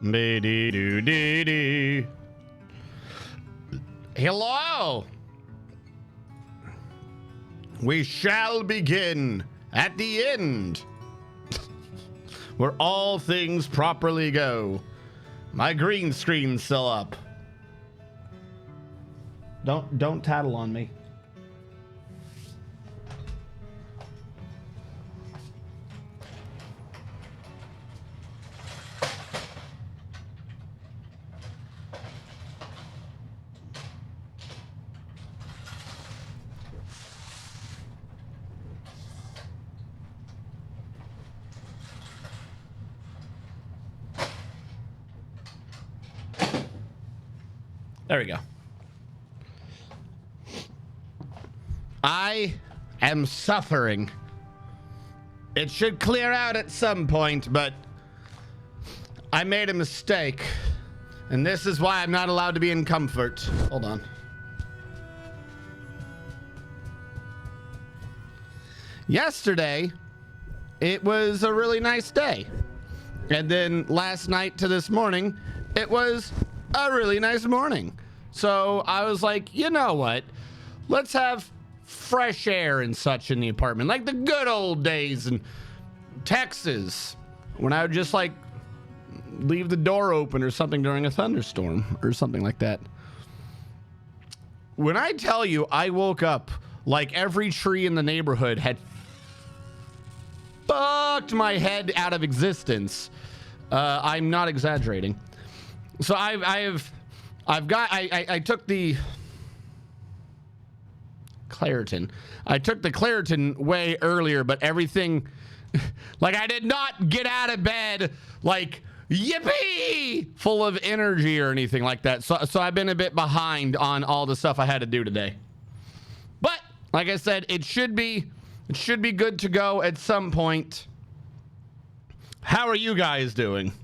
Be-dee-doo-dee-dee. Hello. We shall begin at the end, where all things properly go. My green screen's still up. Don't tattle on me. There we go. I am suffering. It should clear out at some point, but I made a mistake. And this is why I'm not allowed to be in comfort. Hold on. Yesterday, it was a really nice day. And then last night to this morning, it was a really nice morning. So I was like, you know what? Let's have fresh air and such in the apartment, like the good old days in Texas, when I would just like leave the door open or something during a thunderstorm or something like that. When I tell you I woke up like every tree in the neighborhood had fucked my head out of existence, I'm not exaggerating. So I took the Claritin. I took the Claritin way earlier, but everything, like I did not get out of bed like yippee full of energy or anything like that. So I've been a bit behind on all the stuff I had to do today. But like I said, it should be good to go at some point. How are you guys doing?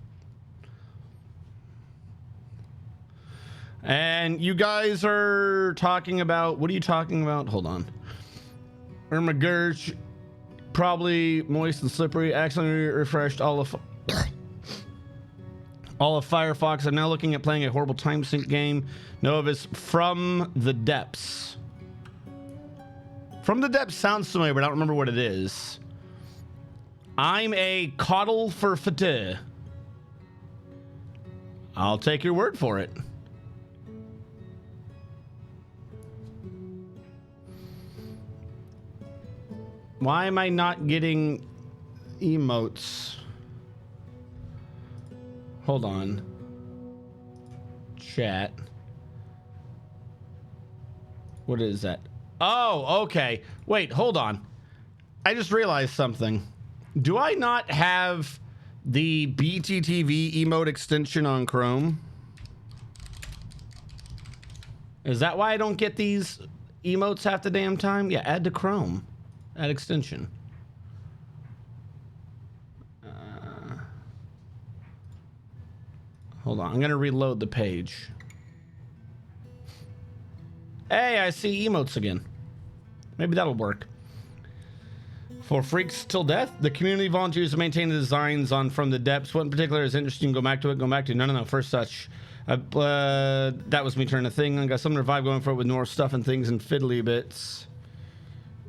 And you guys are talking about, what are you talking about? Hold on. Irma Gurch, probably moist and slippery, accidentally refreshed all of Firefox. I'm now looking at playing a horrible time sync game. Nova's From the Depths. From the Depths sounds familiar, but I don't remember what it is. I'm a coddle for fate. I'll take your word for it. Why am I not getting emotes? Hold on. Chat. What is that? Oh, okay. Wait, hold on. I just realized something. Do I not have the BTTV emote extension on Chrome? Is that why I don't get these emotes half the damn time? Yeah, add to Chrome. Add extension. Hold on, I'm gonna reload the page. Hey, I see emotes again. Maybe that'll work. For Freaks Till Death, the community volunteers to maintain the designs on From the Depths. What in particular is interesting? Go back to it. Go back to it. No. First touch. That was me turning the thing. I got some revive going for it with more stuff and things and fiddly bits.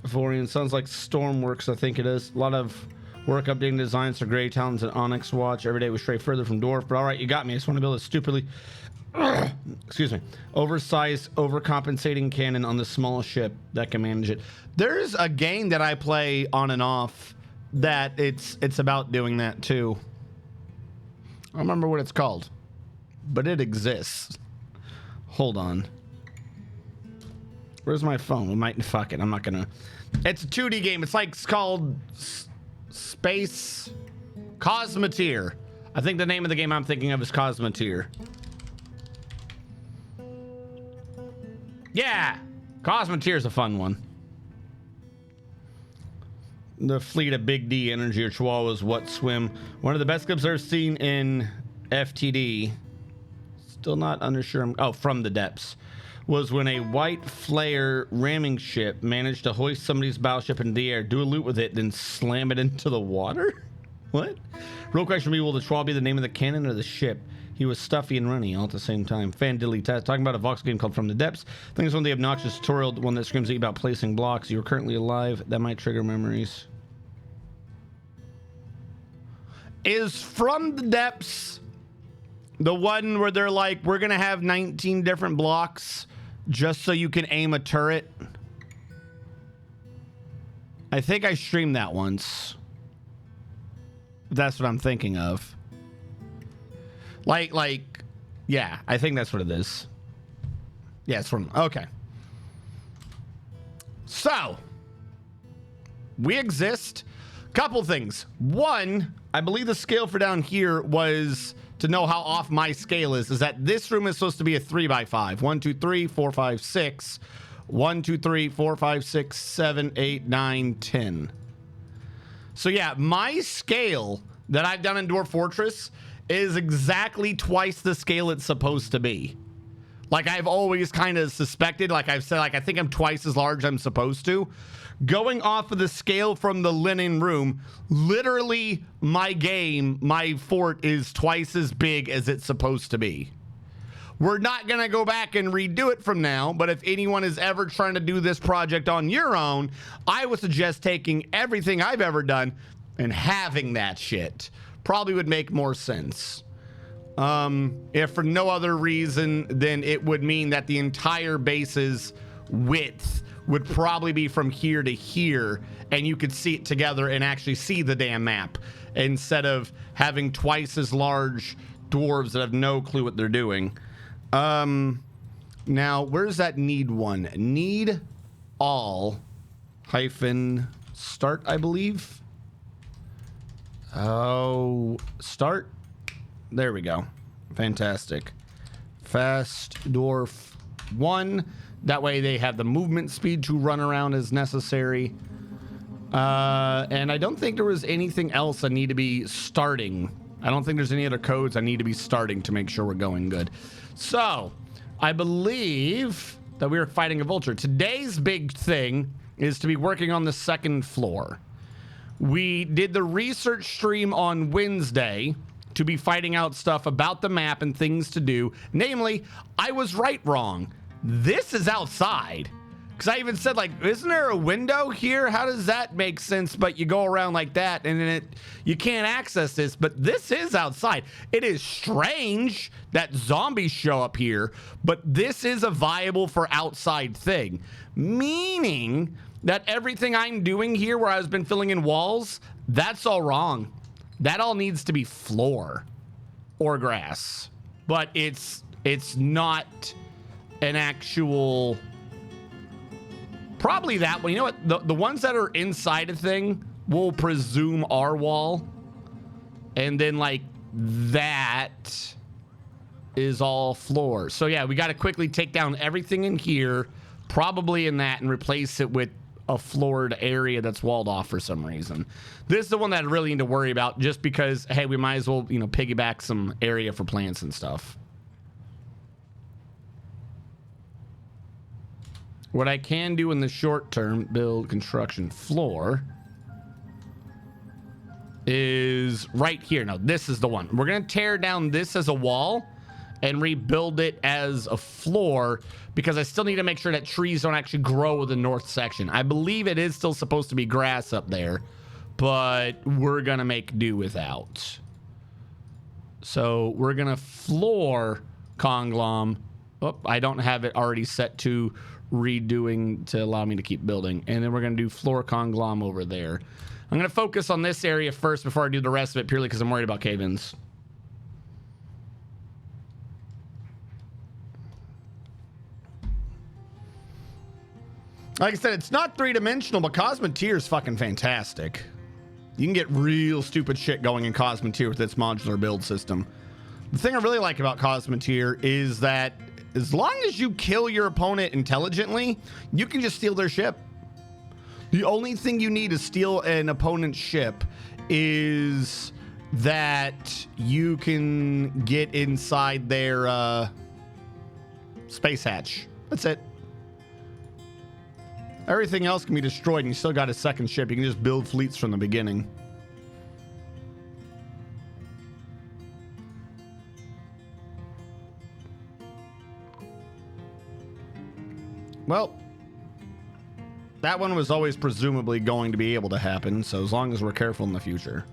Vorian sounds like Stormworks, I think it is. A lot of work updating designs for Grey Talons and Onyx Watch. Every day we stray further from Dwarf, but all right, you got me. I just want to build a stupidly, excuse me, oversized, overcompensating cannon on the smallest ship that can manage it. There's a game that I play on and off that it's about doing that too. I don't remember what it's called, but it exists. Hold on. Where's my phone? We might fuck it. I'm not gonna. It's a 2D game. It's called Space Cosmoteer. I think the name of the game I'm thinking of is Cosmoteer. Yeah, Cosmoteer is a fun one. The fleet of Big D energy or chihuahuas what swim. One of the best clips I've seen in FTD. Still not unsure. Oh, From the Depths. Was when a white flare ramming ship managed to hoist somebody's battleship into the air, do a loot with it, then slam it into the water? What? Real question will be, will the Troll be the name of the cannon or the ship? He was stuffy and runny all at the same time. Fandilly talking about a voxel game called From the Depths. I think it's one of the obnoxious tutorial, one that screams at you about placing blocks. You're currently alive. That might trigger memories. Is From the Depths the one where they're like, we're going to have 19 different blocks just so you can aim a turret? I think I streamed that once. That's what I'm thinking of. Like, yeah, I think that's what it is. Yeah, it's from, okay. So, we exist. Couple things. One, I believe the scale for down here was to know how off my scale is that this room is supposed to be a 3x5. 1, 2, 3, 4, 5, 6. 1, 2, 3, 4, 5, 6, 7, 8, 9, 10. So yeah, my scale that I've done in Dwarf Fortress is exactly twice the scale it's supposed to be. Like I've always kind of suspected, like I've said, like I think I'm twice as large as I'm supposed to. Going off of the scale from the linen room, literally my game, my fort is twice as big as it's supposed to be. We're not going to go back and redo it from now, but if anyone is ever trying to do this project on your own, I would suggest taking everything I've ever done and having that shit. Probably would make more sense. If for no other reason, then it would mean that the entire base's width would probably be from here to here, and you could see it together and actually see the damn map, instead of having twice as large dwarves that have no clue what they're doing. Now, where's that need one? Need all hyphen start, I believe. Oh, start. There we go. Fantastic. Fast dwarf 1. That way they have the movement speed to run around as necessary. And I don't think there was anything else I need to be starting. I don't think there's any other codes I need to be starting to make sure we're going good. So, I believe that we are fighting a vulture. Today's big thing is to be working on the second floor. We did the research stream on Wednesday to be fighting out stuff about the map and things to do. Namely, I was wrong. This is outside. Because I even said, like, isn't there a window here? How does that make sense? But you go around like that and then you can't access this. But this is outside. It is strange that zombies show up here, but this is a viable for outside thing. Meaning that everything I'm doing here where I've been filling in walls, that's all wrong. That all needs to be floor or grass. But it's not an actual... Probably that one. You know what? The ones that are inside a thing will presume our wall. And then, like, that is all floor. So, yeah, we got to quickly take down everything in here, probably in that, and replace it with a floored area that's walled off for some reason. This is the one that I really need to worry about just because, hey, we might as well, you know, piggyback some area for plants and stuff. What I can do in the short term, build construction floor, is right here. Now, this is the one. We're going to tear down this as a wall and rebuild it as a floor because I still need to make sure that trees don't actually grow in the north section. I believe it is still supposed to be grass up there, but we're going to make do without. So we're going to floor Conglom. Oh, I don't have it already set to redoing to allow me to keep building. And then we're going to do floor Conglom over there. I'm going to focus on this area first before I do the rest of it, purely because I'm worried about cave-ins. Like I said, it's not three-dimensional, but Cosmeteer is fucking fantastic. You can get real stupid shit going in Cosmeteer with its modular build system. The thing I really like about Cosmeteer is that as long as you kill your opponent intelligently, you can just steal their ship. The only thing you need to steal an opponent's ship is that you can get inside their space hatch. That's it. Everything else can be destroyed and you still got a second ship. You can just build fleets from the beginning. Well, that one was always presumably going to be able to happen, so as long as we're careful in the future.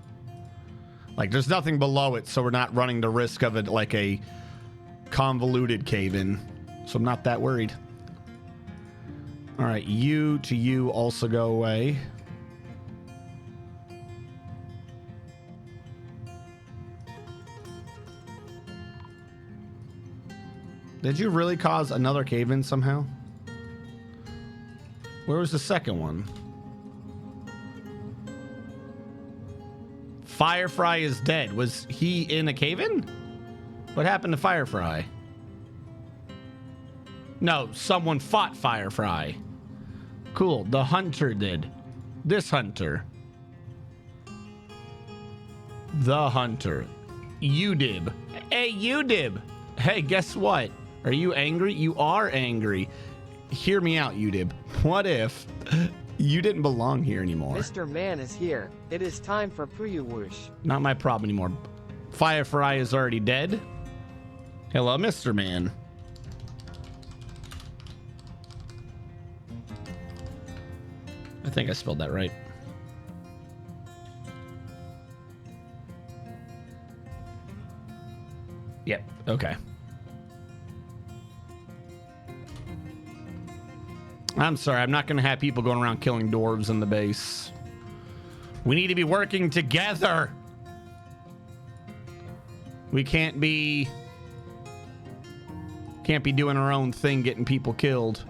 Like, there's nothing below it, so we're not running the risk of it like a convoluted cave-in. So I'm not that worried. All right, you to you also go away. Did you really cause another cave-in somehow? Where was the second one? Firefly is dead. Was he in a cave-in? What happened to Firefly? No, someone fought Firefly. Cool, the hunter did. This hunter. The hunter. Udib. Hey, Udib. Hey, guess what? Are you angry? You are angry. Hear me out, Udib. What if you didn't belong here anymore? Mr. Man is here. It is time for Puyuwush. Not my problem anymore. Firefly is already dead. Hello, Mr. Man. I think I spelled that right. Yep, okay. I'm sorry, I'm not going to have people going around killing dwarves in the base. We need to be working together. We can't be doing our own thing, getting people killed.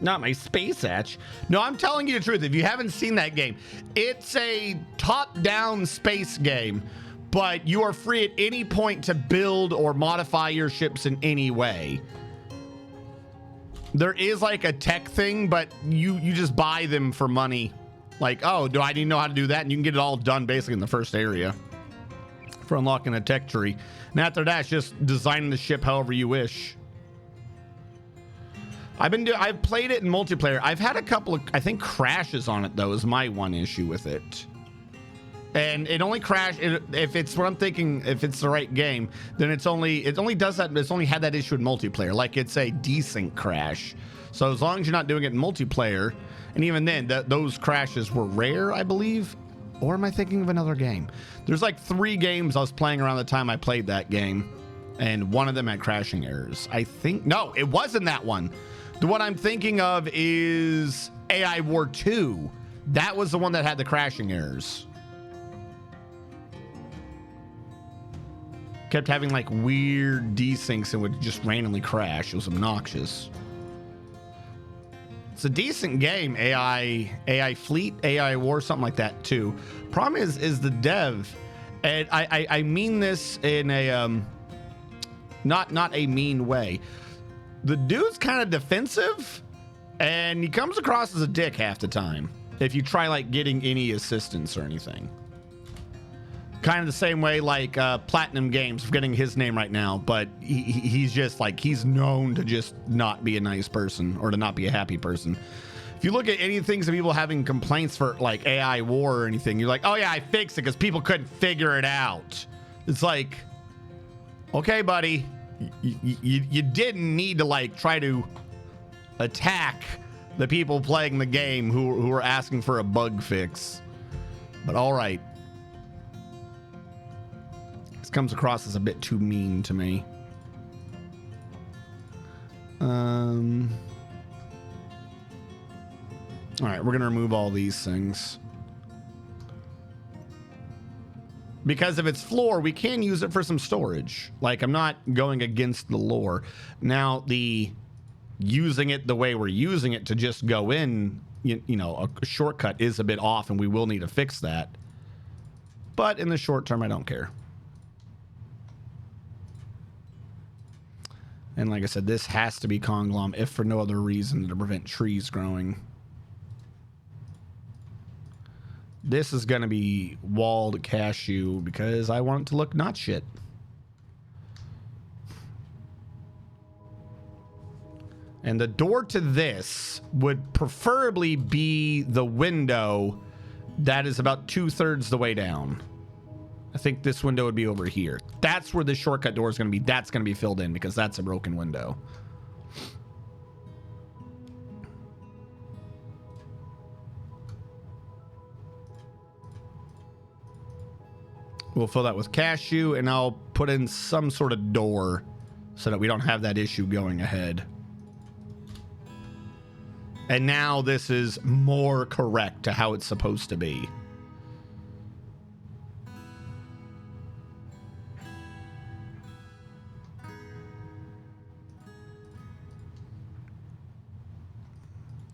Not my space hatch. No, I'm telling you the truth. If you haven't seen that game, it's a top-down space game, but you are free at any point to build or modify your ships in any way. There is like a tech thing, but you just buy them for money. Like, oh, do I need to know how to do that? And you can get it all done basically in the first area for unlocking a tech tree. And after that, it's just designing the ship however you wish. I've played it in multiplayer. I've had a couple of, I think, crashes on it though, is my one issue with it. And it only crashed if it's what I'm thinking. If it's the right game, then it only does that. It's only had that issue in multiplayer. Like, it's a decent crash. So as long as you're not doing it in multiplayer, and even then, those crashes were rare, I believe. Or am I thinking of another game? There's like 3 games I was playing around the time I played that game, and one of them had crashing errors. I think no, it wasn't that one. The one I'm thinking of is AI War 2. That was the one that had the crashing errors. Kept having like weird desyncs and would just randomly crash. It was obnoxious. It's a decent game. AI Fleet, AI War, something like that too. Problem is the dev, and I mean this in a not a mean way. The dude's kind of defensive, and he comes across as a dick half the time if you try like getting any assistance or anything. Kind of the same way like Platinum Games, forgetting his name right now, but he's just like, he's known to just not be a nice person or to not be a happy person. If you look at any things that people having complaints for like AI War or anything, you're like, oh yeah, I fixed it because people couldn't figure it out. It's like, okay, buddy. You didn't need to like try to attack the people playing the game who are asking for a bug fix. But all right. This comes across as a bit too mean to me. All right, we're gonna remove all these things. Because if it's floor, we can use it for some storage. Like, I'm not going against the lore. Now, the using it the way we're using it to just go in, you know, a shortcut is a bit off, and we will need to fix that. But in the short term, I don't care. And like I said, this has to be Conglom, if for no other reason, to prevent trees growing. This is going to be walled cashew because I want it to look not shit. And the door to this would preferably be the window that is about 2/3 the way down. I think this window would be over here. That's where the shortcut door is going to be. That's going to be filled in because that's a broken window. We'll fill that with cashew, and I'll put in some sort of door so that we don't have that issue going ahead. And now this is more correct to how it's supposed to be.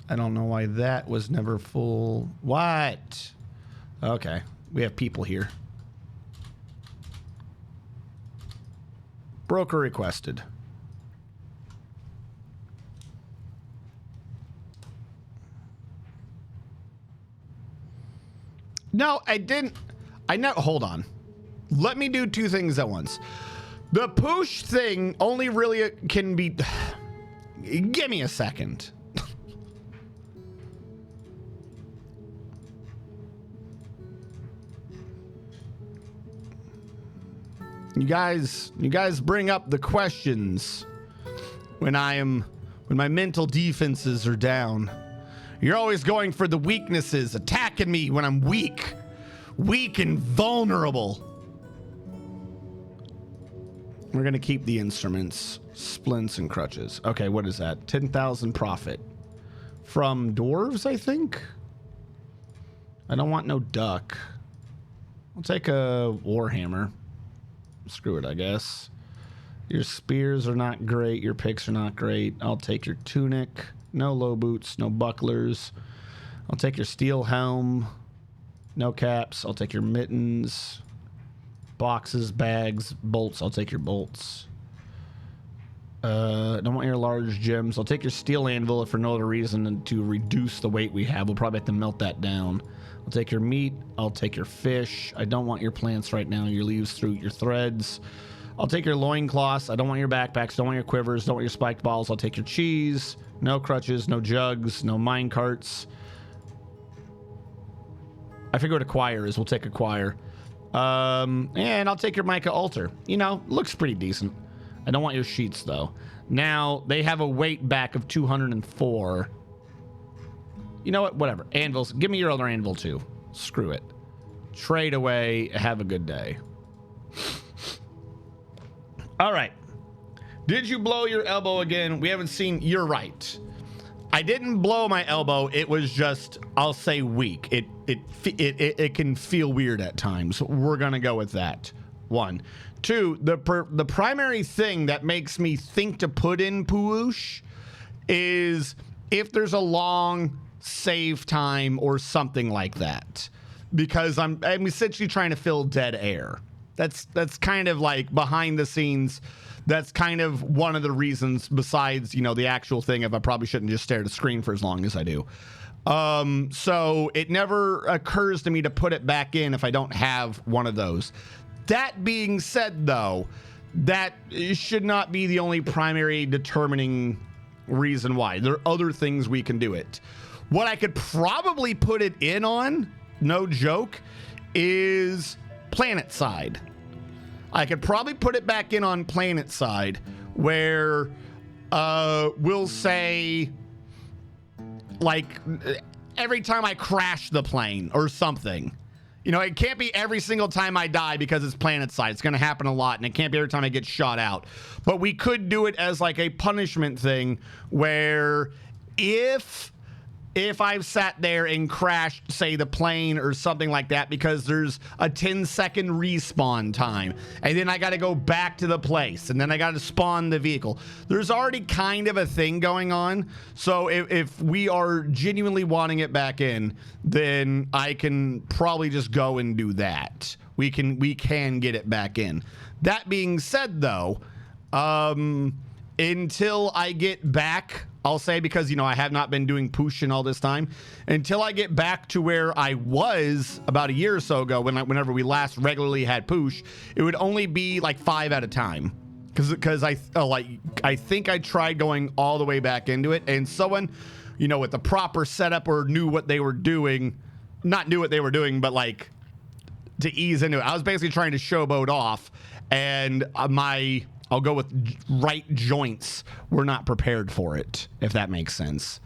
I don't know why that was never full. What? Okay, we have people here. Broker requested. No, I didn't. I know. Hold on. Let me do two things at once. The push thing only really can be. Give me a second. You guys bring up the questions when my mental defenses are down. You're always going for the weaknesses, attacking me when I'm weak and vulnerable. We're gonna keep the instruments, splints and crutches. Okay, what is that? 10,000 profit from dwarves, I think. I don't want no duck. I'll take a warhammer. Screw it, I guess. Your spears are not great. Your picks are not great. I'll take your tunic. No low boots, no bucklers. I'll take your steel helm. No caps. I'll take your mittens. Boxes, bags, bolts. I'll take your bolts. Don't want your large gems. I'll take your steel anvil if for no other reason than to reduce the weight we have. We'll probably have to melt that down. I'll take your meat. I'll take your fish. I don't want your plants right now. Your leaves, through your threads. I'll take your loincloths. I don't want your backpacks. Don't want your quivers. Don't want your spiked balls. I'll take your cheese. No crutches. No jugs. No mine carts. I forget what a choir is. We'll take a choir. And I'll take your mica altar. You know, looks pretty decent. I don't want your sheets, though. Now, they have a weight back of 204. You know what? Whatever. Anvils. Give me your other anvil, too. Screw it. Trade away. Have a good day. All right. Did you blow your elbow again? We haven't seen. You're right. I didn't blow my elbow. It was just, I'll say, weak. It can feel weird at times. We're going to go with that. One. Two, the primary thing that makes me think to put in Poosh is if there's a long save time or something like that, because I'm essentially trying to fill dead air. That's kind of like behind the scenes. That's kind of one of the reasons, besides, you know, the actual thing of I probably shouldn't just stare at a screen for as long as I do. So it never occurs to me to put it back in if I don't have one of those. That being said, though, that should not be the only primary determining reason why. There are other things we can do it. What I could probably put it in on, no joke, is planet side. I could probably put it back in on planet side where we'll say like every time I crash the plane or something. You know, it can't be every single time I die because it's planet side. It's going to happen a lot, and it can't be every time I get shot out. But we could do it as like a punishment thing where if I've sat there and crashed, say, the plane or something like that, because there's a 10-second respawn time, and then I got to go back to the place, and then I got to spawn the vehicle. There's already kind of a thing going on. So if we are genuinely wanting it back in, then I can probably just go and do that. We can get it back in. That being said, though, until I get back, I'll say, because, you know, I have not been doing Pushin all this time, until I get back to where I was about a year or so ago whenever we last regularly had Push, it would only be like 5 at a time. Because I think I tried going all the way back into it, and someone, you know, with the proper setup or knew what they were doing, not knew what they were doing, but like to ease into it. I was basically trying to showboat off, and I'll go with right joints were not prepared for it, if that makes sense.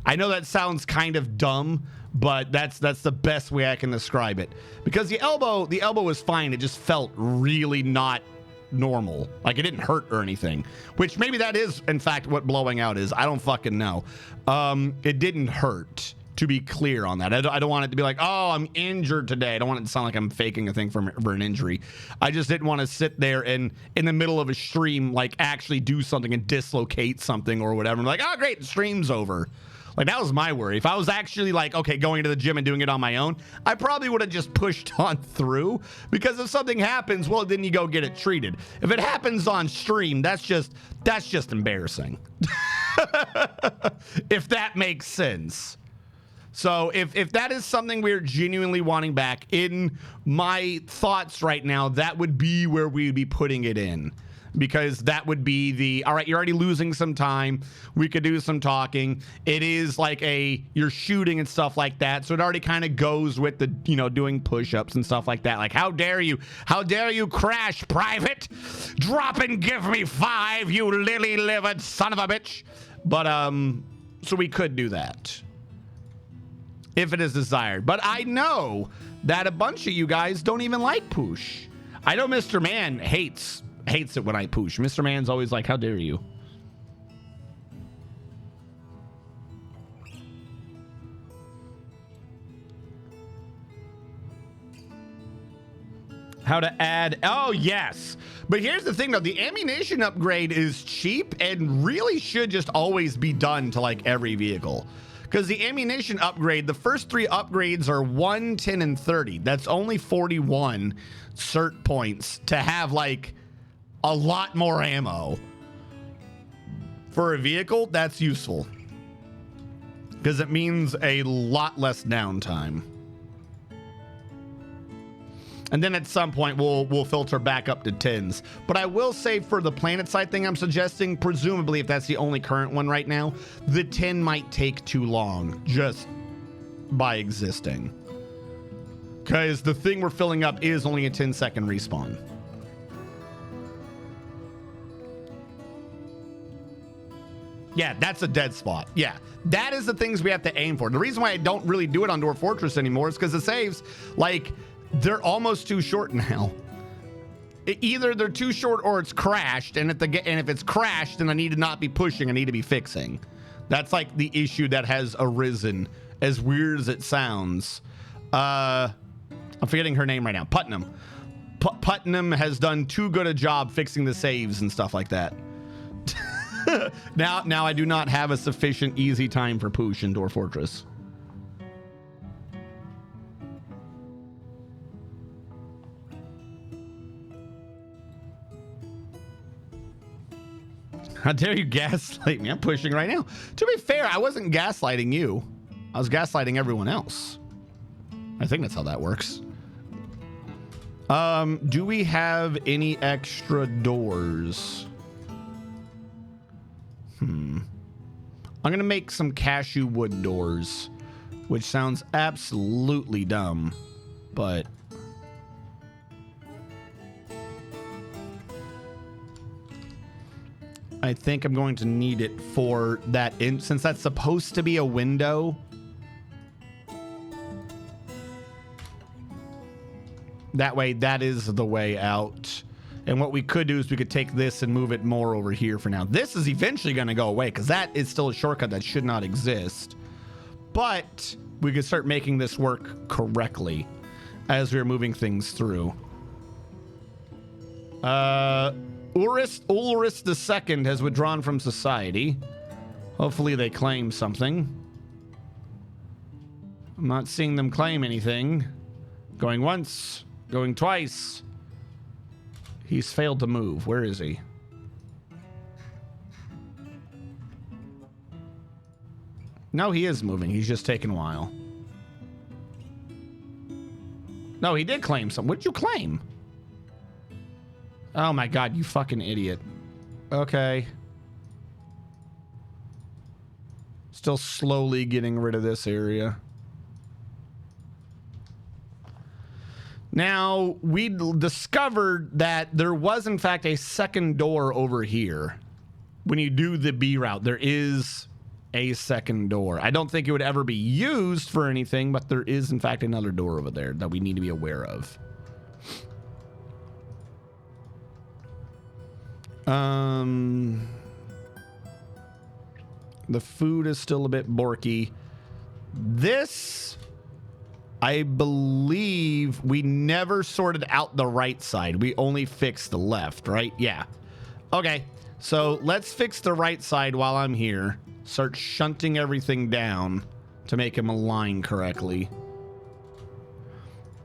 I know that sounds kind of dumb, but that's the best way I can describe it. Because the elbow was fine. It just felt really not normal. Like it didn't hurt or anything, which maybe that is in fact what blowing out is. I don't fucking know. It didn't hurt, to be clear on that. I don't want it to be like, oh, I'm injured today. I don't want it to sound like I'm faking a thing for an injury. I just didn't want to sit there and in the middle of a stream, like actually do something and dislocate something or whatever. I'm like, oh great, the stream's over. Like that was my worry. If I was actually like, okay, going to the gym and doing it on my own, I probably would have just pushed on through, because if something happens, well, then you go get it treated. If it happens on stream, that's just embarrassing. If that makes sense. So if that is something we're genuinely wanting back, in my thoughts right now, that would be where we'd be putting it in. Because that would be the, all right, you're already losing some time. We could do some talking. It is like you're shooting and stuff like that. So it already kind of goes with the, doing push-ups and stuff like that. Like, how dare you crash, Private? Drop and give me 5, you lily-livered son of a bitch. But, so we could do that, if it is desired. But I know that a bunch of you guys don't even like push. I know Mr. Man hates it when I push. Mr. Man's always like, how dare you? How to add, oh yes. But here's the thing though, the ammunition upgrade is cheap and really should just always be done to like every vehicle. Because the ammunition upgrade, the first 3 upgrades are 1, 10, and 30. That's only 41 cert points to have like a lot more ammo. For a vehicle, that's useful. Because it means a lot less downtime. And then at some point, we'll filter back up to 10s. But I will say for the planet side thing I'm suggesting, presumably if that's the only current one right now, the 10 might take too long just by existing. Because the thing we're filling up is only a 10-second respawn. Yeah, that's a dead spot. Yeah, that is the things we have to aim for. The reason why I don't really do it on Dwarf Fortress anymore is because the saves, like, they're almost too short now. Either they're too short or it's crashed, and if it's crashed, then I need to not be pushing, I need to be fixing. That's like the issue that has arisen, as weird as it sounds. I'm forgetting her name right now. Putnam. Putnam has done too good a job fixing the saves and stuff like that. Now I do not have a sufficient easy time for push in Dwarf Fortress. How dare you gaslight me? I'm pushing right now. To be fair, I wasn't gaslighting you. I was gaslighting everyone else. I think that's how that works. Do we have any extra doors? I'm gonna make some cashew wood doors, which sounds absolutely dumb, but I think I'm going to need it for that, since that's supposed to be a window. That way, that is the way out. And what we could do is we could take this and move it more over here for now. This is eventually going to go away because that is still a shortcut that should not exist. But we could start making this work correctly as we're moving things through. Ulrich II has withdrawn from society. Hopefully they claim something. I'm not seeing them claim anything. Going once, going twice. He's failed to move. Where is he? No, he is moving. He's just taking a while. No, he did claim something. What did you claim? Oh my God, you fucking idiot. Okay. Still slowly getting rid of this area. Now, we discovered that there was, in fact, a second door over here. When you do the B route, there is a second door. I don't think it would ever be used for anything, but there is, in fact, another door over there that we need to be aware of. The food is still a bit borky. This, I believe we never sorted out the right side. We only fixed the left, right? Yeah. Okay. So let's fix the right side while I'm here. Start shunting everything down to make them align correctly.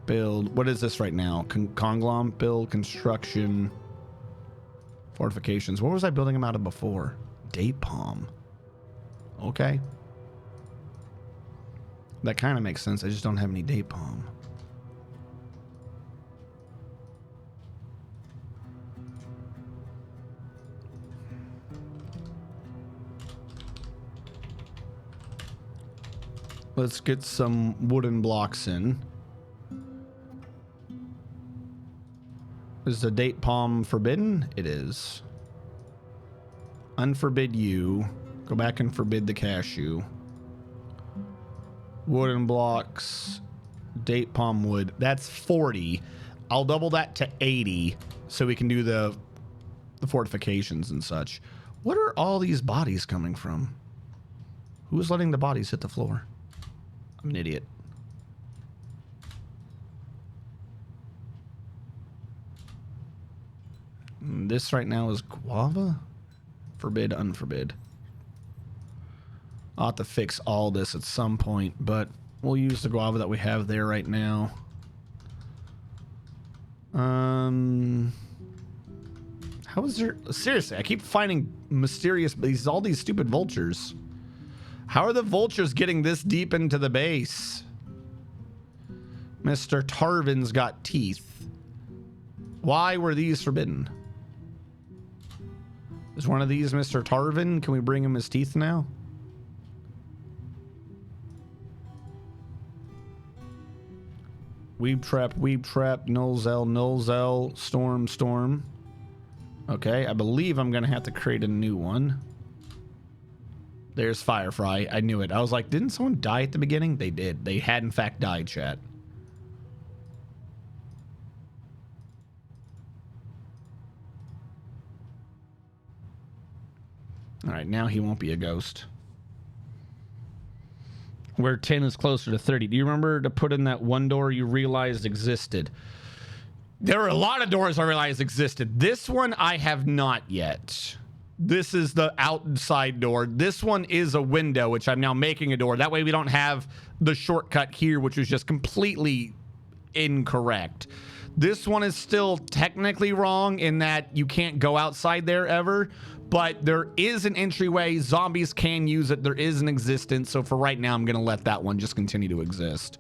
Build. What is this right now? Conglom, build, construction, fortifications. What was I building them out of before? Date palm. Okay. That kind of makes sense. I just don't have any date palm. Let's get some wooden blocks in. Is the date palm forbidden? It is. Unforbid you. Go back and forbid the cashew. Wooden blocks. Date palm wood. That's 40. I'll double that to 80 so we can do the fortifications and such. What are all these bodies coming from? Who's letting the bodies hit the floor? I'm an idiot. This right now is guava? Forbid, unforbid. I'll have to fix all this at some point, but we'll use the guava that we have there right now. How is there... Seriously, I keep finding mysterious... all these stupid vultures. How are the vultures getting this deep into the base? Mr. Tarvin's got teeth. Why were these forbidden? Is one of these Mr. Tarvin? Can we bring him his teeth now? Weeb trap, null zell, storm. Okay, I believe I'm gonna have to create a new one. There's Firefly. I knew it. I was like, didn't someone die at the beginning? They did. They had, in fact, died, chat. All right, now he won't be a ghost. Where 10 is closer to 30. Do you remember to put in that one door you realized existed? There are a lot of doors I realized existed. This one I have not yet. This is the outside door. This one is a window, which I'm now making a door. That way we don't have the shortcut here, which was just completely incorrect. This one is still technically wrong in that you can't go outside there ever, but there is an entryway. Zombies can use it. There is an existence. So for right now, I'm going to let that one just continue to exist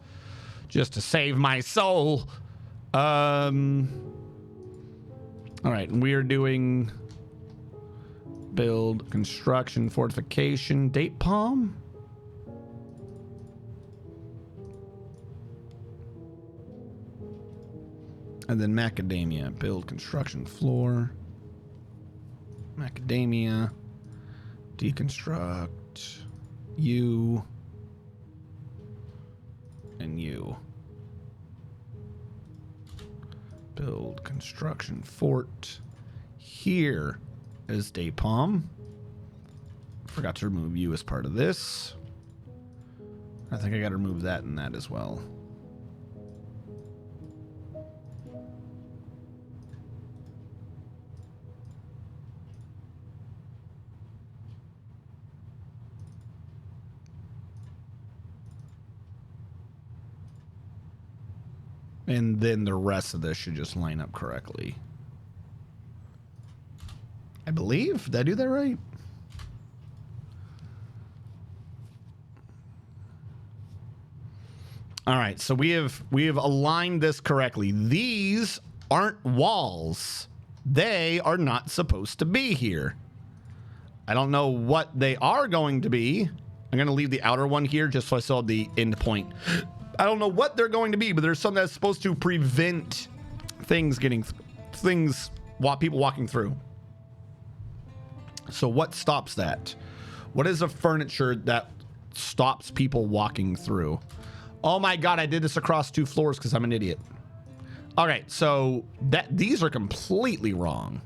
just to save my soul. All right. We are doing build, construction, fortification, date palm. And then macadamia, build, construction, floor. Macadamia, deconstruct, you, and you. Build, construction, fort. Here is day palm. Forgot to remove you as part of this. I think I got to remove that and that as well. And then the rest of this should just line up correctly. I believe. Did I do that right? All right, so we have aligned this correctly. These aren't walls. They are not supposed to be here. I don't know what they are going to be. I'm going to leave the outer one here just so I still have the end point I don't know what they're going to be, but there's something that's supposed to prevent things people walking through. So what stops that? What is a furniture that stops people walking through? Oh my God, I did this across 2 floors because I'm an idiot. All right, so these are completely wrong.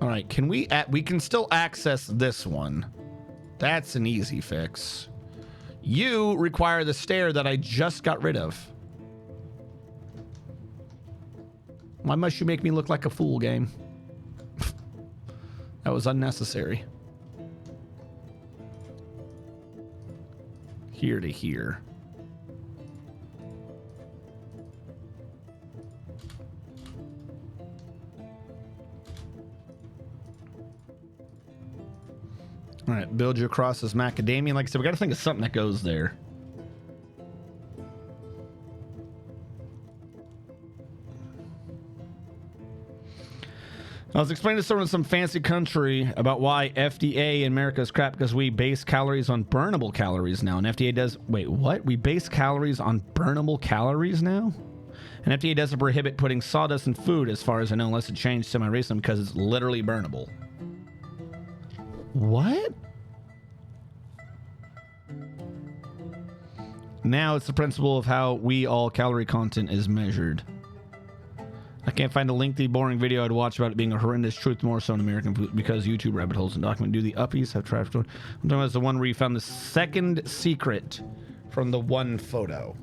All right, we can still access this one. That's an easy fix. You require the stair that I just got rid of. Why must you make me look like a fool, game? That was unnecessary. Here to here. All right, build you across this macadamia. Like I said, we got to think of something that goes there. I was explaining to someone in some fancy country about why FDA in America is crap because we base calories on burnable calories now. And FDA does... Wait, what? We base calories on burnable calories now? And FDA doesn't prohibit putting sawdust in food, as far as I know, unless it changed semi-recently because it's literally burnable. What? Now it's the principle of how all calorie content is measured. I can't find a lengthy, boring video I'd watch about it being a horrendous truth, more so in American food, because YouTube rabbit holes and document. Do the uppies have trash? I'm talking about the one where you found the second secret from the one photo.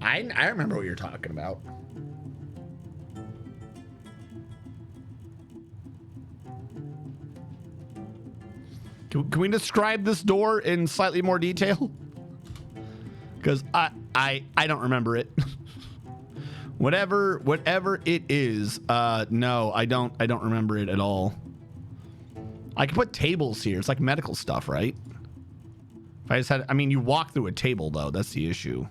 I remember what you're talking about. Can we describe this door in slightly more detail? Because I don't remember it. whatever it is, no, I don't remember it at all. I can put tables here. It's like medical stuff, right? If I just had, I mean, you walk through a table though. That's the issue.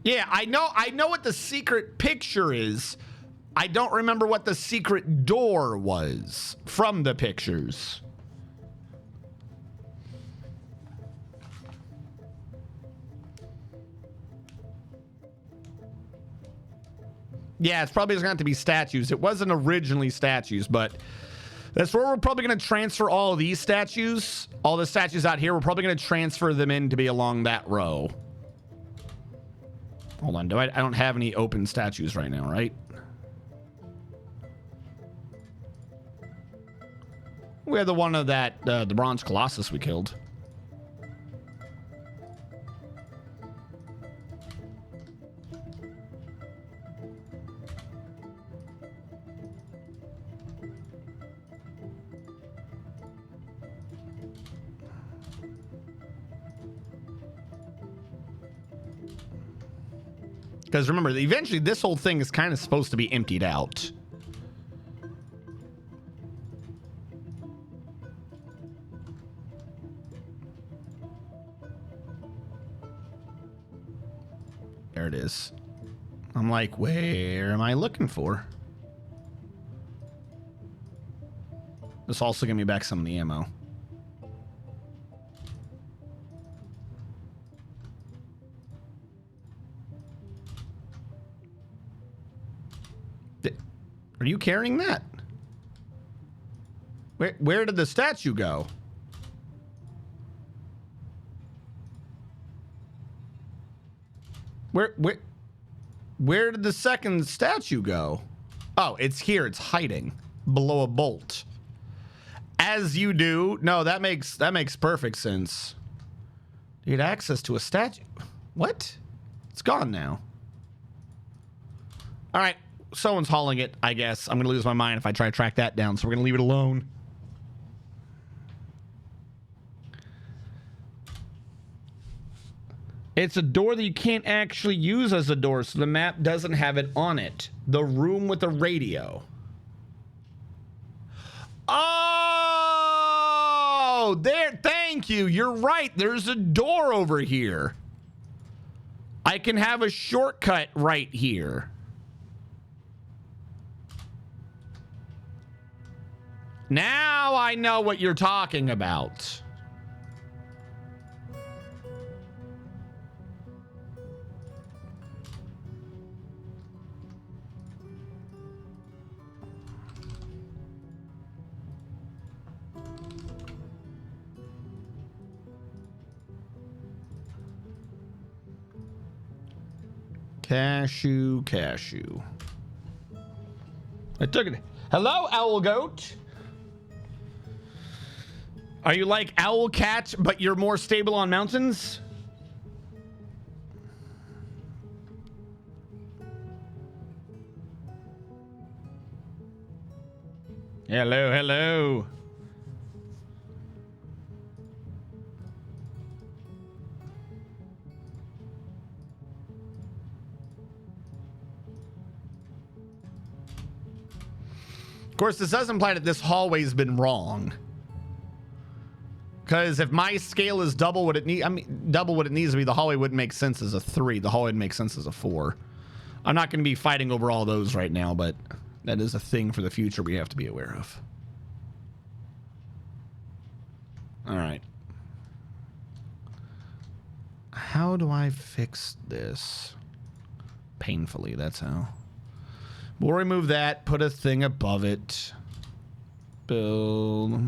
Yeah, I know what the secret picture is. I don't remember what the secret door was from the pictures. Yeah, it's probably just going to have to be statues. It wasn't originally statues, but that's where we're probably going to transfer all of these statues. All the statues out here, we're probably going to transfer them in to be along that row. Hold on, I don't have any open statues right now, right? We had the one of that, the bronze colossus we killed. Because remember, eventually this whole thing is kind of supposed to be emptied out. There it is. I'm like, where am I looking for? This also gave me back some of the ammo. Are you carrying that? Where did the statue go? Where did the second statue go? Oh, it's here. It's hiding below a bolt. As you do. No, that makes perfect sense. You had access to a statue. What? It's gone now. All right. Someone's hauling it, I guess. I'm going to lose my mind if I try to track that down, so we're going to leave it alone. It's a door that you can't actually use as a door, so the map doesn't have it on it. The room with the radio. Oh! There, thank Thank you. You're right. There's a door over here. I can have a shortcut right here. Now I know what you're talking about. Cashew. I took it. Hello, owl goat. Are you like owl cat, but you're more stable on mountains? Hello. Of course, this does imply that this hallway's been wrong. Because if my scale is double what it needs, double what it needs to be, the hallway wouldn't make sense as a 3. The hallway would make sense as a 4. I'm not going to be fighting over all those right now, but that is a thing for the future we have to be aware of. All right. How do I fix this? Painfully, that's how. We'll remove that, put a thing above it. Build.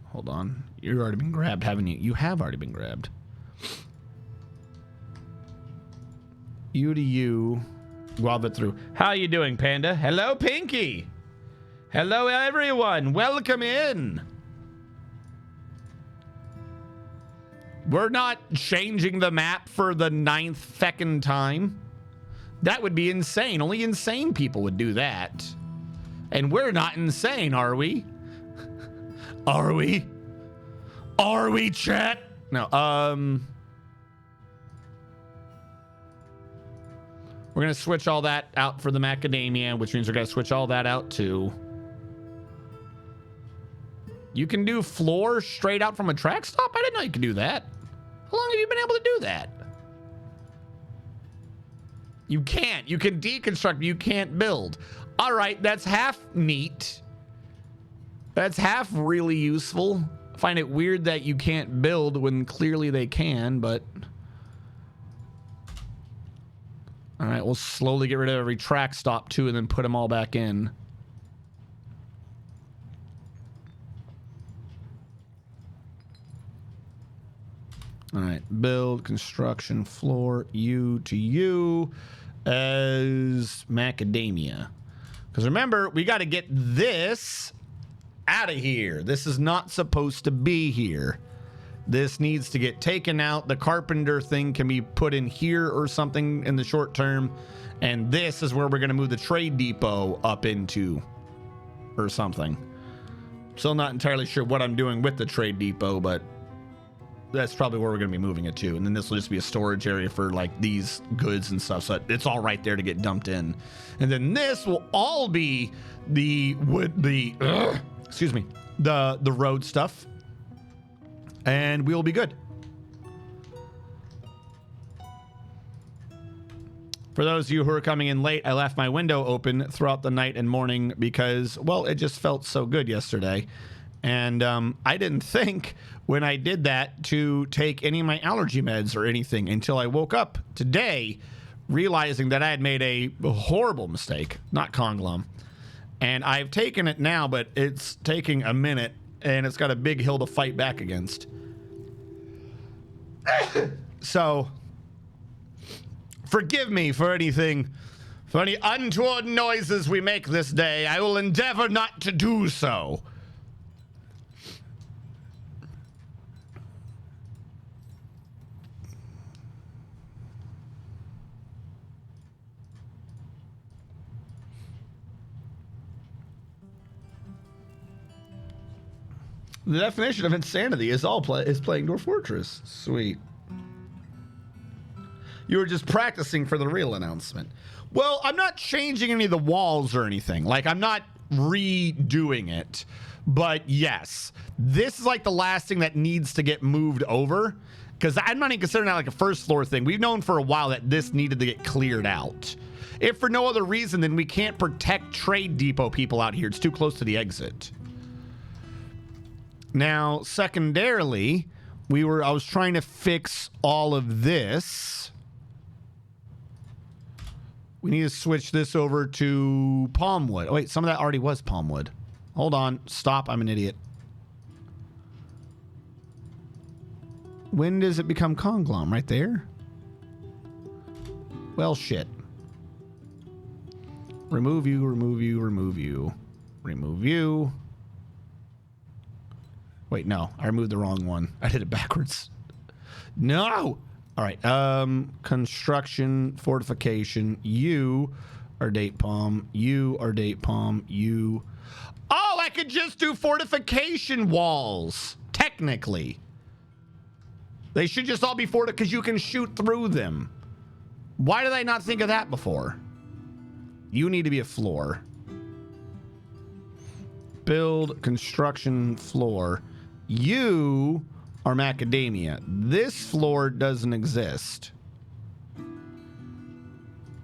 Hold on. You've already been grabbed, haven't you? You have already been grabbed. You to you. Guava it through. How you doing, Panda? Hello, Pinky. Hello, everyone. Welcome in. We're not changing the map for the 9th feckin' time. That would be insane. Only insane people would do that. And we're not insane, are we? Are we? Are we, chat? No, we're gonna switch all that out for the macadamia, which means we're gonna switch all that out too. You can do floor straight out from a track stop? I didn't know you could do that. How long have you been able to do that? You can't. You can deconstruct, but you can't build. All right, that's half neat. That's half really useful. I find it weird that you can't build when clearly they can, but... All right, we'll slowly get rid of every track stop too and then put them all back in. All right, build, construction, floor, you to you as macadamia. Because remember, we got to get this out of here. This is not supposed to be here. This needs to get taken out. The carpenter thing can be put in here or something in the short term. And this is where we're going to move the trade depot up into or something. Still not entirely sure what I'm doing with the trade depot, but that's probably where we're going to be moving it to. And then this will just be a storage area for like these goods and stuff. So it's all right there to get dumped in. And then this will all be the road stuff. And we'll be good. For those of you who are coming in late, I left my window open throughout the night and morning because, well, it just felt so good yesterday. And I didn't think when I did that to take any of my allergy meds or anything until I woke up today realizing that I had made a horrible mistake, not Conglom. And I've taken it now, but it's taking a minute and it's got a big hill to fight back against. So, forgive me for anything, for any untoward noises we make this day. I will endeavor not to do so. The definition of insanity is playing Dwarf Fortress. Sweet. You were just practicing for the real announcement. Well, I'm not changing any of the walls or anything. Like, I'm not redoing it. But yes, this is like the last thing that needs to get moved over, because I'm not even considering that like a first floor thing. We've known for a while that this needed to get cleared out. If for no other reason, then we can't protect Trade Depot people out here. It's too close to the exit. Now, secondarily, I was trying to fix all of this. We need to switch this over to Palmwood. Oh, wait, some of that already was Palmwood. Hold on. Stop. I'm an idiot. When does it become Conglom? Right there? Well, shit. Remove you, remove you, remove you. Remove you. Wait, no. I removed the wrong one. I did it backwards. No! All right. Construction, fortification. You are date palm. You are date palm. You... Oh, I could just do fortification walls. Technically. They should just all be fortified because you can shoot through them. Why did I not think of that before? You need to be a floor. Build, construction, floor. You are macadamia. This floor doesn't exist.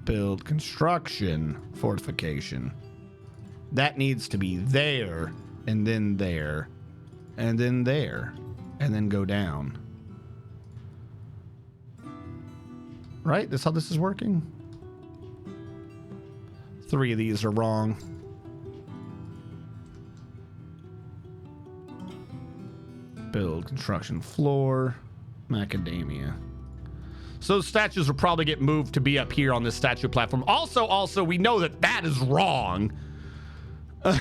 Build, construction, fortification. That needs to be there, and then there, and then there, and then go down. Right? That's how this is working? 3 of these are wrong. Build, construction, floor, macadamia. So those statues will probably get moved to be up here on this statue platform. Also, we know that that is wrong. But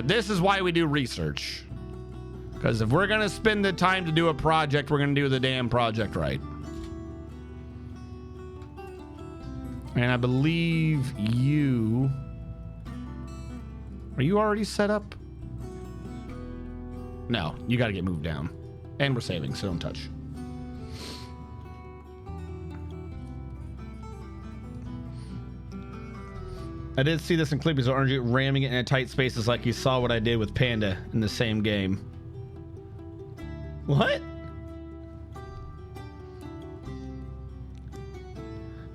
this is why we do research. Because if we're going to spend the time to do a project, we're going to do the damn project right. And I believe you... Are you already set up? No, you got to get moved down. And we're saving, so don't touch. I did see this in Clippy's orange ramming it in tight spaces like you saw what I did with Panda in the same game. What?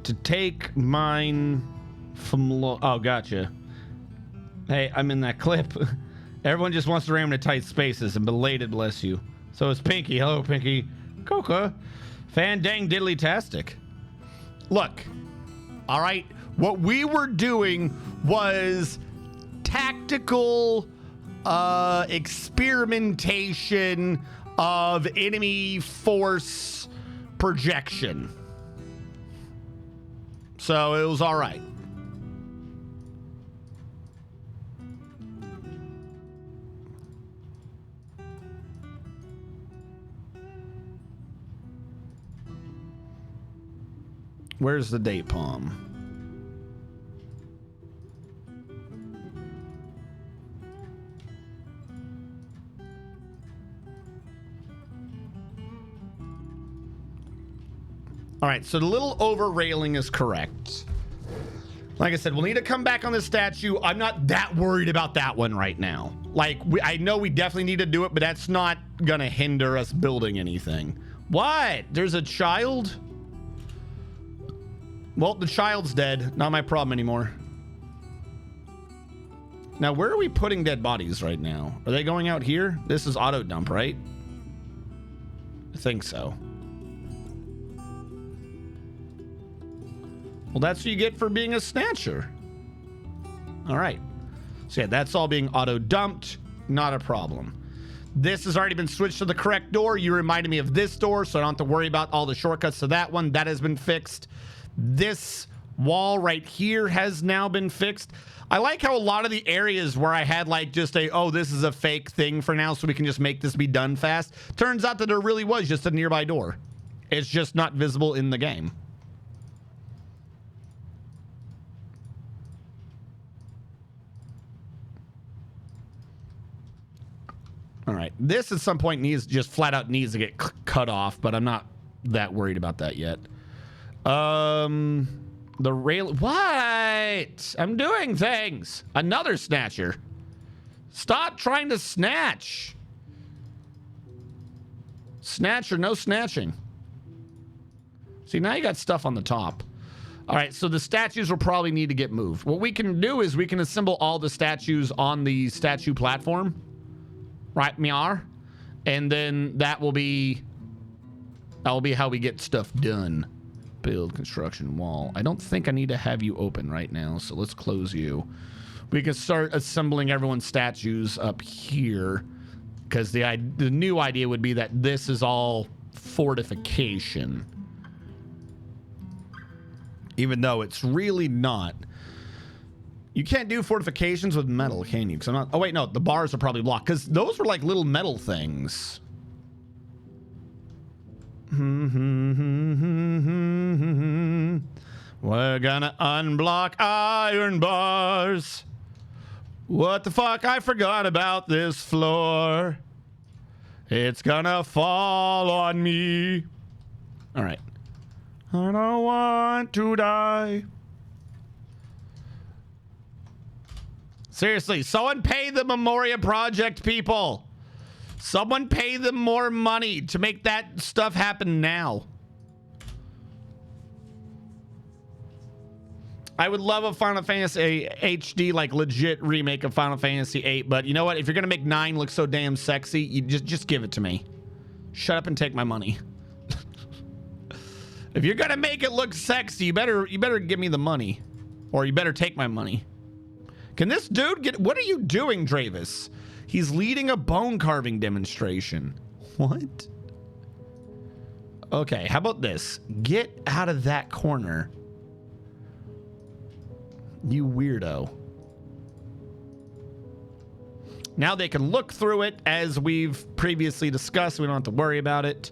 To take mine from... Oh, gotcha. Hey, I'm in that clip. Everyone just wants to ram into tight spaces, and belated bless you. So it's Pinky. Hello, Pinky. Coca. Fan dang diddly-tastic. Look. All right. What we were doing was tactical experimentation of enemy force projection. So it was all right. Where's the date palm? All right, so the little over railing is correct. Like I said, we'll need to come back on the statue. I'm not that worried about that one right now. Like, I know we definitely need to do it, but that's not gonna hinder us building anything. What? There's a child? Well, the child's dead. Not my problem anymore. Now, where are we putting dead bodies right now? Are they going out here? This is auto dump, right? I think so. Well, that's what you get for being a snatcher. All right. So yeah, that's all being auto dumped. Not a problem. This has already been switched to the correct door. You reminded me of this door, so I don't have to worry about all the shortcuts to that one. That has been fixed. This wall right here has now been fixed. I like how a lot of the areas where I had like just a, oh, this is a fake thing for now, so we can just make this be done fast. Turns out that there really was just a nearby door. It's just not visible in the game. All right, this at some point just flat out needs to get cut off, but I'm not that worried about that yet. The rail. What? I'm doing things. Another snatcher. Stop trying to snatch. Snatch or no snatching. See, now you got stuff on the top. All right, so the statues will probably need to get moved. What we can do is we can assemble all the statues on the statue platform. Right, Miar? And then that will be how we get stuff done. Build construction wall. I don't think I need to have you open right now, so let's close you. We can start assembling everyone's statues up here, because the new idea would be that this is all fortification. Even though it's really not. You can't do fortifications with metal, can you? Because I'm not. Oh wait, no, the bars are probably blocked. Because those were like little metal things. We're gonna unblock iron bars. What the fuck? I forgot about this floor. It's gonna fall on me. All right. I don't want to die. Seriously, someone pay the Memoria Project people. Someone pay them more money to make that stuff happen now. I would love a Final Fantasy HD, like legit remake of Final Fantasy 8, but you know what? If you're gonna make 9 look so damn sexy, you just give it to me. Shut up and take my money. If you're gonna make it look sexy, you better give me the money, or you better take my money. Can this dude get? What are you doing, Dravis? He's leading a bone carving demonstration. What? Okay, how about this? Get out of that corner, you weirdo. Now they can look through it, as we've previously discussed. We don't have to worry about it.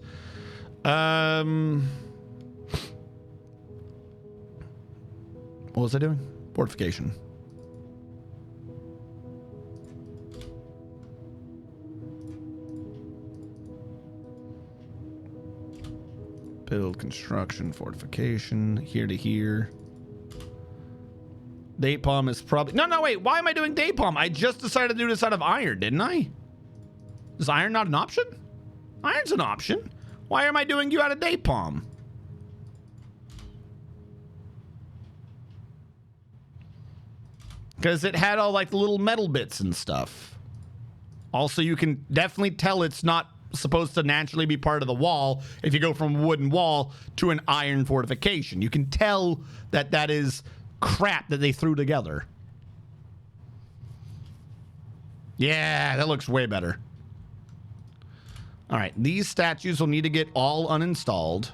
What was I doing? Fortification. Build, construction, fortification, here to here. Date palm is probably... No, wait. Why am I doing date palm? I just decided to do this out of iron, didn't I? Is iron not an option? Iron's an option. Why am I doing you out of date palm? Because it had all like the little metal bits and stuff. Also, you can definitely tell it's not supposed to naturally be part of the wall if you go from a wooden wall to an iron fortification. You can tell that that is crap that they threw together. Yeah, that looks way better. All right, these statues will need to get all uninstalled,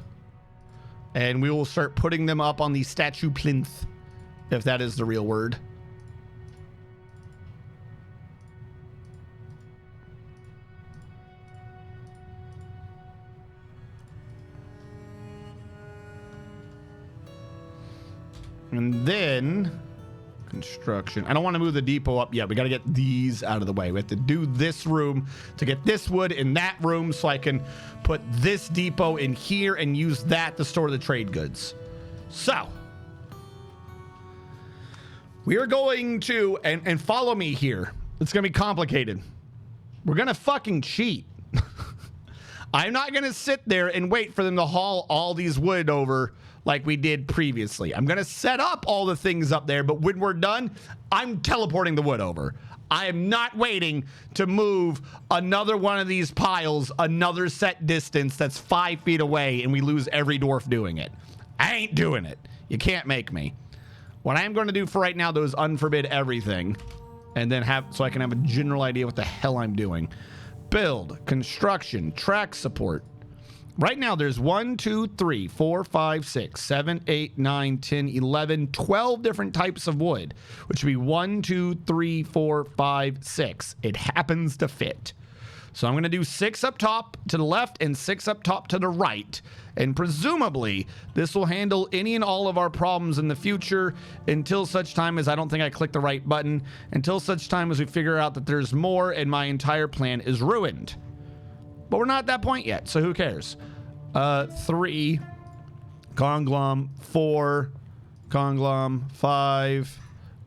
and we will start putting them up on the statue plinth, if that is the real word. And then construction. I don't want to move the depot up yet. We got to get these out of the way. We have to do this room to get this wood in that room so I can put this depot in here and use that to store the trade goods. So we are going to, and follow me here. It's going to be complicated. We're going to fucking cheat. I'm not going to sit there and wait for them to haul all these wood over like we did previously. I'm going to set up all the things up there, but when we're done, I'm teleporting the wood over. I am not waiting to move another one of these piles another set distance that's 5 feet away and we lose every dwarf doing it. I ain't doing it. You can't make me. What I am going to do for right now, though, is unforbid everything and then so I can have a general idea what the hell I'm doing. Build, construction, track support. Right now, there's 1, 2, 3, 4, 5, 6, 7, 8, 9, 10, 11, 12 different types of wood, which would be 1, 2, 3, 4, 5, 6. It happens to fit. So I'm going to do 6 up top to the left and 6 up top to the right. And presumably, this will handle any and all of our problems in the future until such time as I don't think I click the right button, until such time as we figure out that there's more and my entire plan is ruined. But we're not at that point yet, so who cares? 3, Conglom, 4, Conglom. 5.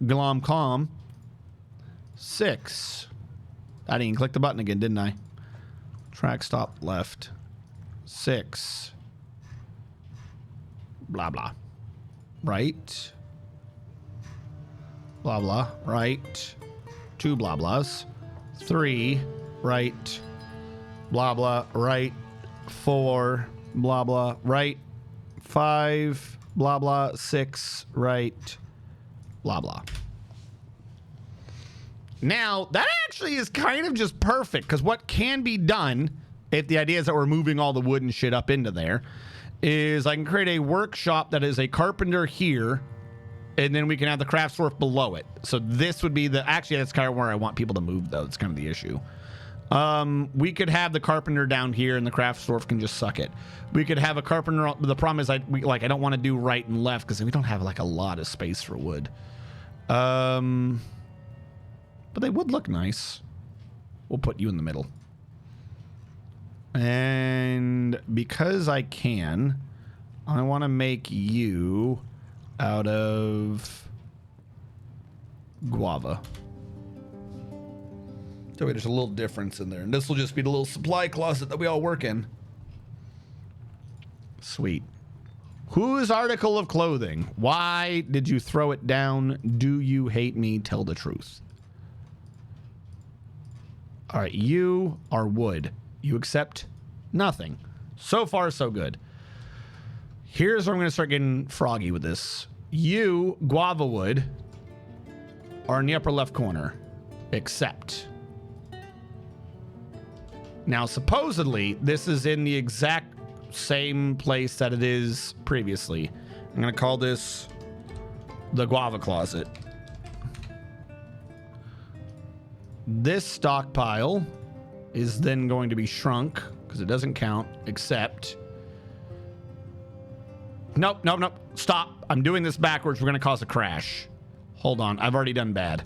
Glom-com. 6. I didn't even click the button again, didn't I? Track stop left. 6. Blah, blah. Right. Blah, blah. Right. 2 blah, blahs. 3. Right. Blah, blah. Right. 4. Blah, blah. Right. 5. Blah, blah. 6. Right. Blah, blah. Now, that actually is kind of just perfect, because what can be done, if the idea is that we're moving all the wood and shit up into there, is I can create a workshop that is a carpenter here, and then we can have the craft store below it. So this would be the... Actually, that's kind of where I want people to move, though. It's kind of the issue. We could have the carpenter down here, and the craft store can just suck it. We could have a carpenter... The problem is, I don't want to do right and left, because we don't have, like, a lot of space for wood. But they would look nice. We'll put you in the middle. And because I can, I want to make you out of guava. So there's a little difference in there. And this will just be the little supply closet that we all work in. Sweet. Whose article of clothing? Why did you throw it down? Do you hate me? Tell the truth. All right, you are wood. You accept nothing. So far, so good. Here's where I'm going to start getting froggy with this. You, guava wood, are in the upper left corner. Accept. Now, supposedly, this is in the exact same place that it is previously. I'm going to call this the guava closet. This stockpile is then going to be shrunk because it doesn't count, except... Nope, nope, nope. Stop. I'm doing this backwards. We're going to cause a crash. Hold on. I've already done bad.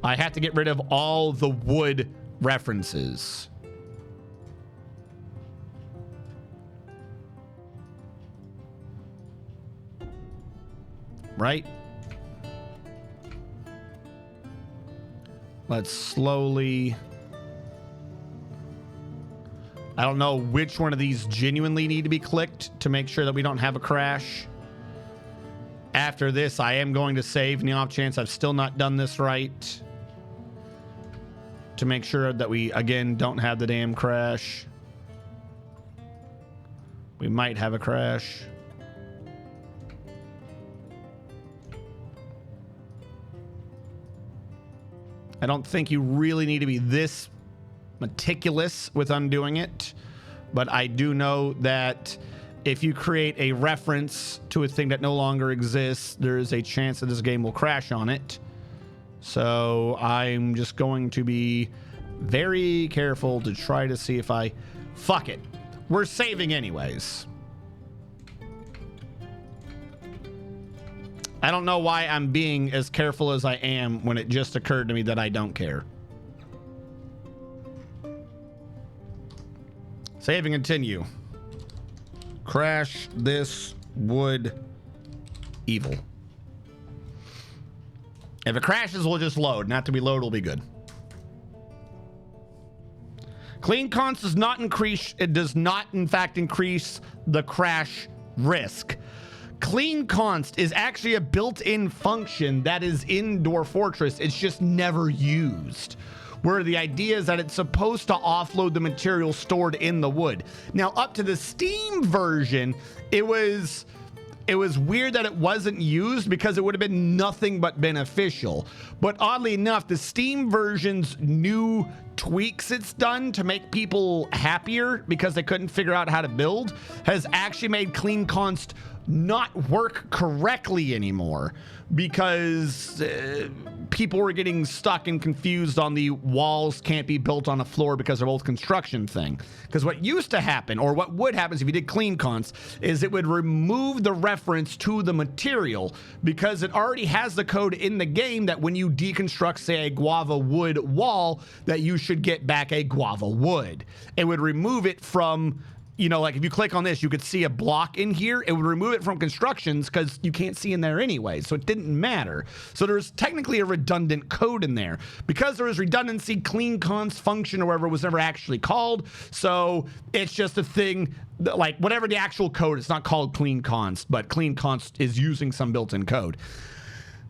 I have to get rid of all the wood references. Right? Let's slowly... I don't know which one of these genuinely need to be clicked to make sure that we don't have a crash. After this, I am going to save in the off chance I've still not done this right, to make sure that we, again, don't have the damn crash. We might have a crash. I don't think you really need to be this meticulous with undoing it, but I do know that if you create a reference to a thing that no longer exists, there is a chance that this game will crash on it. So I'm just going to be very careful to try to see if I... Fuck it. We're saving anyways. I don't know why I'm being as careful as I am when it just occurred to me that I don't care. Save and continue. Crash this wood evil. If it crashes, we'll just load. Not to be load will be good. Clean const does not increase. It does not, in fact, increase the crash risk. Clean const is actually a built-in function that is in Dwarf Fortress. It's just never used. Where the idea is that it's supposed to offload the material stored in the wood. Now, up to the Steam version, it was weird that it wasn't used because it would have been nothing but beneficial. But oddly enough, the Steam version's new tweaks it's done to make people happier because they couldn't figure out how to build has actually made clean const not work correctly anymore, because people were getting stuck and confused on the walls can't be built on a floor because they're both construction thing. Because what used to happen, or what would happen if you did clean const, is it would remove the reference to the material because it already has the code in the game that when you deconstruct, say, a guava wood wall, that you should get back a guava wood. It would remove it from you know, like if you click on this, you could see a block in here. It would remove it from constructions because you can't see in there anyway. So it didn't matter. So there's technically a redundant code in there. Because there was redundancy, clean const function or whatever was never actually called. So it's just a thing that, like whatever the actual code, it's not called clean const, but clean const is using some built-in code.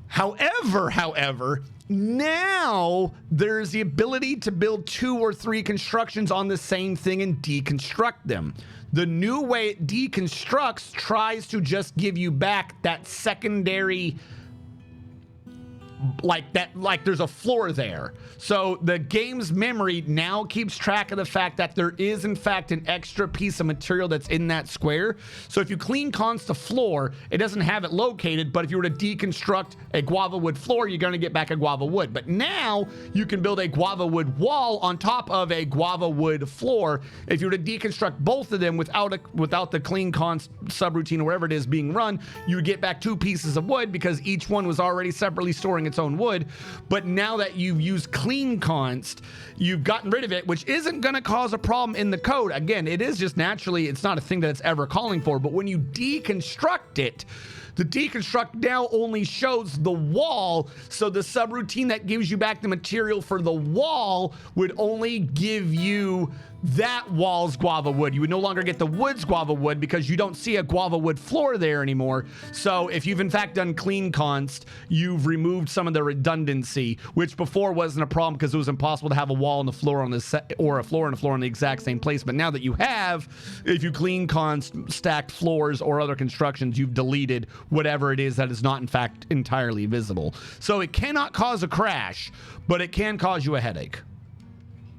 However, now there's the ability to build 2 or 3 constructions on the same thing and deconstruct them. The new way it deconstructs tries to just give you back that secondary, like there's a floor there. So the game's memory now keeps track of the fact that there is in fact an extra piece of material that's in that square. So if you clean const the floor, it doesn't have it located, but if you were to deconstruct a guava wood floor, you're going to get back a guava wood. But now you can build a guava wood wall on top of a guava wood floor. If you were to deconstruct both of them without the clean const subroutine or whatever it is being run, you would get back 2 pieces of wood because each one was already separately storing its own wood. But now that you've used clean const, you've gotten rid of it, which isn't going to cause a problem in the code. Again, it is just naturally, it's not a thing that it's ever calling for, but when you deconstruct it, the deconstruct now only shows the wall, so the subroutine that gives you back the material for the wall would only give you that wall's guava wood. You would no longer get the wood's guava wood because you don't see a guava wood floor there anymore. So if you've in fact done clean const, you've removed some of the redundancy, which before wasn't a problem because it was impossible to have a wall and a floor on the or a floor and a floor in the exact same place. But now that you have, if you clean const stacked floors or other constructions, you've deleted whatever it is that is not in fact entirely visible. So it cannot cause a crash, but it can cause you a headache.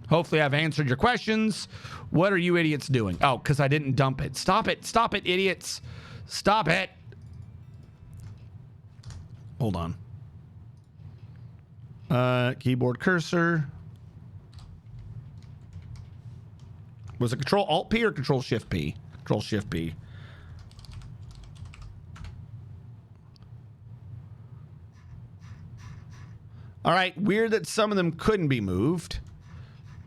Hopefully I've answered your questions. What are you idiots doing? Oh, because I didn't dump it. Stop it. Stop it, idiots. Stop it. Hold on. Keyboard cursor. Was it Control-Alt-P or Control-Shift-P? Control-Shift-P. All right. Weird that some of them couldn't be moved.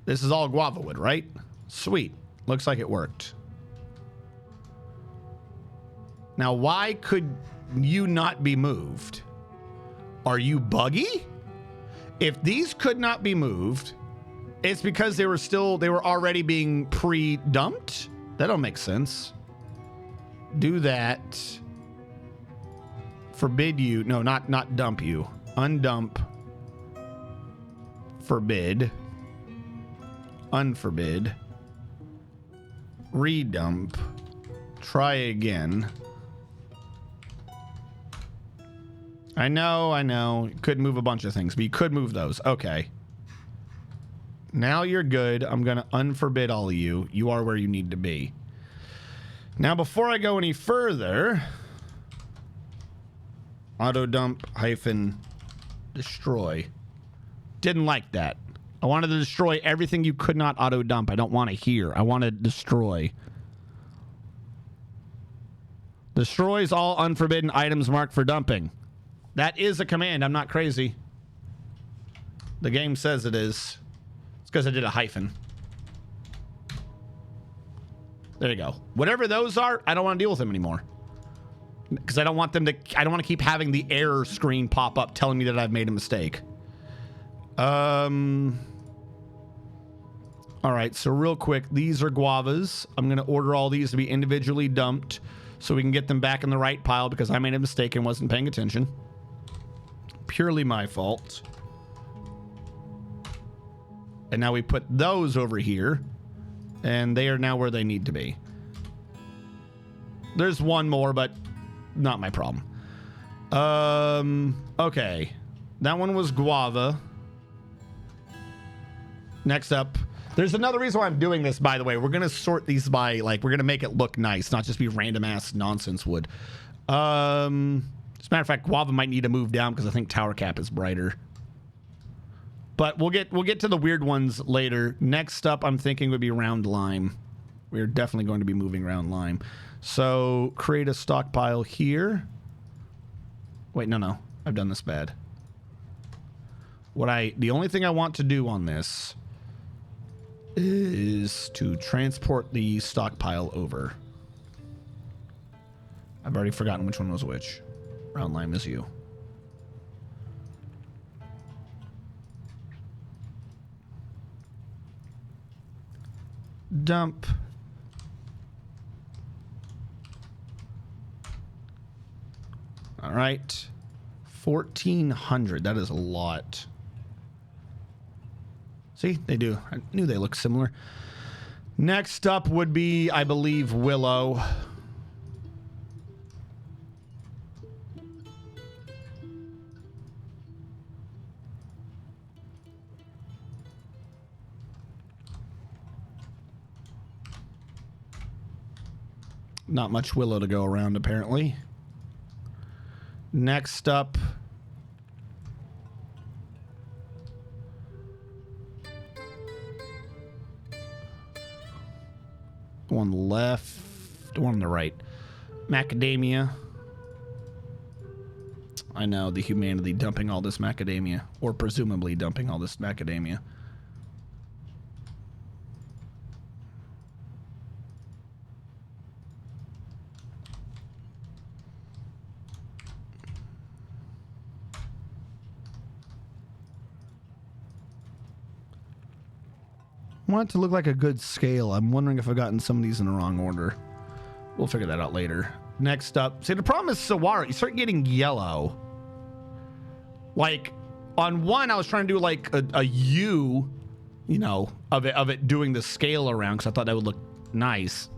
This is all guava wood, right? Sweet. Looks like it worked. Now, why could you not be moved? Are you buggy? If these could not be moved, it's because they were already being pre-dumped? That don't make sense. Do that. Forbid you. No, not dump you. Undump. Forbid. Unforbid. Redump. Try again. I know. You couldn't move a bunch of things, but you could move those. Okay. Now you're good. I'm going to unforbid all of you. You are where you need to be. Now, before I go any further, auto dump hyphen destroy. Didn't like that. I wanted to destroy everything you could not auto dump. I don't want to hear. I want to destroy. Destroys all unforbidden items marked for dumping. That is a command. I'm not crazy. The game says it is. It's because I did a hyphen. There you go. Whatever those are, I don't want to deal with them anymore. Because I don't want them to... I don't want to keep having the error screen pop up telling me that I've made a mistake. All right, so real quick, these are guavas. I'm going to order all these to be individually dumped so we can get them back in the right pile because I made a mistake and wasn't paying attention. Purely my fault. And now we put those over here, and they are now where they need to be. There's one more, but not my problem. Okay. That one was guava. Next up, there's another reason why I'm doing this, by the way. We're going to sort these by, like, we're going to make it look nice, not just be random ass nonsense wood. As a matter of fact, guava might need to move down because I think tower cap is brighter. But we'll get to the weird ones later. Next up, I'm thinking would be round lime. We're definitely going to be moving round lime. So create a stockpile here. Wait, no. I've done this bad. The only thing I want to do on this is is to transport the stockpile over. I've already forgotten which one was which. Round lime is you. Dump. All right. 1,400. That is a lot. See, they do. I knew they looked similar. Next up would be, I believe, Willow. Not much Willow to go around, apparently. Next up. One on the left, one on the right. Macadamia. I know, the humanity dumping all this macadamia, or presumably dumping all this macadamia. I want it to look like a good scale. I'm wondering if I've gotten some of these in the wrong order. We'll figure that out later. Next up. See, the problem is Sawara. You start getting yellow. Like, on one, I was trying to do like a U, you know, of it doing the scale around because I thought that would look nice.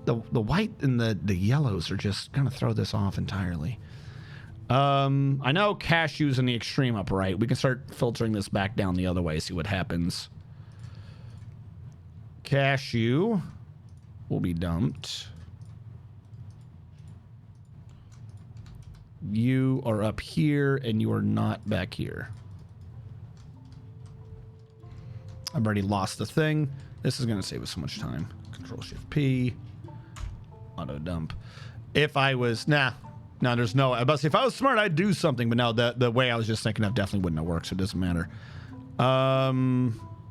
The white and the yellows are just going to throw this off entirely. I know cashews in the extreme upright. We can start filtering this back down the other way, see what happens. Cashew will be dumped. You are up here and you are not back here. I've already lost the thing. This is going to save us so much time. Control Shift P. Auto dump. If I was... Nah, there's no... I was about to say, if I was smart, I'd do something. But no, the way I was just thinking of definitely wouldn't have worked, so it doesn't matter.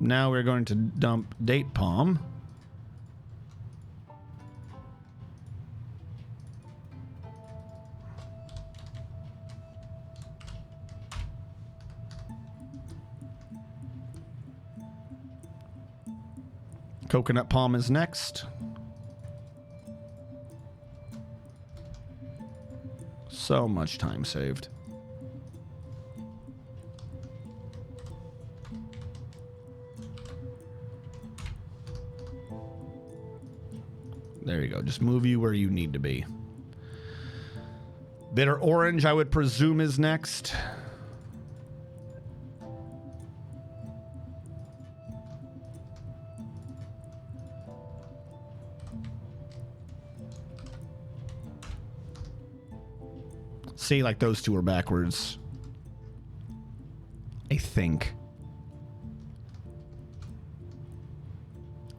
Now we're going to dump date palm. Coconut palm is next. So much time saved. There you go. Just move you where you need to be. Bitter orange, I would presume, is next. See, like those two are backwards. I think.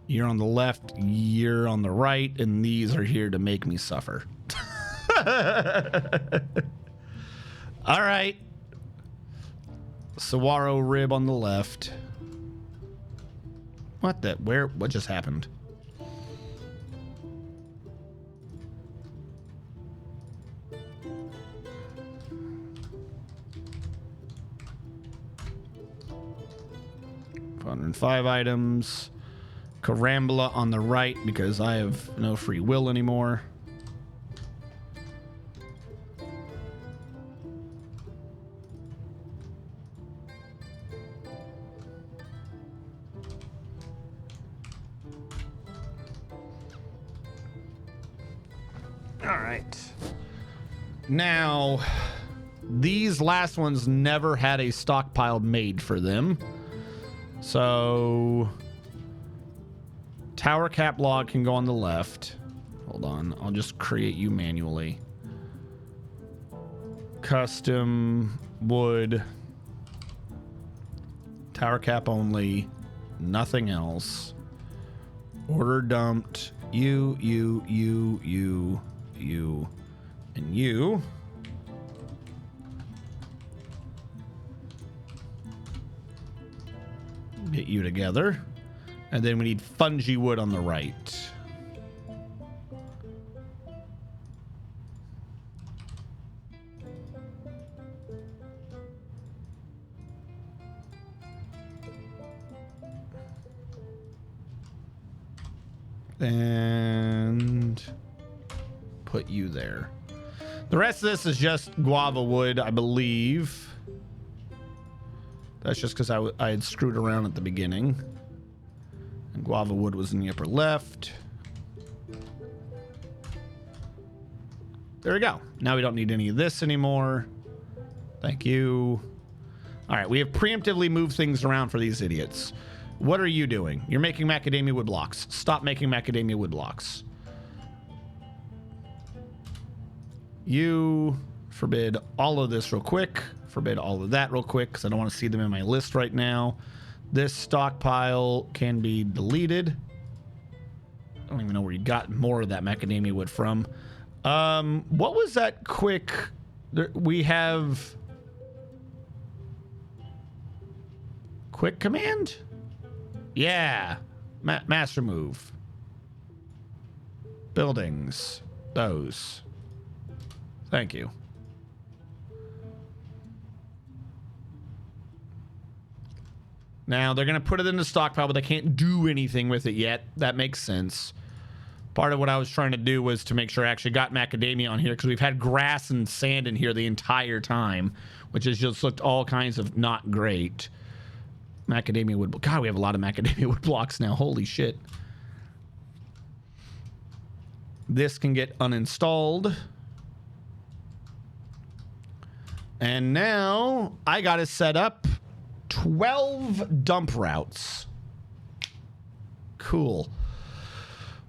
You're on the left, you're on the right, and these are here to make me suffer. All right. Saguaro rib on the left. What the? Where? What just happened? $105 items. Carambola on the right because I have no free will anymore. All right. Now, these last ones never had a stockpile made for them. So... Tower cap log can go on the left. Hold on. I'll just create you manually. Custom wood. Tower cap only. Nothing else. Order dumped. You, and you. Get you together. And then we need fungi wood on the right. And put you there. The rest of this is just guava wood, I believe. That's just because I had screwed around at the beginning. And guava wood was in the upper left. There we go. Now we don't need any of this anymore. Thank you. All right, we have preemptively moved things around for these idiots. What are you doing? You're making macadamia wood blocks. Stop making macadamia wood blocks. You forbid all of this real quick. Forbid all of that real quick because I don't want to see them in my list right now. This stockpile can be deleted. I don't even know where you got more of that macadamia wood from. What was that quick? We have quick command? Yeah. Master move. Buildings. Those. Thank you. Now, they're going to put it in the stockpile, but they can't do anything with it yet. That makes sense. Part of what I was trying to do was to make sure I actually got macadamia on here, because we've had grass and sand in here the entire time, which has just looked all kinds of not great. Macadamia wood. God, we have a lot of macadamia wood blocks now. Holy shit. This can get uninstalled. And now I got to set up 12 dump routes. Cool.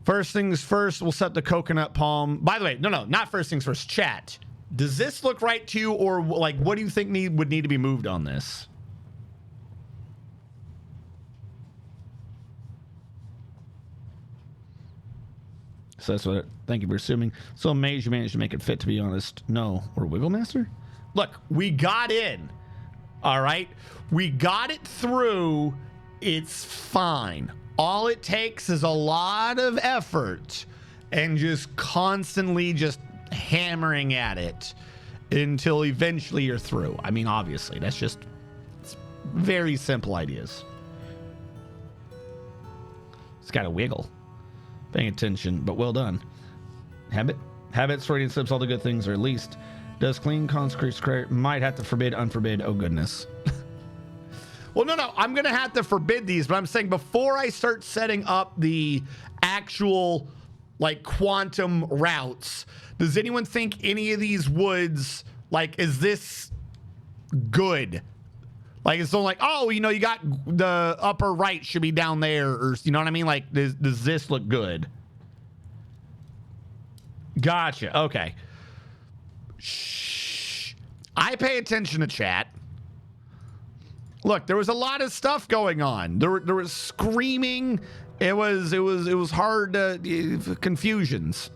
First things first, we'll set the coconut palm. By the way, no, not first things first. Chat. Does this look right to you, or like, what do you think would need to be moved on this? So that's what. Thank you for assuming. So amazed you managed to make it fit. To be honest, no. Or Wiggle Master. Look, we got in. All right, we got it through. It's fine. All it takes is a lot of effort and just constantly just hammering at it until eventually you're through. I mean, obviously, that's just very simple ideas. It's got to wiggle. Paying attention, but well done. Habits, Freudian slips, all the good things, or at least does clean, consecrate, might have to forbid, unforbid. Oh, goodness. Well, no, I'm going to have to forbid these, but I'm saying before I start setting up the actual, like, quantum routes, does anyone think any of these woods, like, is this good? Like, it's not like, oh, you know, you got the upper right should be down there, or, you know what I mean? Like, does this look good? Gotcha. Okay. Shh. I pay attention to chat. Look, there was a lot of stuff going on. There was screaming. It was hard to confusions.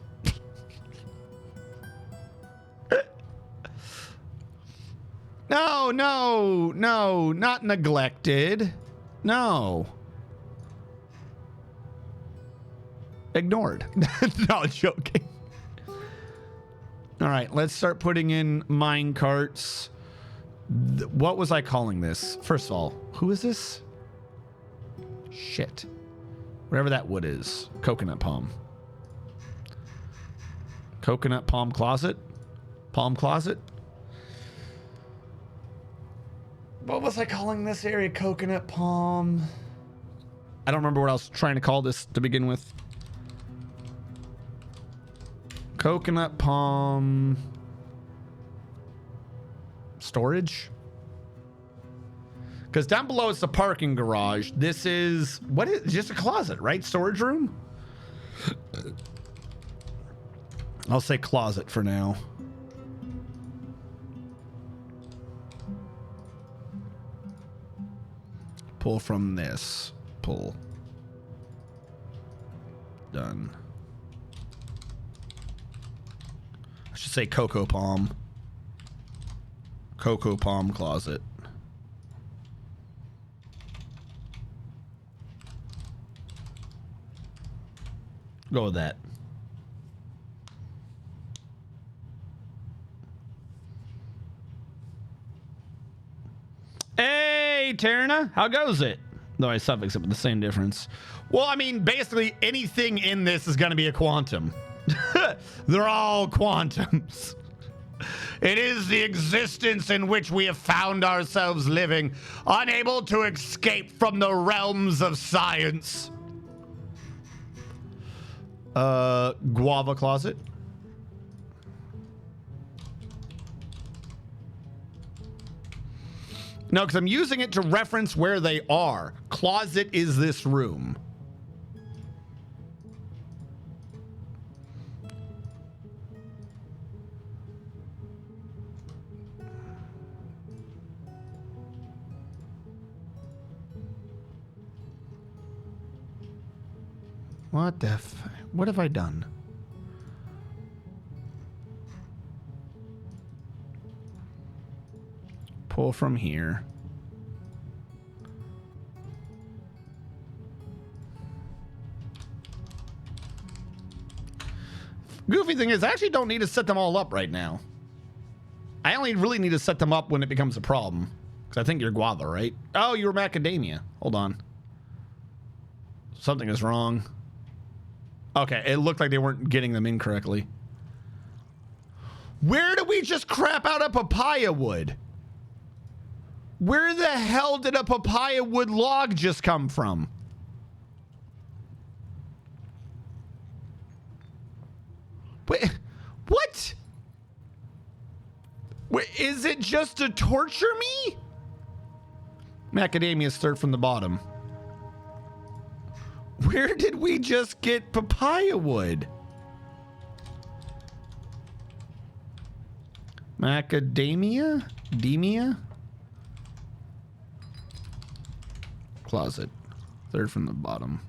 No, not neglected. No. Ignored. No, joking. All right, let's start putting in mine carts. What was I calling this? First of all, who is this? Shit. Whatever that wood is. Coconut palm. Coconut palm closet? Palm closet? What was I calling this area? Coconut palm. I don't remember what I was trying to call this to begin with. Coconut palm storage. Because down below it's the parking garage. This is, what is, just a closet, right? Storage room? I'll say closet for now. Pull from this. Pull. Done. I should say cocoa palm. Cocoa palm closet. Go with that. Hey, Terna, how goes it? Though I suffix it with the same difference. Well, I mean, basically anything in this is going to be a quantum. They're all quantums. It is the existence in which we have found ourselves living, unable to escape from the realms of science. Guava closet. No, because I'm using it to reference where they are. Closet is this room. What the what have I done? Pull from here. Goofy thing is, I actually don't need to set them all up right now. I only really need to set them up when it becomes a problem. Because I think you're guava, right? Oh, you're macadamia. Hold on. Something is wrong. Okay, it looked like they weren't getting them incorrectly. Where did we just crap out a papaya wood? Where the hell did a papaya wood log just come from? Wait, what? Wait, is it just to torture me? Macadamia's third from the bottom. Where did we just get papaya wood? Macadamia? Demia? Closet. Third from the bottom.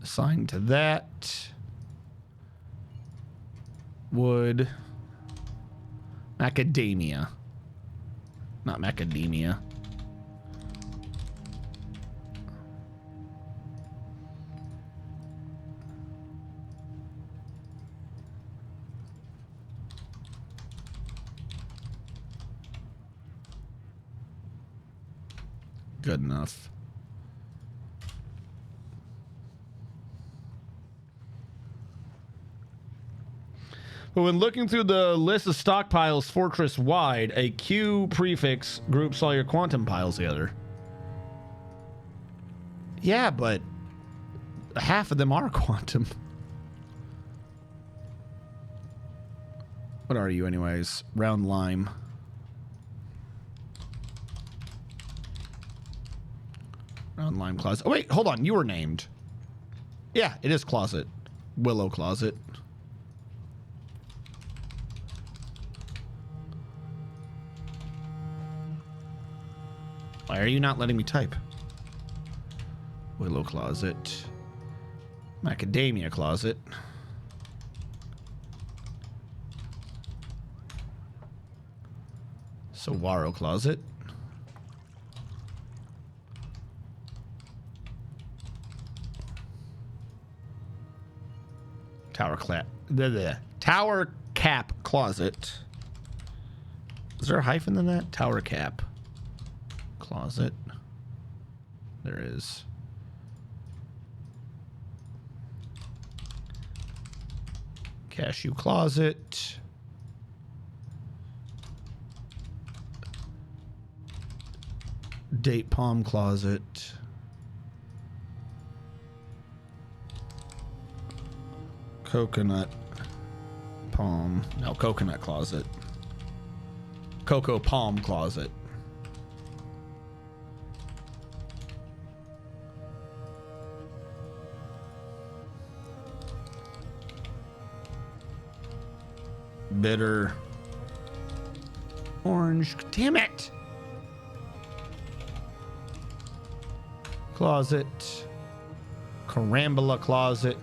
Assigned to that. Wood. Macadamia. Not macadamia. Good enough. But when looking through the list of stockpiles fortress-wide, a Q prefix groups all your quantum piles together. Yeah, but half of them are quantum. What are you anyways? Round lime. Round lime closet. Oh, wait, hold on. You were named. Yeah, it is closet. Willow closet. Why are you not letting me type? Willow closet. Macadamia closet. Saguaro closet. Tower cap closet. Is there a hyphen in that? Tower cap closet. There is. Cashew closet. Date palm closet. Coconut palm. No, coconut closet. Cocoa palm closet. Bitter. Orange. Damn it! Closet. Carambola closet.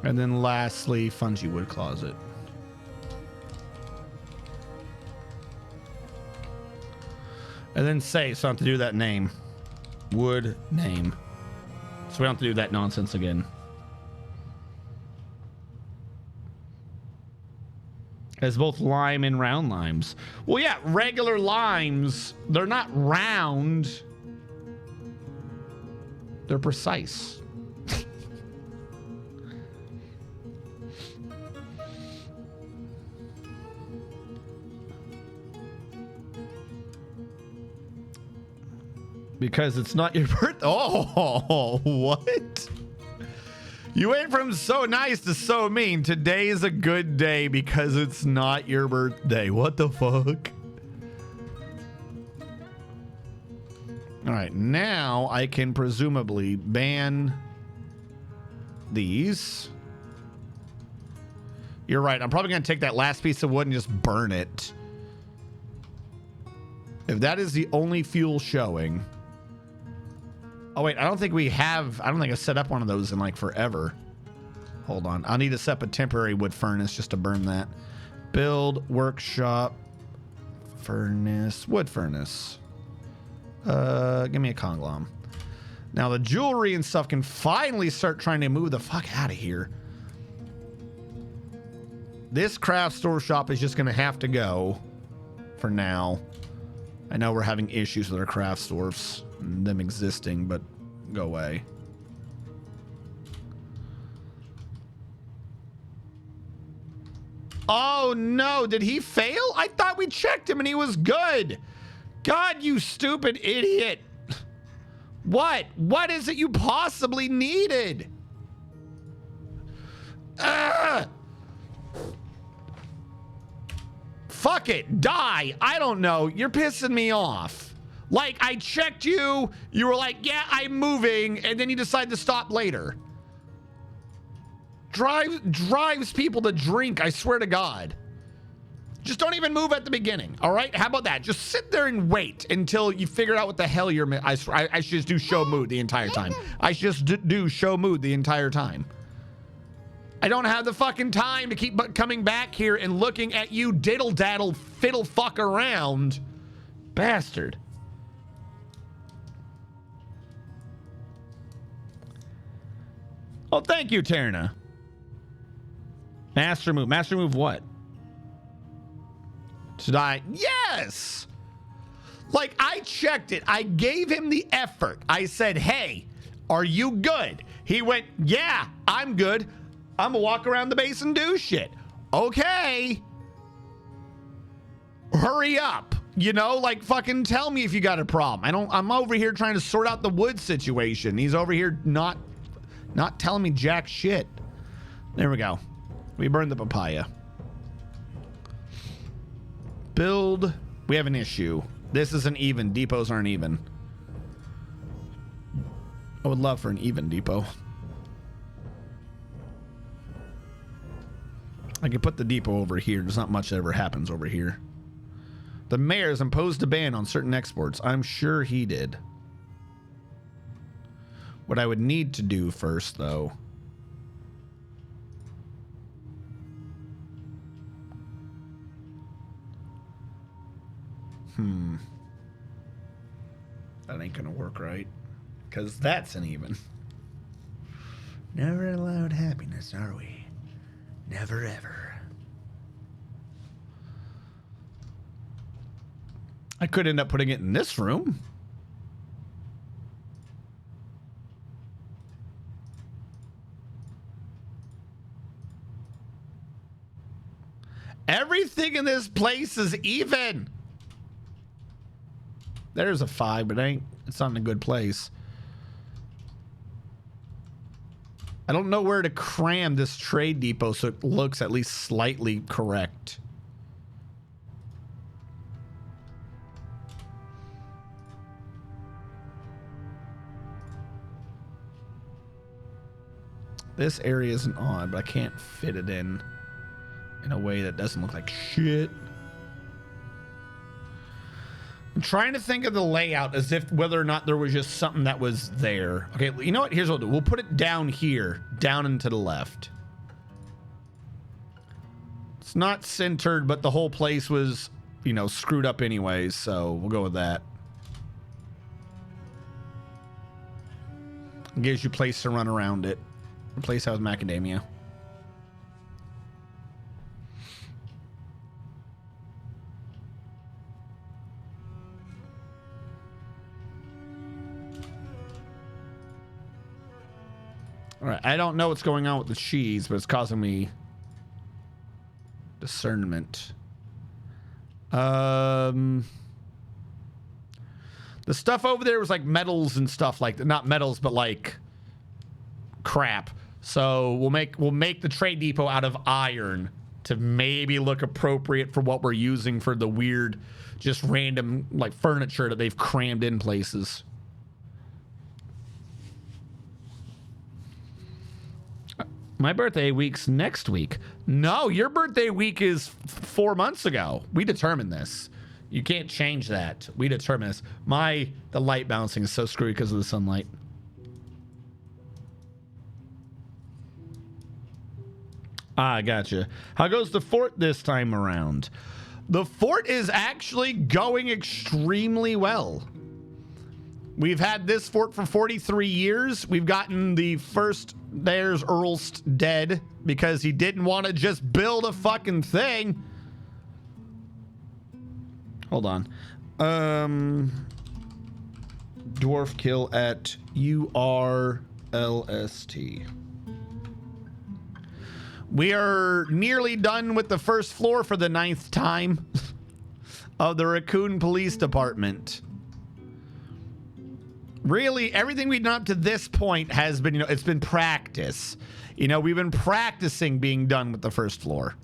And then lastly, fungi wood closet. And then say, so I don't have to do that name. Wood name. So we don't have to do that nonsense again. As both lime and round limes. Well, yeah, regular limes, they're not round. They're precise. Because it's not your birthday. Oh, what? You went from so nice to so mean. Today is a good day because it's not your birthday. What the fuck? All right, now I can presumably ban these. You're right. I'm probably going to take that last piece of wood and just burn it. If that is the only fuel showing. Oh, wait, I don't think I set up one of those in like forever. Hold on. I'll need to set up a temporary wood furnace just to burn that. Build, workshop, furnace, wood furnace. Give me a conglom. Now the jewelry and stuff can finally start trying to move the fuck out of here. This craft store shop is just going to have to go for now. I know we're having issues with our craft stores. Them existing, but go away. Oh no, did he fail? I thought we checked him and he was good. God, you stupid idiot. What? What is it you possibly needed? Fuck it, die. I don't know. You're pissing me off. Like, I checked you, you were like, yeah, I'm moving, and then you decide to stop later. Drives people to drink, I swear to God. Just don't even move at the beginning, all right? How about that? Just sit there and wait until you figure out what the hell you're... I should just do show mood the entire time. I should just do show mood the entire time. I don't have the fucking time to keep coming back here and looking at you diddle-daddle, fiddle-fuck around. Bastard. Oh, thank you, Terna. Master move. Master move what? Should I? Yes! Like, I checked it. I gave him the effort. I said, hey, are you good? He went, yeah, I'm good. I'm gonna walk around the base and do shit. Okay. Hurry up. You know, like, fucking tell me if you got a problem. I'm over here trying to sort out the wood situation. He's over here not telling me jack shit. There we go. We burned the papaya. Build. We have an issue. This isn't even. Depots aren't even. I would love for an even depot. I could put the depot over here. There's not much that ever happens over here. The mayor has imposed a ban on certain exports. I'm sure he did. What I would need to do first, though... That ain't gonna work right. Because that's an even. Never allowed happiness, are we? Never ever. I could end up putting it in this room. Everything in this place is even. There's a 5, but it's not in a good place. I don't know where to cram this trade depot so it looks at least slightly correct. This area isn't on, but I can't fit it in a way that doesn't look like shit. I'm trying to think of the layout as if whether or not there was just something that was there. Okay, you know what? Here's what we'll do. We'll put it down here, down and to the left. It's not centered, but the whole place was, you know, screwed up anyways, so we'll go with that. It gives you place to run around it. Replace that with macadamia. All right, I don't know what's going on with the cheese, but it's causing me discernment. The stuff over there was like metals and stuff like that. Not metals, but like crap. So we'll make the trade depot out of iron to maybe look appropriate for what we're using for the weird, just random like furniture that they've crammed in places. My birthday week's next week. No, your birthday week is 4 months ago. We determined this. You can't change that. We determined this. The light bouncing is so screwy because of the sunlight. Ah, gotcha. How goes the fort this time around? The fort is actually going extremely well. We've had this fort for 43 years. We've gotten the first, there's Earlst dead because he didn't want to just build a fucking thing. Hold on. Dwarf kill at URLST. We are nearly done with the first floor for the 9th time of the Raccoon Police Department. Really, everything we've done up to this point has been, it's been practice. We've been practicing being done with the first floor.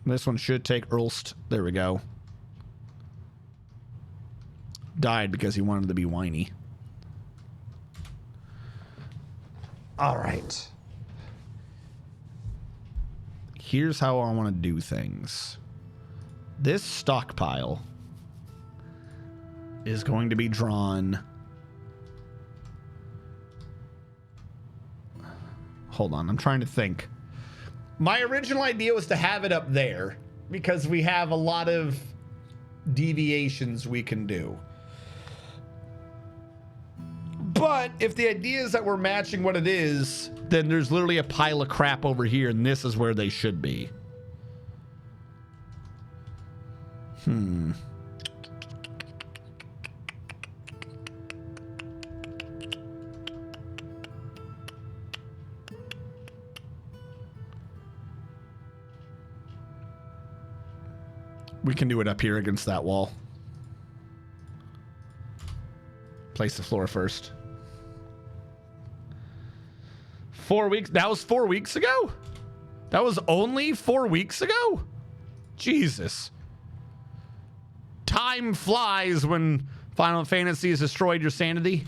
This one should take Earlst. There we go. Died because he wanted to be whiny. All right. Here's how I want to do things. This stockpile is going to be drawn. Hold on, I'm trying to think. My original idea was to have it up there because we have a lot of deviations we can do. But if the idea is that we're matching what it is, then there's literally a pile of crap over here, and this is where they should be. We can do it up here against that wall. Place the floor first. 4 weeks. That was 4 weeks ago? That was only 4 weeks ago? Jesus. Time flies when Final Fantasy has destroyed your sanity.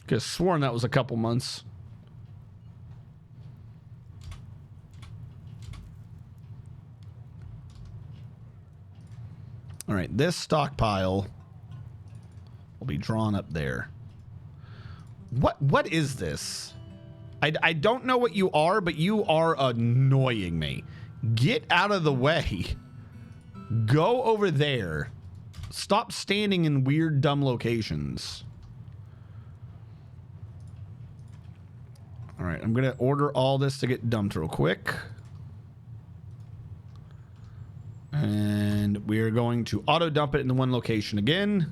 Could have sworn that was a couple months. All right, this stockpile will be drawn up there. What is this? I don't know what you are, but you are annoying me. Get out of the way. Go over there. Stop standing in weird, dumb locations. All right, I'm going to order all this to get dumped real quick. And we are going to auto dump it in the one location again.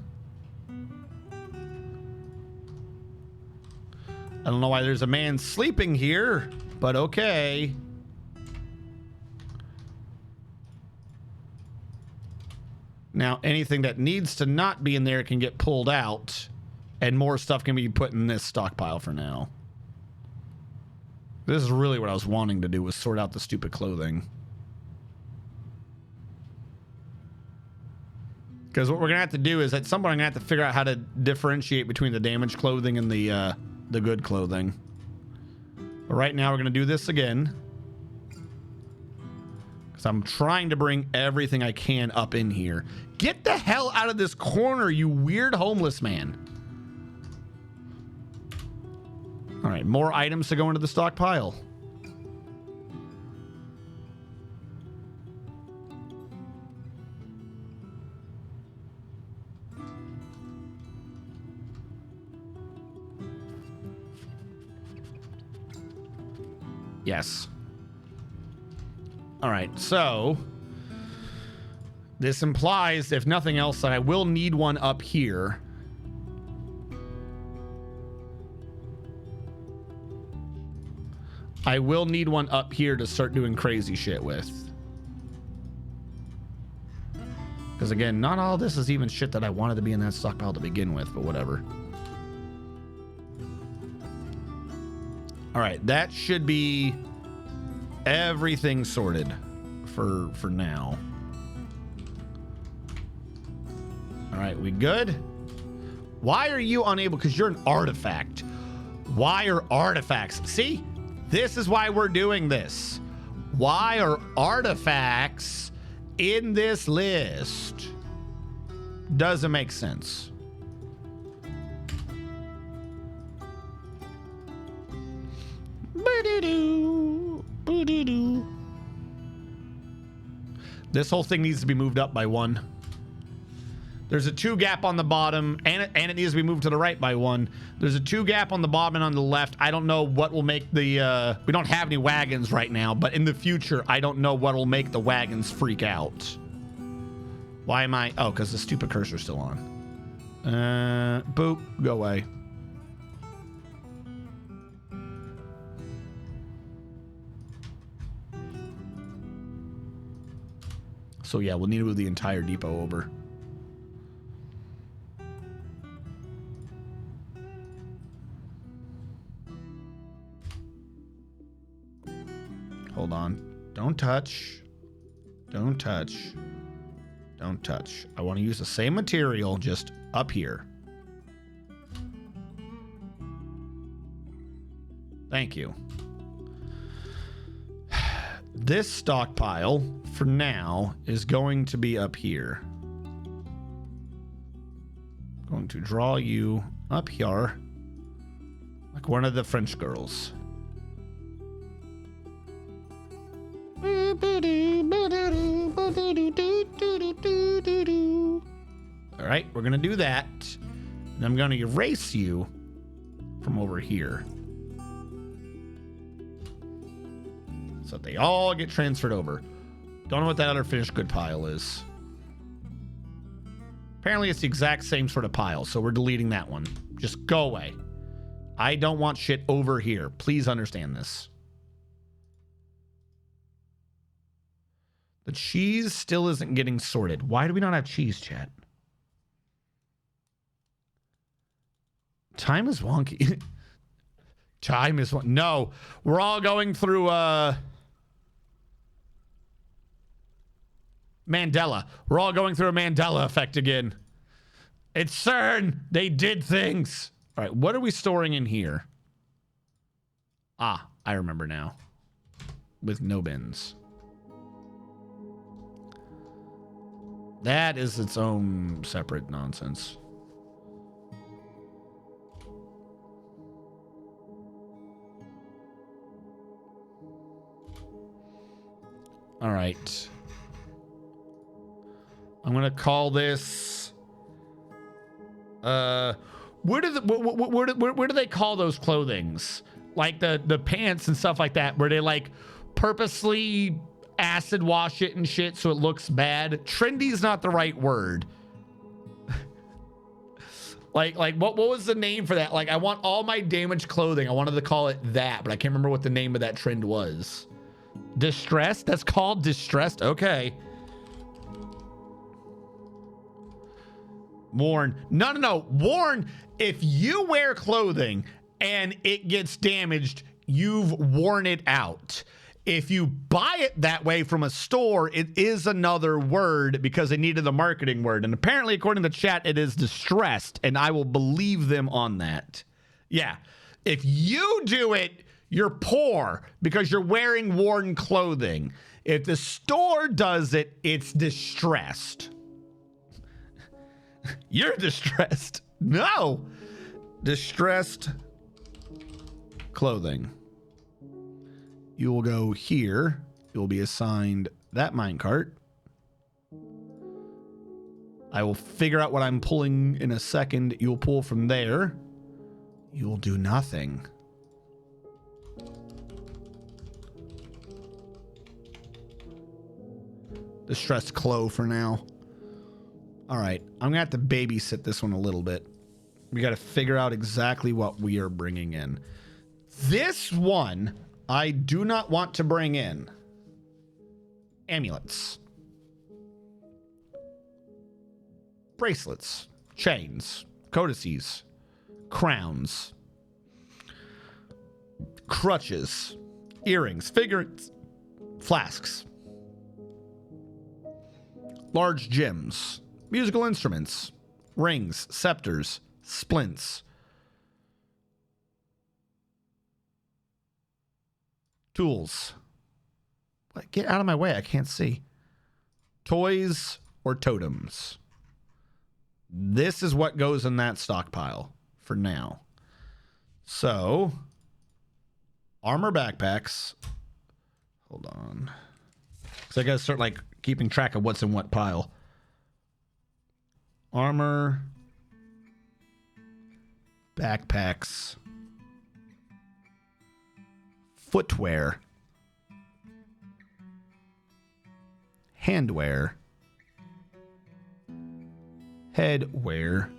I don't know why there's a man sleeping here, but okay. Now, anything that needs to not be in there can get pulled out, and more stuff can be put in this stockpile for now. This is really what I was wanting to do, was sort out the stupid clothing. Because what we're going to have to do is at some point I'm going to have to figure out how to differentiate between the damaged clothing and the good clothing. But right now we're going to do this again. Because I'm trying to bring everything I can up in here. Get the hell out of this corner, you weird homeless man. All right, more items to go into the stockpile. Yes. All right, so this implies, if nothing else, that I will need one up here. I will need one up here to start doing crazy shit with. Because again, not all this is even shit that I wanted to be in that stockpile to begin with, but whatever. All right, that should be everything sorted for now. All right, we good? Why are you unable? Because you're an artifact. Why are artifacts? See, this is why we're doing this. Why are artifacts in this list? Doesn't make sense. This whole thing needs to be moved up by 1. There's a 2 gap on the bottom, and it needs to be moved to the right by 1. There's a 2 gap on the bottom and on the left. I don't know what will make the... we don't have any wagons right now, but in the future, I don't know what will make the wagons freak out. Why am I... Oh, because the stupid cursor's still on. Boop. Go away. So yeah, we'll need to move the entire depot over. Hold on. Don't touch. Don't touch. Don't touch. I want to use the same material, just up here. Thank you. This stockpile, for now, is going to be up here. Going to draw you up here, like one of the French girls. All right, we're going to do that. And I'm going to erase you from over here, so that they all get transferred over. Don't know what that other finished good pile is. Apparently it's the exact same sort of pile, so we're deleting that one. Just go away. I don't want shit over here. Please understand this. The cheese still isn't getting sorted. Why do we not have cheese, chat? Time is wonky. Time is... No, we're all going through... Mandela. We're all going through a Mandela effect again. It's CERN. They did things. All right, what are we storing in here? Ah, I remember now. With no bins. That is its own separate nonsense. All right. I'm gonna call this. Where do they call those clothings? Like the pants and stuff like that, where they like purposely acid wash it and shit so it looks bad. Trendy is not the right word. like what was the name for that? Like I want all my damaged clothing. I wanted to call it that, but I can't remember what the name of that trend was. Distressed? That's called distressed. Okay. Worn. No. Worn. If you wear clothing and it gets damaged, you've worn it out. If you buy it that way from a store, it is another word because they needed the marketing word. And apparently, according to the chat, it is distressed. And I will believe them on that. Yeah. If you do it, you're poor because you're wearing worn clothing. If the store does it, it's distressed. You're distressed. No. Distressed clothing. You will go here. You will be assigned that minecart. I will figure out what I'm pulling in a second. You'll pull from there. You'll do nothing. Distressed Clo for now. All right, I'm gonna have to babysit this one a little bit. We got to figure out exactly what we are bringing in. This one, I do not want to bring in. Amulets. Bracelets. Chains. Codices. Crowns. Crutches. Earrings. Figurines. Flasks. Large gems. Musical instruments. Rings. Scepters. Splints. Tools. What? Get out of my way. I can't see. Toys or totems. This is what goes in that stockpile for now. So, armor backpacks. Hold on. So I gotta start like keeping track of what's in what pile. Armor. Backpacks. Footwear. Handwear. Headwear.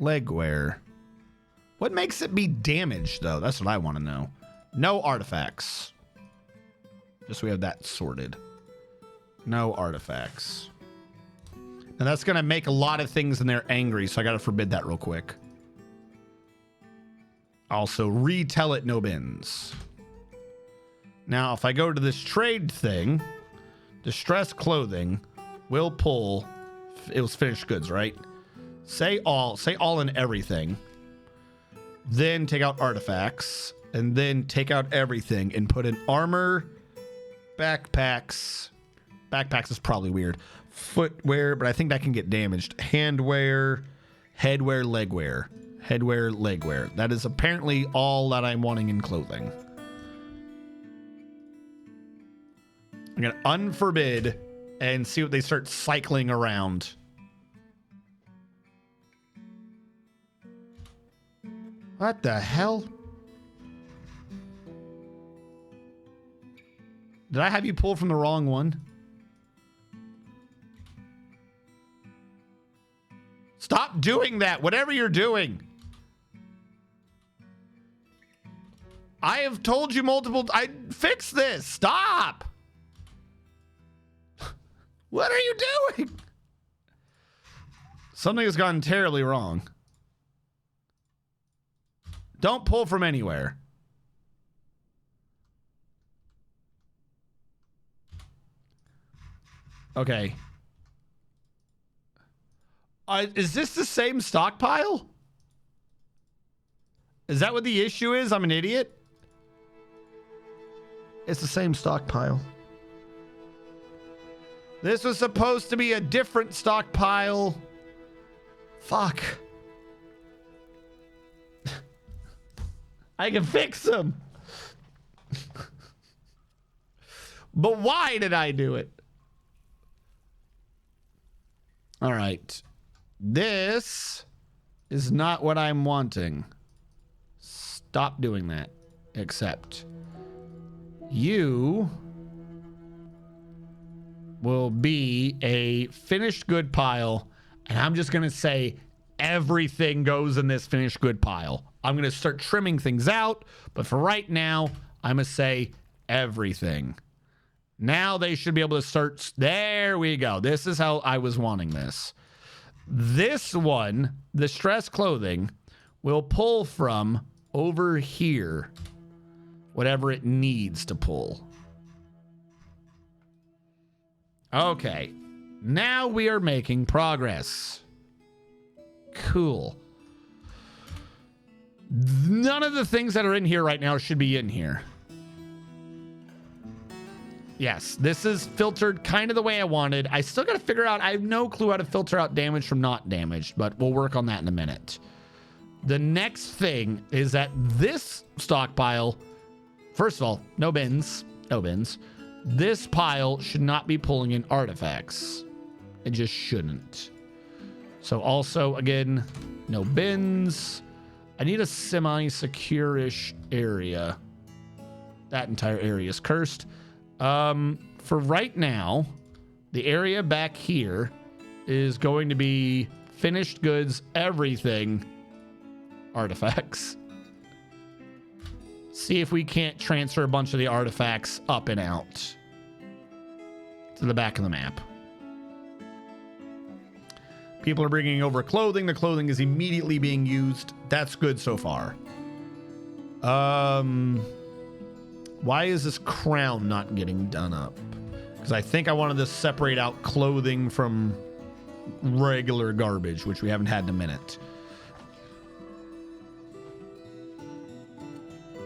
Legwear. What makes it be damaged, though? That's what I want to know. No artifacts. Just so we have that sorted. No artifacts. And that's going to make a lot of things in there angry, so I got to forbid that real quick. Also, retell it no bins. Now, if I go to this trade thing, distressed clothing will pull. It was finished goods, right? Say all and everything. Then take out artifacts, and then take out everything and put in armor, backpacks. Backpacks is probably weird. Footwear, but I think that can get damaged. Handwear, headwear, legwear. Headwear, legwear. That is apparently all that I'm wanting in clothing. I'm going to unforbid and see what they start cycling around. What the hell? Did I have you pull from the wrong one? Stop doing that, whatever you're doing. I have told you multiple... fix this. Stop. What are you doing? Something has gone terribly wrong. Don't pull from anywhere. Okay. Is this the same stockpile? Is that what the issue is? I'm an idiot? It's the same stockpile. This was supposed to be a different stockpile. Fuck. I can fix them. But why did I do it? All right. This is not what I'm wanting. Stop doing that. Except you will be a finished good pile, and I'm just going to say everything goes in this finished good pile. I'm going to start trimming things out, but for right now, I'm going to say everything. Now they should be able to start. There we go. This is how I was wanting this. This one, the stress clothing, will pull from over here, whatever it needs to pull. Okay. Now we are making progress. Cool. None of the things that are in here right now should be in here. Yes, this is filtered kind of the way I wanted. I still got to figure out, I have no clue how to filter out damage from not damaged, but we'll work on that in a minute. The next thing is that this stockpile, first of all, no bins, no bins. This pile should not be pulling in artifacts. It just shouldn't. So also, again, no bins. I need a semi-secure-ish area. That entire area is cursed. For right now, the area back here is going to be finished goods, everything, artifacts. See if we can't transfer a bunch of the artifacts up and out to the back of the map. People are bringing over clothing. The clothing is immediately being used. That's good so far. Why is this crown not getting done up? Because I think I wanted to separate out clothing from regular garbage, which we haven't had in a minute.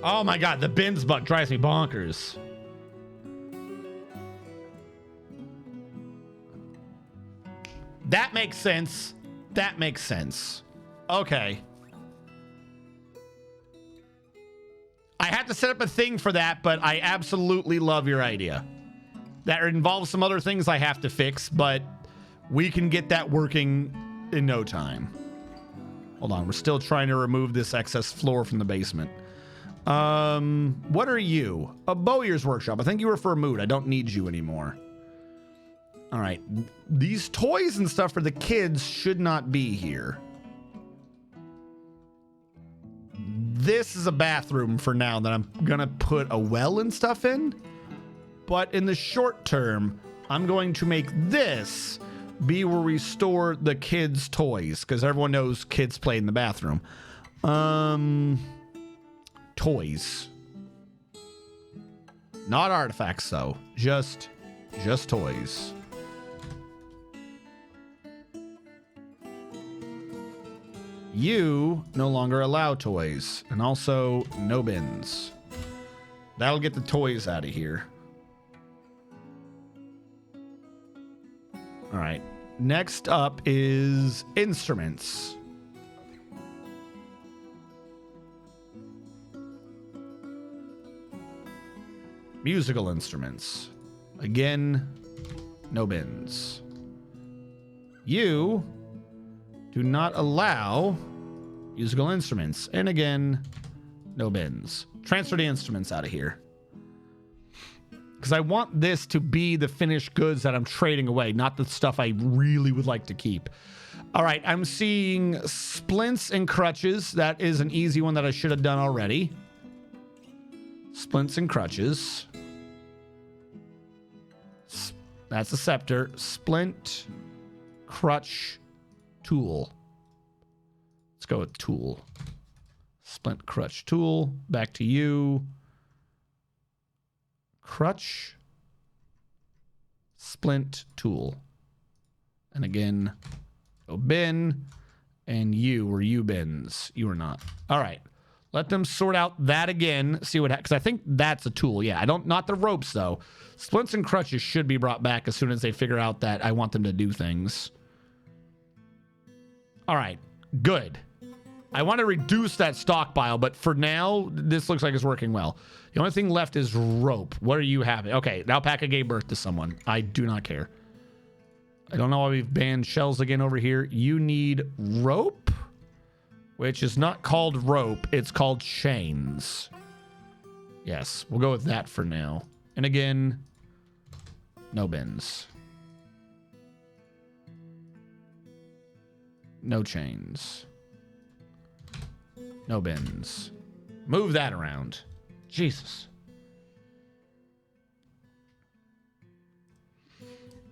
Oh my god, the bins bug drives me bonkers. That makes sense. That makes sense. Okay. I had to set up a thing for that, but I absolutely love your idea. That involves some other things I have to fix, but we can get that working in no time. Hold on, we're still trying to remove this excess floor from the basement. What are you? A Bowyer's Workshop. I think you were for a mood. I don't need you anymore. All right. These toys and stuff for the kids should not be here. This is a bathroom for now that I'm going to put a well and stuff in. But in the short term, I'm going to make this be where we store the kids' toys, because everyone knows kids play in the bathroom. Toys. Not artifacts, though. Just toys. You no longer allow toys, and also no bins. That'll get the toys out of here. All right. Next up is instruments. Musical instruments. Again, no bins. You do not allow musical instruments. And again, no bins. Transfer the instruments out of here. Because I want this to be the finished goods that I'm trading away, not the stuff I really would like to keep. All right, I'm seeing splints and crutches. That is an easy one that I should have done already. Splints and crutches. That's a scepter. Splint, crutch, tool. Let's go with tool. Splint, crutch, tool. Back to you. Crutch, splint, tool. And again, go bin. And you were you bins. You are not. All right. Let them sort out that again. See what, because I think that's a tool. Yeah, I don't, not the ropes though. Splints and crutches should be brought back as soon as they figure out that I want them to do things. All right, good. I want to reduce that stockpile, but for now, this looks like it's working well. The only thing left is rope. What are you having? Okay, alpaca gave birth to someone. I do not care. I don't know why we've banned shells again over here. You need rope, which is not called rope. It's called chains. Yes, we'll go with that for now. And again, no bins. No chains. No bins. Move that around. Jesus.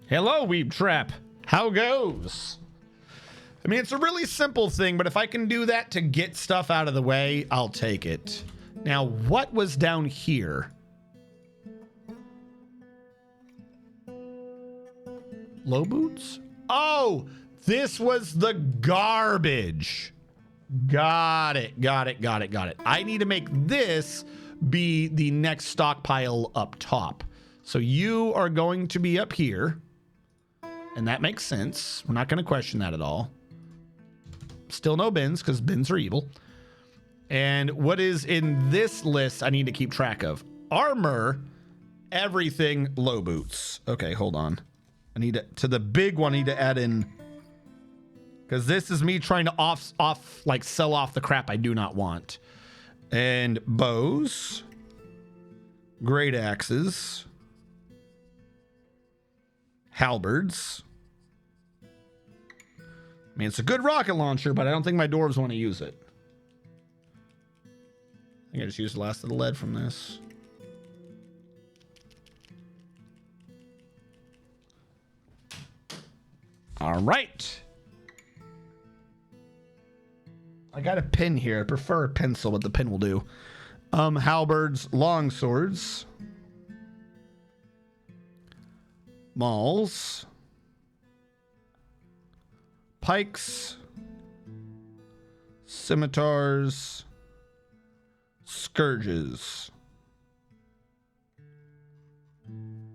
Hello, Weeb Trap. How goes? I mean, it's a really simple thing, but if I can do that to get stuff out of the way, I'll take it. Now, what was down here? Low boots? Oh, this was the garbage. Got it. I need to make this be the next stockpile up top. So you are going to be up here. And that makes sense. We're not going to question that at all. Still no bins, because bins are evil. And what is in this list I need to keep track of? Armor, everything, low boots. Okay, hold on. I need to the big one, I need to add in, because this is me trying to sell off the crap I do not want. And bows, great axes, halberds. I mean, it's a good rocket launcher, but I don't think my dwarves want to use it. I think I just used the last of the lead from this. All right. I got a pin here. I prefer a pencil, but the pin will do. Halberds, long swords, mauls, pikes, scimitars, scourges,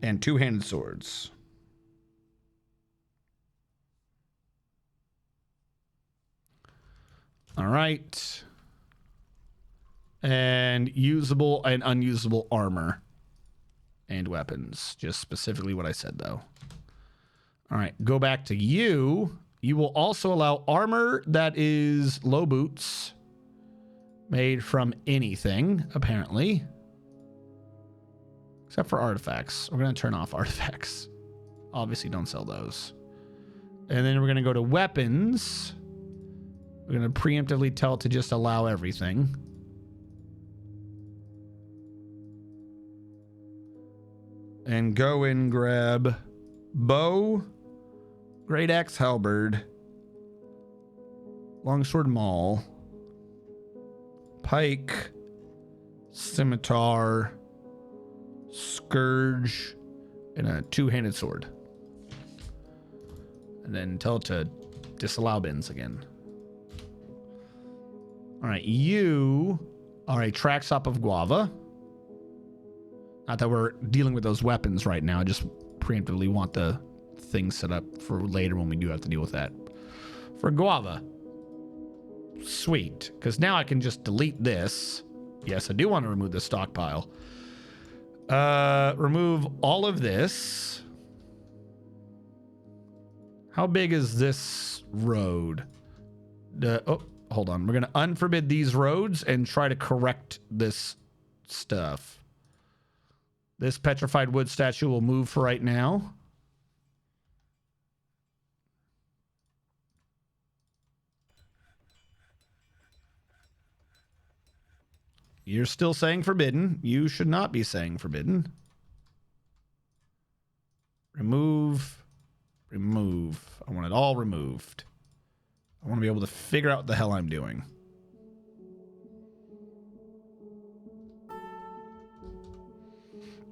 and two-handed swords. All right. And usable and unusable armor and weapons. Just specifically what I said, though. All right. Go back to you. You will also allow armor that is low boots. Made from anything, apparently. Except for artifacts. We're going to turn off artifacts. Obviously, don't sell those. And then we're going to go to weapons. We're going to preemptively tell it to just allow everything. And go and grab bow, great axe halberd, longsword maul, pike, scimitar, scourge, and a two-handed sword. And then tell it to disallow bins again. All right, you are a Traxop of Guava. Not that we're dealing with those weapons right now. I just preemptively want the thing set up for later when we do have to deal with that. For Guava. Sweet. Because now I can just delete this. Yes, I do want to remove the stockpile. Remove all of this. How big is this road? Oh, hold on. We're going to unforbid these roads and try to correct this stuff. This petrified wood statue will move for right now. You're still saying forbidden. You should not be saying forbidden. Remove. Remove. I want it all removed. I want to be able to figure out what the hell I'm doing.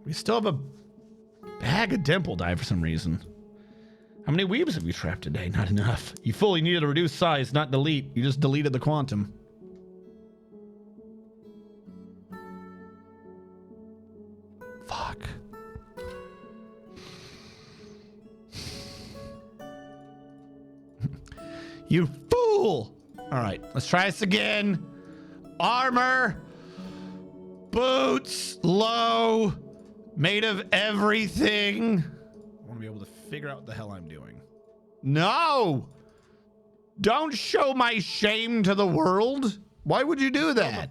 We still have a bag of dimple dye for some reason. How many weebs have you trapped today? Not enough. You fully needed to reduce size, not delete. You just deleted the quantum. Fuck. You fool! All right, let's try this again. Armor. Boots. Low. Made of everything. I want to be able to figure out what the hell I'm doing. No! Don't show my shame to the world. Why would you do that?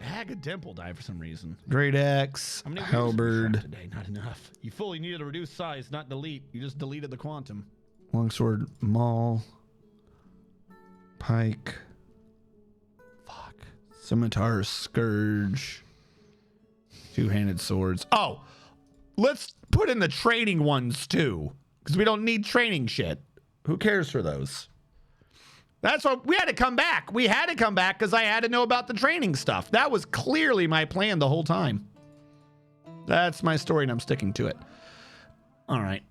Bag of dimple dye for some reason. Great axe. How many halberd. Today? Not enough. You fully needed to reduce size, not delete. You just deleted the quantum. Longsword, maul, pike. Fuck. Scimitar, scourge. Two-handed swords. Oh, let's put in the training ones too, because we don't need training shit. Who cares for those? That's what we had to come back. We had to come back because I had to know about the training stuff. That was clearly my plan the whole time. That's my story, and I'm sticking to it. All right.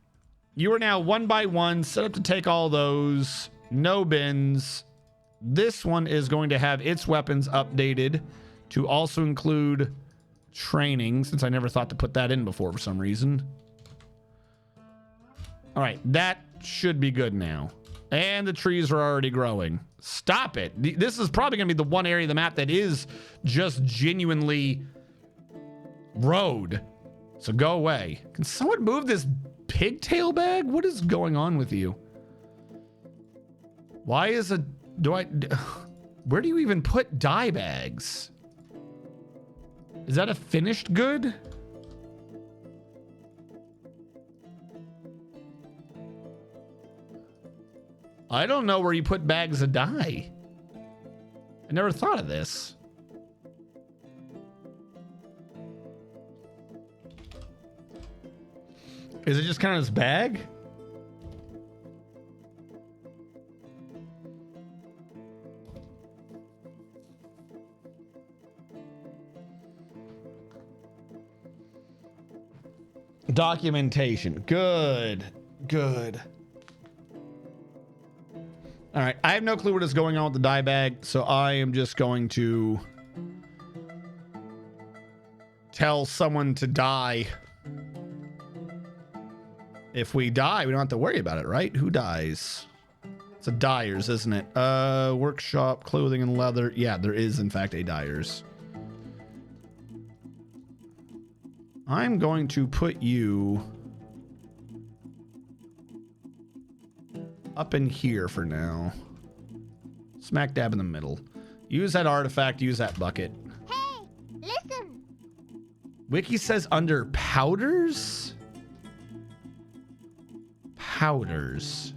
You are now 1 by 1 set up to take all those. No bins. This one is going to have its weapons updated to also include training, since I never thought to put that in before for some reason. All right, that should be good now. And the trees are already growing. Stop it. This is probably going to be the one area of the map that is just genuinely road. So go away. Can someone move this pigtail bag? What is going on with you? Why is a... Where do you even put dye bags? Is that a finished good? I don't know where you put bags of dye. I never thought of this. Is it just kind of this bag? Documentation. Good. Good. All right. I have no clue what is going on with the dye bag, so I am just going to tell someone to die. If we die, we don't have to worry about it, right? Who dies? It's a dyer's, isn't it? Workshop, clothing and leather. Yeah, there is, in fact, a dyer's. I'm going to put you up in here for now. Smack dab in the middle. Use that artifact, use that bucket. Hey, listen. Wiki says under powders? Powders.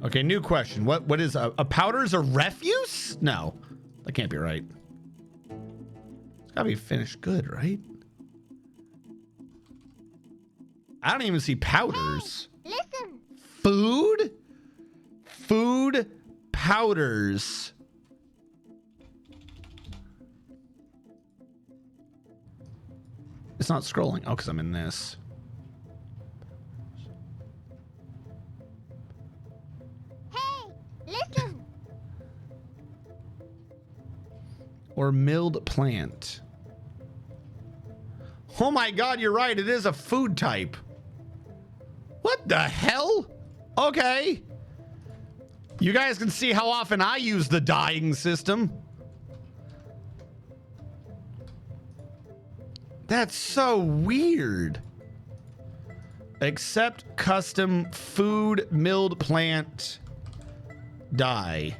Okay, new question. What is a powder's a refuse? No, that can't be right. It's gotta be finished good, right? I don't even see powders. Hey, listen. Food? Food powders. It's not scrolling. Oh, because I'm in this. Hey, listen. Or milled plant. Oh my god, you're right. It is a food type. What the hell? Okay. You guys can see how often I use the dyeing system. That's so weird. Accept custom food milled plant dye.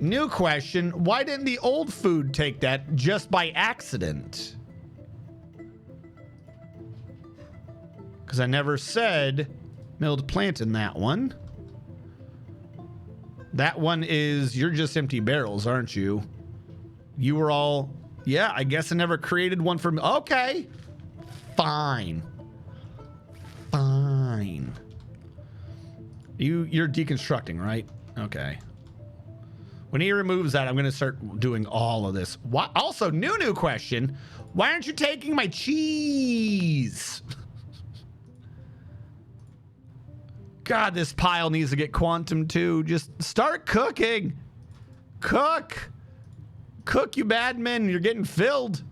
New question. Why didn't the old food take that just by accident? Because I never said milled plant in that one. That one is, you're just empty barrels, aren't you? You were all, yeah, I guess I never created one for me. Okay. Fine. Fine. You're deconstructing, right? Okay. When he removes that, I'm going to start doing all of this. Why? Also, new question. Why aren't you taking my cheese? God, this pile needs to get quantum too. Just start cooking. Cook. Cook, you bad men. You're getting filled.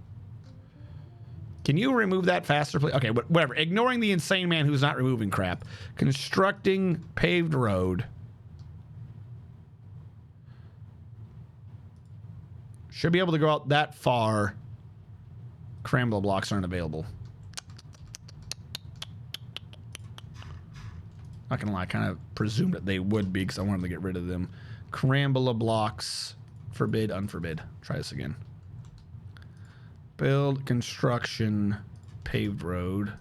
Can you remove that faster, please? Okay, whatever. Ignoring the insane man who's not removing crap. Constructing paved road. Should be able to go out that far. Cramble blocks aren't available. Not gonna lie, I kind of presumed that they would be because I wanted to get rid of them. Cramble blocks. Forbid, unforbid. Try this again. Build, construction, paved road.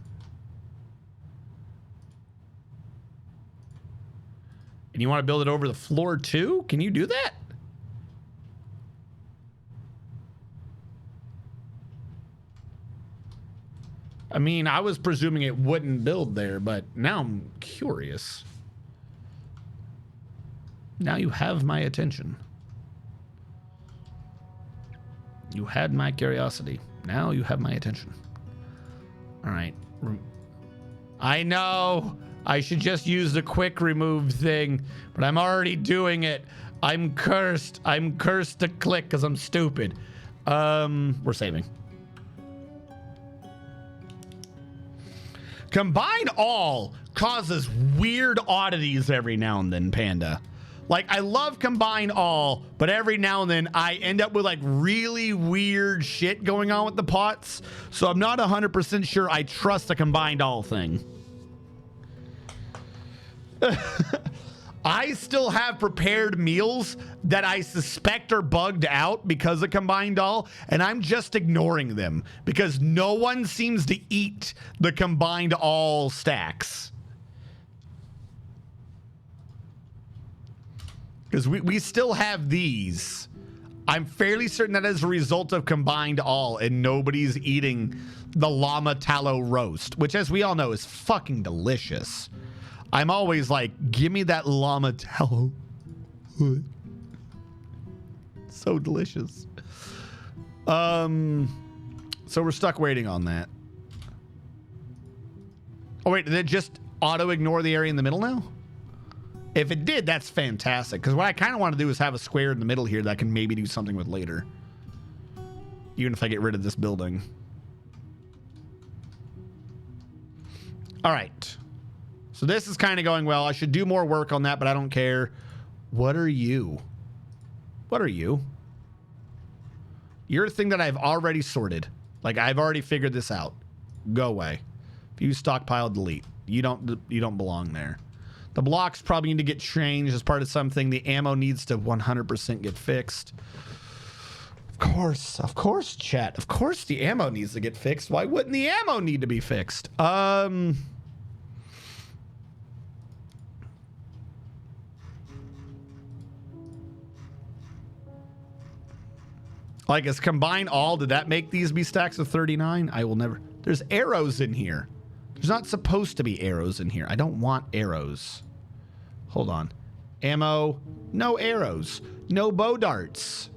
And you want to build it over the floor too? Can you do that? I mean, I was presuming it wouldn't build there, but now I'm curious. Now you have my attention. You had my curiosity. Now you have my attention. All right. I know I should just use the quick remove thing, but I'm already doing it. I'm cursed. I'm cursed to click because I'm stupid. We're saving. Combine all causes weird oddities every now and then, Panda. Like, I love combine all, but every now and then I end up with like really weird shit going on with the pots. So I'm not 100% sure I trust the combined all thing. I still have prepared meals that I suspect are bugged out because of combined all, and I'm just ignoring them because no one seems to eat the combined all stacks. Because we still have these. I'm fairly certain that as a result of combined all and nobody's eating the llama tallow roast, which as we all know is fucking delicious. I'm always like, give me that llama tallow. So delicious. So we're stuck waiting on that. Oh wait, did it just auto ignore the area in the middle now? If it did, that's fantastic. Because what I kind of want to do is have a square in the middle here that I can maybe do something with later. Even if I get rid of this building. All right. So this is kind of going well. I should do more work on that, but I don't care. What are you? What are you? You're a thing that I've already sorted. Like, I've already figured this out. Go away. View stockpile, delete. You don't belong there. The blocks probably need to get changed as part of something. The ammo needs to 100% get fixed. Of course, chat. Of course the ammo needs to get fixed. Why wouldn't the ammo need to be fixed? Like, as combine all, did that make these be stacks of 39? I will never... There's arrows in here. There's not supposed to be arrows in here. I don't want arrows. Hold on. Ammo. No arrows. No bow darts.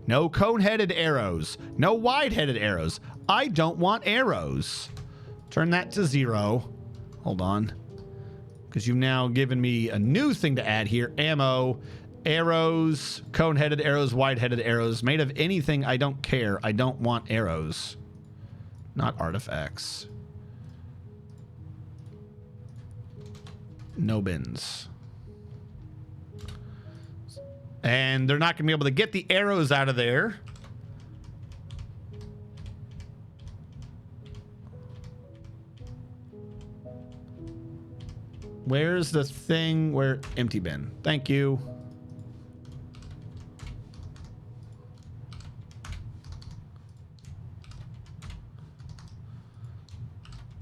No cone-headed arrows. No wide-headed arrows. I don't want arrows. Turn that to 0. Hold on. Because you've now given me a new thing to add here. Ammo. Arrows. Cone-headed arrows. Wide-headed arrows. Made of anything, I don't care. I don't want arrows. Not artifacts. No bins. And they're not going to be able to get the arrows out of there. Where's the thing where... Empty bin. Thank you.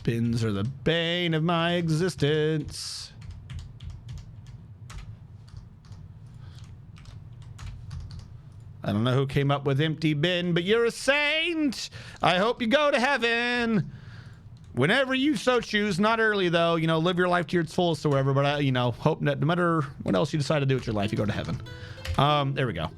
Bins are the bane of my existence. I don't know who came up with empty bin, but you're a saint. I hope you go to heaven. Whenever you so choose, not early though, you know, live your life to its fullest or whatever, but you know, hope that no matter what else you decide to do with your life, you go to heaven. There we go.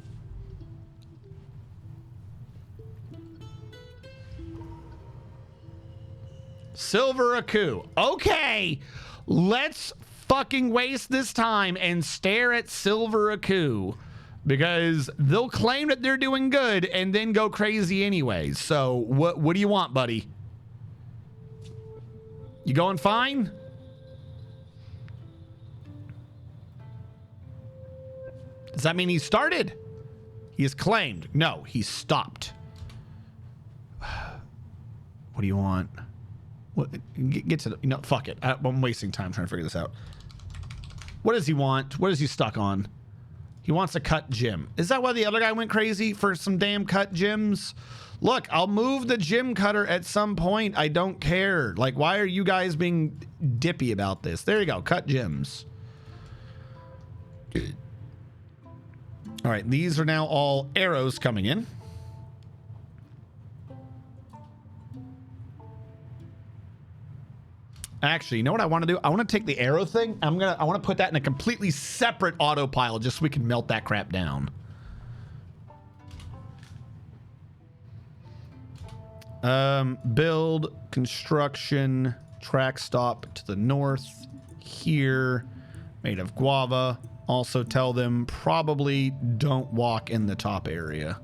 Silver Aku. Okay, let's fucking waste this time and stare at Silver Aku. Because they'll claim that they're doing good and then go crazy anyways. So what do you want, buddy? You going fine? Does that mean he started? He has claimed. No, he stopped. What do you want? What? Get to the... You know, fuck it. I'm wasting time trying to figure this out. What does he want? What is he stuck on? He wants a cut gym. Is that why the other guy went crazy for some damn cut gyms? Look, I'll move the gym cutter at some point. I don't care. Like, why are you guys being dippy about this? There you go. Cut gyms. All right. These are now all arrows coming in. Actually, you know what I want to do? I want to take the arrow thing. I want to put that in a completely separate auto pile just so we can melt that crap down. Build, construction, track stop to the north here, made of guava. Also tell them probably don't walk in the top area.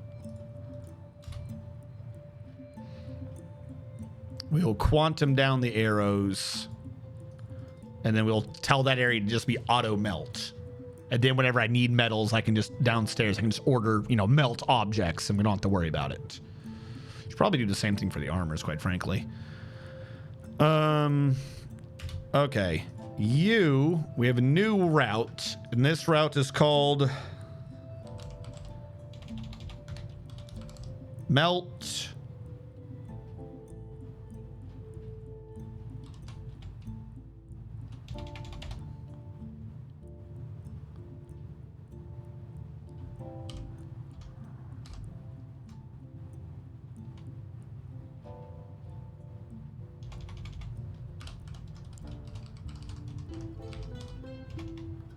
We'll quantum down the arrows. And then we'll tell that area to just be auto melt. And then whenever I need metals, I can just downstairs, I can just order, you know, melt objects and we don't have to worry about it. Should probably do the same thing for the armors, quite frankly. Okay. We have a new route, and this route is called Melt.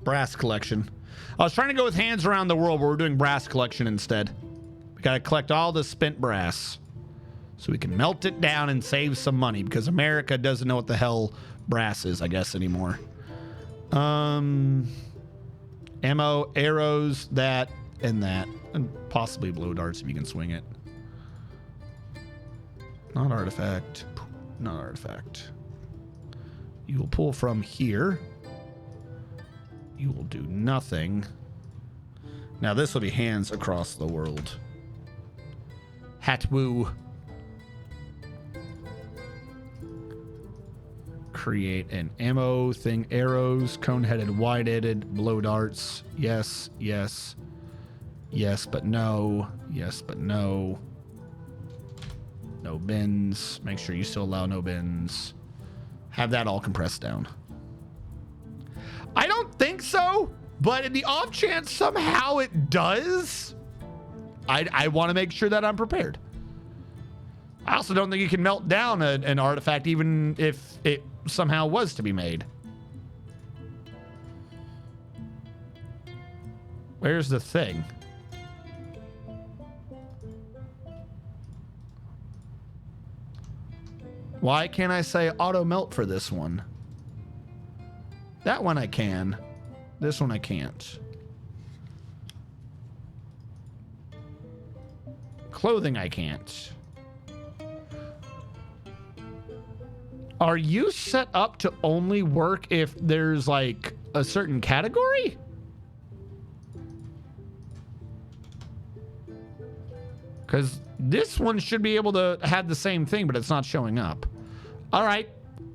Brass collection. I was trying to go with hands around the world, but we're doing brass collection instead. We gotta collect all the spent brass so we can melt it down and save some money because America doesn't know what the hell brass is, I guess, anymore. Ammo, arrows, that, and that. And possibly blow darts if you can swing it. Not artifact. Not artifact. You will pull from here. You will do nothing. Now this will be hands across the world. Hatwoo. Create an ammo thing. Arrows, cone-headed, wide-headed, blow darts. Yes, yes. Yes, but no. Yes, but no. No bins. Make sure you still allow no bins. Have that all compressed down. I don't think so, but in the off chance somehow it does, I want to make sure that I'm prepared. I also don't think you can melt down an artifact even if it somehow was to be made. Where's the thing? Why can't I say auto melt for this one? That one I can. This one I can't. Clothing I can't. Are you set up to only work if there's like a certain category? Because this one should be able to have the same thing, but it's not showing up. All right,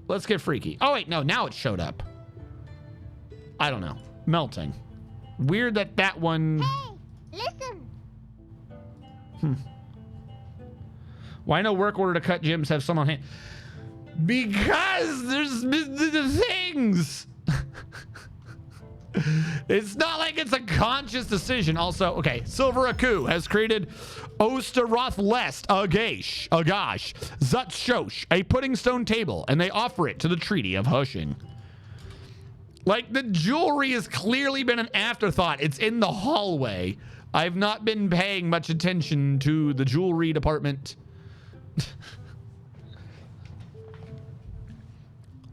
let's get freaky. Oh wait, no, now it showed up. I don't know. Melting. Weird that that one... Hey, listen. Why no work order to cut gyms have some on hand? Because there's the things. It's not like it's a conscious decision. Also, okay, Silver Aku has created Osteroth Lest, a gosh, Zut Shosh, a pudding stone table, and they offer it to the Treaty of Hushing. Like, the jewelry has clearly been an afterthought. It's in the hallway. I've not been paying much attention to the jewelry department. A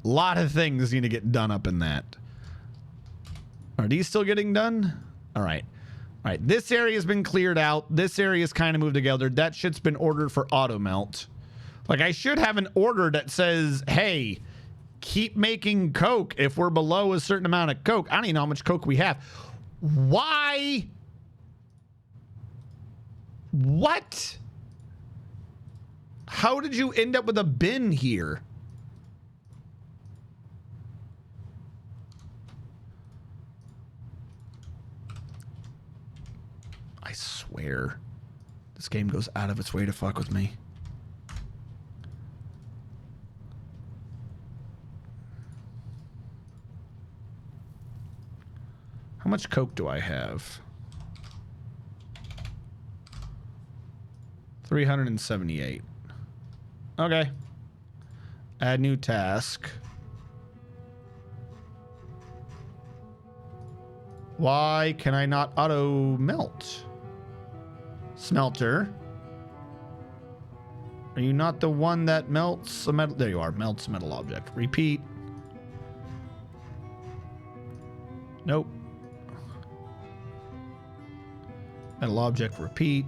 lot of things need to get done up in that. Are these still getting done? All right. All right. This area has been cleared out. This area is kind of moved together. That shit's been ordered for auto melt. Like, I should have an order that says, hey, keep making Coke if we're below a certain amount of Coke. I don't even know how much Coke we have. Why? What? How did you end up with a bin here? I swear, this game goes out of its way to fuck with me. How much Coke do I have? 378. Okay. Add new task. Why can I not auto melt? Smelter. Are you not the one that melts a metal? There you are. Melts a metal object. Repeat. Nope. Metal object, repeat.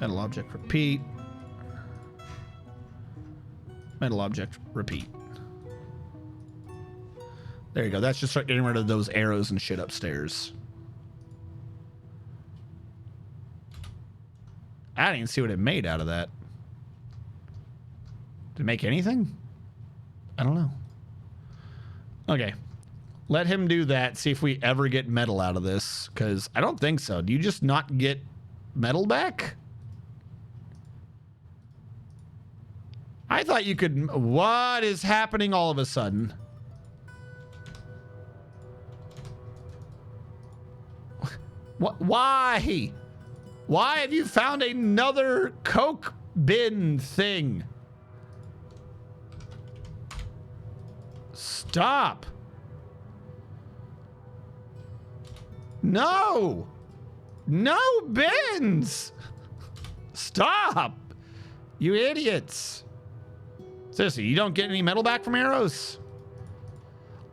Metal object, repeat. Metal object, repeat. There you go. That's just start getting rid of those arrows and shit upstairs. I didn't even see what it made out of that. Did it make anything? I don't know. Okay. Let him do that. See if we ever get metal out of this. Because I don't think so. Do you just not get metal back? I thought you could... What is happening all of a sudden? What? Why? Why have you found another Coke bin thing? Stop. No. No bins. Stop. You idiots. Seriously, you don't get any metal back from arrows?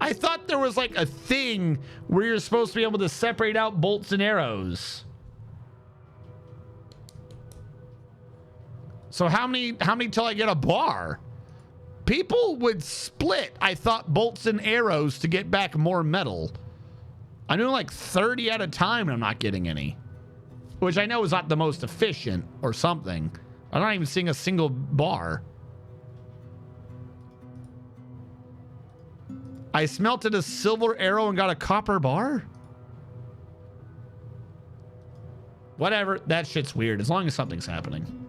I thought there was like a thing where you're supposed to be able to separate out bolts and arrows. So how many till I get a bar? People would split, I thought, bolts and arrows to get back more metal. I'm doing like 30 at a time and I'm not getting any. Which I know is not the most efficient or something. I'm not even seeing a single bar. I smelted a silver arrow and got a copper bar? Whatever, that shit's weird as long as something's happening.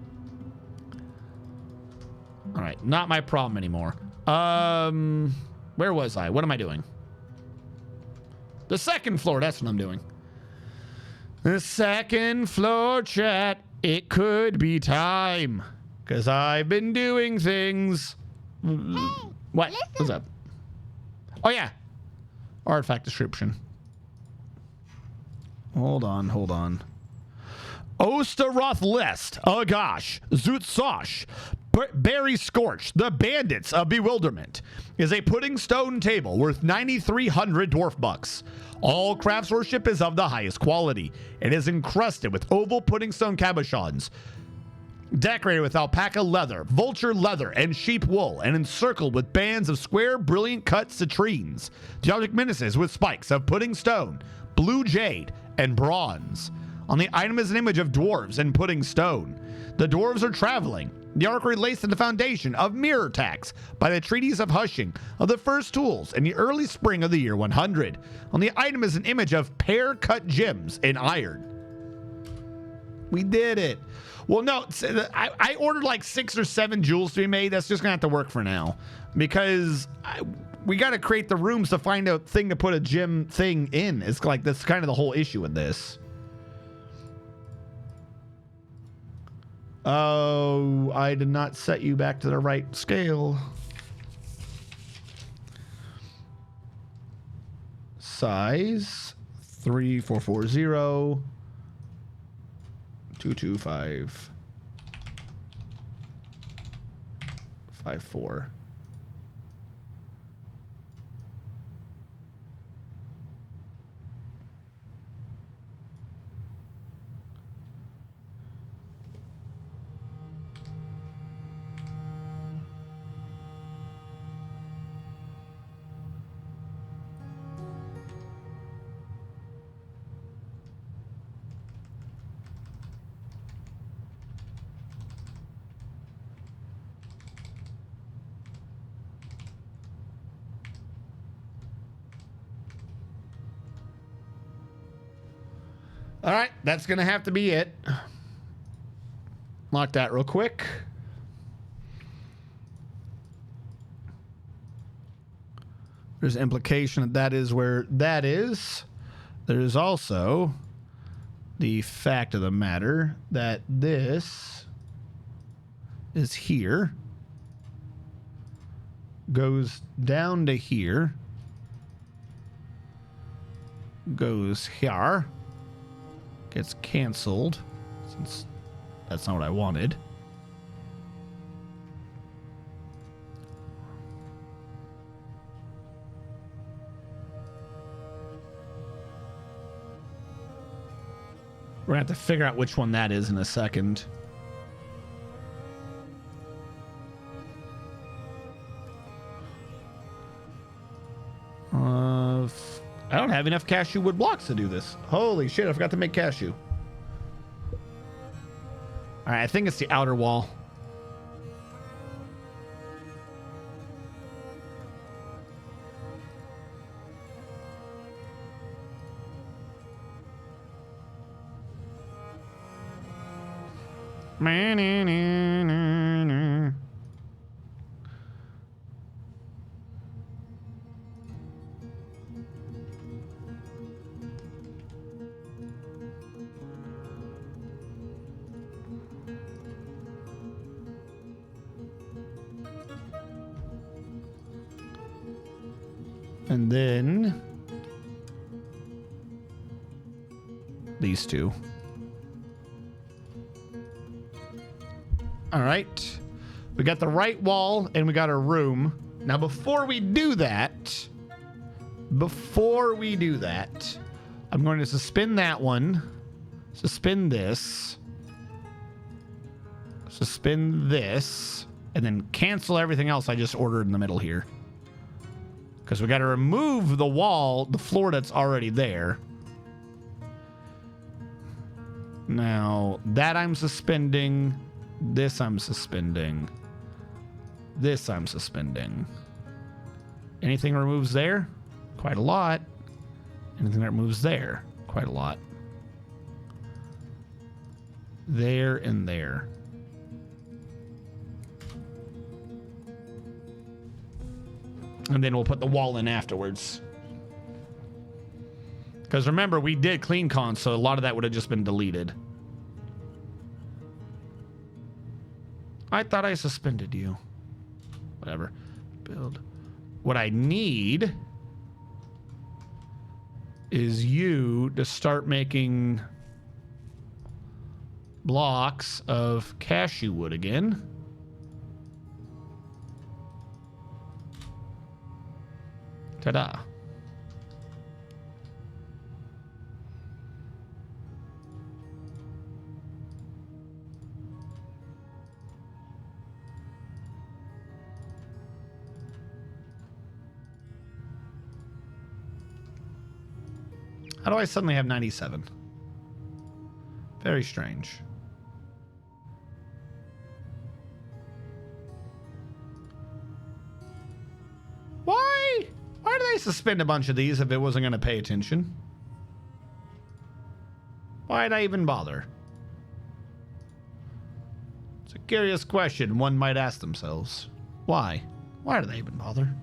All right, not my problem anymore. Where was I? What am I doing? The second floor, that's what I'm doing. The second floor, chat. It could be time. Because I've been doing things. Hey, What? listen. What's up? Oh, yeah. Artifact description. Hold on. Osteroth Lest, Agash, Zutsosh, Berry Scorch, the Bandits of Bewilderment, is a pudding stone table worth 9,300 dwarf bucks. All craftsmanship is of the highest quality. It is encrusted with oval pudding stone cabochons, decorated with alpaca leather, vulture leather, and sheep wool, and encircled with bands of square, brilliant cut citrines. The object menaces with spikes of pudding stone, blue jade, and bronze. On the item is an image of dwarves and pudding stone. The dwarves are traveling. The arc relates to the foundation of MirrorTax by the treaties of Hushing of the first tools in the early spring of the year 100. On the item is an image of pear-cut gems in iron. We did it. Well, no, I ordered like 6 or 7 jewels to be made. That's just going to have to work for now. Because we got to create the rooms to find a thing to put a gem thing in. It's like, that's kind of the whole issue with this. Oh, I did not set you back to the right scale. Size 3440 225 54. All right, that's going to have to be it. Lock that real quick. There's implication that that is where that is. There's also the fact of the matter that this is here, goes down to here, goes here, gets canceled, since that's not what I wanted. We're gonna have to figure out which one that is in a second. I don't have enough cashew wood blocks to do this. Holy shit, I forgot to make cashew. All right, I think it's the outer wall. And then these two. All right. We got the right wall and we got a room. Now, before we do that, I'm going to suspend that one, suspend this, suspend this, and then cancel everything else I just ordered in the middle here. Because we got to remove the wall, the floor that's already there. Now, that I'm suspending. This I'm suspending. This I'm suspending. Anything removes there? Quite a lot. Anything that moves there? Quite a lot. There and there. And then we'll put the wall in afterwards. Because remember, we did clean cons, so a lot of that would have just been deleted. I thought I suspended you. Whatever. Build. What I need is you to start making blocks of cashew wood again. Ta-da. How do I suddenly have 97? Very strange. Why? Why did I suspend a bunch of these if it wasn't going to pay attention? Why'd I even bother? It's a curious question one might ask themselves. Why? Why do they even bother?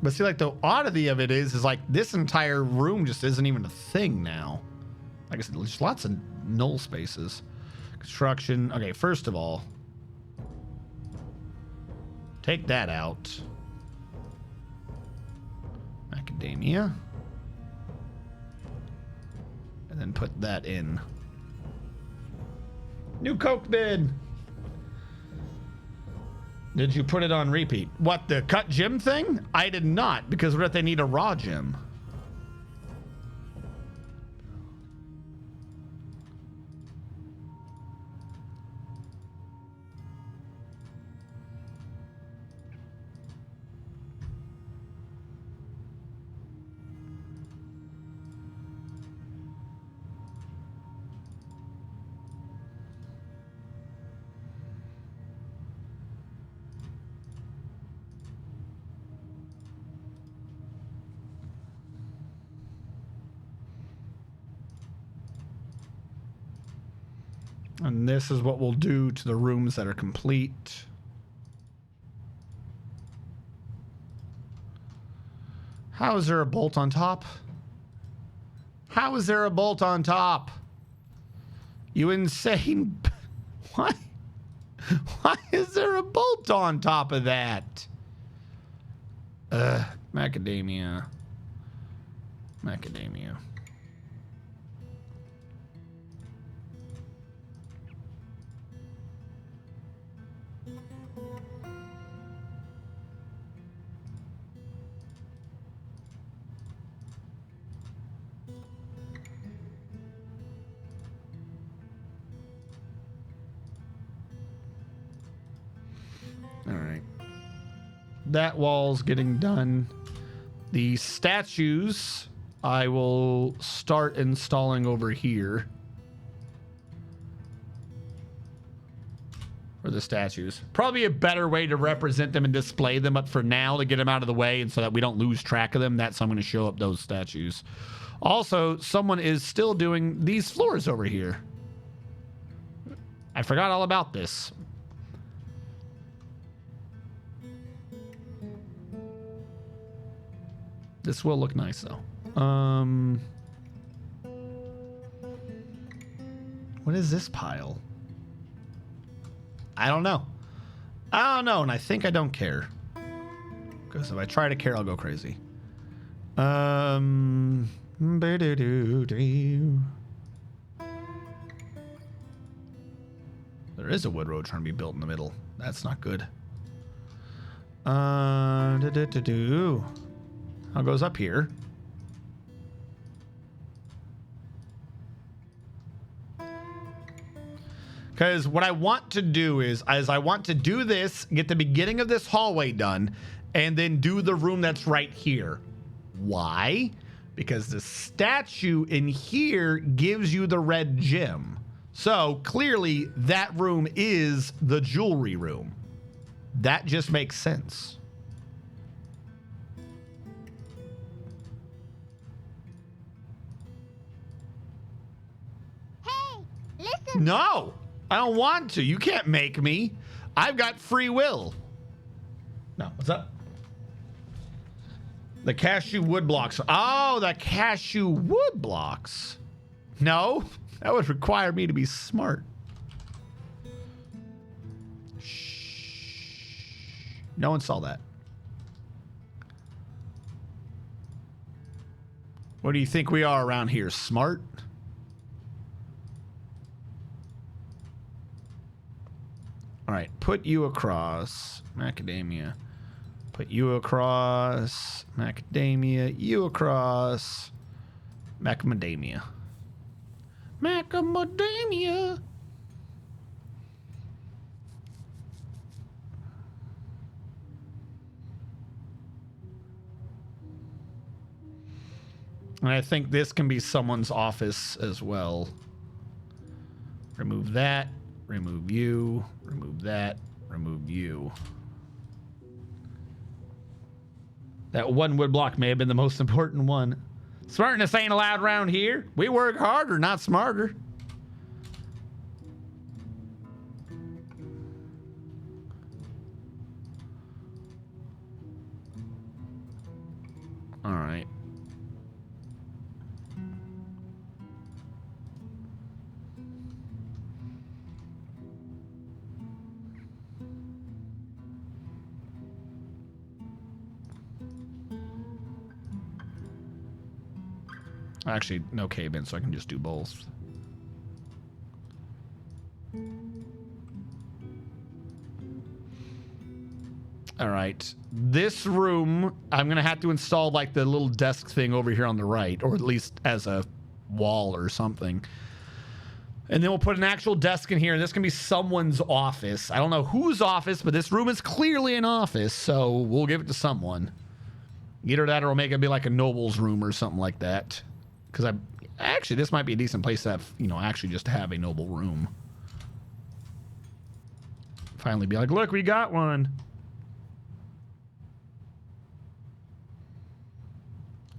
But see, like, the oddity of it is like this entire room just isn't even a thing now. Like I said, there's lots of null spaces. Construction. Okay, first of all, take that out. Academia. And then put that in. New Coke bin. Did you put it on repeat? What, the cut gem thing? I did not, because what if they need a raw gem? And this is what we'll do to the rooms that are complete. How is there a bolt on top? How is there a bolt on top? You insane. Why? Why is there a bolt on top of that? Macadamia. Macadamia. All right. That wall's getting done. The statues I will start installing over here. for the statues. Probably a better way to represent them and display them, but for now, to get them out of the way and so that we don't lose track of them, that's how I'm going to show up those statues. Also, someone is still doing these floors over here. I forgot all about this. This will look nice, though. What is this pile? I don't know. I don't know, and I think I don't care. Because if I try to care, I'll go crazy. There is a wood road trying to be built in the middle. That's not good. How goes up here? Because what I want to do is I want to do this, get the beginning of this hallway done, and then do the room that's right here. Why? Because the statue in here gives you the red gem. So clearly that room is the jewelry room. That just makes sense. Hey, listen. No, I don't want to. You can't make me. I've got free will. No, what's up? The cashew wood blocks. Oh, the cashew wood blocks. No, that would require me to be smart. Shh. No one saw that. What do you think we are around here? Smart? All right, put you across. Macadamia. Put you across. Macadamia. You across. Macadamia. Macadamia. And I think this can be someone's office as well. Remove that. Remove you. Remove that. Remove you. That one wood block may have been the most important one. Smartness ain't allowed around here. We work harder, not smarter. All right. Actually, no cave-in, so I can just do both. All right. This room, I'm going to have to install like the little desk thing over here on the right, or at least as a wall or something. And then we'll put an actual desk in here, and this can be someone's office. I don't know whose office, but this room is clearly an office, so we'll give it to someone. Either that or we'll make it be like a noble's room or something like that. Because actually, this might be a decent place to have, you know, actually just have a noble room. Finally be like, look, we got one.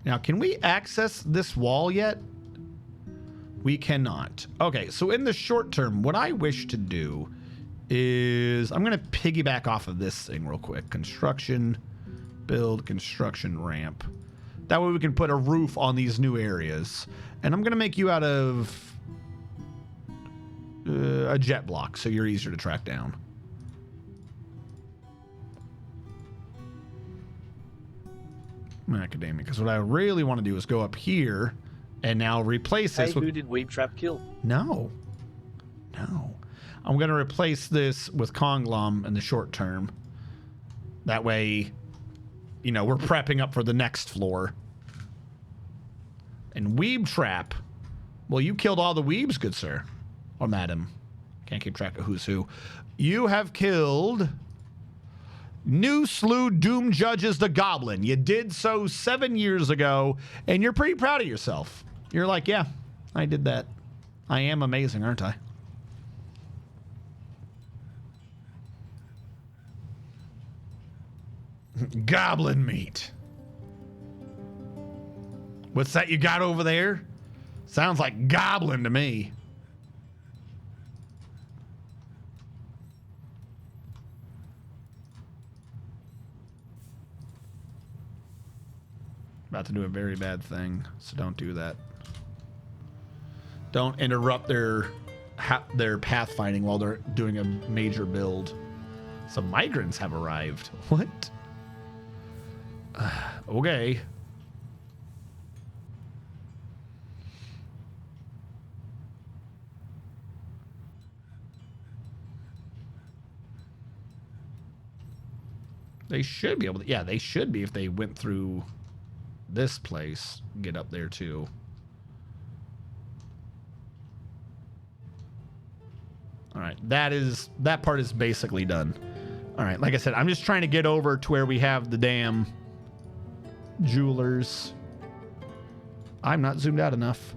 Now, can we access this wall yet? We cannot. Okay, so in the short term, what I wish to do is I'm going to piggyback off of this thing real quick. Construction, build, construction ramp. That way we can put a roof on these new areas. And I'm going to make you out of a jet block, so you're easier to track down. Macadamia, because what I really want to do is go up here and now replace this Hey, with... who did Weeb Trap kill? No. No. I'm going to replace this with Conglom in the short term. That way, you know, we're prepping up for the next floor. And Weeb Trap. Well, you killed all the Weebs, good sir. Or madam. Can't keep track of who's who. You have killed... New Slew Doom Judges the Goblin. You did so 7 years ago, and you're pretty proud of yourself. You're like, yeah, I did that. I am amazing, aren't I? Goblin meat. What's that you got over there? Sounds like goblin to me. About to do a very bad thing, so don't do that. Don't interrupt their pathfinding while they're doing a major build. Some migrants have arrived. What? Okay. They should be able to. Yeah, they should be if they went through this place. Get up there too. All right, that part is basically done. All right, like I said, I'm just trying to get over to where we have the damn jewelers. I'm not zoomed out enough.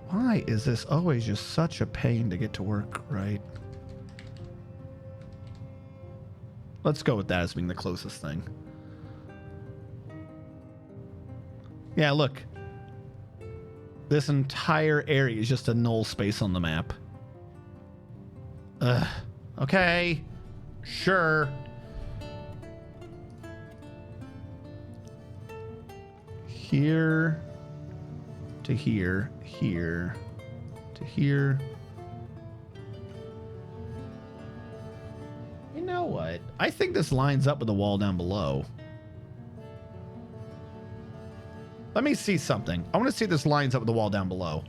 Why is this always just such a pain to get to work, right? Let's go with that as being the closest thing. Yeah, look. This entire area is just a null space on the map. Ugh. Okay. Sure. Here to here, here to here. You know what? I think this lines up with the wall down below. Let me see something. I want to see if this lines up with the wall down below.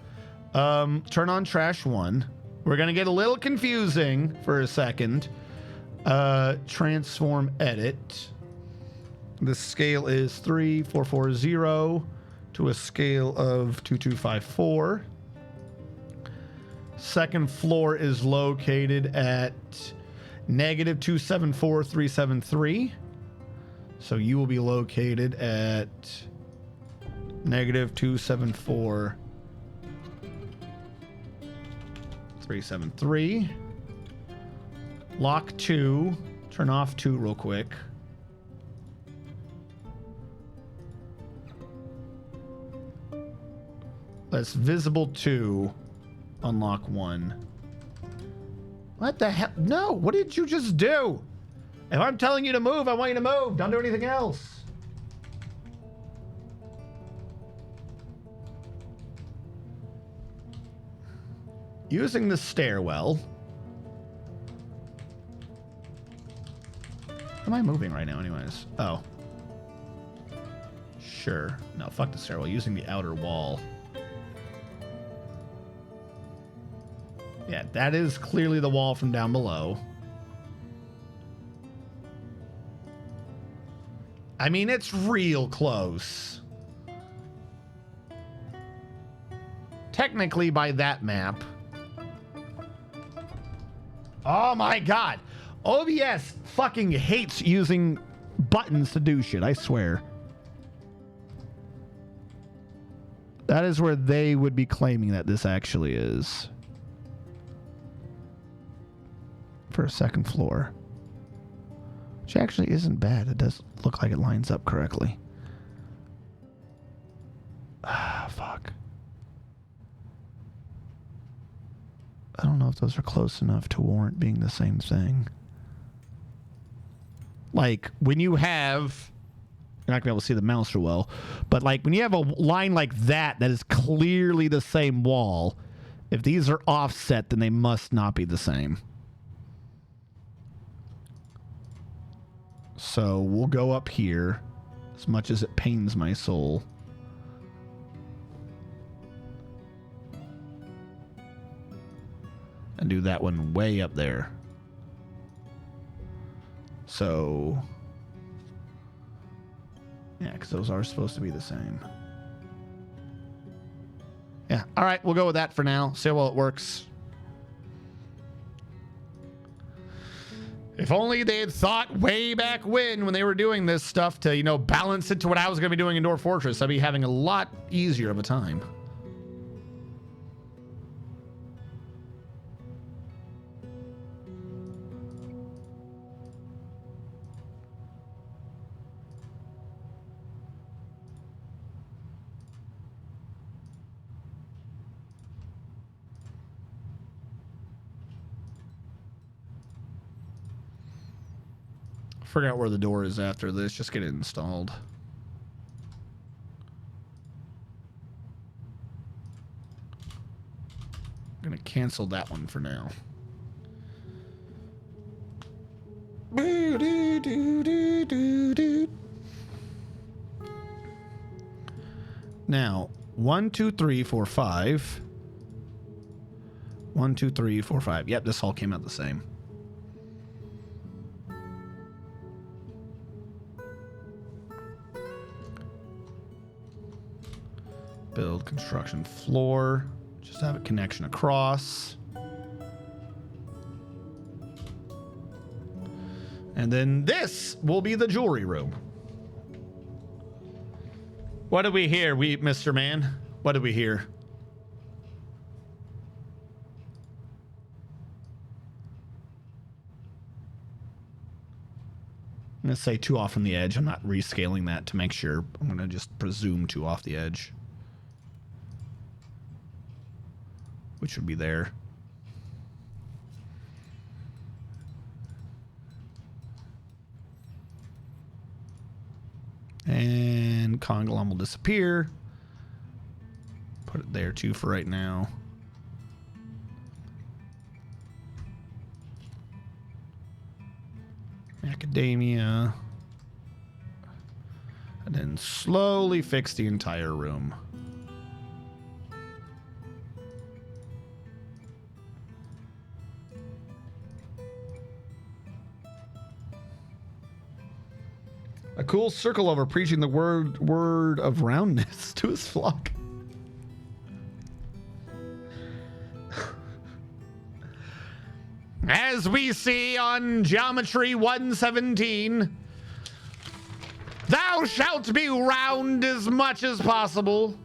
Turn on trash 1. We're going to get a little confusing for a second. Transform edit. The scale is 3440 to a scale of 2254. Second floor is located at negative 274,373. So you will be located at negative 274,373. Lock 2. Turn off 2 real quick. That's visible 2. Unlock 1. What the hell? No, what did you just do? If I'm telling you to move, I want you to move. Don't do anything else. Using the stairwell. Am I moving right now anyways? Oh. Sure. No, fuck the stairwell. Using the outer wall. Yeah, that is clearly the wall from down below. I mean, it's real close. Technically, by that map. Oh my god. OBS fucking hates using buttons to do shit, I swear. That is where they would be claiming that this actually is. For a second floor. Which actually isn't bad. It does look like it lines up correctly. Ah, fuck. I don't know if those are close enough to warrant being the same thing. Like, when you have... You're not going to be able to see the mouse real well. But, like, when you have a line like that that is clearly the same wall, if these are offset, then they must not be the same. So we'll go up here, as much as it pains my soul. And do that one way up there. So... yeah, because those are supposed to be the same. Yeah, all right, we'll go with that for now. See how well it works. If only they had thought way back when they were doing this stuff to, you know, balance it to what I was going to be doing in Dwarf Fortress, I'd be having a lot easier of a time. Figure out where the door is after this. Just get it installed. I'm gonna cancel that one for now. Now, 1, 2, 3, 4, 5. 1, 2, 3, 4, 5. Yep, this all came out the same. Build construction floor. Just have a connection across. And then this will be the jewelry room. What do we hear, Mr. Man? What do we hear? I'm going to say 2 off from the edge. I'm not rescaling that to make sure. I'm going to just presume 2 off the edge. Which would be there. And Conglom will disappear. Put it there too for right now. Macadamia. And then slowly fix the entire room. A cool circle over preaching the word of roundness to his flock. As we see on Geometry 117, thou shalt be round as much as possible.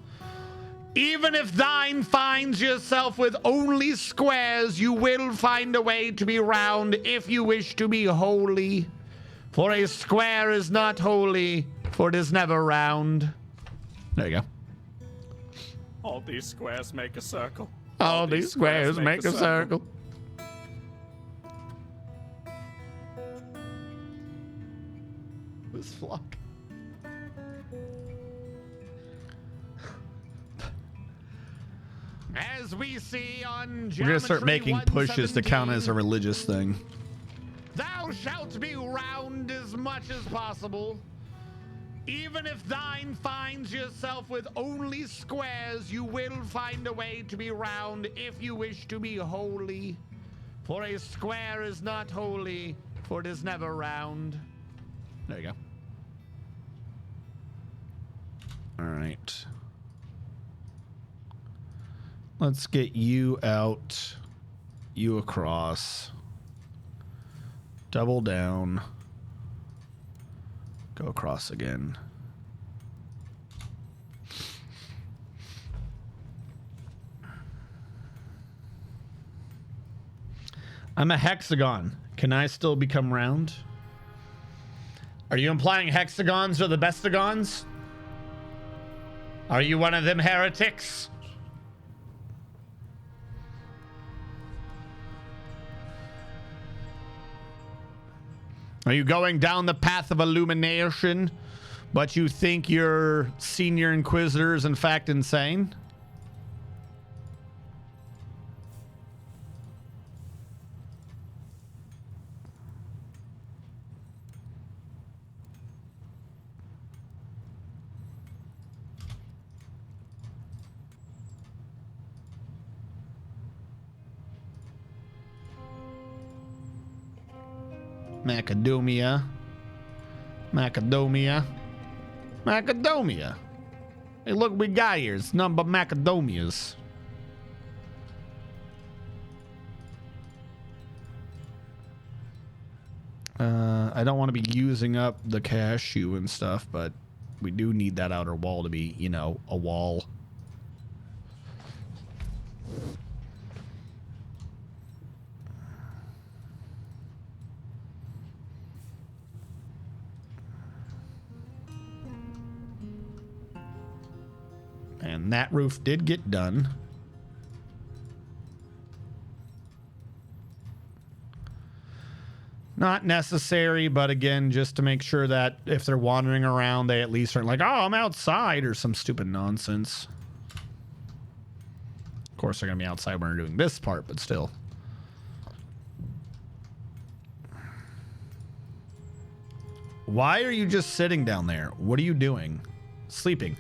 Even if thine finds yourself with only squares, you will find a way to be round if you wish to be holy. For a square is not holy, for it is never round. There you go. All these squares make a circle. All these squares make a circle. This flock. As we see on Geometry, we're gonna start making pushes to count as a religious thing. Thou shalt be round as much as possible. Even if thine finds yourself with only squares, you will find a way to be round if you wish to be holy. For a square is not holy, for it is never round. There you go. All right. Let's get you out, you across. Double down. Go across again. I'm a hexagon. Can I still become round? Are you implying hexagons are the bestagons? Are you one of them heretics? Are you going down the path of illumination, but you think your senior inquisitor is in fact insane? Macadamia. Macadamia. Macadamia. Hey, look, we got here. It's nothing but macadamias. I don't want to be using up the cashew and stuff, but we do need that outer wall to be, you know, a wall. And that roof did get done. Not necessary, but again, just to make sure that if they're wandering around, they at least aren't like, oh, I'm outside or some stupid nonsense. Of course, they're going to be outside when we're doing this part, but still. Why are you just sitting down there? What are you doing? Sleeping.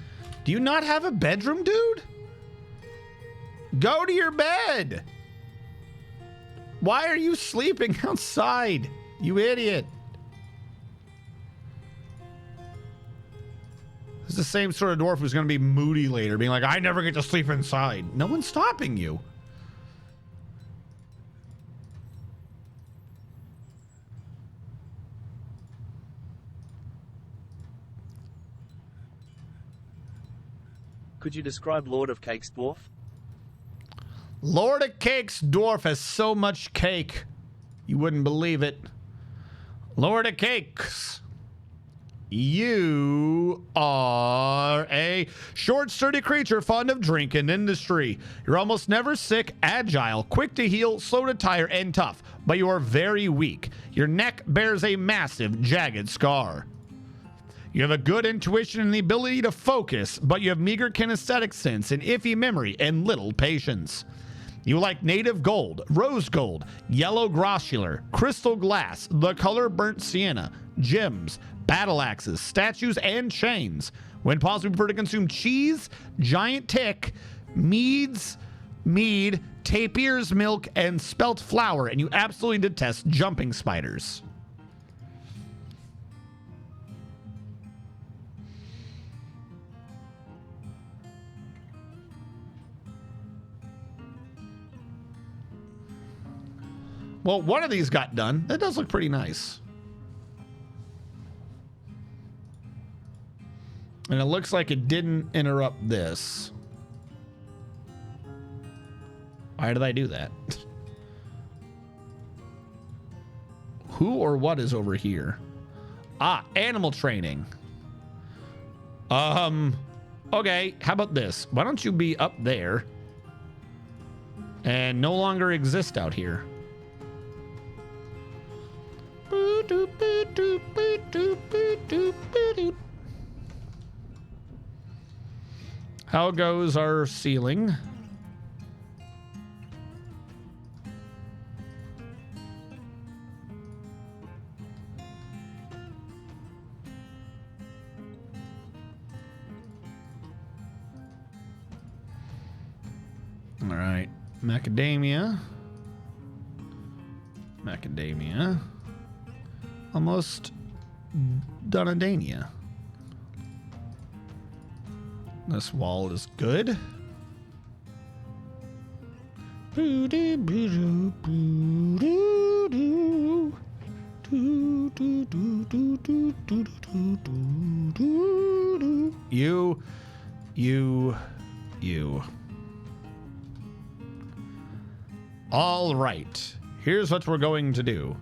Do you not have a bedroom, dude? Go to your bed. Why are you sleeping outside? You idiot. This is the same sort of dwarf who's going to be moody later, being like, I never get to sleep inside. No one's stopping you. Could you describe Lord of Cake's dwarf? Lord of Cake's dwarf has so much cake, you wouldn't believe it. Lord of Cakes, you are a short, sturdy creature fond of drink and industry. You're almost never sick, agile, quick to heal, slow to tire, and tough, but you are very weak. Your neck bears a massive, jagged scar. You have a good intuition and the ability to focus, but you have meager kinesthetic sense, an iffy memory, and little patience. You like native gold, rose gold, yellow grossular, crystal glass, the color burnt sienna, gems, battle axes, statues, and chains. When possible, prefer to consume cheese, giant tick, mead, tapir's milk, and spelt flour, and you absolutely detest jumping spiders. Well, one of these got done. That does look pretty nice. And it looks like it didn't interrupt this. Why did I do that? Who or what is over here? Ah, animal training. Okay, how about this? Why don't you be up there and no longer exist out here? How goes our ceiling? All right, macadamia. Macadamia. Almost Donadania. This wall is good. You. All right. Here's what we're going to do.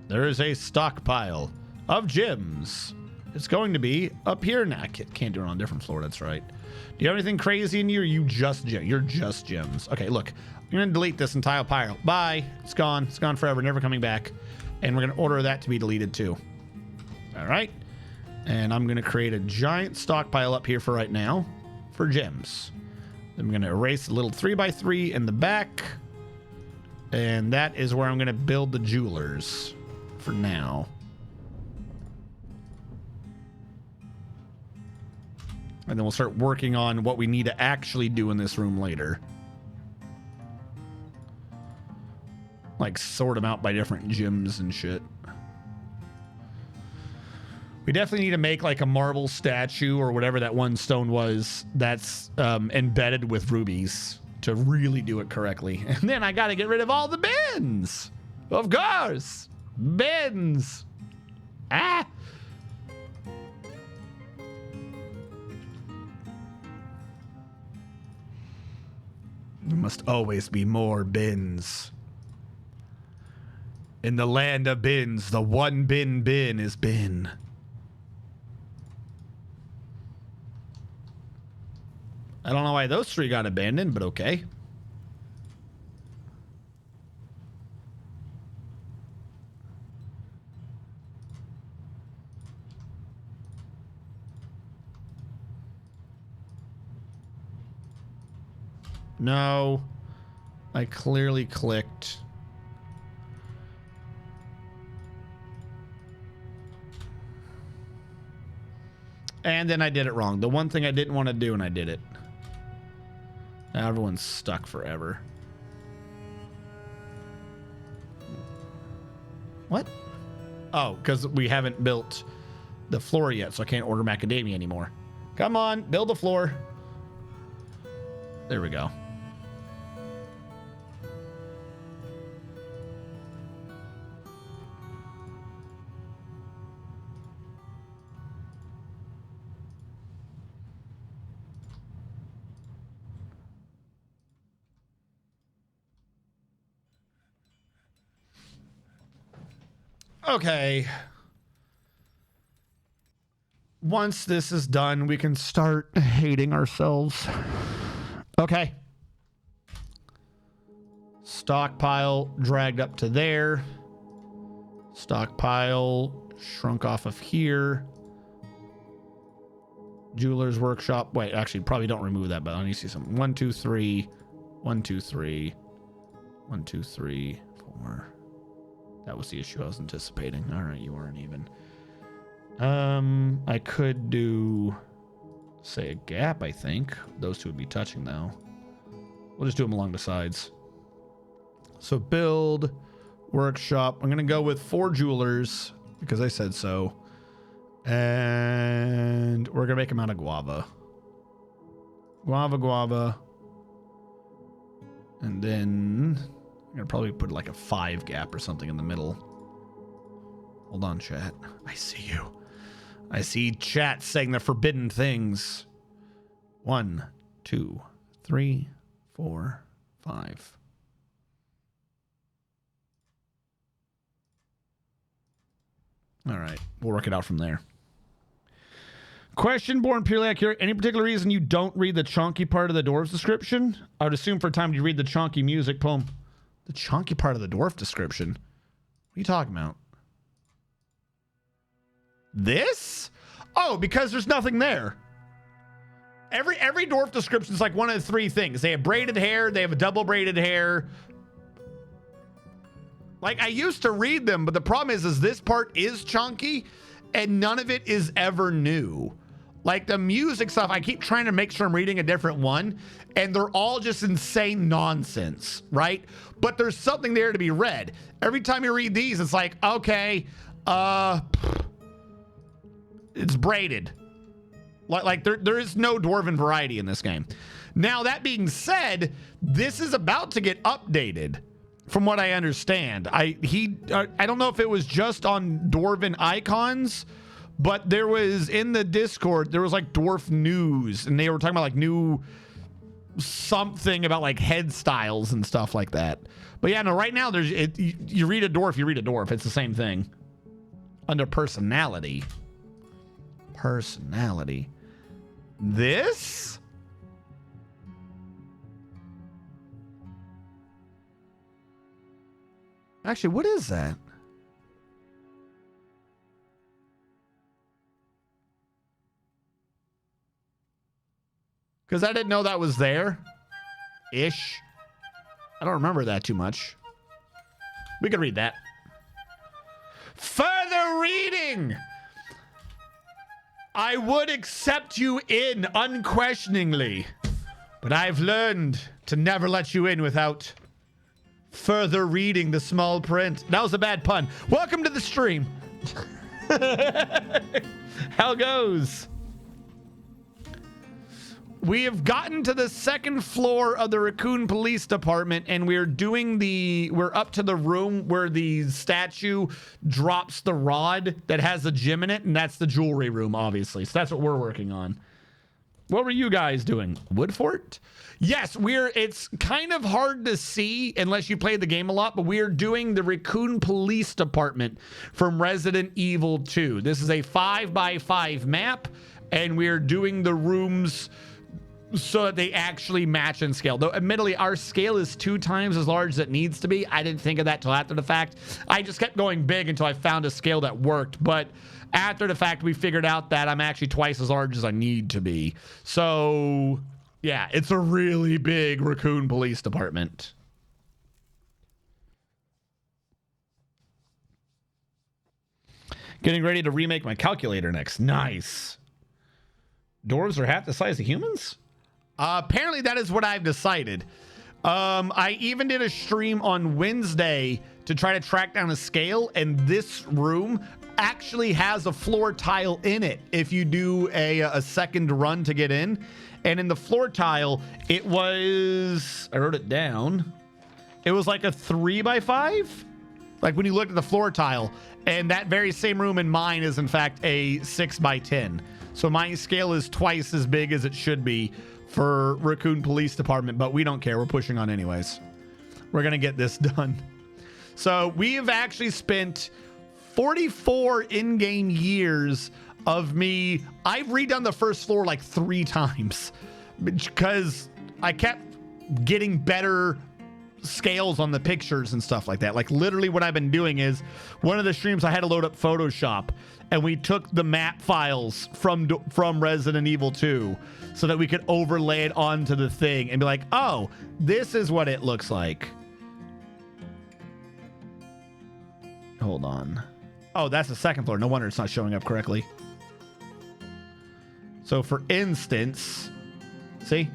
There is a stockpile of gems. It's going to be up here now. Can't do it on a different floor. That's right. Do you have anything crazy in you? Or you just gems? You're just gems. Okay, look. I'm going to delete this entire pile. Bye. It's gone. It's gone forever. Never coming back. And we're going to order that to be deleted too. All right. And I'm going to create a giant stockpile up here for right now for gems. Then I'm going to erase a little 3x3 in the back. And that is where I'm going to build the jewelers for now. And then we'll start working on what we need to actually do in this room later. Like sort them out by different gems and shit. We definitely need to make like a marble statue or whatever that one stone was that's embedded with rubies to really do it correctly. And then I got to get rid of all the bins. Of course. Bins. Ah! There must always be more bins. In the land of bins, the one bin is bin. I don't know why those three got abandoned, but okay. No. I clearly clicked. And then I did it wrong. The one thing I didn't want to do, and I did it. Now everyone's stuck forever. What? Oh, because we haven't built the floor yet, so I can't order macadamia anymore. Come on, build the floor. There we go. Okay. Once this is done, we can start hating ourselves. Okay. Stockpile dragged up to there. Stockpile shrunk off of here. Jeweler's workshop. Wait, actually, probably don't remove that, but I need to see some. 1, 2, 3. 1, 2, 3. 1, 2, 3, 4. That was the issue I was anticipating. All right, you weren't even. I could do, say, a gap, I think. Those two would be touching, though. We'll just do them along the sides. So build, workshop. I'm going to go with 4 jewelers because I said so. And we're going to make them out of guava. Guava. And then I'm going to probably put like a 5 gap or something in the middle. Hold on, chat. I see you. I see chat saying the forbidden things. 1, 2, 3, 4, 5. All right. We'll work it out from there. Question born purely accurate. Any particular reason you don't read the chonky part of the dwarf's description? I would assume for a time you read the chonky music poem. The chonky part of the dwarf description? What are you talking about? This? Oh, because there's nothing there. Every dwarf description is like one of the 3 things. They have braided hair. They have a double braided hair. Like, I used to read them, but the problem is this part is chunky, and none of it is ever new. Like, the music stuff, I keep trying to make sure I'm reading a different one, and they're all just insane nonsense, right? But there's something there to be read. Every time you read these, it's like, okay, it's braided. Like there is no dwarven variety in this game. Now, that being said, this is about to get updated from what I understand. I don't know if it was just on dwarven icons, but there was in the Discord, there was like dwarf news, and they were talking about like new something about like head styles and stuff like that. But yeah, no, right now there's you read a dwarf, you read a dwarf. It's the same thing. Under personality. Personality. This? Actually, what is that? Because I didn't know that was there. Ish. I don't remember that too much. We can read that. Further reading! I would accept you in unquestioningly, but I've learned to never let you in without further reading the small print. That was a bad pun. Welcome to the stream. How goes? we have gotten to the second floor of the Raccoon Police Department, and we're up to the room where the statue drops the rod that has a gem in it, and that's the jewelry room, obviously. So that's what we're working on. What were you guys doing? Woodfort? Yes, it's kind of hard to see unless you play the game a lot, but we're doing the Raccoon Police Department from Resident Evil 2. This is a 5x5 map, and we're doing the rooms so that they actually match in scale. Though, admittedly, our scale is 2 times as large as it needs to be. I didn't think of that till after the fact. I just kept going big until I found a scale that worked, but after the fact, we figured out that I'm actually twice as large as I need to be. So yeah, it's a really big Raccoon Police Department. Getting ready to remake my calculator next. Nice. Dwarves are half the size of humans? Apparently that is what I've decided. I even did a stream on Wednesday to try to track down a scale, and this room actually has a floor tile in it if you do a second run to get in. And in the floor tile, it was, I wrote it down, it was like a 3x5. Like when you look at the floor tile, and that very same room in mine is in fact a 6x10. So my scale is twice as big as it should be for Raccoon Police Department, but we don't care. We're pushing on anyways. We're going to get this done. So we have actually spent 44 in-game years of me. I've redone the first floor like 3 times because I kept getting better scales on the pictures and stuff like that. Like literally what I've been doing is one of the streams I had to load up Photoshop, and we took the map files from Resident Evil 2 so that we could overlay it onto the thing and be like, oh, this is what it looks like. Hold on. Oh, that's the second floor. No wonder it's not showing up correctly. So for instance, see?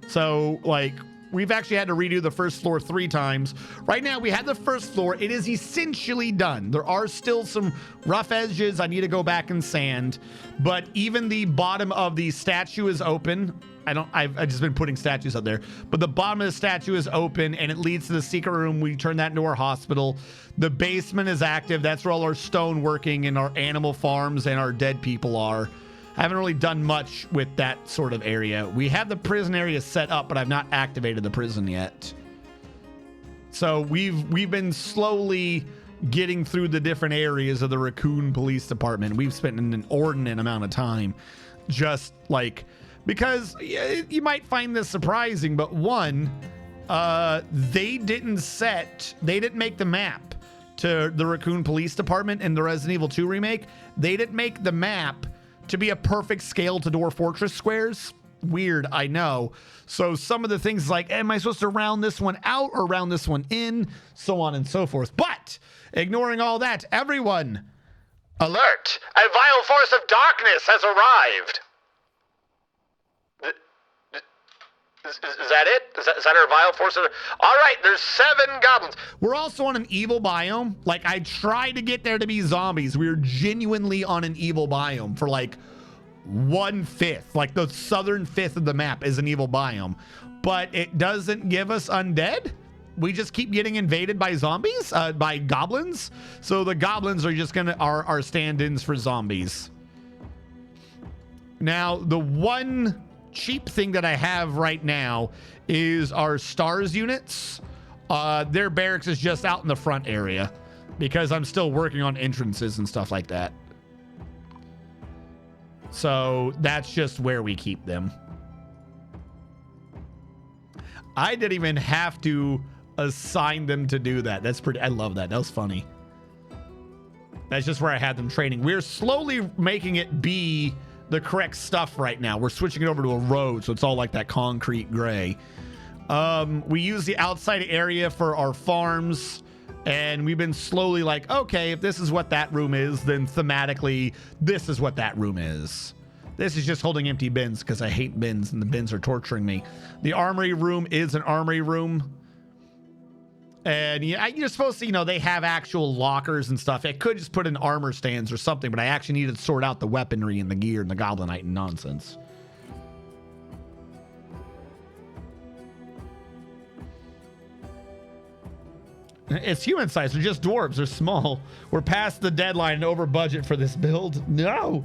So like we've actually had to redo the first floor 3 times. Right now we have the first floor. It is essentially done. There are still some rough edges I need to go back and sand, but even the bottom of the statue is open. I've just been putting statues up there, but the bottom of the statue is open and it leads to the secret room. We turn that into our hospital. The basement is active. That's where all our stone working and our animal farms and our dead people are. I haven't really done much with that sort of area. We have the prison area set up, but I've not activated the prison yet. So we've been slowly getting through the different areas of the Raccoon Police Department. We've spent an inordinate amount of time just like, because you might find this surprising, but one, they didn't make the map to the Raccoon Police Department in the Resident Evil 2 remake. They didn't make the map to be a perfect scale to Dwarf Fortress squares. Weird, I know. So some of the things like, am I supposed to round this one out or round this one in? So on and so forth. But ignoring all that, everyone, alert! A vile force of darkness has arrived. Is that it? Is that our vile force? All right, there's 7 goblins. We're also on an evil biome. Like, I tried to get there to be zombies. We were genuinely on an evil biome for like 1/5. Like the southern 5th of the map is an evil biome, but it doesn't give us undead. We just keep getting invaded by zombies, by goblins. So the goblins are just our stand-ins for zombies. Now, the one cheap thing that I have right now is our stars units. Their barracks is just out in the front area because I'm still working on entrances and stuff like that. So that's just where we keep them. I didn't even have to assign them to do that. That's pretty, I love that. That was funny. That's just where I had them training. We're slowly making it be the correct stuff right now. We're switching it over to a road, so it's all like that concrete gray. We use the outside area for our farms, and we've been slowly like, okay, if this is what that room is, then thematically this is what that room is. This is just holding empty bins because I hate bins and the bins are torturing me. The armory room is an armory room. And you're supposed to, they have actual lockers and stuff. I could just put in armor stands or something, but I actually needed to sort out the weaponry and the gear and the goblinite and nonsense. It's human size. They're just dwarves. They're small. We're past the deadline and over budget for this build. No.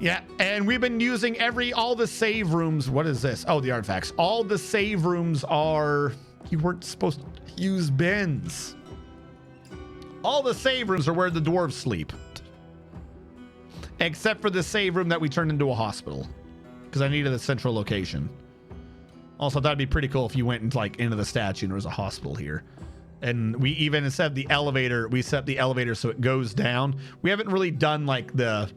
Yeah, and we've been using all the save rooms. What is this? Oh, the artifacts. All the save rooms are... You weren't supposed to use bins. All the save rooms are where the dwarves sleep. Except for the save room that we turned into a hospital. Because I needed a central location. Also, that'd be pretty cool if you went into the statue and there was a hospital here. And we even, instead of the elevator, we set the elevator so it goes down. We haven't really done like the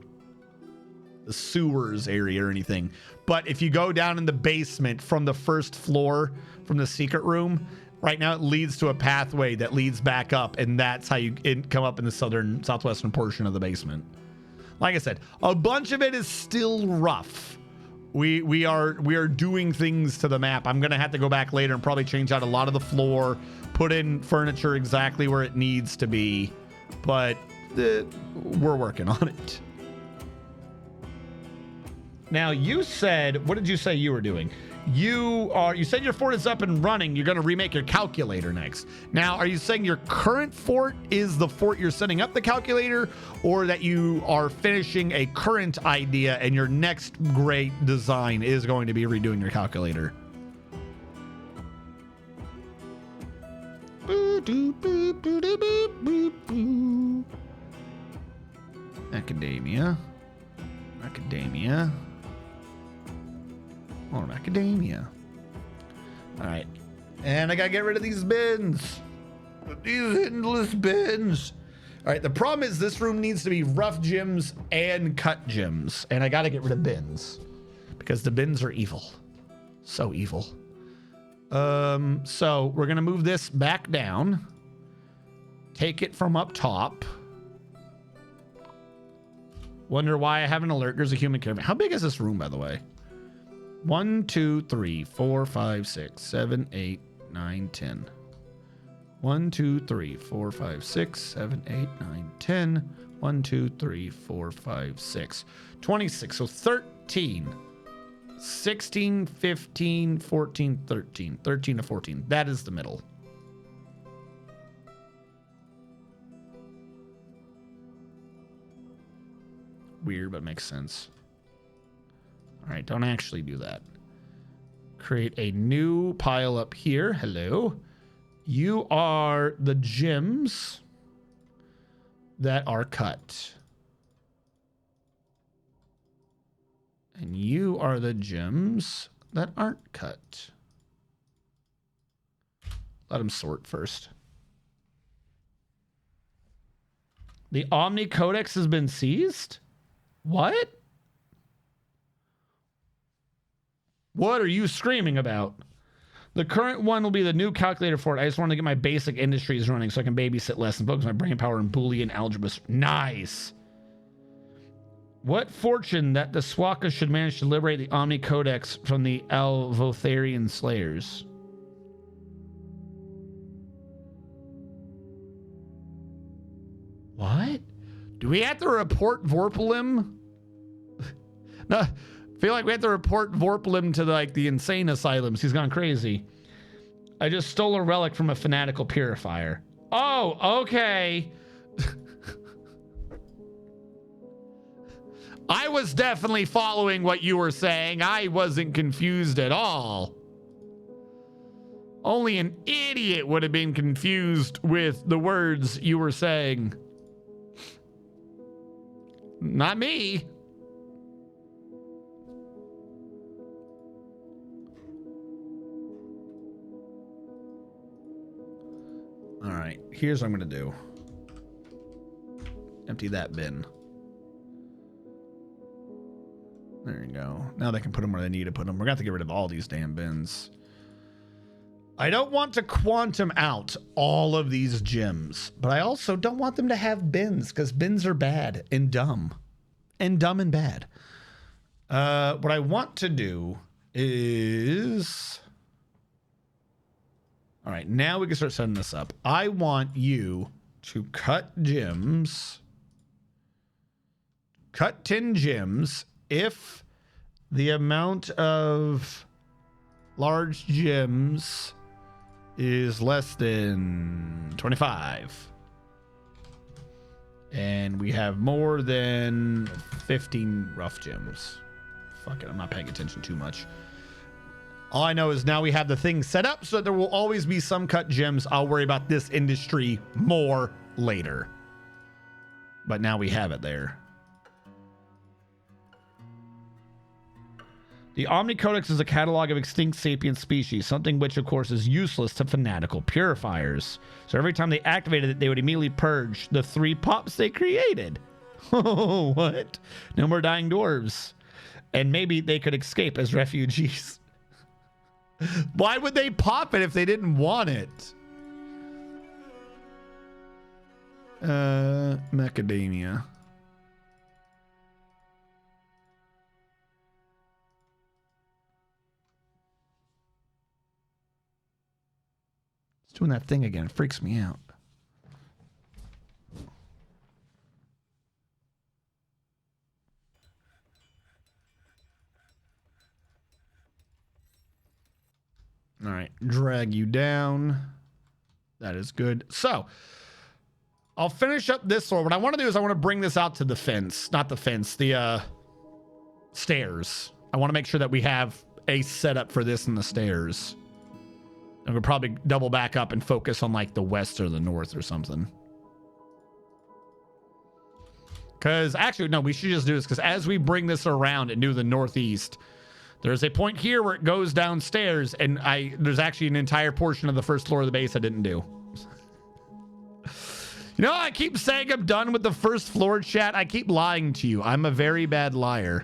sewers area or anything. But if you go down in the basement from the first floor, from the secret room, right now it leads to a pathway that leads back up. And that's how you come up in the southwestern portion of the basement. Like I said, a bunch of it is still rough. We are doing things to the map. I'm gonna have to go back later and probably change out a lot of the floor, put in furniture exactly where it needs to be, but we're working on it. Now you said, what did you say you were doing? You said your fort is up and running. You're going to remake your calculator next. Now, are you saying your current fort is the fort you're setting up the calculator, or that you are finishing a current idea and your next great design is going to be redoing your calculator? Academia. Or macadamia. All right. And I got to get rid of these bins. These endless bins. All right. The problem is this room needs to be rough gyms and cut gyms. And I got to get rid of bins. Because the bins are evil. So evil. So we're going to move this back down. Take it from up top. Wonder why I have an alert. There's a human caravan. How big is this room, by the way? 1, 2, 3, 4, 5, 6, 7, 8, 9, 10. 1, 2, 3, 4, 5, 6, 7, 8, 9, 10. 1, 2, 3, 4, 5, 6. 26. So 13. 16, 15, 14, 13. 13 to 14. That is the middle. Weird, but makes sense. All right, don't actually do that. Create a new pile up here. Hello. You are the gyms that are cut. And you are the gyms that aren't cut. Let them sort first. The Omni Codex has been seized? What? What are you screaming about? The current one will be the new calculator for it. I just want to get my basic industries running so I can babysit less and focus my brain power in Boolean algebra. Nice. What fortune that the Swaka should manage to liberate the Omni Codex from the Alvotharian slayers. What? Do we have to report Vorpalim? No. I feel like we have to report Vorpalim to the insane asylums. He's gone crazy. I just stole a relic from a fanatical purifier. Oh, okay. I was definitely following what you were saying. I wasn't confused at all. Only an idiot would have been confused with the words you were saying. Not me. All right, here's what I'm going to do. Empty that bin. There you go. Now they can put them where they need to put them. We're going to have to get rid of all these damn bins. I don't want to quantum out all of these gyms, but I also don't want them to have bins because bins are bad and dumb. And dumb and bad. What I want to do is... All right, now we can start setting this up. I want you to cut gyms. Cut 10 gyms if the amount of large gyms is less than 25. And we have more than 15 rough gems. Fuck it, I'm not paying attention too much. All I know is now we have the thing set up so that there will always be some cut gems. I'll worry about this industry more later. But now we have it there. The Omni Codex is a catalog of extinct sapient species, something which, of course, is useless to fanatical purifiers. So every time they activated it, they would immediately purge the 3 pops they created. Oh, what? No more dying dwarves. And maybe they could escape as refugees. Why would they pop it if they didn't want it? Macadamia. It's doing that thing again. It freaks me out. All right, drag you down. That is good. So, I'll finish up this floor. What I want to do is I want to bring this out to the fence. Not the fence, the stairs. I want to make sure that we have a setup for this in the stairs. And we'll probably double back up and focus on like the west or the north or something. Because actually, no, we should just do this because as we bring this around and do the northeast, there's a point here where it goes downstairs, and there's actually an entire portion of the first floor of the base I didn't do. You know, I keep saying I'm done with the first floor, chat. I keep lying to you. I'm a very bad liar.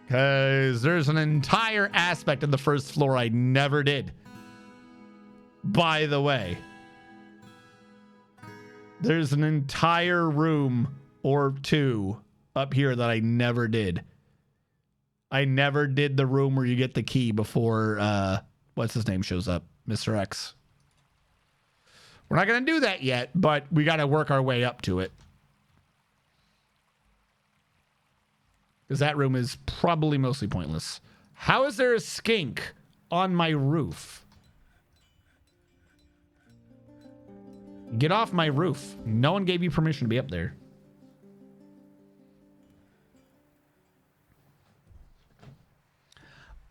Because there's an entire aspect of the first floor I never did. By the way. There's an entire room or 2 up here that I never did. I never did the room where you get the key before, what's his name shows up? Mr. X. We're not going to do that yet, but we got to work our way up to it. Because that room is probably mostly pointless. How is there a skink on my roof? Get off my roof. No one gave you permission to be up there.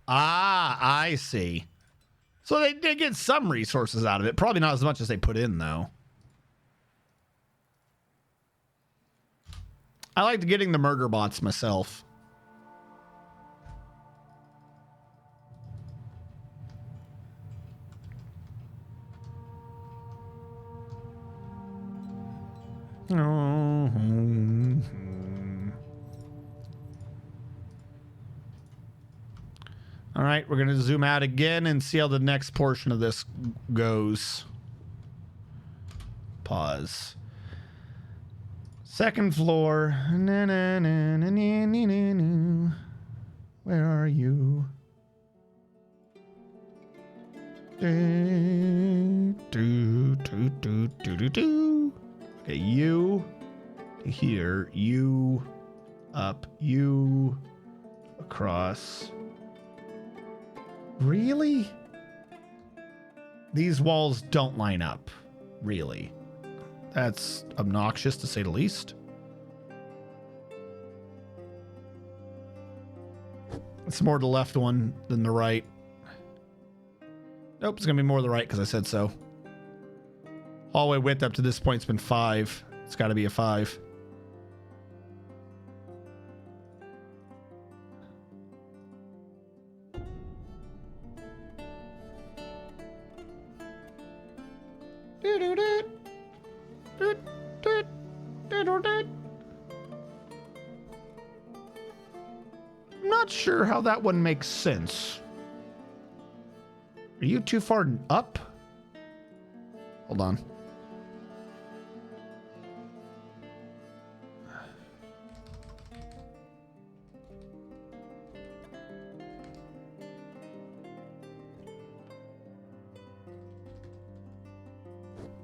Ah, I see. So they did get some resources out of it. Probably not as much as they put in, though. I liked getting the murder bots myself. All right, we're going to zoom out again and see how the next portion of this goes. Pause. Second floor. Na, na, na, na, na, na, na, na. Where are you? Do, do, do, do, do, do, do. Okay, you here, you up, you across. Really? These walls don't line up. Really? That's obnoxious to say the least. It's more the left one than the right. Nope, it's going to be more the right because I said so. Hallway width up to this point has been 5. It's got to be a 5. I'm not sure how that one makes sense. Are you too far up? Hold on.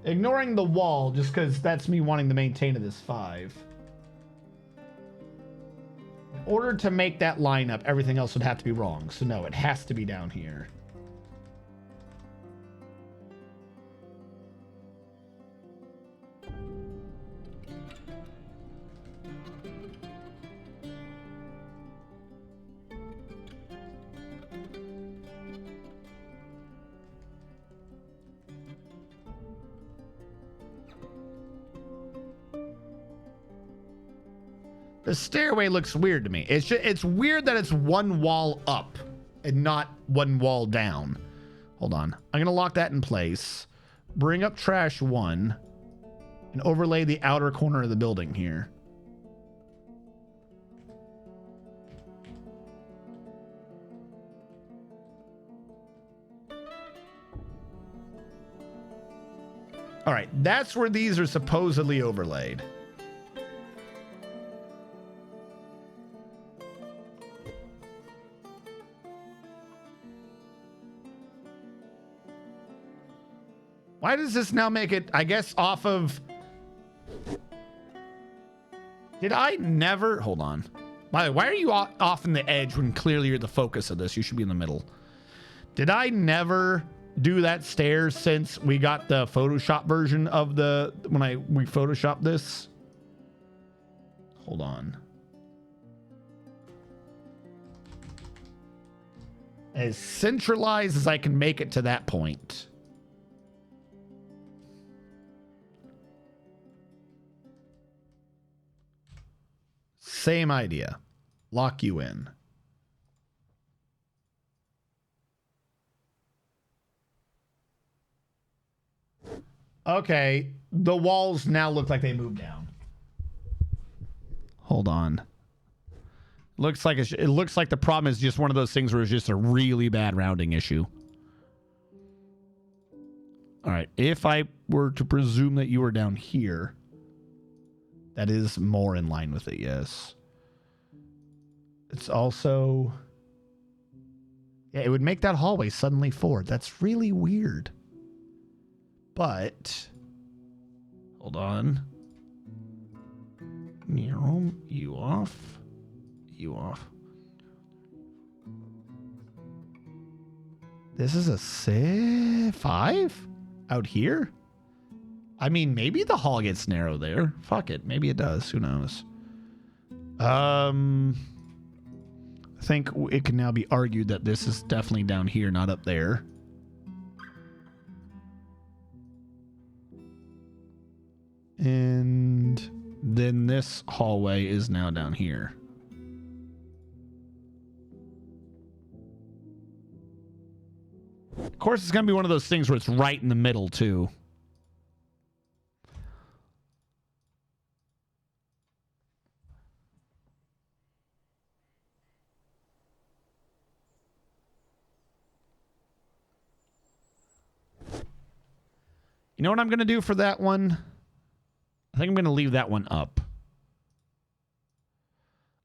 Ignoring the wall, just because that's me wanting to maintain it as 5. In order to make that line up, everything else would have to be wrong. So no, it has to be down here. The stairway looks weird to me. It's weird that it's one wall up and not one wall down. Hold on. I'm going to lock that in place. Bring up trash 1 and overlay the outer corner of the building here. All right, that's where these are supposedly overlaid. Why does this now make it, I guess, off of... Did I never... Hold on. By the way, why are you off in the edge when clearly you're the focus of this? You should be in the middle. Did I never do that stairs since we got the Photoshop version of the... When we Photoshopped this? Hold on. As centralized as I can make it to that point. Same idea. Lock you in. Okay. The walls now look like they moved down. Hold on. Looks like it looks like the problem is just one of those things where it's just a really bad rounding issue. All right. If I were to presume that you were down here, that is more in line with it, yes. It's also... Yeah, it would make that hallway suddenly 4. That's really weird. But... Hold on. You off. You off. This is a 5? Out here? I mean, maybe the hall gets narrow there. Fuck it. Maybe it does. Who knows? I think it can now be argued that this is definitely down here, not up there. And then this hallway is now down here. Of course, it's going to be one of those things where it's right in the middle, too. You know what I'm going to do for that one? I think I'm going to leave that one up.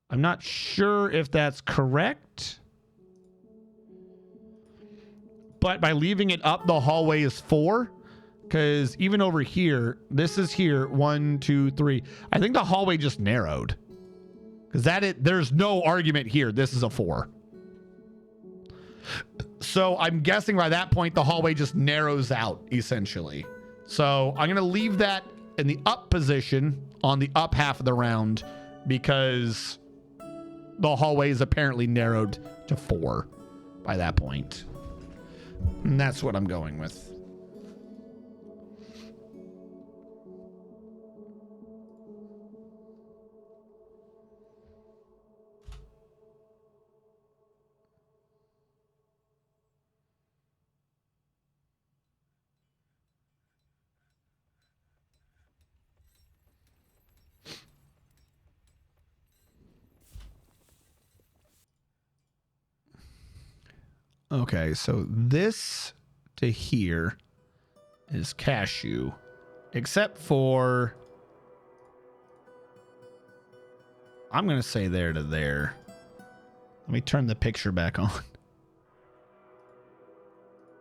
I'm not sure if that's correct. But by leaving it up, the hallway is 4. Because even over here, this is here. 1, 2, 3. I think the hallway just narrowed. Because there's no argument here. This is a 4. So I'm guessing by that point, the hallway just narrows out, essentially. So I'm going to leave that in the up position on the up half of the round because the hallway is apparently narrowed to 4 by that point. And that's what I'm going with. Okay, so this to here is cashew, except for, I'm going to say there to there. Let me turn the picture back on.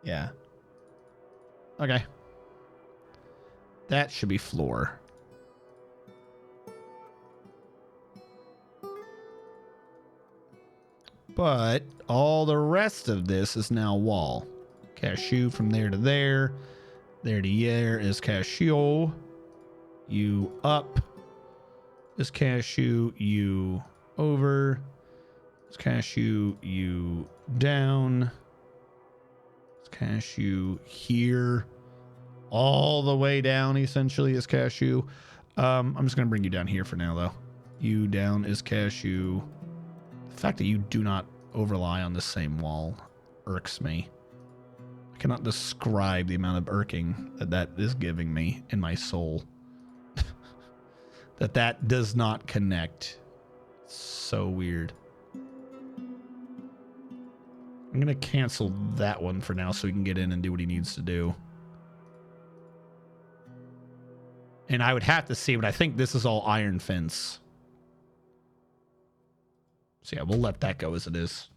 Yeah. Okay. That should be floor. But all the rest of this is now wall. Cashew from there to there. There to there is cashew. You up is cashew. You over is cashew. You down is cashew. Here all the way down essentially is cashew. I'm just going to bring you down here for now though. You down is cashew. The fact that you do not overlie on the same wall irks me. I cannot describe the amount of irking that is giving me in my soul. that does not connect. So weird. I'm going to cancel that one for now so he can get in and do what he needs to do. And I would have to see, but I think this is all iron fence. So yeah, we'll let that go as it is.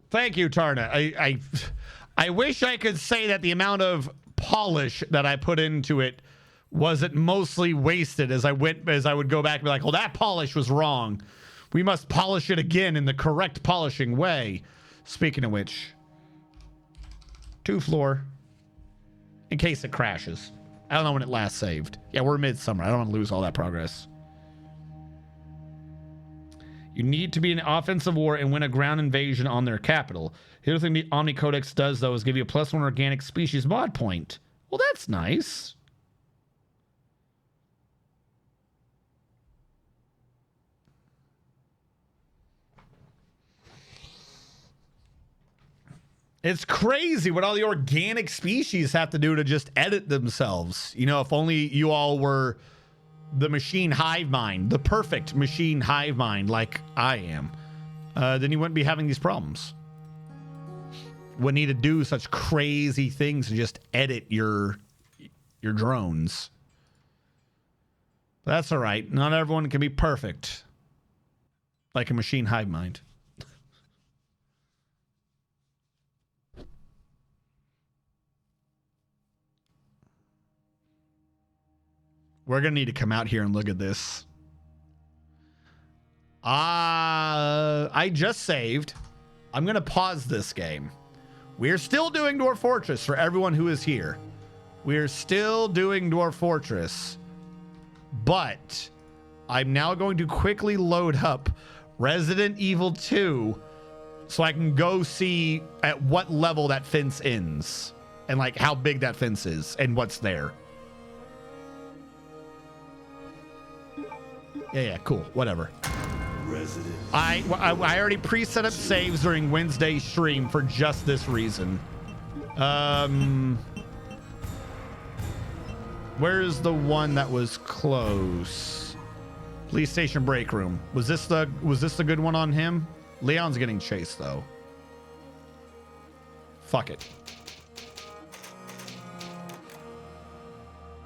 Thank you, Tarna. I wish I could say that the amount of polish that I put into it wasn't mostly wasted as I would go back and be like, well, that polish was wrong. We must polish it again in the correct polishing way. Speaking of which, 2 floor in case it crashes. I don't know when it last saved. Yeah, we're midsummer. I don't want to lose all that progress. You need to be in offensive war and win a ground invasion on their capital. The other thing the Omni Codex does, though, is give you a +1 organic species mod point. Well, that's nice. It's crazy what all the organic species have to do to just edit themselves. You know, if only you all were the machine hive mind, the perfect machine hive mind like I am, then you wouldn't be having these problems. Wouldn't need to do such crazy things to just edit your drones. But that's all right. Not everyone can be perfect like a machine hive mind. We're going to need to come out here and look at this. I just saved. I'm going to pause this game. We're still doing Dwarf Fortress for everyone who is here. We're still doing Dwarf Fortress. But I'm now going to quickly load up Resident Evil 2 so I can go see at what level that fence ends and like how big that fence is and what's there. Yeah, cool. Whatever. I already pre-set up saves during Wednesday's stream for just this reason. Where's the one that was close? Police station break room. Was this the good one on him? Leon's getting chased though. Fuck it.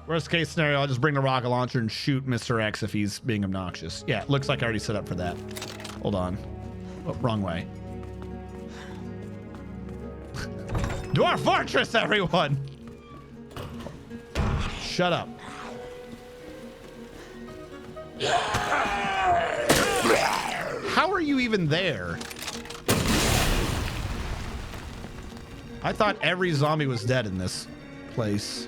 Worst case scenario, I'll just bring the rocket launcher and shoot Mr. X if he's being obnoxious. Yeah, looks like I already set up for that. Hold on. Oh, wrong way. Dwarf Fortress, everyone! Shut up. How are you even there? I thought every zombie was dead in this place.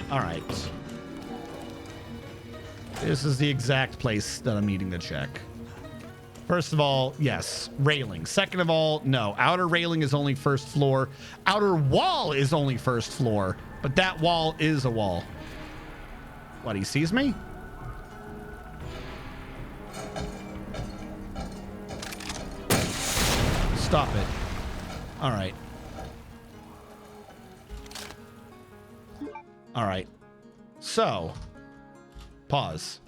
All right. This is the exact place that I'm needing to check. First of all, yes, railing. Second of all, no. Outer railing is only first floor. Outer wall is only first floor, but that wall is a wall. What, he sees me? Stop it. All right. All right. So, pause.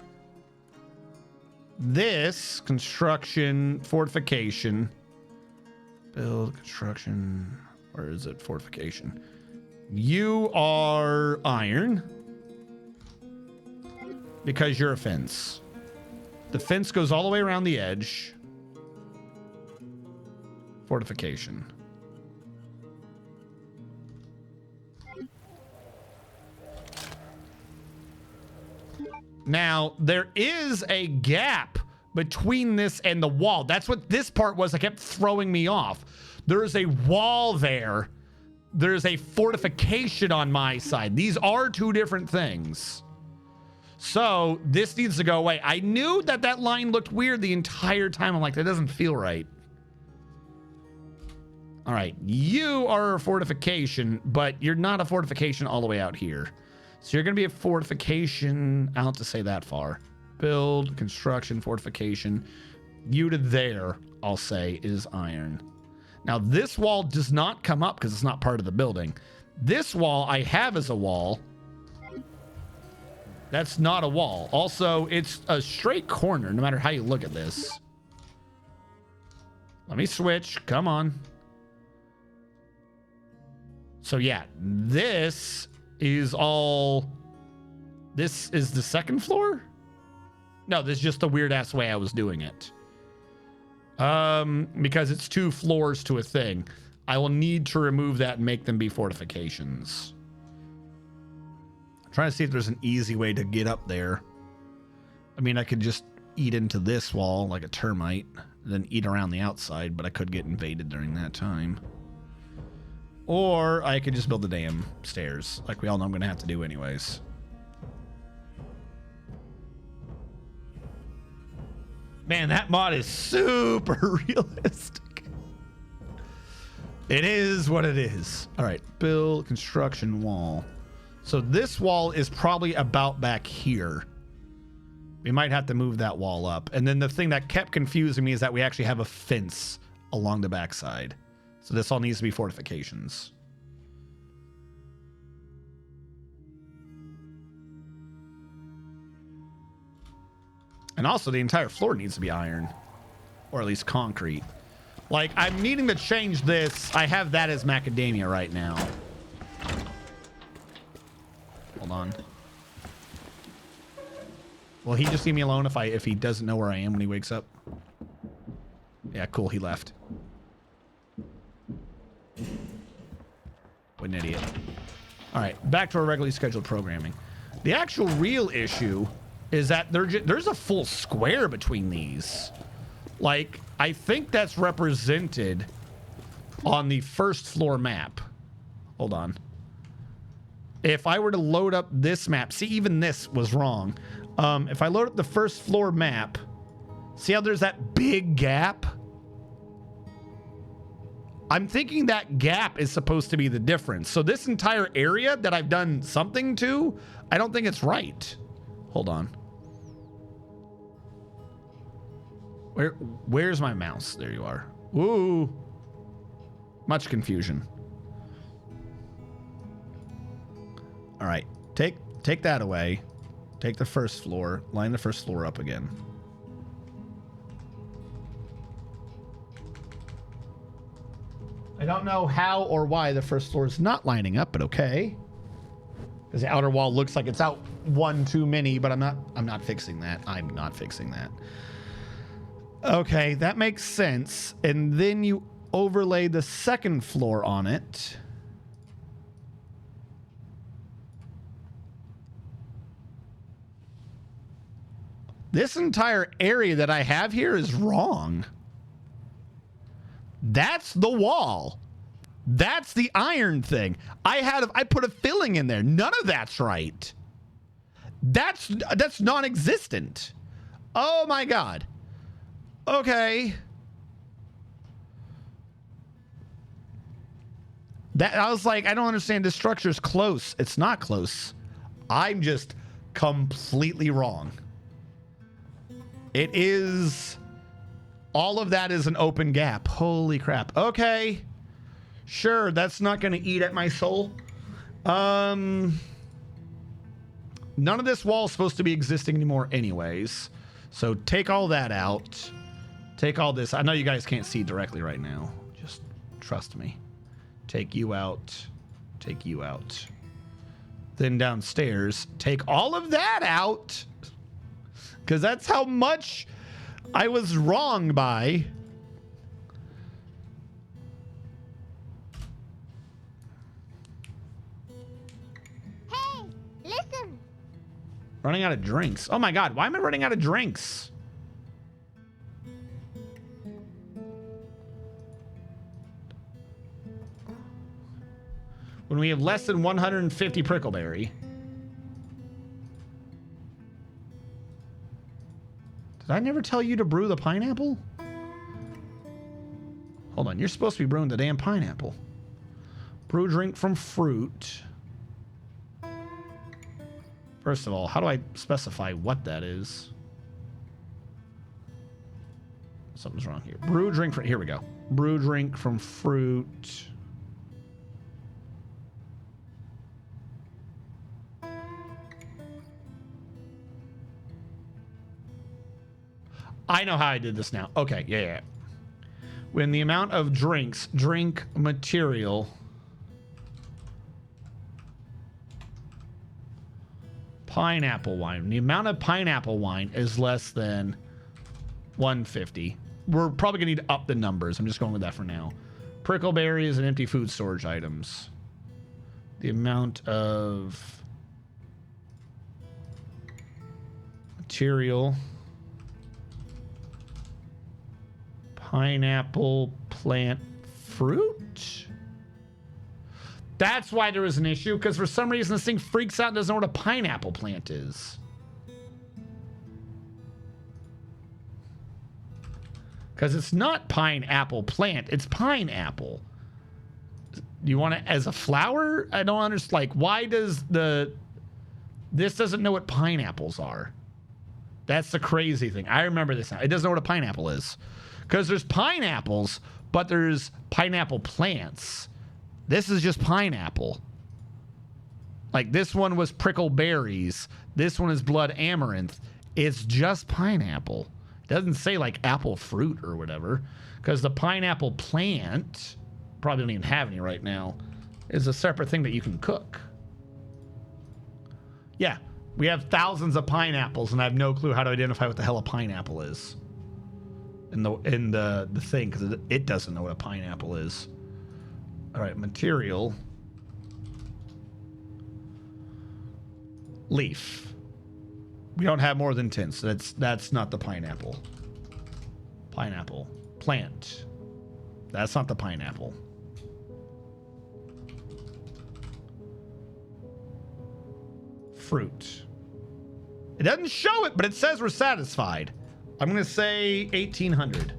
This construction fortification, build construction. Where is it? Fortification. You are iron because you're a fence. The fence goes all the way around the edge. Fortification. Now, there is a gap between this and the wall. That's what this part was. It kept throwing me off. There is a wall there. There's a fortification on my side. These are two different things. So this needs to go away. I knew that that line looked weird the entire time. I'm like, that doesn't feel right. All right, you are a fortification, but you're not a fortification all the way out here. So you're going to be a fortification out to say that far. Build, construction, fortification. You to there, I'll say, is iron. Now, this wall does not come up because it's not part of the building. This wall I have as a wall. That's not a wall. Also, it's a straight corner, no matter how you look at this. Let me switch. Come on. So, yeah, this is all... This is the second floor? No, this is just the weird-ass way I was doing it. Because it's 2 floors to a thing. I will need to remove that and make them be fortifications. I'm trying to see if there's an easy way to get up there. I mean, I could just eat into this wall like a termite, then eat around the outside, but I could get invaded during that time. Or I could just build the damn stairs, like we all know I'm going to have to do anyways. Man, that mod is super realistic. It is what it is. All right, build construction wall. So this wall is probably about back here. We might have to move that wall up. And then the thing that kept confusing me is that we actually have a fence along the backside. So this all needs to be fortifications. And also the entire floor needs to be iron. Or at least concrete. Like, I'm needing to change this. I have that as macadamia right now. Hold on. Will he just leave me alone if he doesn't know where I am when he wakes up? Yeah, cool. He left. What an idiot. All right, back to our regularly scheduled programming. The actual real issue is that there's a full square between these. Like, I think that's represented on the first floor map. Hold on. If I were to load up this map, see, even this was wrong. If I load up the first floor map, see how there's that big gap? I'm thinking that gap is supposed to be the difference. So this entire area that I've done something to, I don't think it's right. Hold on. Where's my mouse? There you are. Ooh. Much confusion. All right, take that away. Take the first floor, line the first floor up again. I don't know how or why the first floor is not lining up, but okay. Because the outer wall looks like it's out one too many, but I'm not fixing that. I'm not fixing that. Okay, that makes sense. And then you overlay the second floor on it. This entire area that I have here is wrong. That's the wall. That's the iron thing. I put a filling in there. None of that's right. That's non-existent. Oh my God. Okay. I was like, I don't understand. This structure's close. It's not close. I'm just completely wrong. It is... All of that is an open gap. Holy crap. Okay. Sure, that's not going to eat at my soul. None of this wall is supposed to be existing anymore anyways. So take all that out. Take all this. I know you guys can't see directly right now. Just trust me. Take you out. Take you out. Then downstairs, take all of that out. Because that's how much I was wrong by. Hey, listen. Running out of drinks. Oh my God, why am I running out of drinks? When we have less than 150 prickleberry. Did I never tell you to brew the pineapple? Hold on, you're supposed to be brewing the damn pineapple. Brew drink from fruit. First of all, how do I specify what that is? Something's wrong here. Brew drink from... Here we go. Brew drink from fruit. I know how I did this now. Okay, yeah. When the amount of drinks, drink material... Pineapple wine. The amount of pineapple wine is less than 150. We're probably going to need to up the numbers. I'm just going with that for now. Prickleberries and empty food storage items. The amount of material. Pineapple plant fruit? That's why there was an issue, because for some reason this thing freaks out and doesn't know what a pineapple plant is. Because it's not pineapple plant, it's pineapple. Do you want it as a flower? I don't understand. Like, why does this doesn't know what pineapples are? That's the crazy thing. I remember this now. It doesn't know what a pineapple is. Because there's pineapples, but there's pineapple plants. This is just pineapple. Like, this one was prickleberries. This one is blood amaranth. It's just pineapple. It doesn't say, like, apple fruit or whatever. Because the pineapple plant, probably don't even have any right now, is a separate thing that you can cook. Yeah, we have thousands of pineapples, and I have no clue how to identify what the hell a pineapple is. In the thing, because it doesn't know what a pineapple is. All right, material. Leaf. We don't have more than 10, so that's not the pineapple. Pineapple. Plant. That's not the pineapple. Fruit. It doesn't show it, but it says we're satisfied. I'm going to say 1800.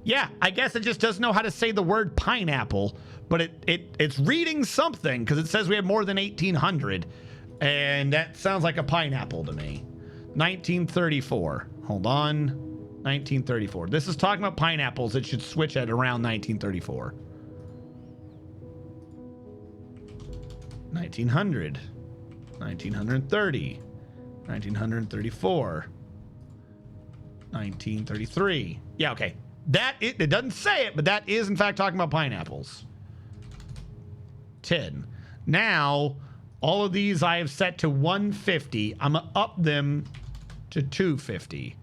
Yeah, I guess it just doesn't know how to say the word pineapple, but it's reading something because it says we have more than 1800, and that sounds like a pineapple to me. 1934. Hold on. 1934. This is talking about pineapples. It should switch at around 1934. 1900. 1930. 1934. 1933. Yeah, okay. It doesn't say it, but that is in fact talking about pineapples. 10. Now, all of these I have set to 150. I'm gonna up them to 250.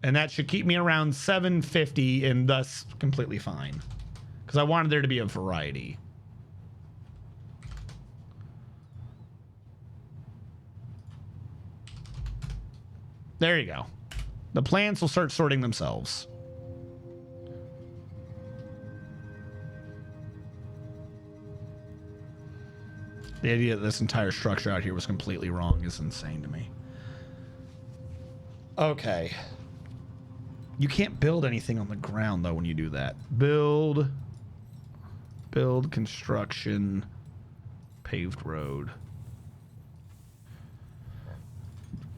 And that should keep me around 750 and thus completely fine. Because I wanted there to be a variety. There you go. The plants will start sorting themselves. The idea that this entire structure out here was completely wrong is insane to me. Okay. You can't build anything on the ground, though, when you do that. Build, construction, paved road.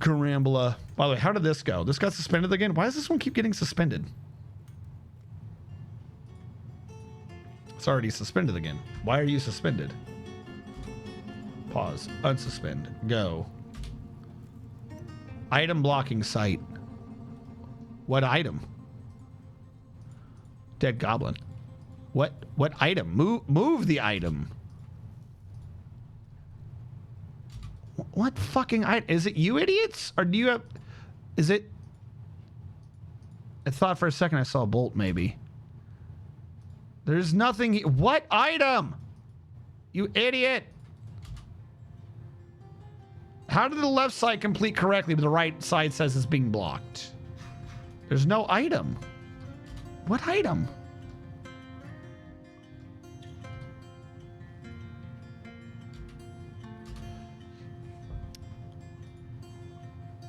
Carambola. By the way, how did this go? This got suspended again? Why does this one keep getting suspended? It's already suspended again. Why are you suspended? Pause. Unsuspend. Go. Item blocking site. What item? Dead goblin. What item? Move the item. What fucking item? Is it you idiots? Or do you have... Is it... I thought for a second I saw a bolt, maybe. There's nothing... What item? You idiot. How did the left side complete correctly, but the right side says it's being blocked? There's no item. What item?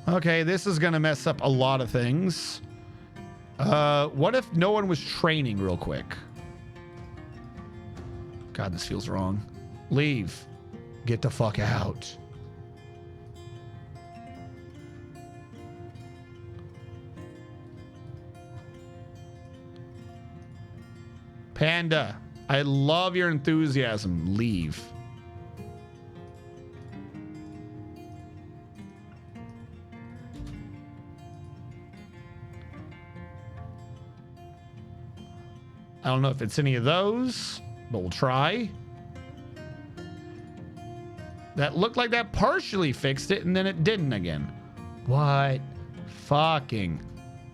Okay, this is gonna mess up a lot of things. What if no one was training real quick? God, this feels wrong. Leave. Get the fuck out. Panda, I love your enthusiasm. Leave. I don't know if it's any of those, but we'll try. That looked like that partially fixed it, and then it didn't again. What fucking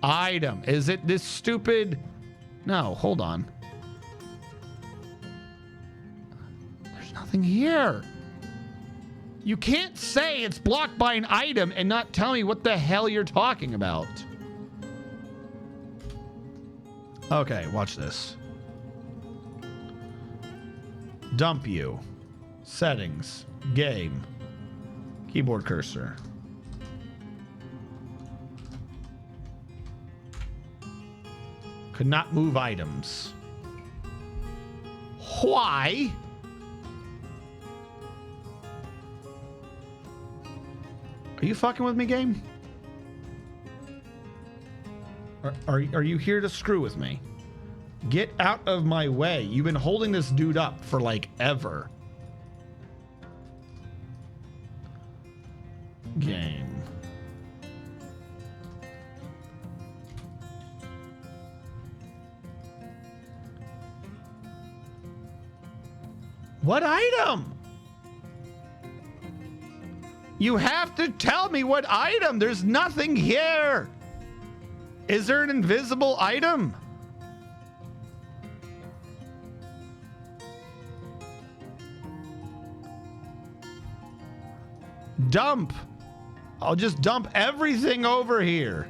item? Is it this stupid? No, hold on. There's nothing here. You can't say it's blocked by an item and not tell me what the hell you're talking about. Okay, watch this. Dump you. Settings. Game. Keyboard cursor. Could not move items. Why? Are you fucking with me, game? Are you here to screw with me? Get out of my way. You've been holding this dude up for like ever. Game. What item? You have to tell me what item. There's nothing here. Is there an invisible item? Dump. I'll just dump everything over here.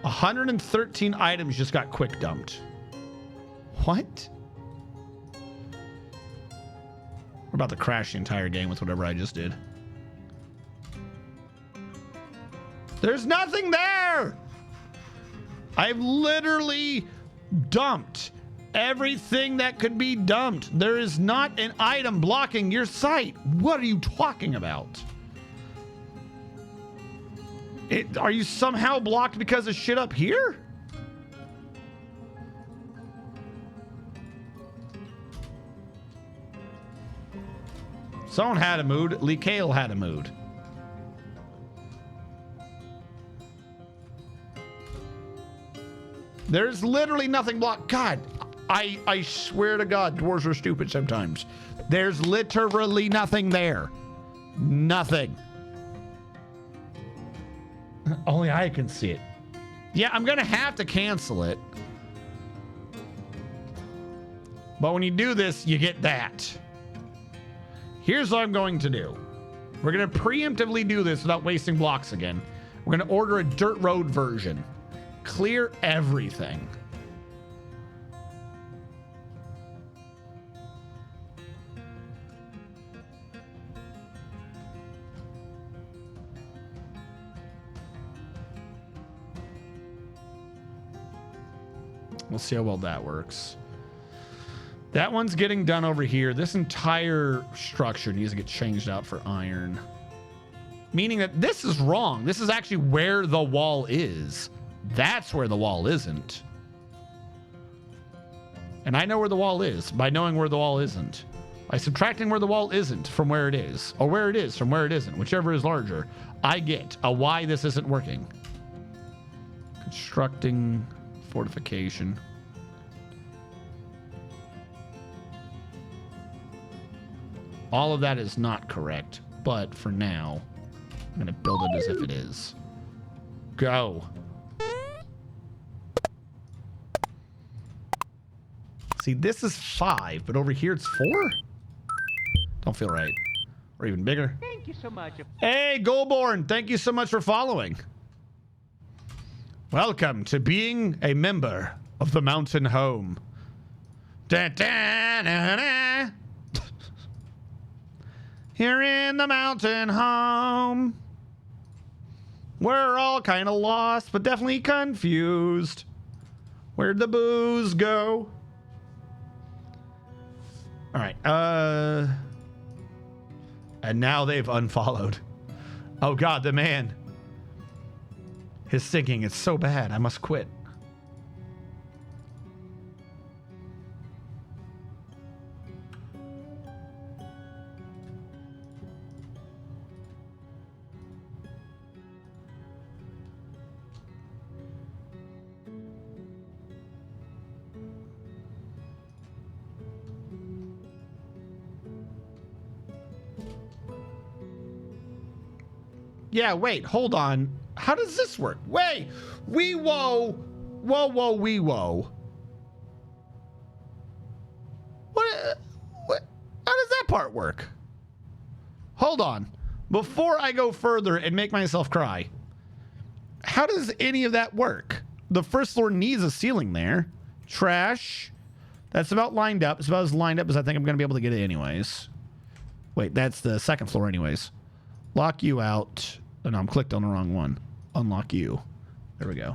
$113 items just got quick dumped. What? We're about to crash the entire game with whatever I just did. There's nothing there. I've literally dumped everything that could be dumped. There is not an item blocking your site. What are you talking about? Are you somehow blocked because of shit up here? Someone had a mood. Lee Kale had a mood. There's literally nothing blocked. God, I swear to God, dwarves are stupid sometimes. There's literally nothing there. Nothing. Only I can see it. Yeah, I'm going to have to cancel it. But when you do this, you get that. Here's what I'm going to do. We're going to preemptively do this without wasting blocks again. We're going to order a dirt road version. Clear everything. We'll see how well that works. That one's getting done over here. This entire structure needs to get changed out for iron. Meaning that this is wrong. This is actually where the wall is. That's where the wall isn't. And I know where the wall is by knowing where the wall isn't. By subtracting where the wall isn't from where it is. Or where it is from where it isn't. Whichever is larger. I get a why this isn't working. Constructing fortification. All of that is not correct. But for now, I'm going to build it as if it is. Go. See, this is 5, but over here it's 4? Don't feel right. Or even bigger. Thank you so much. Hey, Goldborn, thank you so much for following. Welcome to being a member of the mountain home. Da, da, da, da. Here in the mountain home, we're all kind of lost, but definitely confused. Where'd the booze go? All right. And now they've unfollowed. Oh God, the man. His thinking is so bad. I must quit. Yeah, wait, hold on. How does this work? Wait, wee whoa, whoa, wee whoa. What? How does that part work? Hold on. Before I go further and make myself cry, how does any of that work? The first floor needs a ceiling there. Trash. That's about lined up. It's about as lined up as I think I'm going to be able to get it anyways. Wait, that's the second floor anyways. Lock you out. Oh, no, I'm clicked on the wrong one. Unlock you. There we go.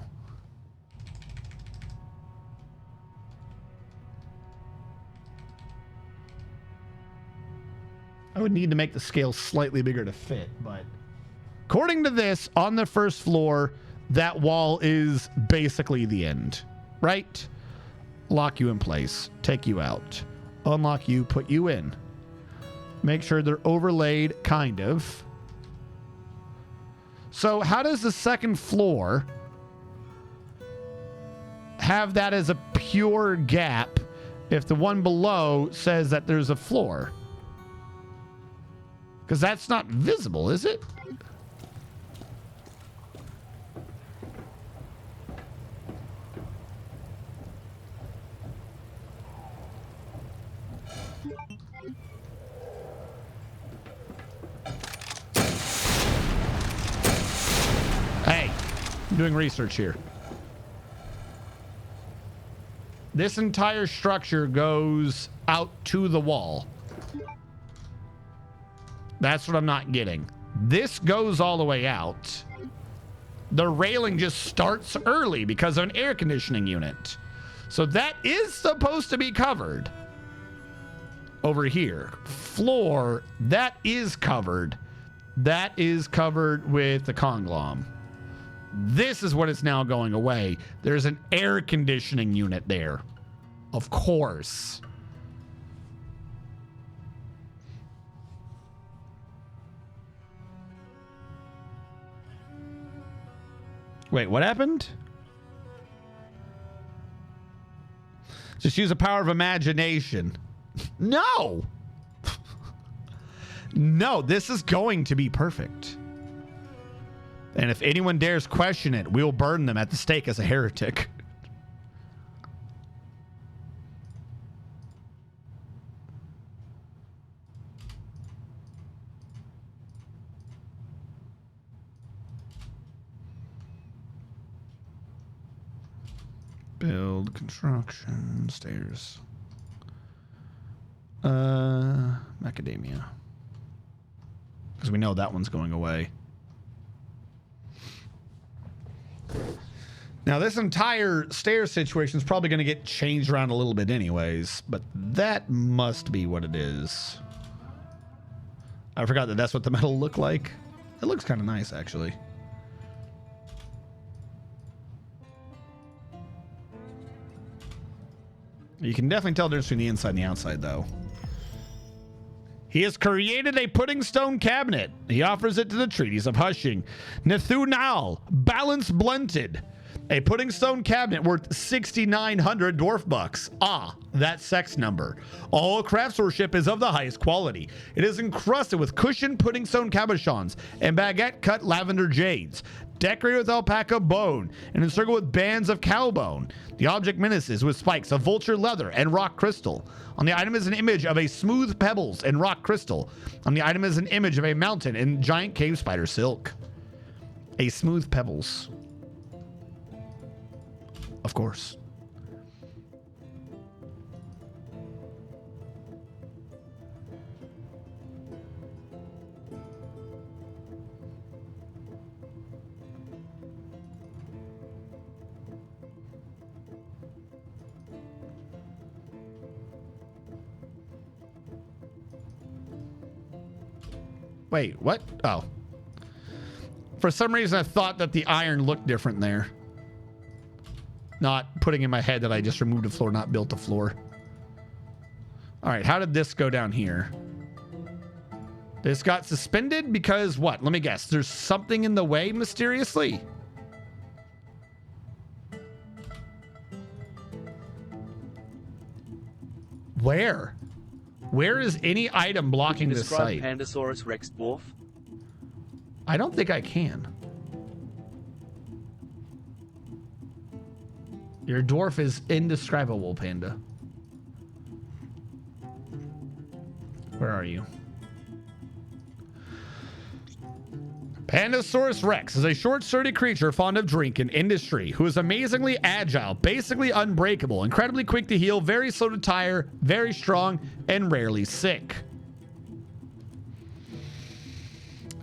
I would need to make the scale slightly bigger to fit, but according to this, on the first floor, that wall is basically the end, right? Lock you in place, take you out, unlock you, put you in. Make sure they're overlaid, kind of. So how does the second floor have that as a pure gap if the one below says that there's a floor? Because that's not visible, is it? Hey, I'm doing research here. This entire structure goes out to the wall. That's what I'm not getting. This goes all the way out. The railing just starts early because of an air conditioning unit. So that is supposed to be covered. Over here. Floor, that is covered. That is covered with the conglom. This is what is now going away. There's an air conditioning unit there. Of course. Wait, what happened? Just use the power of imagination. No! No, this is going to be perfect. And if anyone dares question it, we'll burn them at the stake as a heretic. Build, construction, stairs. Macadamia. Because we know that one's going away. Now, this entire stairs situation is probably going to get changed around a little bit anyways, but that must be what it is. I forgot that that's what the metal looked like. It looks kind of nice, actually. You can definitely tell the difference between the inside and the outside, though. He has created a pudding stone cabinet. He offers it to the treaties of Hushing. Nethunal, balance blunted. A pudding stone cabinet worth 6,900 dwarf bucks. Ah, that sex number. All craftsmanship is of the highest quality. It is encrusted with cushioned pudding stone cabochons and baguette cut lavender jades, decorated with alpaca bone and encircled with bands of cow bone. The object menaces with spikes of vulture leather and rock crystal. On the item is an image of a smooth pebbles and rock crystal. On the item is an image of a mountain and giant cave spider silk. A smooth pebbles. of course. Wait, what? Oh. For some reason, I thought that the iron looked different there. Not putting in my head that I just removed a floor, not built a floor. All right, how did this go down here? This got suspended because what? Let me guess. There's something in the way mysteriously. Where? Where is any item blocking this Describe site? Pandasaurus Rex dwarf. I don't think I can. Your dwarf is indescribable, Panda. Where are you? Pandasaurus Rex is a short, sturdy creature fond of drink and industry, who is amazingly agile, basically unbreakable, incredibly quick to heal, very slow to tire, very strong, and rarely sick.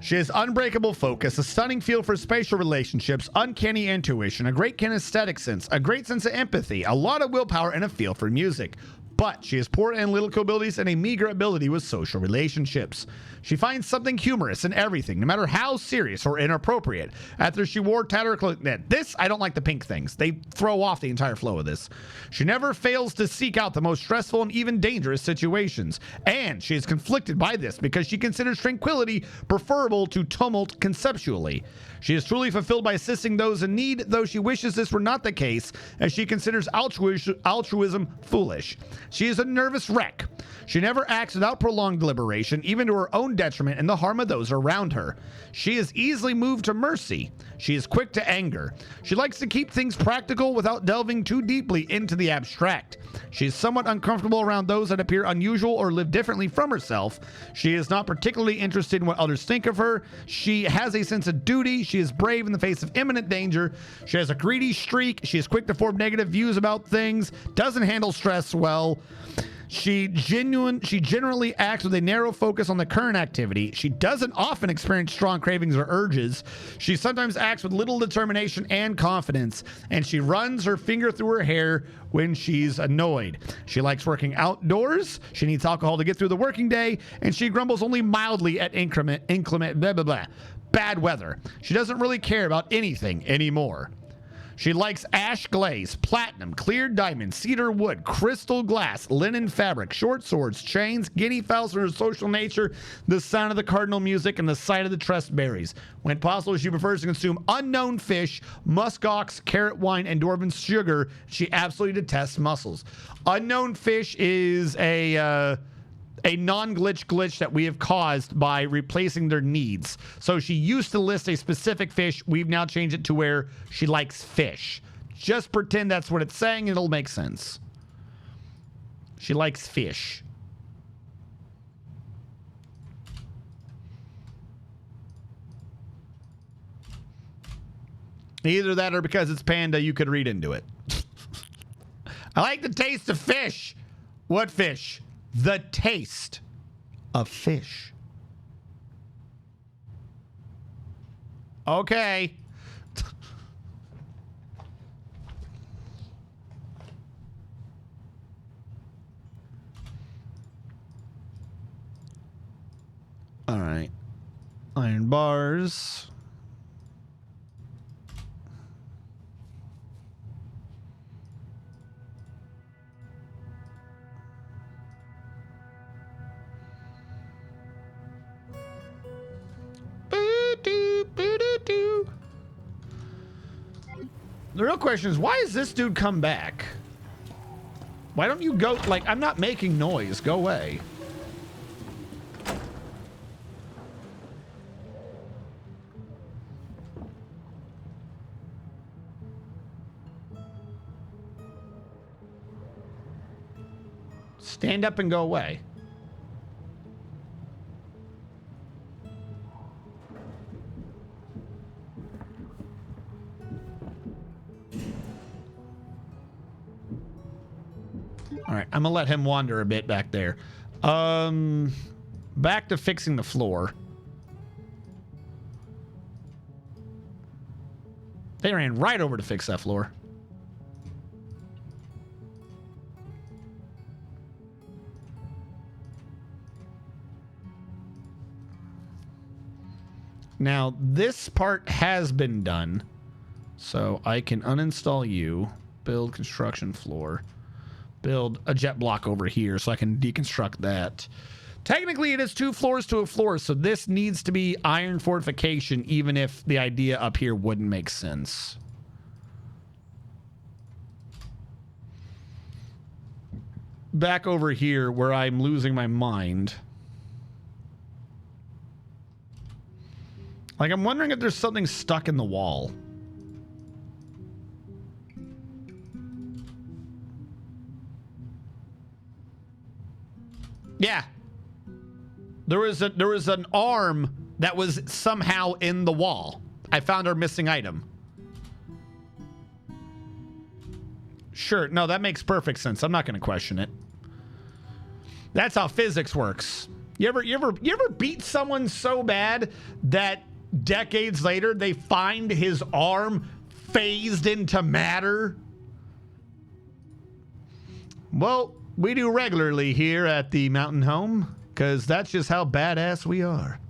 She has unbreakable focus, a stunning feel for spatial relationships, uncanny intuition, a great kinesthetic sense, a great sense of empathy, a lot of willpower, and a feel for music. But she has poor analytical abilities and a meager ability with social relationships. She finds something humorous in everything, no matter how serious or inappropriate. After she wore tattered clothing, this, I don't like the pink things. They throw off the entire flow of this. She never fails to seek out the most stressful and even dangerous situations. And she is conflicted by this because she considers tranquility preferable to tumult conceptually. She is truly fulfilled by assisting those in need, though she wishes this were not the case, as she considers altruism foolish. She is a nervous wreck. She never acts without prolonged deliberation, even to her own detriment and the harm of those around her. She is easily moved to mercy. She is quick to anger. She likes to keep things practical without delving too deeply into the abstract. She is somewhat uncomfortable around those that appear unusual or live differently from herself. She is not particularly interested in what others think of her. She has a sense of duty. She is brave in the face of imminent danger. She has a greedy streak. She is quick to form negative views about things. Doesn't handle stress well. She generally acts with a narrow focus on the current activity. She doesn't often experience strong cravings or urges. She sometimes acts with little determination and confidence, and she runs her finger through her hair when she's annoyed. She likes working outdoors. She needs alcohol to get through the working day, and she grumbles only mildly at inclement blah blah blah bad weather. She doesn't really care about anything anymore. She likes ash glaze, platinum, clear diamond, cedar wood, crystal glass, linen fabric, short swords, chains, guinea fowls for her social nature, the sound of the cardinal music, and the sight of the tressed berries. When possible, she prefers to consume unknown fish, muskox, carrot wine, and dwarven sugar. She absolutely detests mussels. Unknown fish is a non-glitch that we have caused by replacing their needs. So she used to list a specific fish. We've now changed it to where she likes fish. Just pretend that's what it's saying. It'll make sense. She likes fish. Either that or because it's Panda, you could read into it. I like the taste of fish. What fish? The taste of fish. Okay. All right. Iron bars. The real question is, why is this dude come back? Why don't you go? Like, I'm not making noise. Go away. Stand up and go away. All right, I'm gonna let him wander a bit back there. Back to fixing the floor. They ran right over to fix that floor. Now, this part has been done, so I can uninstall you, build construction floor, build a jet block over here so I can deconstruct that. Technically, it is 2 floors to a floor, so this needs to be iron fortification, even if the idea up here wouldn't make sense. Back over here where I'm losing my mind. Like, I'm wondering if there's something stuck in the wall. Yeah. There was an arm that was somehow in the wall. I found our missing item. Sure, no, that makes perfect sense. I'm not going to question it. That's how physics works. You ever beat someone so bad that decades later they find his arm phased into matter? Well, we do regularly here at the Mountain Home, because that's just how badass we are.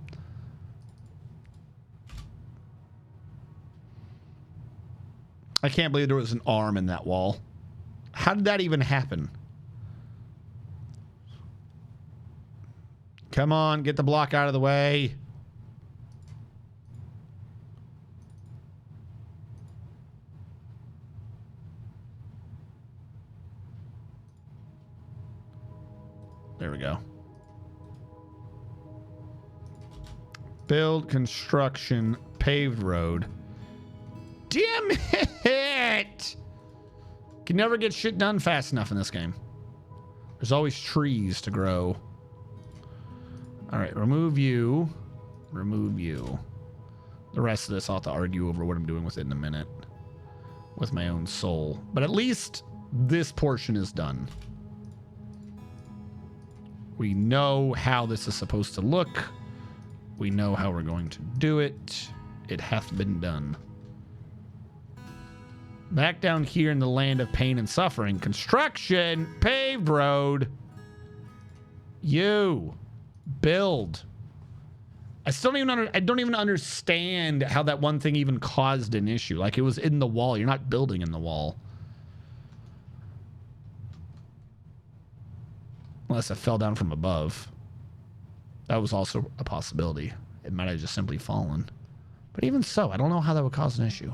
I can't believe there was an arm in that wall. How did that even happen? Come on, get the block out of the way. There we go. Build, construction, paved road. Damn it! Can never get shit done fast enough in this game. There's always trees to grow. All right, remove you. Remove you. The rest of this I'll have to argue over what I'm doing with it in a minute. With my own soul. But at least this portion is done. We know how this is supposed to look. We know how we're going to do it. It hath been done. Back down here in the land of pain and suffering. Construction. Paved road. You. Build. I don't even understand how that one thing even caused an issue. Like, it was in the wall. You're not building in the wall. Unless it fell down from above. That was also a possibility. It might have just simply fallen. But even so, I don't know how that would cause an issue.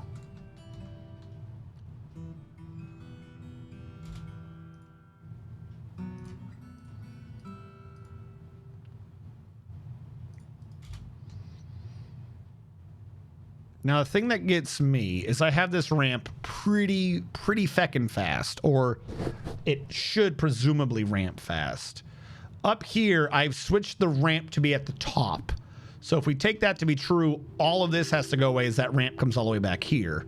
Now, the thing that gets me is I have this ramp pretty feckin' fast, or it should presumably ramp fast. Up here, I've switched the ramp to be at the top. So if we take that to be true, all of this has to go away as that ramp comes all the way back here.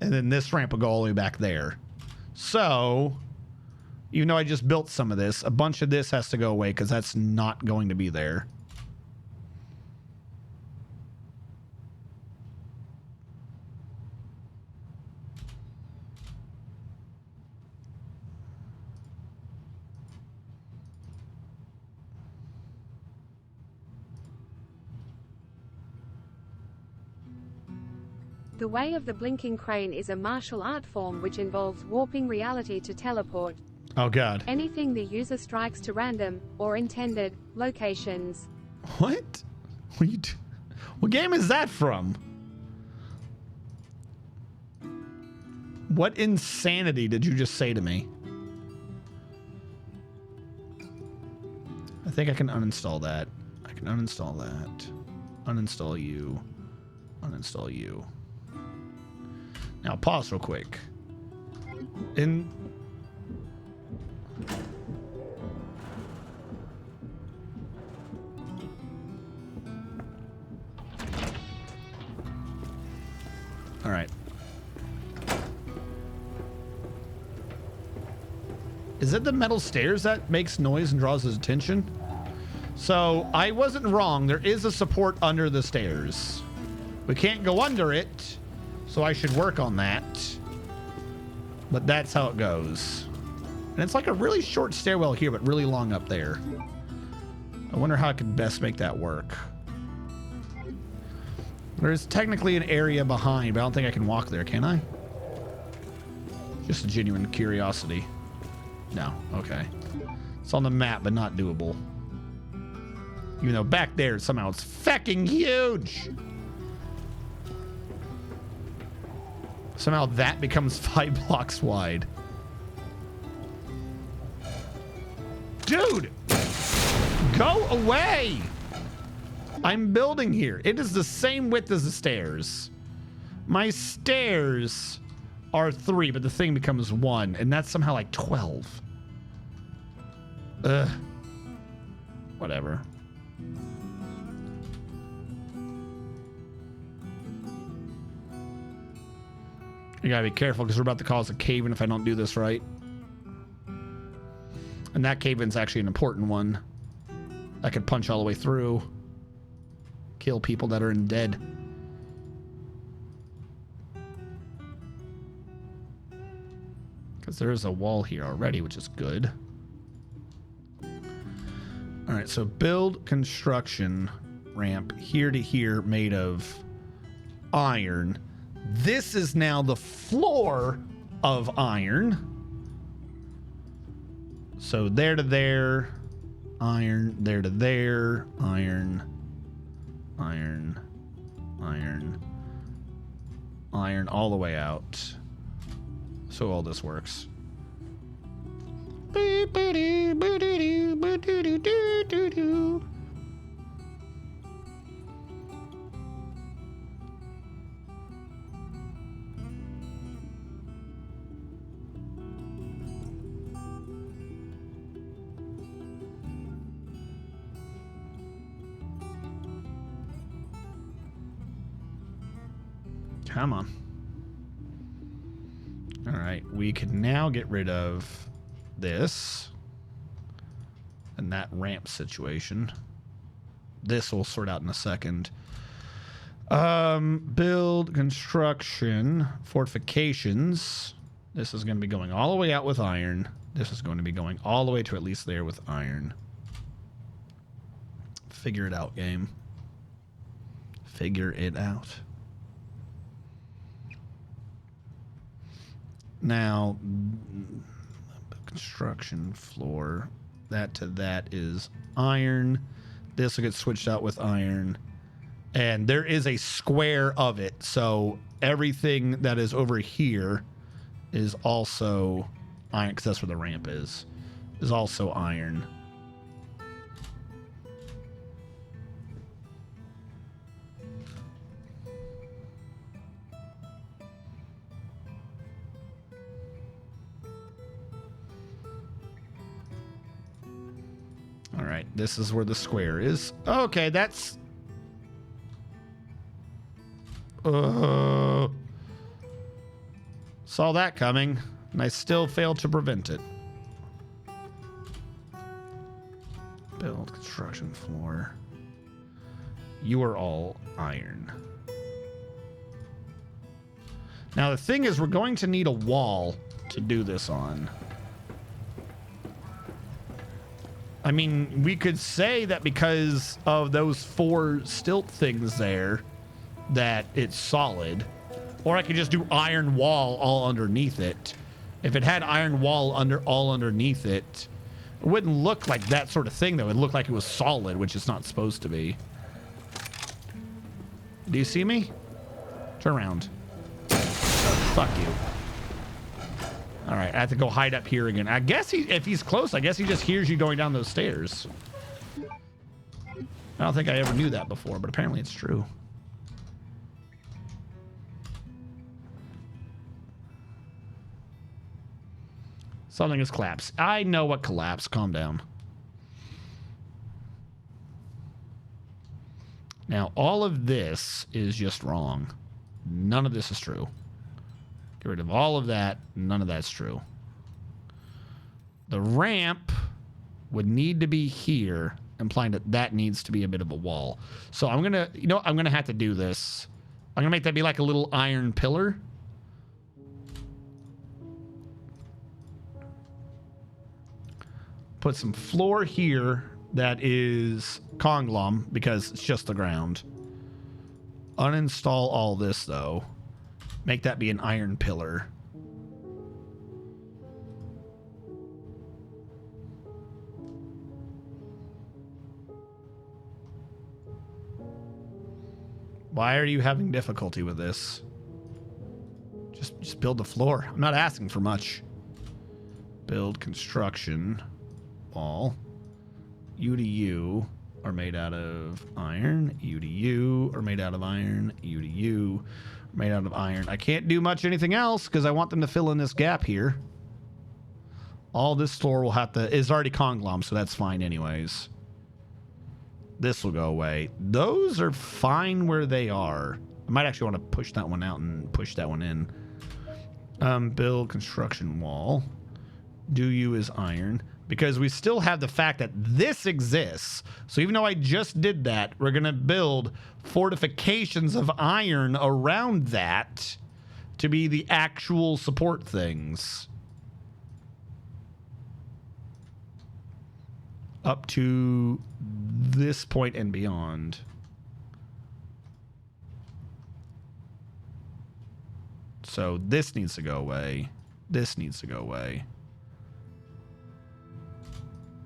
And then this ramp will go all the way back there. So, even though I just built some of this, a bunch of this has to go away because that's not going to be there. The Way of the Blinking Crane is a martial art form which involves warping reality to teleport Oh, God. anything the user strikes to random, or intended, locations. What? What game is that from? What insanity did you just say to me? I think I can uninstall that. I can uninstall that. Uninstall you. Uninstall you. Now pause real quick. All right. Is it the metal stairs that makes noise and draws his attention? So I wasn't wrong. There is a support under the stairs. We can't go under it, so I should work on that. But that's how it goes. And it's like a really short stairwell here, but really long up there. I wonder how I could best make that work. There's technically an area behind, but I don't think I can walk there, can I? Just a genuine curiosity. No, okay. It's on the map, but not doable. Even though back there, somehow it's fucking huge. Somehow that becomes 5 blocks wide. Dude! Go away! I'm building here. It is the same width as the stairs. My stairs are 3, but the thing becomes 1, and that's somehow like 12. Ugh. Whatever. You gotta be careful because we're about to cause a cave-in if I don't do this right. And that cave-in's actually an important one. I could punch all the way through. Kill people that are dead. Because there is a wall here already, which is good. Alright, so build construction ramp here to here made of iron. This is now the floor of iron. So there to there, iron, there to there, iron, iron, iron, iron, all the way out. So all this works. Come on. All right, we can now get rid of this and that ramp situation. This will sort out in a second. Build, construction, fortifications. This is going to be going all the way out with iron. This is going to be going all the way to at least there with iron. Figure it out, game. Figure it out. Now, construction floor, that to that is iron. This will get switched out with iron. And there is a square of it. So everything that is over here is also iron, because that's where the ramp is also iron. All right, this is where the square is. Okay, that's... saw that coming, and I still failed to prevent it. Build construction floor. You are all iron. Now, the thing is, we're going to need a wall to do this on. I mean, we could say that because of those 4 stilt things there, that it's solid. Or I could just do iron wall all underneath it. If it had iron wall all underneath it, it wouldn't look like that sort of thing, though. It would look like it was solid, which it's not supposed to be. Do you see me? Turn around. Fuck you. All right, I have to go hide up here again. I guess if he's close, I guess he just hears you going down those stairs. I don't think I ever knew that before, but apparently it's true. Something has collapsed. I know what collapsed. Calm down. Now, all of this is just wrong. None of this is true. Get rid of all of that. None of that's true. The ramp would need to be here, implying that that needs to be a bit of a wall. So I'm gonna, you know, I'm gonna have to do this. I'm gonna make that be like a little iron pillar. Put some floor here that is conglom because it's just the ground. Uninstall all this though. Make that be an iron pillar. Why are you having difficulty with this? Just build the floor. I'm not asking for much. Build construction wall. U to U are made out of iron. U to U are made out of iron. U to U are made out of iron. I can't do much anything else because I want them to fill in this gap here. All this floor will have to is already conglom, so that's fine anyways. This will go away. Those are fine where they are. I might actually want to push that one out and push that one in. Build construction wall. Do you is iron. Because we still have the fact that this exists. So even though I just did that, we're going to build fortifications of iron around that to be the actual support things. Up to this point and beyond. So this needs to go away. This needs to go away.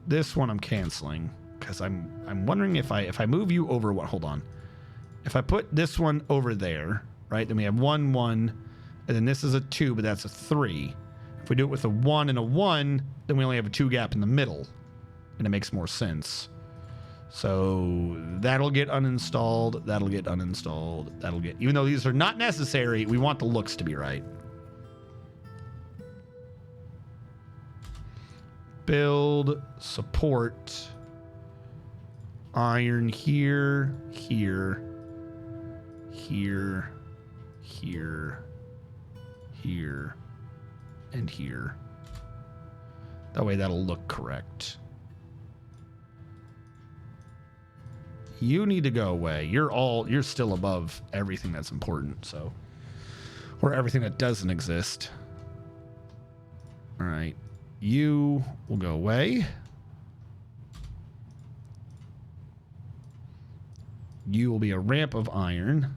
This one I'm canceling because I'm wondering if I move you over what? Hold on. If I put this one over there, right? Then we have 1 1, and then this is a 2, but that's a 3. If we do it with a 1 and a 1, then we only have a 2 gap in the middle. And it makes more sense. So that'll get uninstalled. That'll get uninstalled. That'll get... Even though these are not necessary, we want the looks to be right. Build, support, iron here, here, here, here, here, and here. That way that'll look correct. You need to go away. You're still above everything that's important, so. Or everything that doesn't exist. All right. You will go away. You will be a ramp of iron.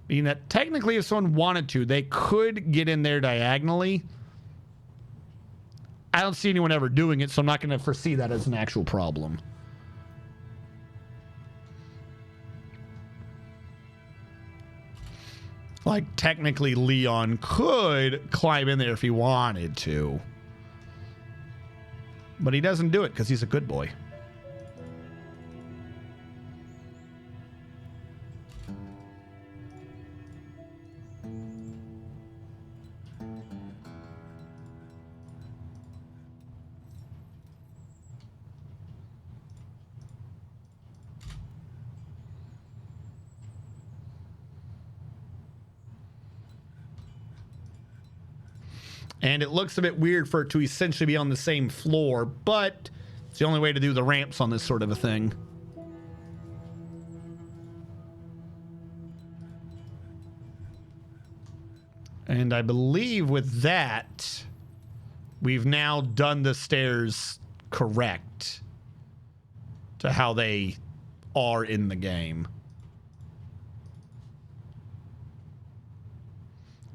Meaning that technically if someone wanted to, they could get in there diagonally. I don't see anyone ever doing it, so I'm not going to foresee that as an actual problem. Like, technically, Leon could climb in there if he wanted to. But he doesn't do it because he's a good boy. And it looks a bit weird for it to essentially be on the same floor, but it's the only way to do the ramps on this sort of a thing. And I believe with that, we've now done the stairs correct to how they are in the game.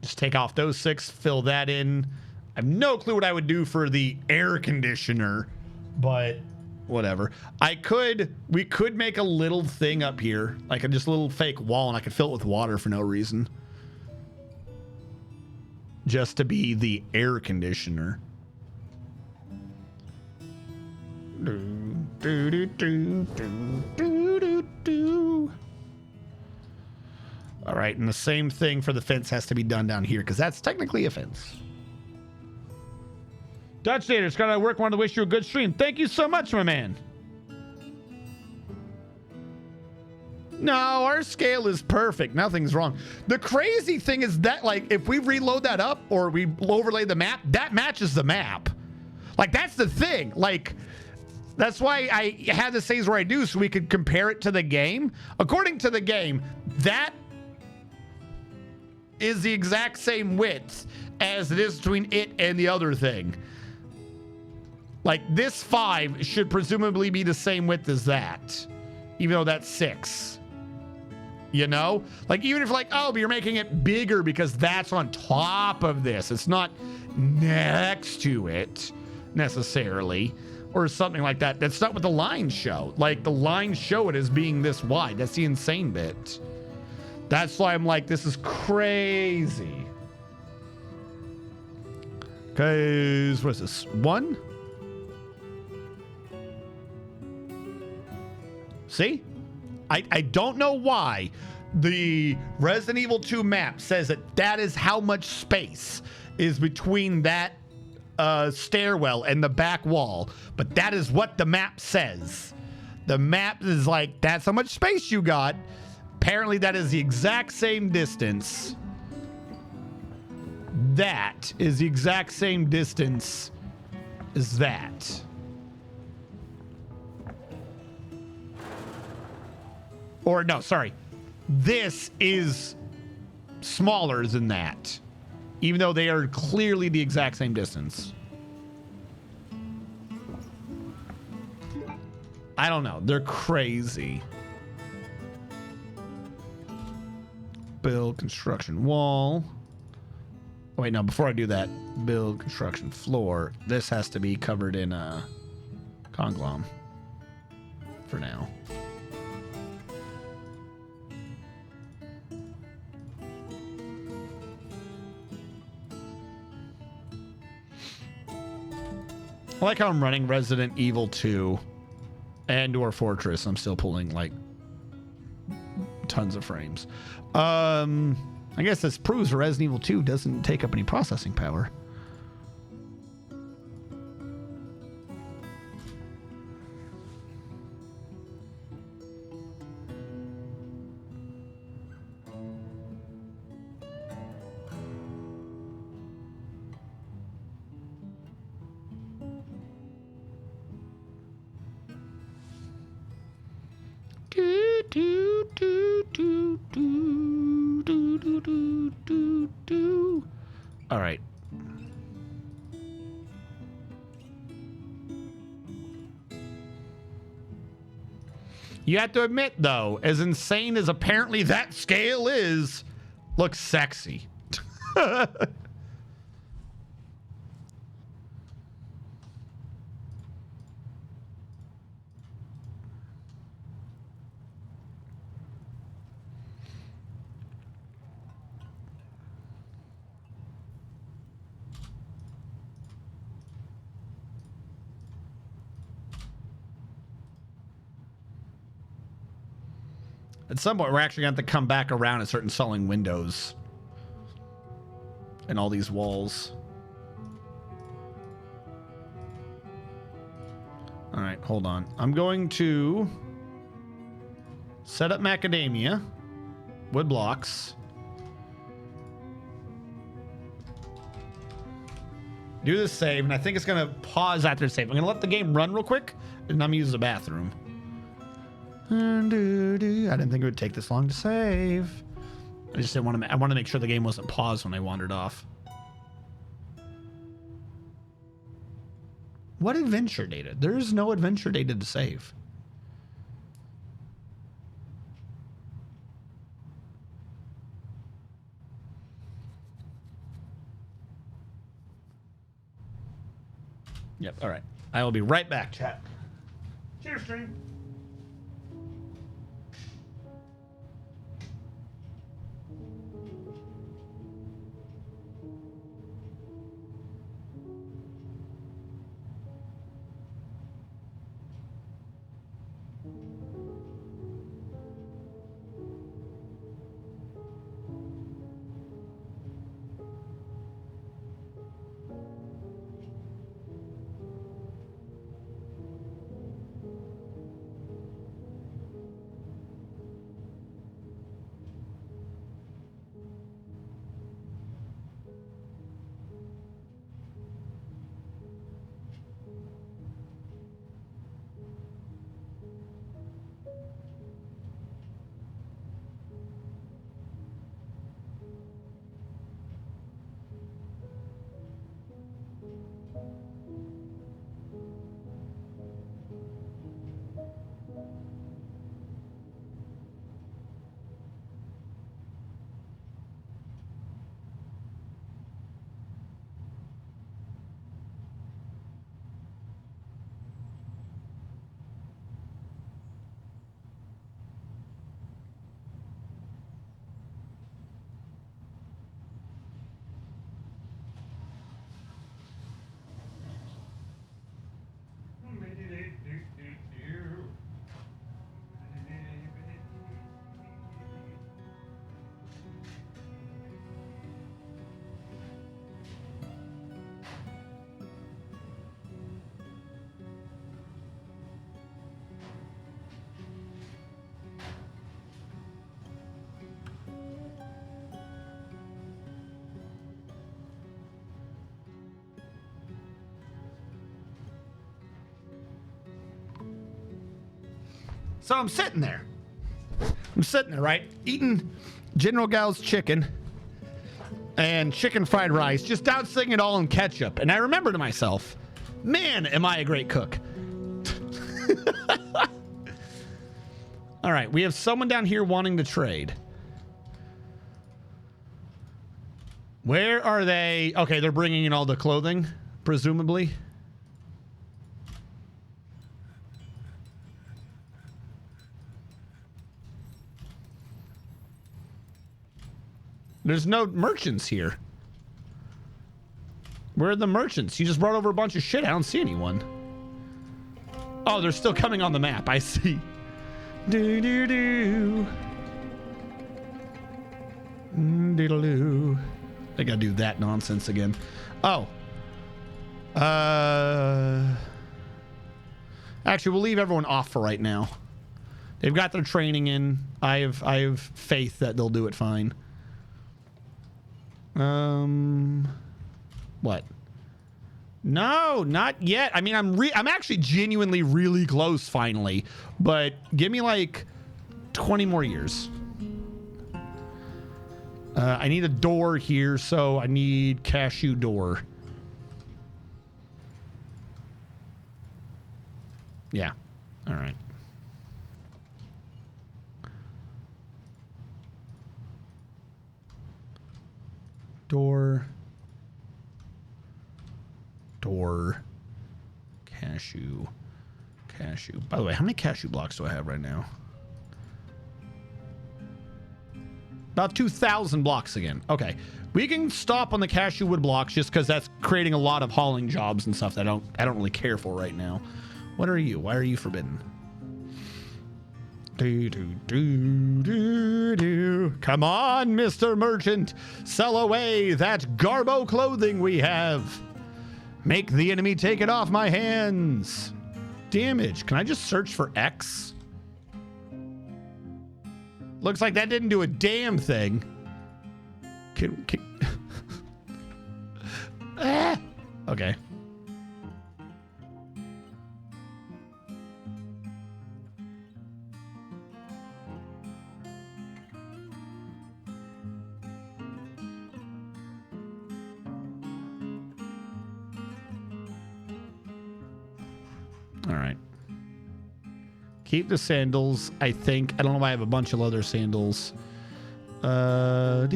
Just take off those 6, fill that in. I have no clue what I would do for the air conditioner, but whatever. We could make a little thing up here, like just a little fake wall, and I could fill it with water for no reason. Just to be the air conditioner. All right, and the same thing for the fence has to be done down here because that's technically a fence. Dutch Dater, Scott, I work. Wanted to wish you a good stream. Thank you so much, my man. No, our scale is perfect. Nothing's wrong. The crazy thing is that, like, if we reload that up or we overlay the map, that matches the map. Like, that's the thing. Like, that's why I had the saves where I do, so we could compare it to the game. According to the game, that is the exact same width as it is between it and the other thing. Like, this 5 should presumably be the same width as that, even though that's 6. You know? Like, even if like, oh, but you're making it bigger because that's on top of this. It's not next to it, necessarily. Or something like that. That's not what the lines show. Like, the lines show it as being this wide. That's the insane bit. That's why I'm like, this is crazy. Because, what is this? 1? See? I don't know why the Resident Evil 2 map says that is how much space is between that stairwell and the back wall, but that is what the map says. The map is like, that's how much space you got. Apparently that is the exact same distance. That is the exact same distance as that. Or no, sorry. This is smaller than that, even though they are clearly the exact same distance. I don't know. They're crazy. Build construction wall. Oh, wait, no. Before I do that, build construction floor. This has to be covered in conglom for now. I like how I'm running Resident Evil 2 and or Fortress. I'm still pulling like tons of frames. I guess this proves Resident Evil 2 doesn't take up any processing power. All right. You have to admit, though, as insane as apparently that scale is, looks sexy. At some point, we're actually going to have to come back around and start installing windows and all these walls. All right, hold on. I'm going to set up macadamia, wood blocks. Do this save, and I think it's going to pause after the save. I'm going to let the game run real quick, and I'm going to use the bathroom. I didn't think it would take this long to save. I just didn't want to. I want to make sure the game wasn't paused when I wandered off. What adventure data? There is no adventure data to save. Yep. All right. I will be right back, chat. Cheers, stream. So I'm sitting there. Right? Eating General Gao's chicken and chicken fried rice, just dousing it all in ketchup. And I remember to myself, man, am I a great cook. All right, we have someone down here wanting to trade. Where are they? Okay, they're bringing in all the clothing, presumably. There's no merchants here. Where are the merchants? You just brought over a bunch of shit. I don't see anyone. Oh, they're still coming on the map. I see. Do do do. Diddle-doo. I gotta do that nonsense again. Oh. Actually, we'll leave everyone off for right now. They've got their training in. I have faith that they'll do it fine. What? No, not yet. I mean, I'm actually genuinely really close finally, but give me like 20 more years. I need a door here, so I need cashew door. Yeah. All right. Door. Cashew. By the way, how many cashew blocks do I have right now? About 2,000 blocks again. Okay. We can stop on the cashew wood blocks just because that's creating a lot of hauling jobs and stuff that I don't really care for right now. What are you? Why are you forbidden? Come on, Mr. Merchant. Sell away that garbo clothing we have. Make the enemy take it off my hands. Damage. Can I just search for X? Looks like that didn't do a damn thing. Can ah! Okay. All right. Keep the sandals, I think. I don't know why I have a bunch of leather sandals. Gobbo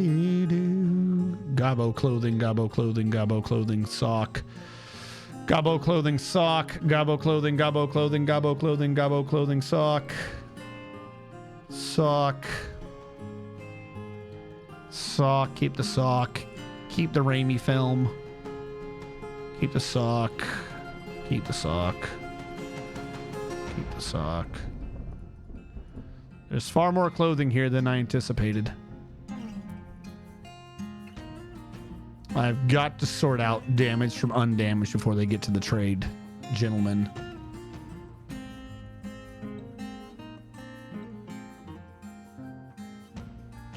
clothing, gobbo clothing, gobbo clothing, sock. Gobbo clothing, sock. Gobbo clothing, gobbo clothing, gobbo clothing, gobbo clothing, sock. Sock. Sock. Keep the sock. Keep the Raimi film. Keep the sock. Keep the sock. Keep the sock. There's far more clothing here than I anticipated. I've got to sort out damaged from undamaged before they get to the trade, gentlemen.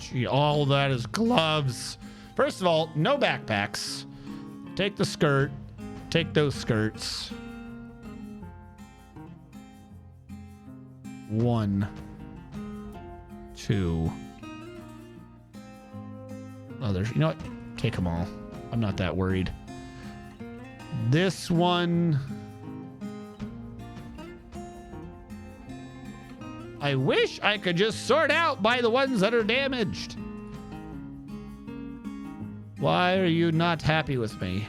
Gee, all that is gloves. First of all, no backpacks. Take the skirt. Take those skirts. 1, 2. Others. You know what? Take them all. I'm not that worried. This one. I wish I could just sort out by the ones that are damaged. Why are you not happy with me?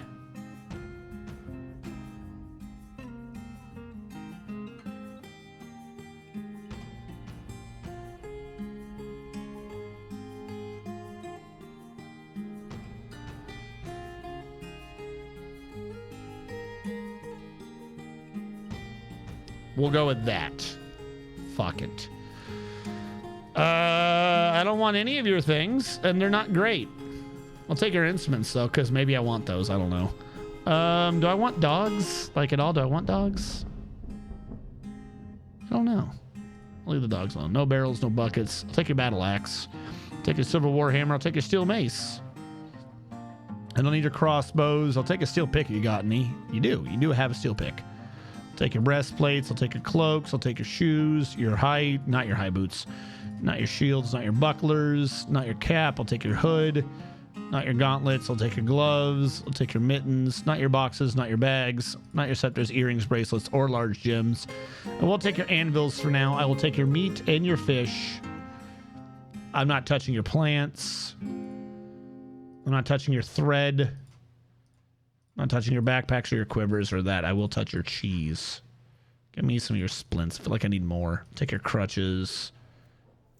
We'll go with that. Fuck it. I don't want any of your things, and they're not great. I'll take your instruments, though, because maybe I want those. I don't know. Do I want dogs? Like, at all? Do I want dogs? I don't know. I'll leave the dogs alone. No barrels, no buckets. I'll take your battle axe. I'll take your silver war hammer. I'll take your steel mace. I don't need your crossbows. I'll take a steel pick. You got any? You do. You do have a steel pick. Take your breastplates. I'll take your cloaks. I'll take your shoes. Not your high boots. Not your shields. Not your bucklers. Not your cap. I'll take your hood. Not your gauntlets. I'll take your gloves. I'll take your mittens. Not your boxes. Not your bags. Not your scepters, earrings, bracelets, or large gems. And we'll take your anvils for now. I will take your meat and your fish. I'm not touching your plants. I'm not touching your thread. I'm not touching your backpacks or your quivers or that. I will touch your cheese. Give me some of your splints. I feel like I need more. Take your crutches.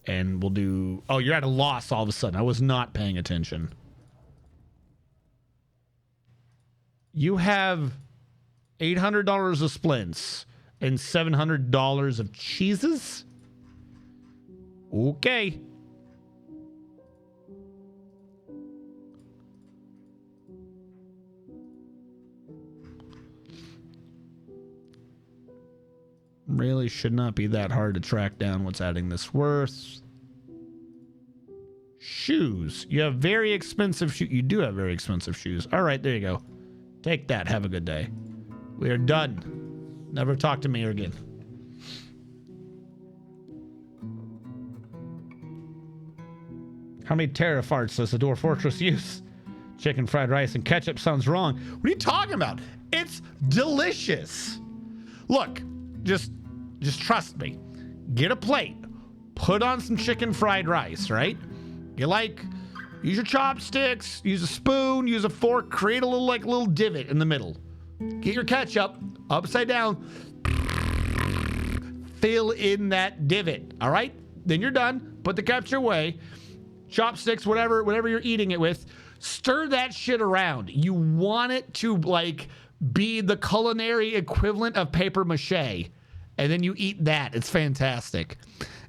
And we'll do... Oh, you're at a loss all of a sudden. I was not paying attention. You have $800 of splints and $700 of cheeses? Okay. Really should not be that hard to track down what's adding this worth. Shoes. You have very expensive shoes. You do have very expensive shoes. All right, there you go. Take that. Have a good day. We are done. Never talk to me again. How many terrafarts does the Dwarf Fortress use? Chicken fried rice and ketchup sounds wrong. What are you talking about? It's delicious. Look, just trust me. Get a plate. Put on some chicken fried rice, right? Use your chopsticks, use a spoon, use a fork, create a little divot in the middle. Get your ketchup upside down. Fill in that divot, all right? Then you're done. Put the ketchup away. Chopsticks, whatever you're eating it with. Stir that shit around. You want it to be the culinary equivalent of paper mache. And then you eat that. It's fantastic.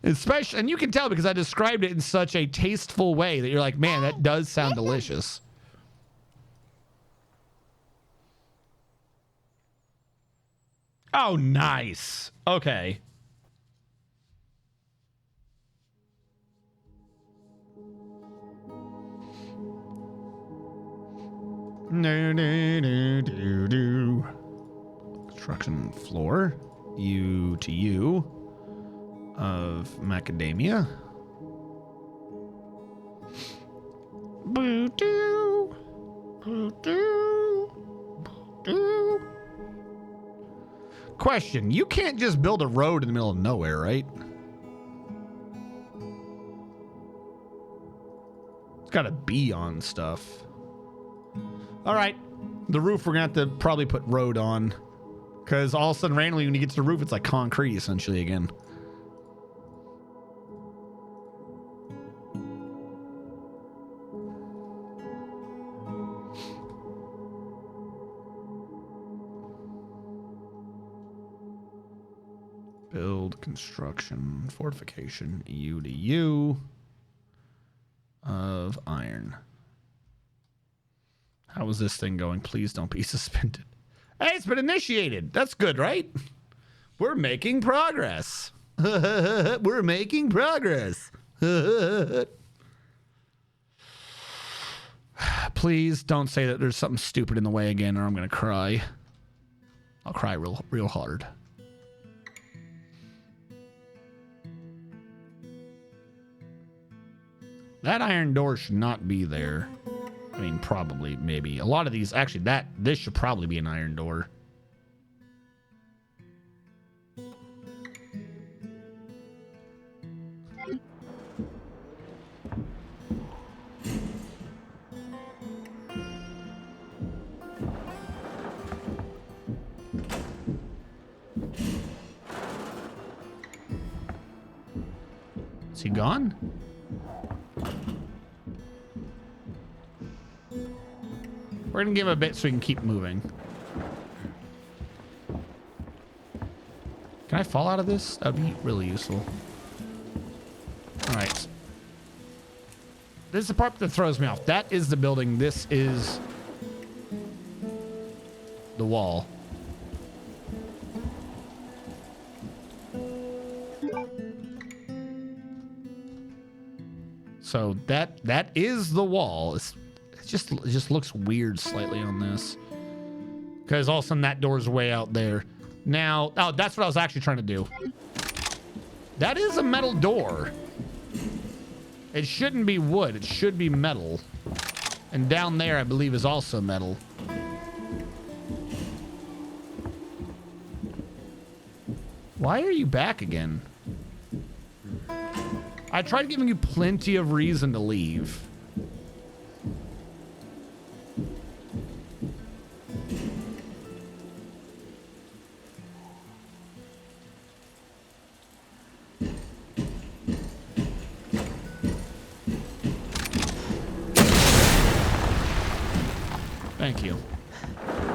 Especially, and you can tell because I described it in such a tasteful way that you're like, man, that does sound delicious. Oh, nice. Okay. Construction floor. U to U of macadamia. Boo-doo. Boo-doo. Boo-doo. Question, you can't just build a road in the middle of nowhere, right? It's got to be on stuff. All right. The roof we're going to have to probably put road on. Because all of a sudden, randomly, when you get to the roof, it's like concrete, essentially, again. Build, construction, fortification, U to U of iron. How is this thing going? Please don't be suspended. Hey, it's been initiated. That's good, right? We're making progress. We're making progress. Please don't say that there's something stupid in the way again, or I'm going to cry. I'll cry real hard. That iron door should not be there. I mean, probably, maybe. A lot of these, actually, this should probably be an iron door. Is he gone? We're going to give him a bit so we can keep moving. Can I fall out of this? That would be really useful. All right. This is the part that throws me off. That is the building. This is the wall. So that is the wall. It just looks weird slightly on this. Because all of a sudden that door's way out there. Now, oh, that's what I was actually trying to do. That is a metal door. It shouldn't be wood. It should be metal. And down there, I believe, is also metal. Why are you back again? I tried giving you plenty of reason to leave. Thank you.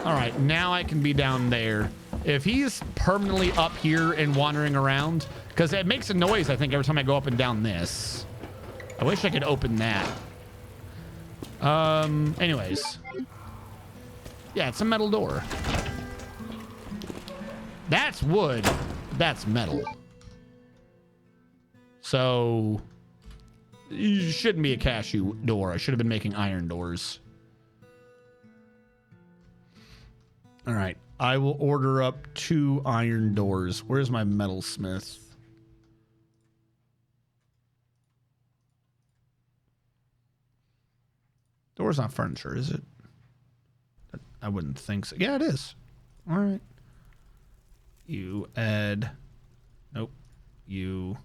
All right, now I can be down there. If he's permanently up here and wandering around, because it makes a noise, I think, every time I go up and down this. I wish I could open that. Anyways. Yeah, it's a metal door. That's wood. That's metal. So, it shouldn't be a cashew door. I should have been making iron doors. All right. I will order up 2 iron doors. Where's my metalsmith? Door's not furniture, is it? I wouldn't think so. Yeah, it is. All right. You add... Nope. You...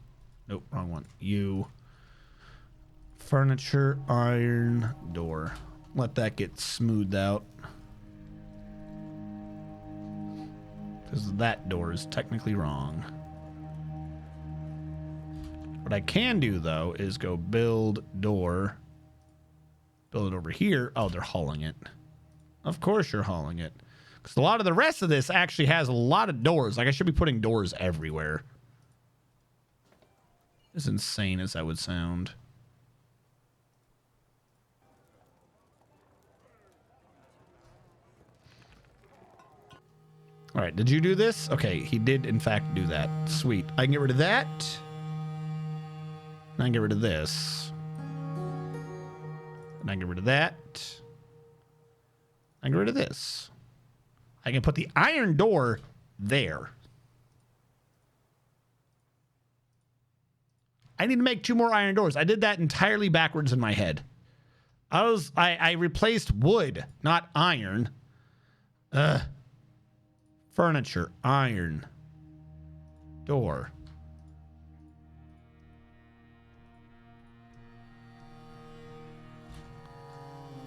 Nope, wrong one. You... Furniture, iron, door. Let that get smoothed out. Because that door is technically wrong. What I can do, though, is go build door. Build it over here. Oh, they're hauling it. Of course you're hauling it. Because a lot of the rest of this actually has a lot of doors. Like, I should be putting doors everywhere. As insane as that would sound. All right, did you do this? Okay, he did, in fact, do that. Sweet. I can get rid of that. And I can get rid of this. And I can get rid of that. I can get rid of this. I can put the iron door there. I need to make 2 more iron doors. I did that entirely backwards in my head. I replaced wood, not iron. Furniture, iron, door.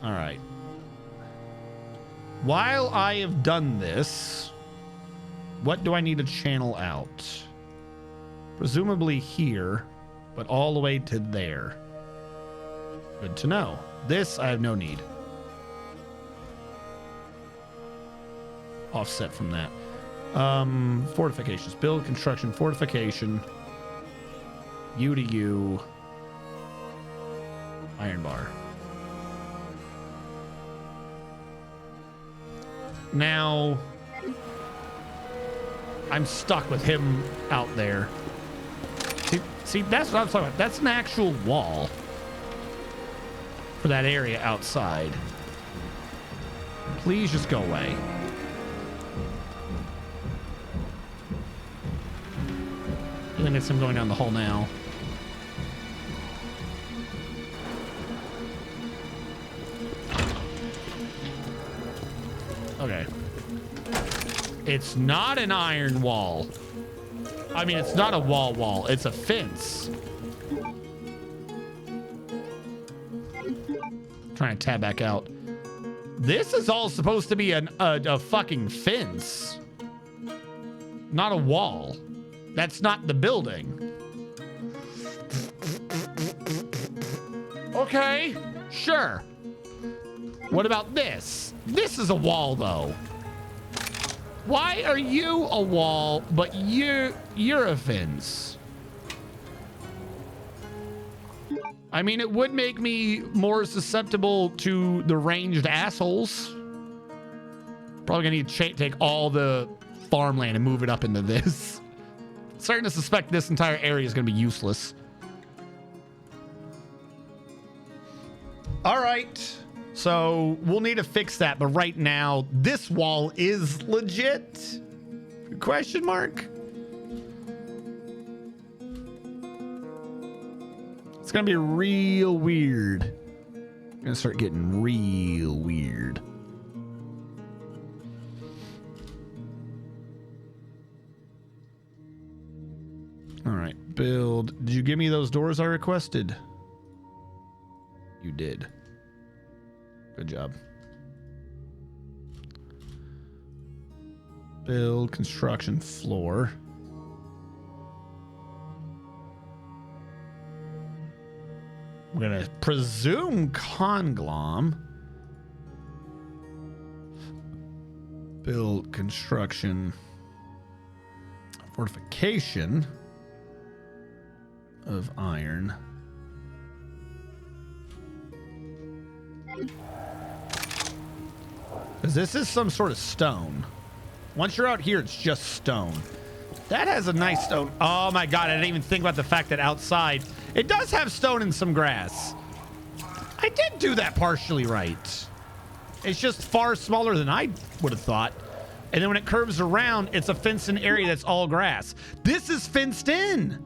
All right. While I have done this, what do I need to channel out? Presumably here, but all the way to there. Good to know. This I have no need. Offset from that. Fortifications. Build, construction, fortification. U to U. Iron bar. Now, I'm stuck with him out there. See, that's what I'm talking about. That's an actual wall for that area outside. Please just go away. I think it's him going down the hole now. Okay. It's not an iron wall. I mean, it's not a wall. It's a fence. Trying to tab back out. This is all supposed to be a fucking fence. Not a wall. That's not the building. Okay, sure. What about this? This is a wall, though. Why are you a wall, but you're a fence? I mean, it would make me more susceptible to the ranged assholes. Probably gonna need to take all the farmland and move it up into this. Starting to suspect this entire area is gonna be useless. All right. So we'll need to fix that, but right now, this wall is legit. Question mark? It's gonna be real weird. I'm gonna start getting real weird. All right, build. Did you give me those doors I requested? You did. Good job. Build construction floor. We're gonna presume conglom. Build construction fortification of iron. Because this is some sort of stone. Once you're out here, it's just stone. That has a nice stone. Oh my god, I didn't even think about the fact that outside it does have stone and some grass. I did do that partially right. It's just far smaller than I would have thought. And then when it curves around, it's a fenced-in area that's all grass. This is fenced in.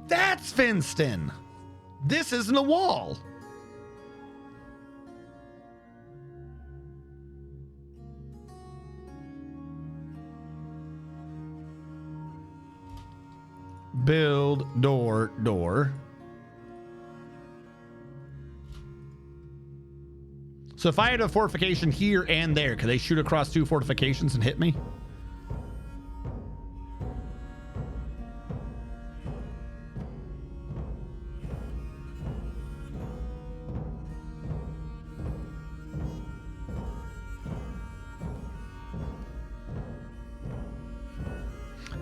That's fenced in. This isn't a wall. Build door. So if I had a fortification here and there, could they shoot across two fortifications and hit me?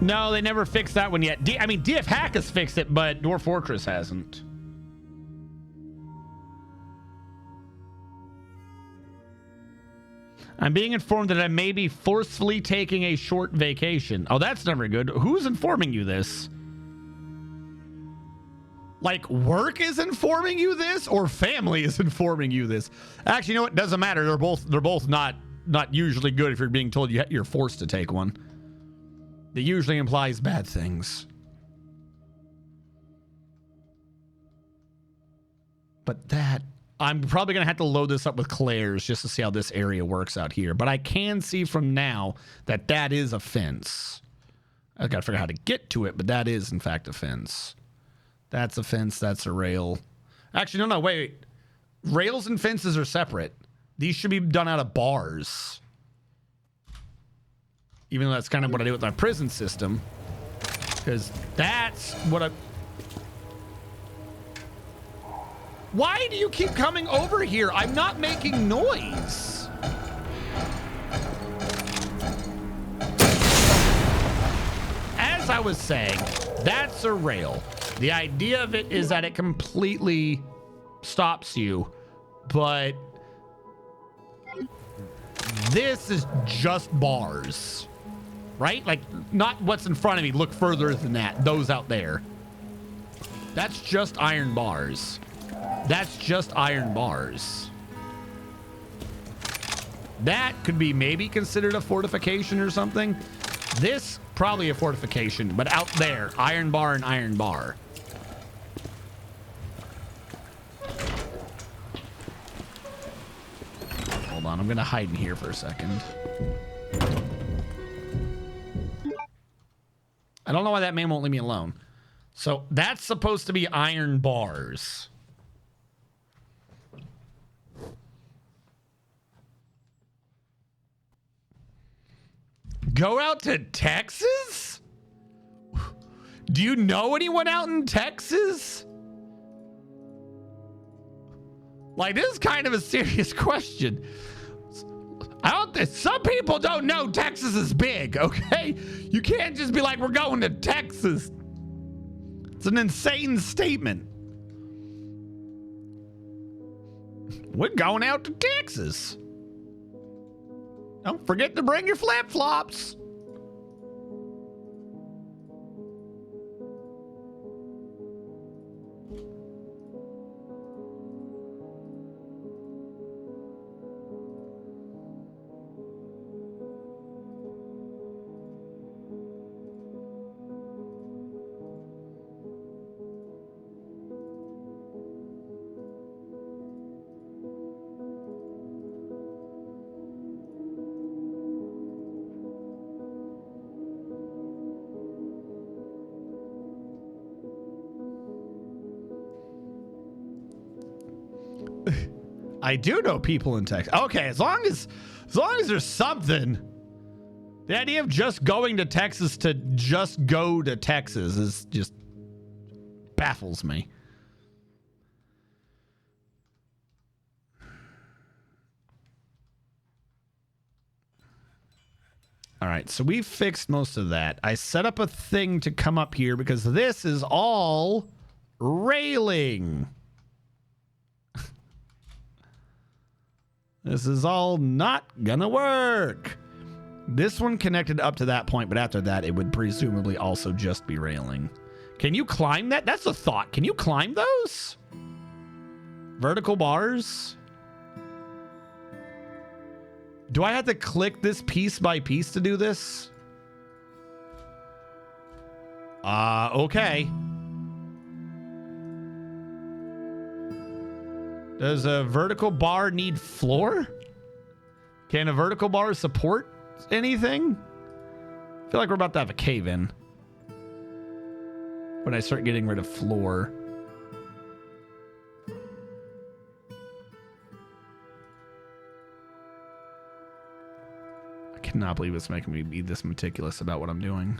No, they never fixed that one yet. I mean, DF Hack has fixed it, but Dwarf Fortress hasn't. I'm being informed that I may be forcefully taking a short vacation. Oh, that's never good. Who's informing you this? Like, work is informing you this, or family is informing you this? Actually, you know what? Doesn't matter. They're both not usually good if you're being told you're forced to take one. That usually implies bad things. But that, I'm probably going to have to load this up with Claire's just to see how this area works out here. But I can see from now that that is a fence. I got to figure out how to get to it, but that is, in fact, a fence. That's a fence. That's a rail. Actually, no, wait. Rails and fences are separate. These should be done out of bars. Even though that's kind of what I do with my prison system. Because that's what I... Why do you keep coming over here? I'm not making noise. As I was saying, that's a rail. The idea of it is that it completely stops you. But this is just bars. Right? Like, not what's in front of me. Look further than that. Those out there. That's just iron bars. That's just iron bars. That could be maybe considered a fortification or something. This, probably a fortification. But out there, iron bar and iron bar. Hold on, I'm going to hide in here for a second. I don't know why that man won't leave me alone. So that's supposed to be iron bars. Go out to Texas? Do you know anyone out in Texas? Like, this is kind of a serious question. Some people don't know Texas is big, okay? You can't just be like, we're going to Texas. It's an insane statement. We're going out to Texas. Don't forget to bring your flip-flops. I do know people in Texas. Okay, as long as there's something. The idea of just going to Texas to just go to Texas is just baffles me. All right, so we fixed most of that. I set up a thing to come up here because this is all railing. This is all not gonna work. This one connected up to that point, but after that, it would presumably also just be railing. Can you climb that? That's a thought. Can you climb those? Vertical bars? Do I have to click this piece by piece to do this? Okay. Does a vertical bar need floor? Can a vertical bar support anything? I feel like we're about to have a cave-in when I start getting rid of floor. I cannot believe it's making me be this meticulous about what I'm doing.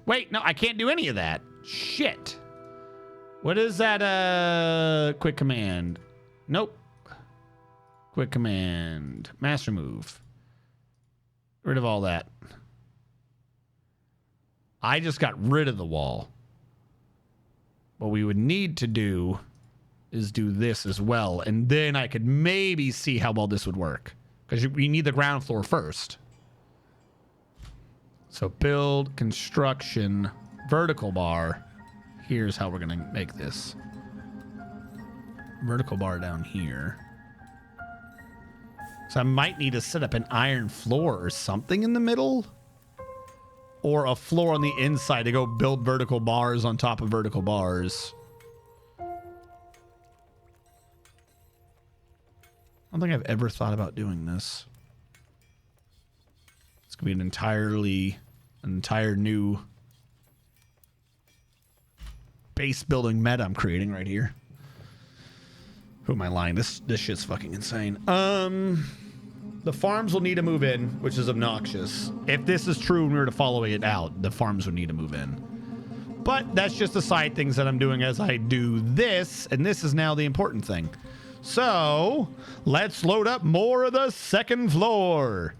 Wait, no, I can't do any of that. Shit. What is that, quick command? Nope. Quick command. Master move. Get rid of all that. I just got rid of the wall. What we would need to do is do this as well. And then I could maybe see how well this would work. Because we need the ground floor first. So build, construction, vertical bar. Here's how we're going to make this. Vertical bar down here. So I might need to set up an iron floor or something in the middle. Or a floor on the inside to go build vertical bars on top of vertical bars. I don't think I've ever thought about doing this. It's going to be an entire new base building meta I'm creating right here. Who am I lying? This shit's fucking insane. The farms will need to move in, which is obnoxious. If this is true and we were to follow it out, the farms would need to move in. But that's just the side things that I'm doing as I do this, and this is now the important thing. So, let's load up more of the second floor.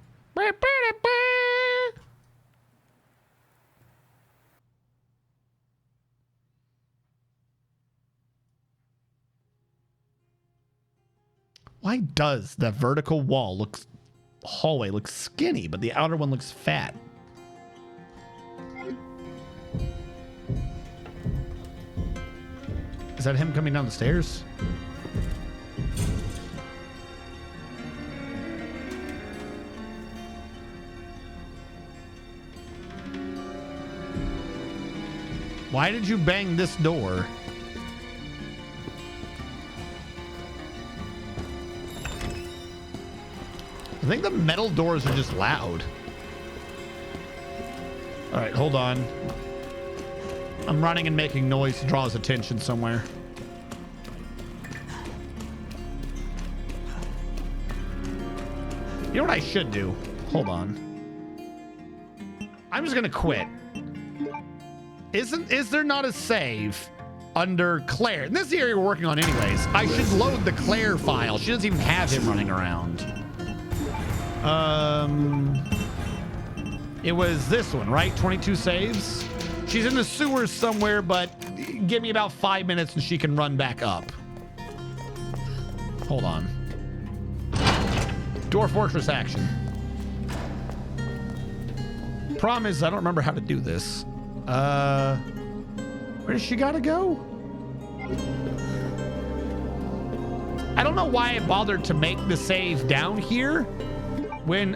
Why does the vertical wall hallway looks skinny, but the outer one looks fat? Is that him coming down the stairs? Why did you bang this door? I think the metal doors are just loud. All right, hold on. I'm running and making noise to draw his attention somewhere. You know what I should do? Hold on. I'm just gonna quit. Is there not a save under Claire? And this is the area we're working on anyways. I should load the Claire file. She doesn't even have him running around. It was this one, right? 22 saves. She's in the sewers somewhere, but give me about 5 minutes and she can run back up. Hold on. Dwarf Fortress action. Problem is, I don't remember how to do this. Where does she gotta go? I don't know why I bothered to make the save down here when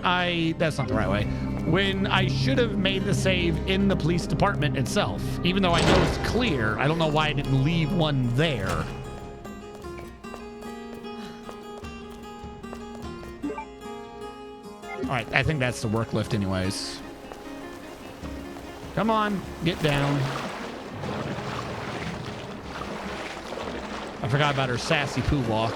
that's not the right way. When I should have made the save in the police department itself. Even though I know it's clear, I don't know why I didn't leave one there. All right, I think that's the work lift anyways. Come on, get down. I forgot about her sassy poo walk.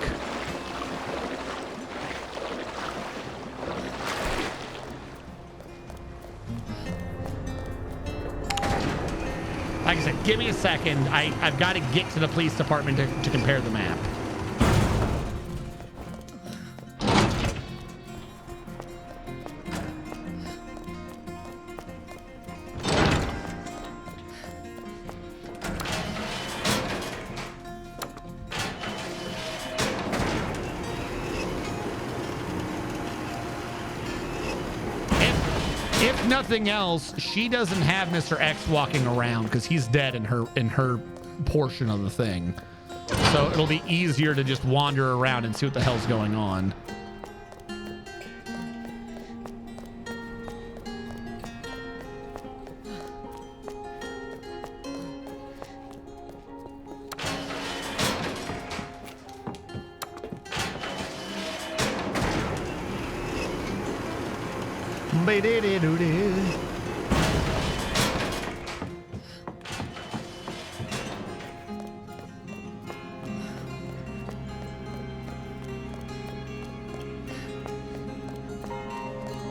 Like I said, give me a second. I've got to get to the police department to compare the map. If nothing else, she doesn't have Mr. X walking around because he's dead in her portion of the thing. So it'll be easier to just wander around and see what the hell's going on.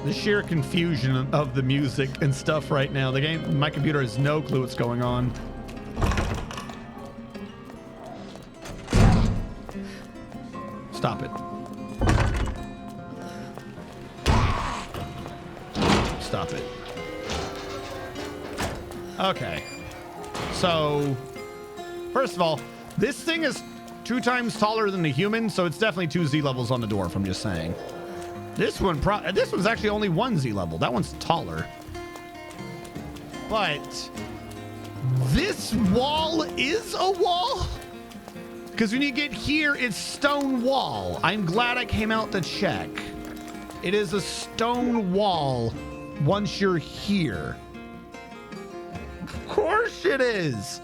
The sheer confusion of the music and stuff right now. The game, my computer has no clue what's going on. Stop it. Stop it. Okay. So, first of all, this thing is 2 times taller than the human, so it's definitely 2 Z levels on the dwarf, I'm just saying. This one's actually only 1 Z level. That one's taller. But this wall is a wall? Because when you get here, it's stone wall. I'm glad I came out to check. It is a stone wall once you're here. Of course it is.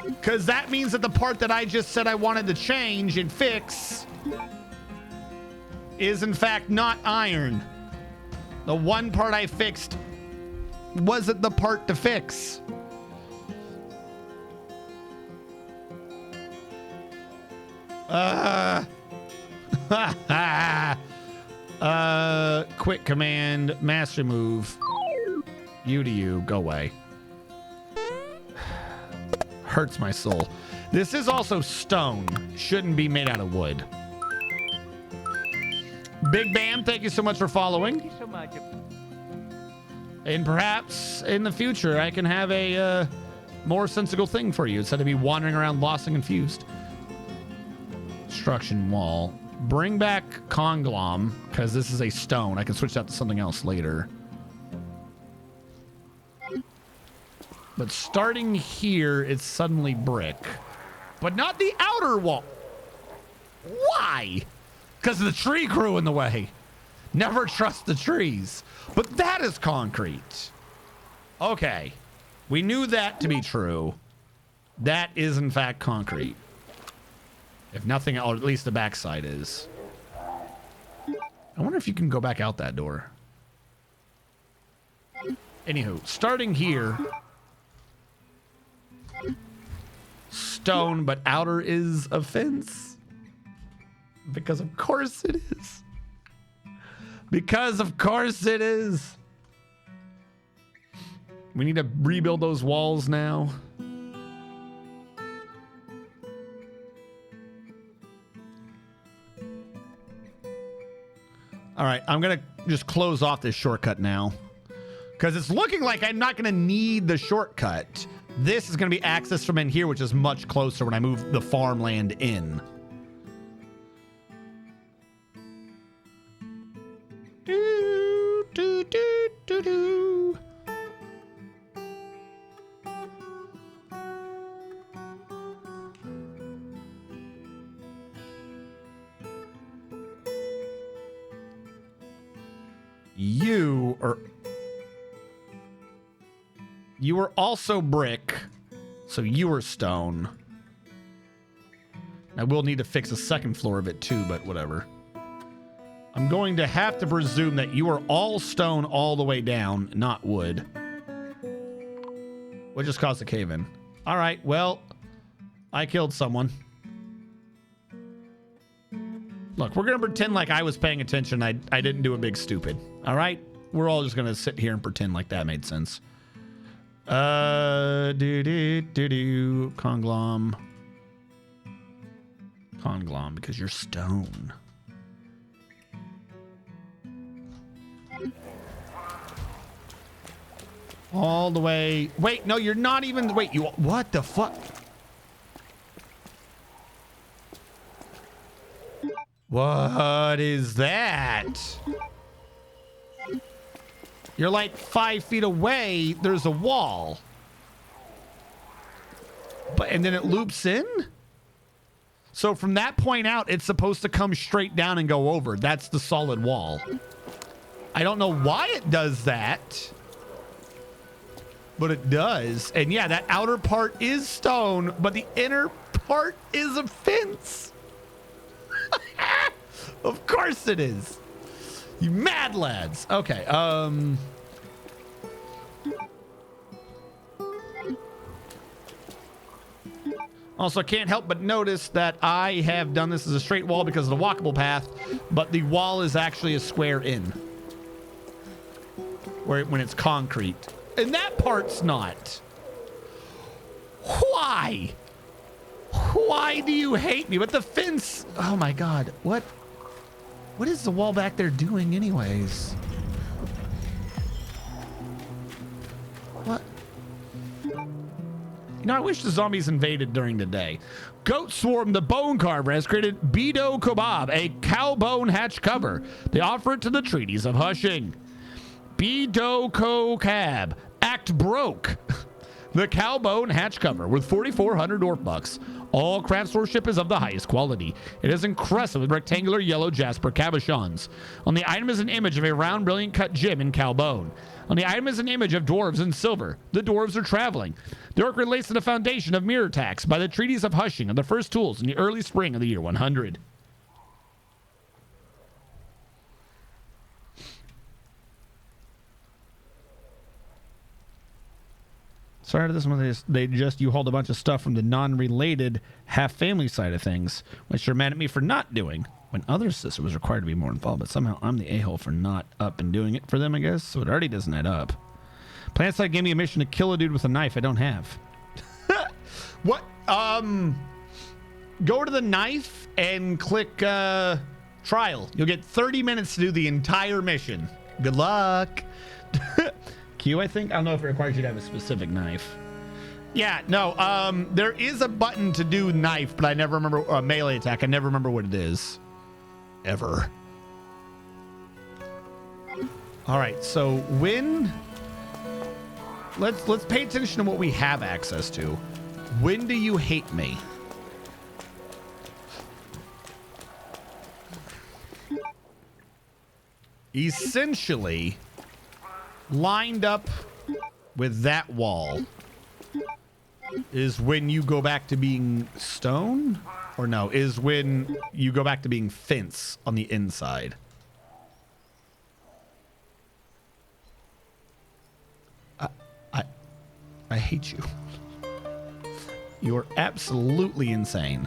Because that means that the part that I just said I wanted to change and fix is in fact not iron. The one part I fixed wasn't the part to fix. Quick command, master move. You to you, go away. Hurts my soul. This is also stone. Shouldn't be made out of wood. Big Bam, thank you so much for following. Thank you so much. And perhaps in the future, I can have a more sensible thing for you instead of me wandering around lost and confused. Construction wall. Bring back Conglom, because this is a stone. I can switch that to something else later. But starting here, it's suddenly brick. But not the outer wall. Why? Because the tree grew in the way. Never trust the trees. But that is concrete. Okay. We knew that to be true. That is, in fact, concrete. If nothing, or at least the backside is. I wonder if you can go back out that door. Anywho, starting here. Stone, but outer is a fence. Because of course it is. Because of course it is. We need to rebuild those walls now. All right, I'm going to just close off this shortcut now. Because it's looking like I'm not going to need the shortcut. This is going to be access from in here, which is much closer when I move the farmland in. Do, do, do, do, do. You are also brick, so you are stone. I will need to fix the second floor of it too, but whatever. I'm going to have to presume that you are all stone all the way down, not wood. What just caused a cave-in? All right, well, I killed someone. Look, we're going to pretend like I was paying attention. I didn't do a big stupid. All right? We're all just going to sit here and pretend like that made sense. Conglom. Conglom, because you're stone. All the way. Wait, no, you're not even. Wait, you. What the fuck? What is that? You're like 5 feet away. There's a wall. And then it loops in? So from that point out, it's supposed to come straight down and go over. That's the solid wall. I don't know why it does that, but it does. And yeah, that outer part is stone, but the inner part is a fence. Of course it is. You mad lads. Okay. Also, can't help but notice that I have done this as a straight wall because of the walkable path, but the wall is actually a square in. When it's concrete. And that part's not. Why? Why do you hate me? But the fence... Oh my god. What is the wall back there doing anyways? What? You know, I wish the zombies invaded during the day. Goat Swarm, the Bone Carver, has created Bido Kebab, a cow bone hatch cover. They offer it to the treaties of Hushing. Bido Cab, Act Broke. The Cowbone hatch cover with 4,400 Orc bucks. All craft worship is of the highest quality. It is encrusted with rectangular yellow jasper cabochons. On the item is an image of a round, brilliant cut gem in cowbone. On the item is an image of dwarves in silver. The dwarves are traveling. The orc relates to the foundation of MirrorTax by the treaties of Hushing of the first tools in the early spring of the year 100. Sorry to this one. You hauled a bunch of stuff from the non-related half-family side of things, which you're mad at me for not doing, when others says it was required to be more involved, but somehow I'm the a-hole for not up and doing it for them, I guess, so it already doesn't add up. PlanetSide gave me a mission to kill a dude with a knife I don't have. What? Go to the knife and click trial. You'll get 30 minutes to do the entire mission. Good luck. Q, I think. I don't know if it requires you to have a specific knife. Yeah, no. There is a button to do knife, but I never remember melee attack. I never remember what it is. Ever. All right. So when let's pay attention to what we have access to. When do you hate me? Essentially, lined up with that wall is when you go back to being stone, or no, is when you go back to being fence on the inside. I hate you. You're absolutely insane.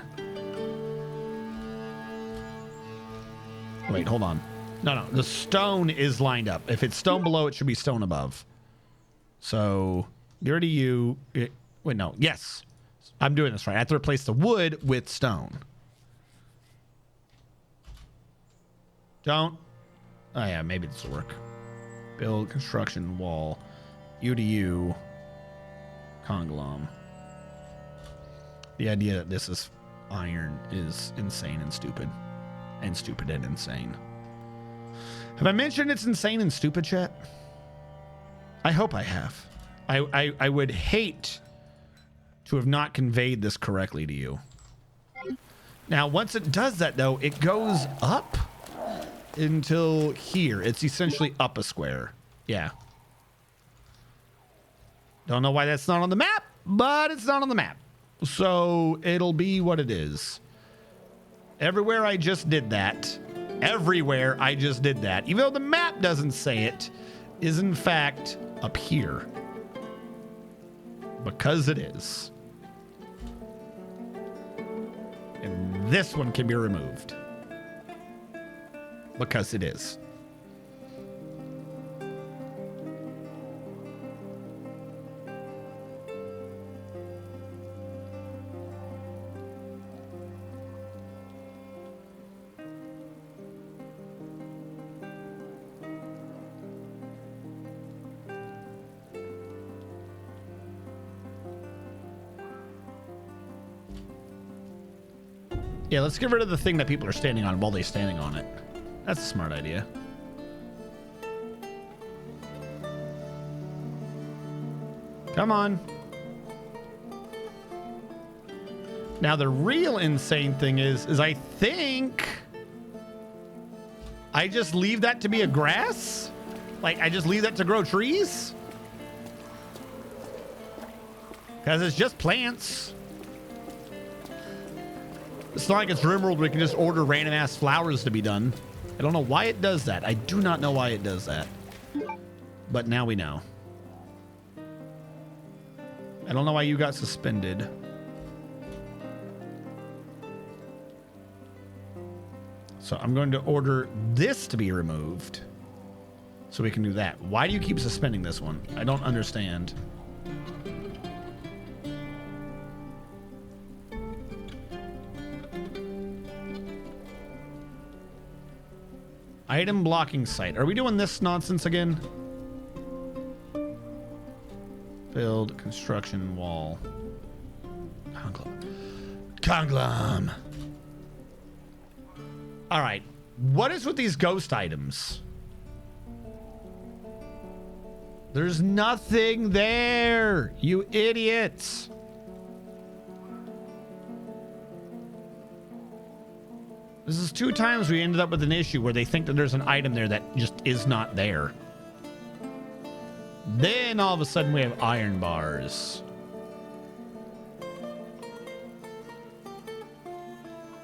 Wait, hold on. No, the stone is lined up. If it's stone below, it should be stone above. So, you're to you. Wait, no. Yes. I'm doing this right. I have to replace the wood with stone. Don't. Oh, yeah, maybe this will work. Build, construction, wall. You to you. Conglom. The idea that this is iron is insane and stupid. And stupid and insane. Have I mentioned it's insane and stupid, chat? I hope I have. I would hate to have not conveyed this correctly to you. Now, once it does that, though, it goes up until here. It's essentially up a square. Yeah. Don't know why that's not on the map, but it's not on the map. So it'll be what it is. Everywhere I just did that. Everywhere I just did that, even though the map doesn't say it, is in fact up here. Because it is. And this one can be removed. because it is. Yeah, let's get rid of the thing that people are standing on while they're standing on it. That's a smart idea. Come on. Now, the real insane thing is I think I just leave that to be a grass? Like, I just leave that to grow trees? Because it's just plants. It's not like it's RimWorld where we can just order random ass flowers to be done. I don't know why it does that. I do not know why it does that. But now we know. I don't know why you got suspended. So I'm going to order this to be removed so we can do that. Why do you keep suspending this one? I don't understand. Item blocking site. Are we doing this nonsense again? Build construction wall. Conglom. All right. What is with these ghost items? There's nothing there, you idiots. This is 2 times we ended up with an issue where they think that there's an item there that just is not there. Then all of a sudden we have iron bars.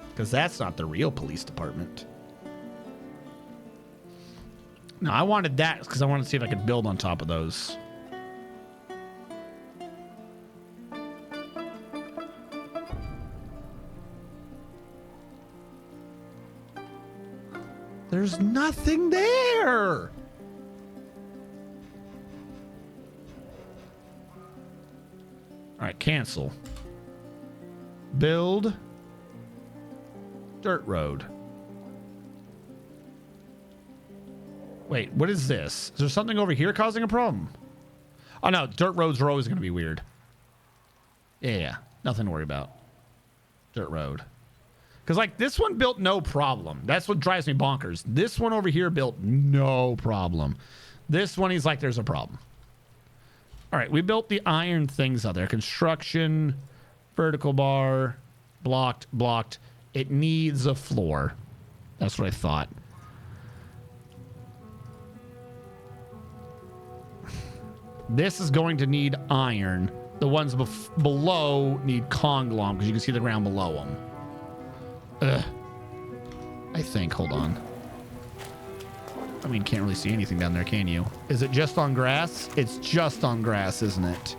Because that's not the real police department. No, I wanted that because I wanted to see if I could build on top of those. There's nothing there. All right, cancel. Build dirt road. Wait, what is this? Is there something over here causing a problem? Oh no, dirt roads are always going to be weird. Yeah, nothing to worry about. Dirt road. Because, like, this one built no problem. That's what drives me bonkers. This one over here built no problem. This one, he's like, there's a problem. All right, we built the iron things out there. Construction, vertical bar, blocked, blocked. It needs a floor. That's what I thought. This is going to need iron. The ones below need conglom because you can see the ground below them. Ugh. I think. Hold on. I mean, can't really see anything down there, can you? Is it just on grass? It's just on grass, isn't it?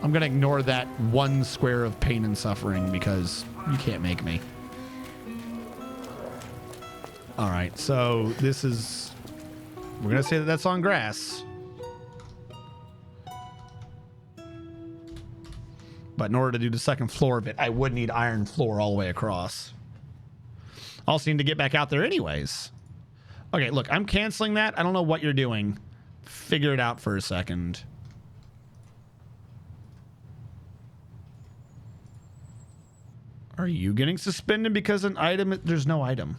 I'm going to ignore that 1 square of pain and suffering because you can't make me. All right, so this is... We're going to say that that's on grass. But in order to do the second floor of it, I would need iron floor all the way across. Also need to get back out there anyways. Okay, look, I'm canceling that. I don't know what you're doing. Figure it out for a second. Are you getting suspended because an item... There's no item.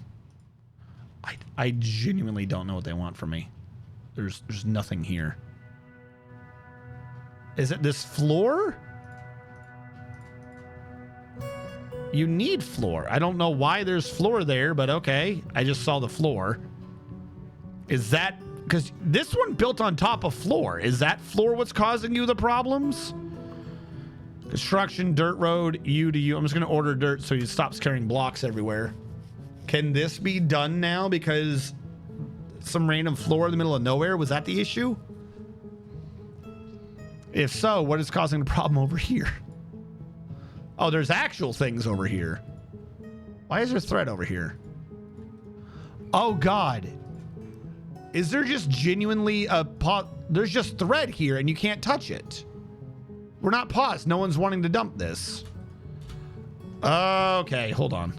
I genuinely don't know what they want from me. There's nothing here. Is it this floor? You need floor. I don't know why there's floor there, but okay. I just saw the floor. Is that... Because this one built on top of floor. Is that floor what's causing you the problems? Construction, dirt road, U to U. I'm just going to order dirt so he stops carrying blocks everywhere. Can this be done now because some random floor in the middle of nowhere? Was that the issue? If so, what is causing the problem over here? Oh, there's actual things over here. Why is there a thread over here? Oh God. Is there just genuinely a there's just thread here and you can't touch it. We're not paused. No one's wanting to dump this. Okay, hold on.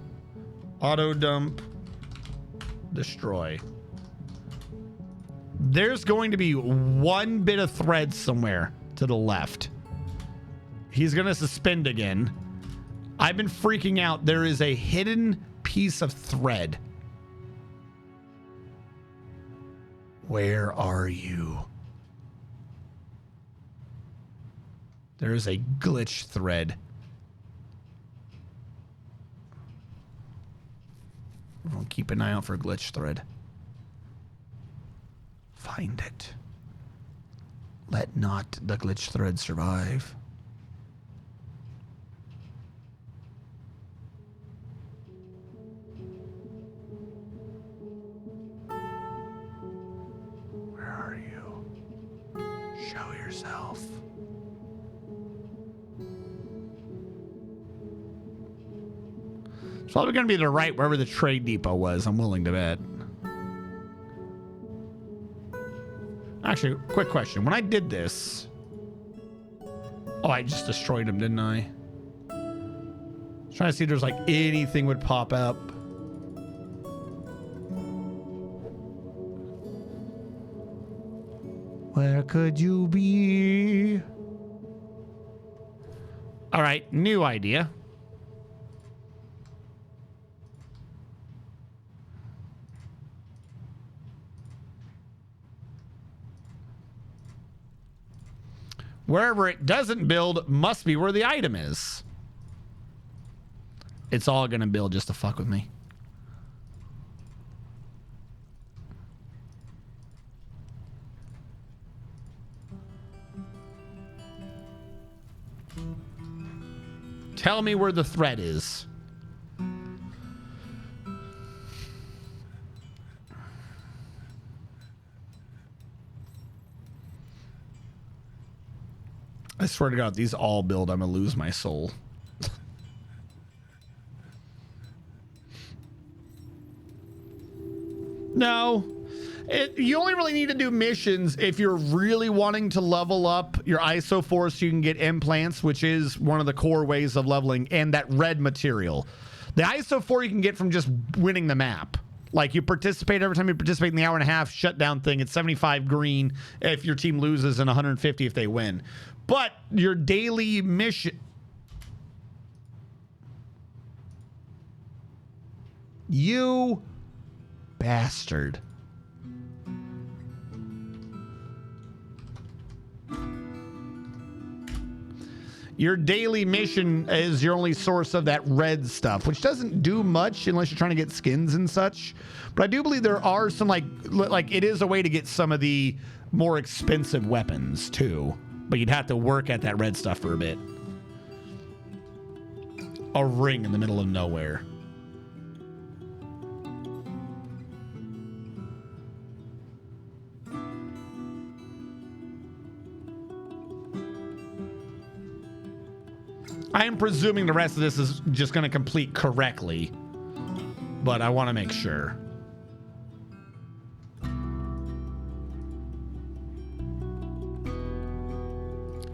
Auto dump. Destroy. There's going to be one bit of thread somewhere to the left. He's going to suspend again. I've been freaking out. There is a hidden piece of thread. Where are you? There is a glitch thread. I'll keep an eye out for a glitch thread. Find it. Let not the glitch thread survive. Where are you? Show yourself. It's probably going to be to the right wherever the trade depot was, I'm willing to bet. Actually, quick question. When I did this... Oh, I just destroyed him, didn't I? Trying to see if there's like anything would pop up. Where could you be? All right, new idea. Wherever it doesn't build must be where the item is. It's all gonna build just to fuck with me. Tell me where the thread is. I swear to God, these all build, I'm gonna lose my soul. No. You only really need to do missions if you're really wanting to level up your ISO 4 so you can get implants, which is one of the core ways of leveling, and that red material. The ISO 4 you can get from just winning the map. Like, you participate every time you participate in the hour and a half shutdown thing. It's 75 green if your team loses and 150 if they win. But your daily mission... You bastard. Your daily mission is your only source of that red stuff, which doesn't do much unless you're trying to get skins and such. But I do believe there are some, like it is a way to get some of the more expensive weapons too. But you'd have to work at that red stuff for a bit. A ring in the middle of nowhere. I am presuming the rest of this is just going to complete correctly, but I want to make sure.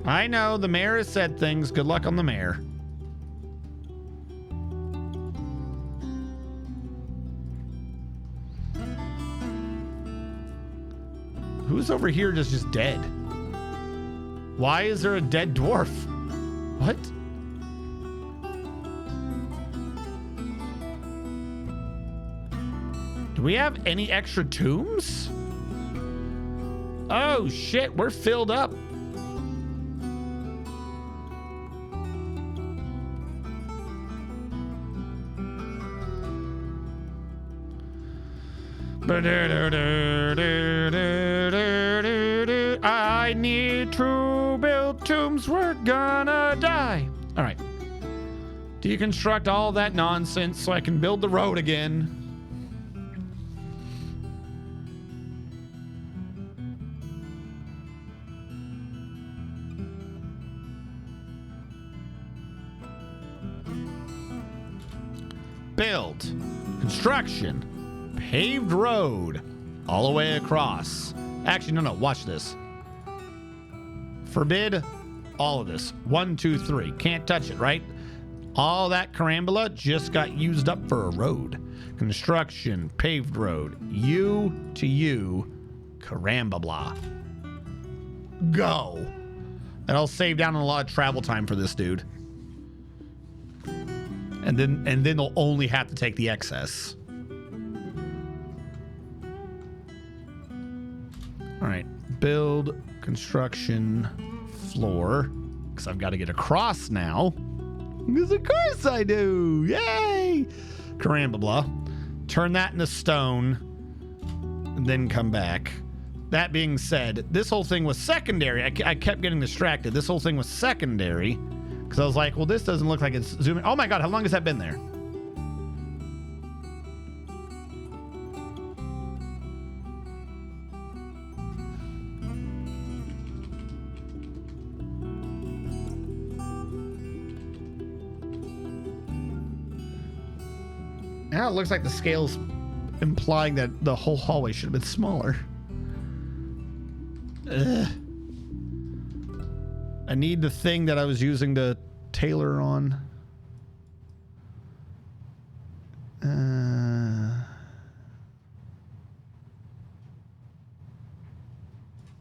I know the mayor has said things. Good luck on the mayor. Who's over here just dead? Why is there a dead dwarf? What? Do we have any extra tombs? Oh shit, we're filled up. I need to build tombs, we're gonna die. All right. Deconstruct all that nonsense so I can build the road again. Build. Construction. paved road all the way across. Actually, no, watch this. Forbid all of this. 1, 2, 3. Can't touch it, right? All that carambola just got used up for a road. Construction, paved road. U to U, carambabla. Go. That'll save down a lot of travel time for this dude. And then they'll only have to take the excess. All right, build construction floor, because I've got to get across now. Because of course I do. Yay! Carambabla. Turn that into stone, and then come back. That being said, this whole thing was secondary. I kept getting distracted. This whole thing was secondary, because I was like, well, this doesn't look like it's zooming. Oh my God, how long has that been there? Now it looks like the scale's implying that the whole hallway should have been smaller. Ugh. I need the thing that I was using to tailor on.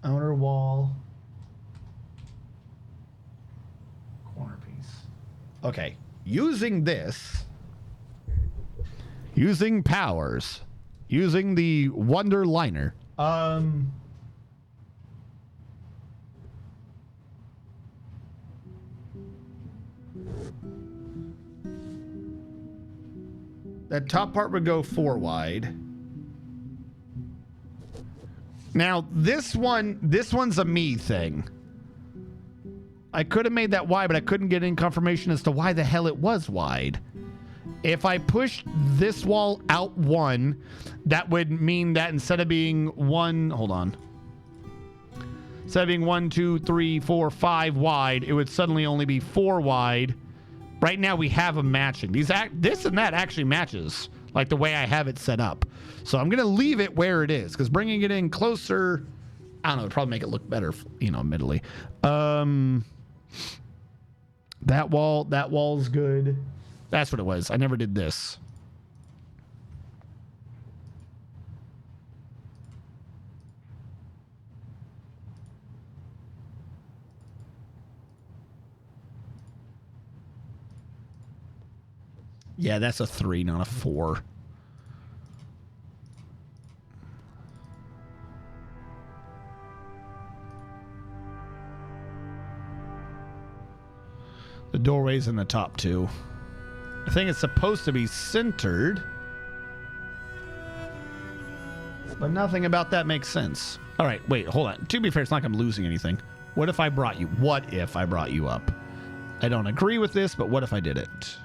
Outer wall. Corner piece. Okay. Using this. Using powers. Using the Wonder Liner. That top part would go 4 wide. Now, this one's a me thing. I could have made that wide, but I couldn't get any confirmation as to why the hell it was wide. If I pushed this wall out 1, that would mean that instead of being 1, hold on. Instead of being 1, 2, 3, 4, 5 wide, it would suddenly only be 4 wide. Right now we have them matching. This and that actually matches, like the way I have it set up. So I'm going to leave it where it is, because bringing it in closer, I don't know, it'd probably make it look better, admittedly. That wall's good. That's what it was. I never did this. Yeah, that's a 3, not a 4. The doorway's in the top 2. I think it's supposed to be centered, but nothing about that makes sense. All right, wait, hold on. To be fair, it's not like I'm losing anything. What if I brought you up? I don't agree with this, but what if I did it?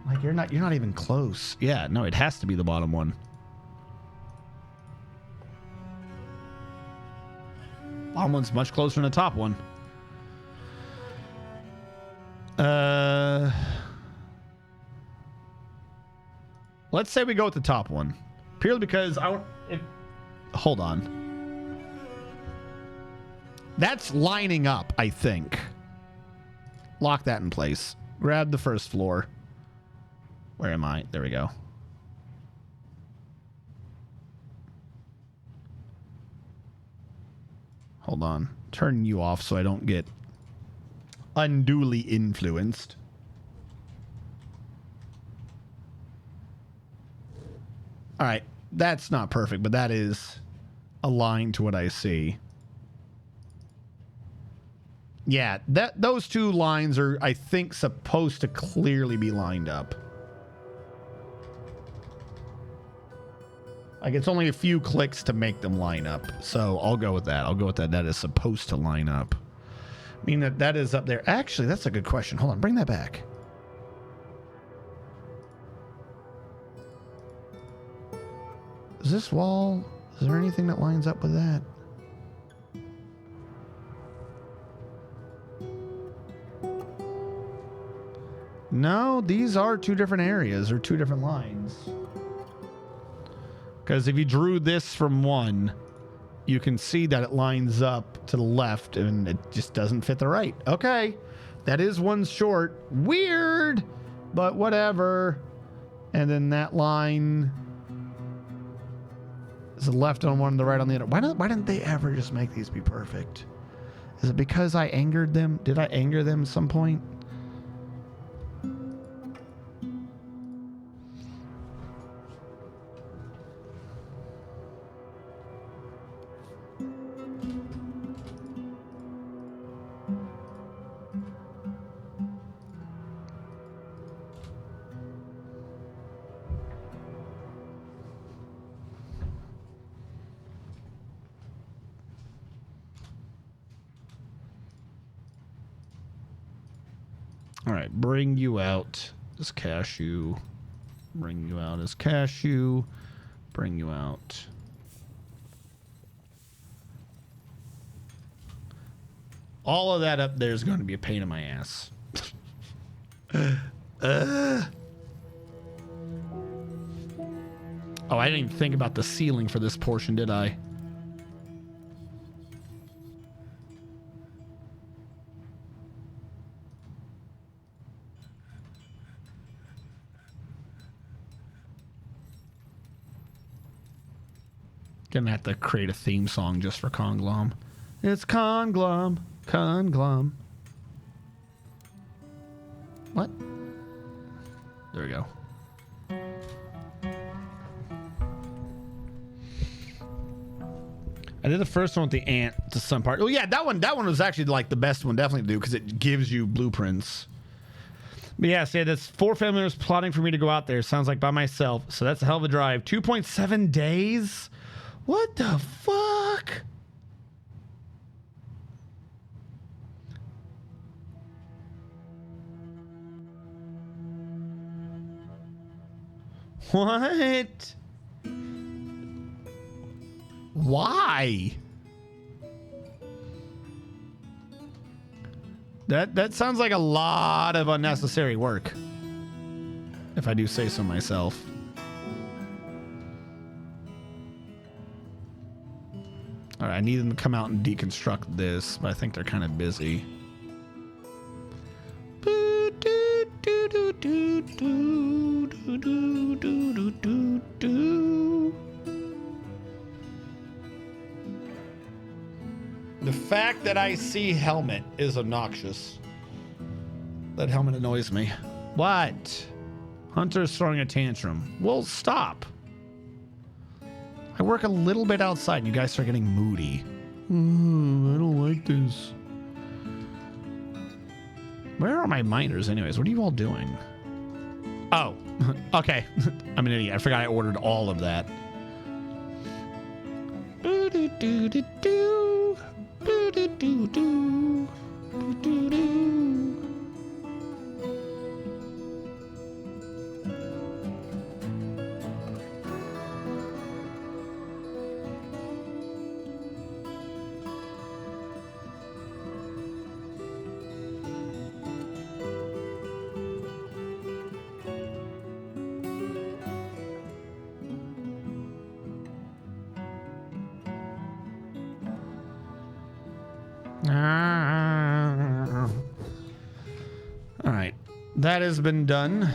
Like, you're not even close. Yeah, no, it has to be the bottom one. Bottom one's much closer than the top one. Let's say we go with the top one. Purely because hold on. That's lining up, I think. Lock that in place. Grab the first floor. Where am I? There we go. Hold on. Turn you off so I don't get unduly influenced. All right. That's not perfect, but that is aligned to what I see. Yeah, those 2 lines are, I think, supposed to clearly be lined up. Like, it's only a few clicks to make them line up. So I'll go with that. That is supposed to line up. I mean, that is up there. Actually, that's a good question. Hold on. Bring that back. Is this wall... Is there anything that lines up with that? No, these are two different areas or two different lines. Because if you drew this from one, you can see that it lines up to the left and it just doesn't fit the right. Okay, that is one short. Weird, but whatever. And then that line is the left on one and the right on the other. Why didn't they ever just make these be perfect? Is it because I angered them? Did I anger them at some point? All right, bring you out as cashew. Bring you out as cashew. Bring you out. All of that up there is going to be a pain in my ass. Oh, I didn't even think about the ceiling for this portion, did I? Gonna have to create a theme song just for Conglom. It's Conglom, Conglom. What? There we go. I did the first one with the ant to some part. Oh yeah, that one was actually like the best one definitely to do because it gives you blueprints. But yeah, say that's 4 family members plotting for me to go out there. Sounds like by myself. So that's a hell of a drive. 2.7 days? What the fuck? What? Why? That sounds like a lot of unnecessary work, if I do say so myself. All right, I need them to come out and deconstruct this, but I think they're kind of busy. The fact that I see helmet is obnoxious. That helmet annoys me. What? Hunter's throwing a tantrum. Well, stop. I work a little bit outside and you guys start getting moody. I don't like this. Where are my miners anyways? What are you all doing? Oh, okay. I'm an idiot. I forgot I ordered all of that. All right, that has been done.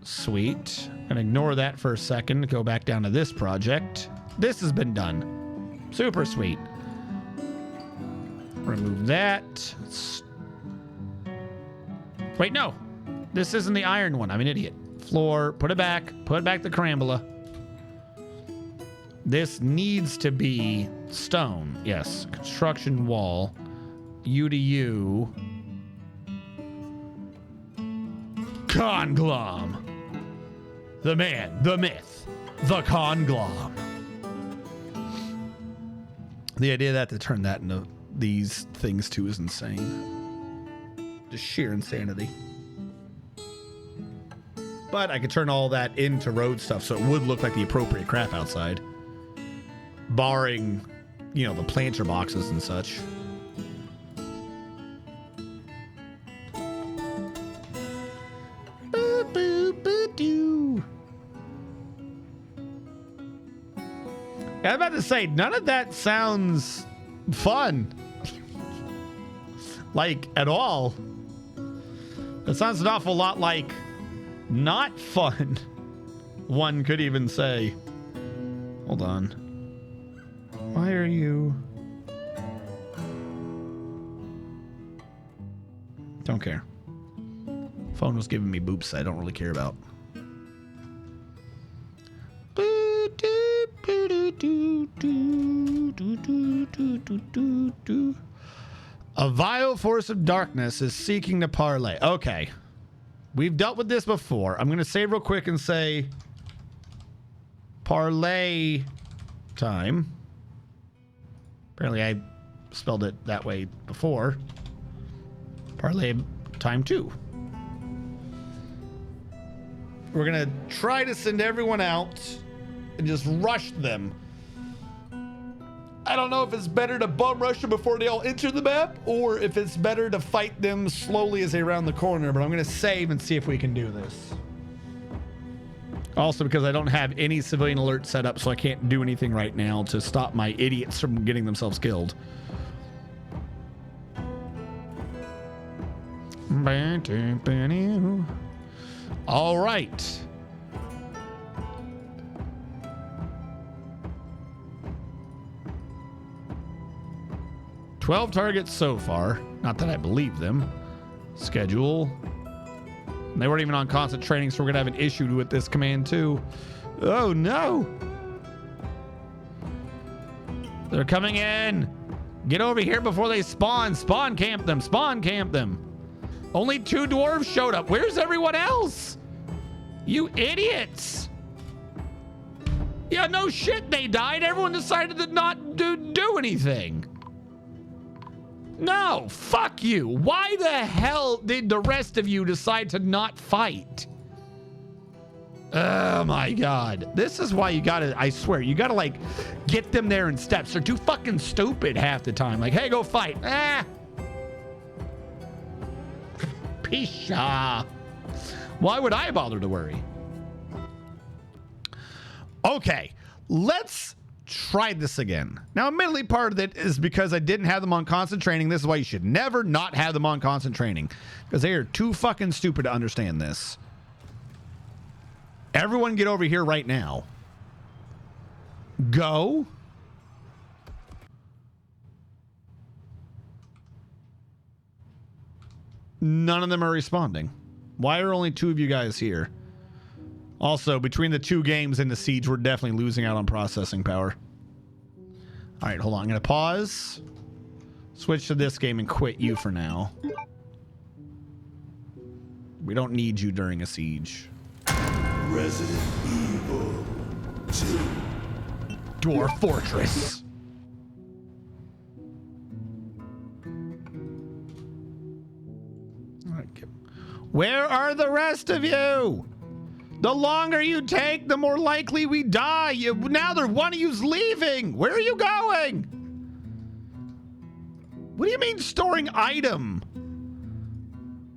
Sweet. And ignore that for a second. Go back down to this project. This has been done. Super sweet. Remove that. Wait, no. This isn't the iron one. I'm an idiot. Floor. Put it back. Put back the carambola. This needs to be stone. Yes. Construction wall. U to U. Conglom. The man, the myth, the Conglom. The idea that to turn that into these things too is insane. Just sheer insanity. But I could turn all that into road stuff so it would look like the appropriate crap outside. Barring, you know, the planter boxes and such. I was about to say, none of that sounds fun. Like, at all. That sounds an awful lot like not fun. One could even say. Hold on. Why are you... Don't care. Phone was giving me boops I don't really care about. A vile force of darkness is seeking to parlay. Okay. We've dealt with this before. I'm going to save real quick and say parlay time. Apparently I spelled it that way before. Parlay time 2. We're going to try to send everyone out and just rush them. I don't know if it's better to bum rush them before they all enter the map or if it's better to fight them slowly as they round the corner, but I'm going to save and see if we can do this. Also because I don't have any civilian alert set up, so I can't do anything right now to stop my idiots from getting themselves killed. All right. $12 targets so far. Not that I believe them. Schedule. They weren't even on constant training, so we're going to have an issue with this command too. Oh no. They're coming in. Get over here before they spawn. Spawn camp them. Spawn camp them. Only 2 dwarves showed up. Where's everyone else? You idiots. Yeah, no shit, they died. Everyone decided to not do anything. No, fuck you. Why the hell did the rest of you decide to not fight? Oh my God. This is why you gotta, I swear, you gotta like get them there in steps. They're too fucking stupid half the time. Like, hey, go fight. Ah. Pisha. Why would I bother to worry? Okay, let's try this again. Now, admittedly, part of it is because I didn't have them on constant training. This is why you should never not have them on constant training, because they are too fucking stupid to understand this. Everyone get over here right now. Go. None of them are responding. Why are only 2 of you guys here? Also, between the 2 games and the siege, we're definitely losing out on processing power. All right, hold on. I'm going to pause. Switch to this game and quit you for now. We don't need you during a siege. Resident Evil 2. Dwarf Fortress. Where are the rest of you? The longer you take, the more likely we die. Now one of you's leaving. Where are you going? What do you mean storing item?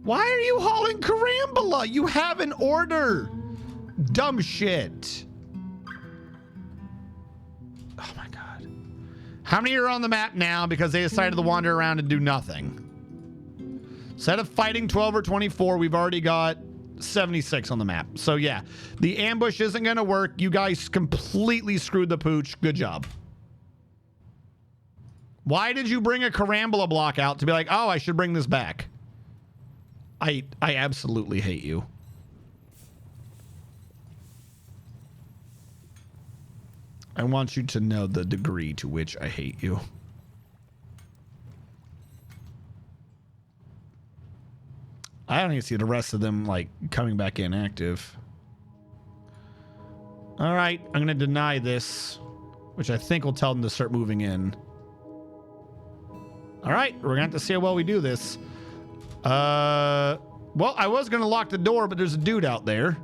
Why are you hauling Carambola? You have an order. Dumb shit. Oh my God. How many are on the map now because they decided to wander around and do nothing? Instead of fighting 12 or 24, we've already got 76 on the map. So yeah, the ambush isn't going to work. You guys completely screwed the pooch. Good job. Why did you bring a Carambola block out to be like, oh, I should bring this back? I absolutely hate you. I want you to know the degree to which I hate you. I don't even see the rest of them like coming back in active. All right, I'm going to deny this, which I think will tell them to start moving in. All right, we're going to have to see how well we do this. Well, I was going to lock the door, but there's a dude out there.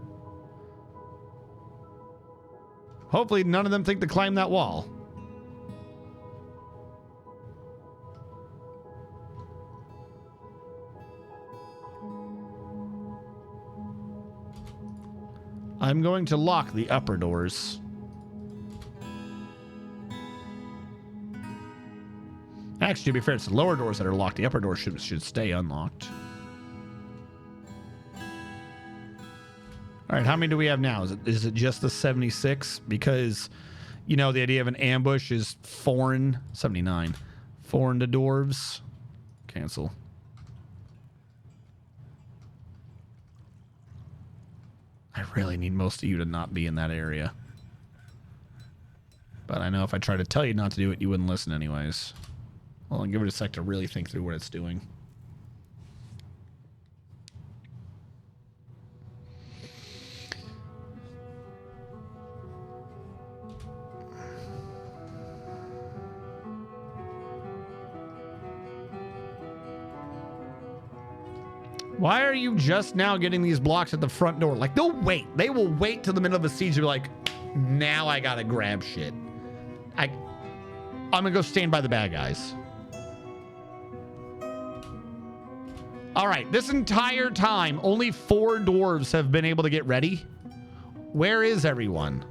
Hopefully none of them think to climb that wall. I'm going to lock the upper doors. Actually, to be fair, it's the lower doors that are locked. The upper doors should stay unlocked. All right, how many do we have now? Is it just the 76? Because, you know, the idea of an ambush is foreign. 79. Foreign to dwarves. Cancel. I really need most of you to not be in that area. But I know if I try to tell you not to do it, you wouldn't listen anyways. Well, I'll give it a sec to really think through what it's doing. Why are you just now getting these blocks at the front door? Like, they'll wait. They will wait till the middle of a siege to be like, now I gotta grab shit. I'm gonna go stand by the bad guys. All right, this entire time, only 4 dwarves have been able to get ready. Where is everyone?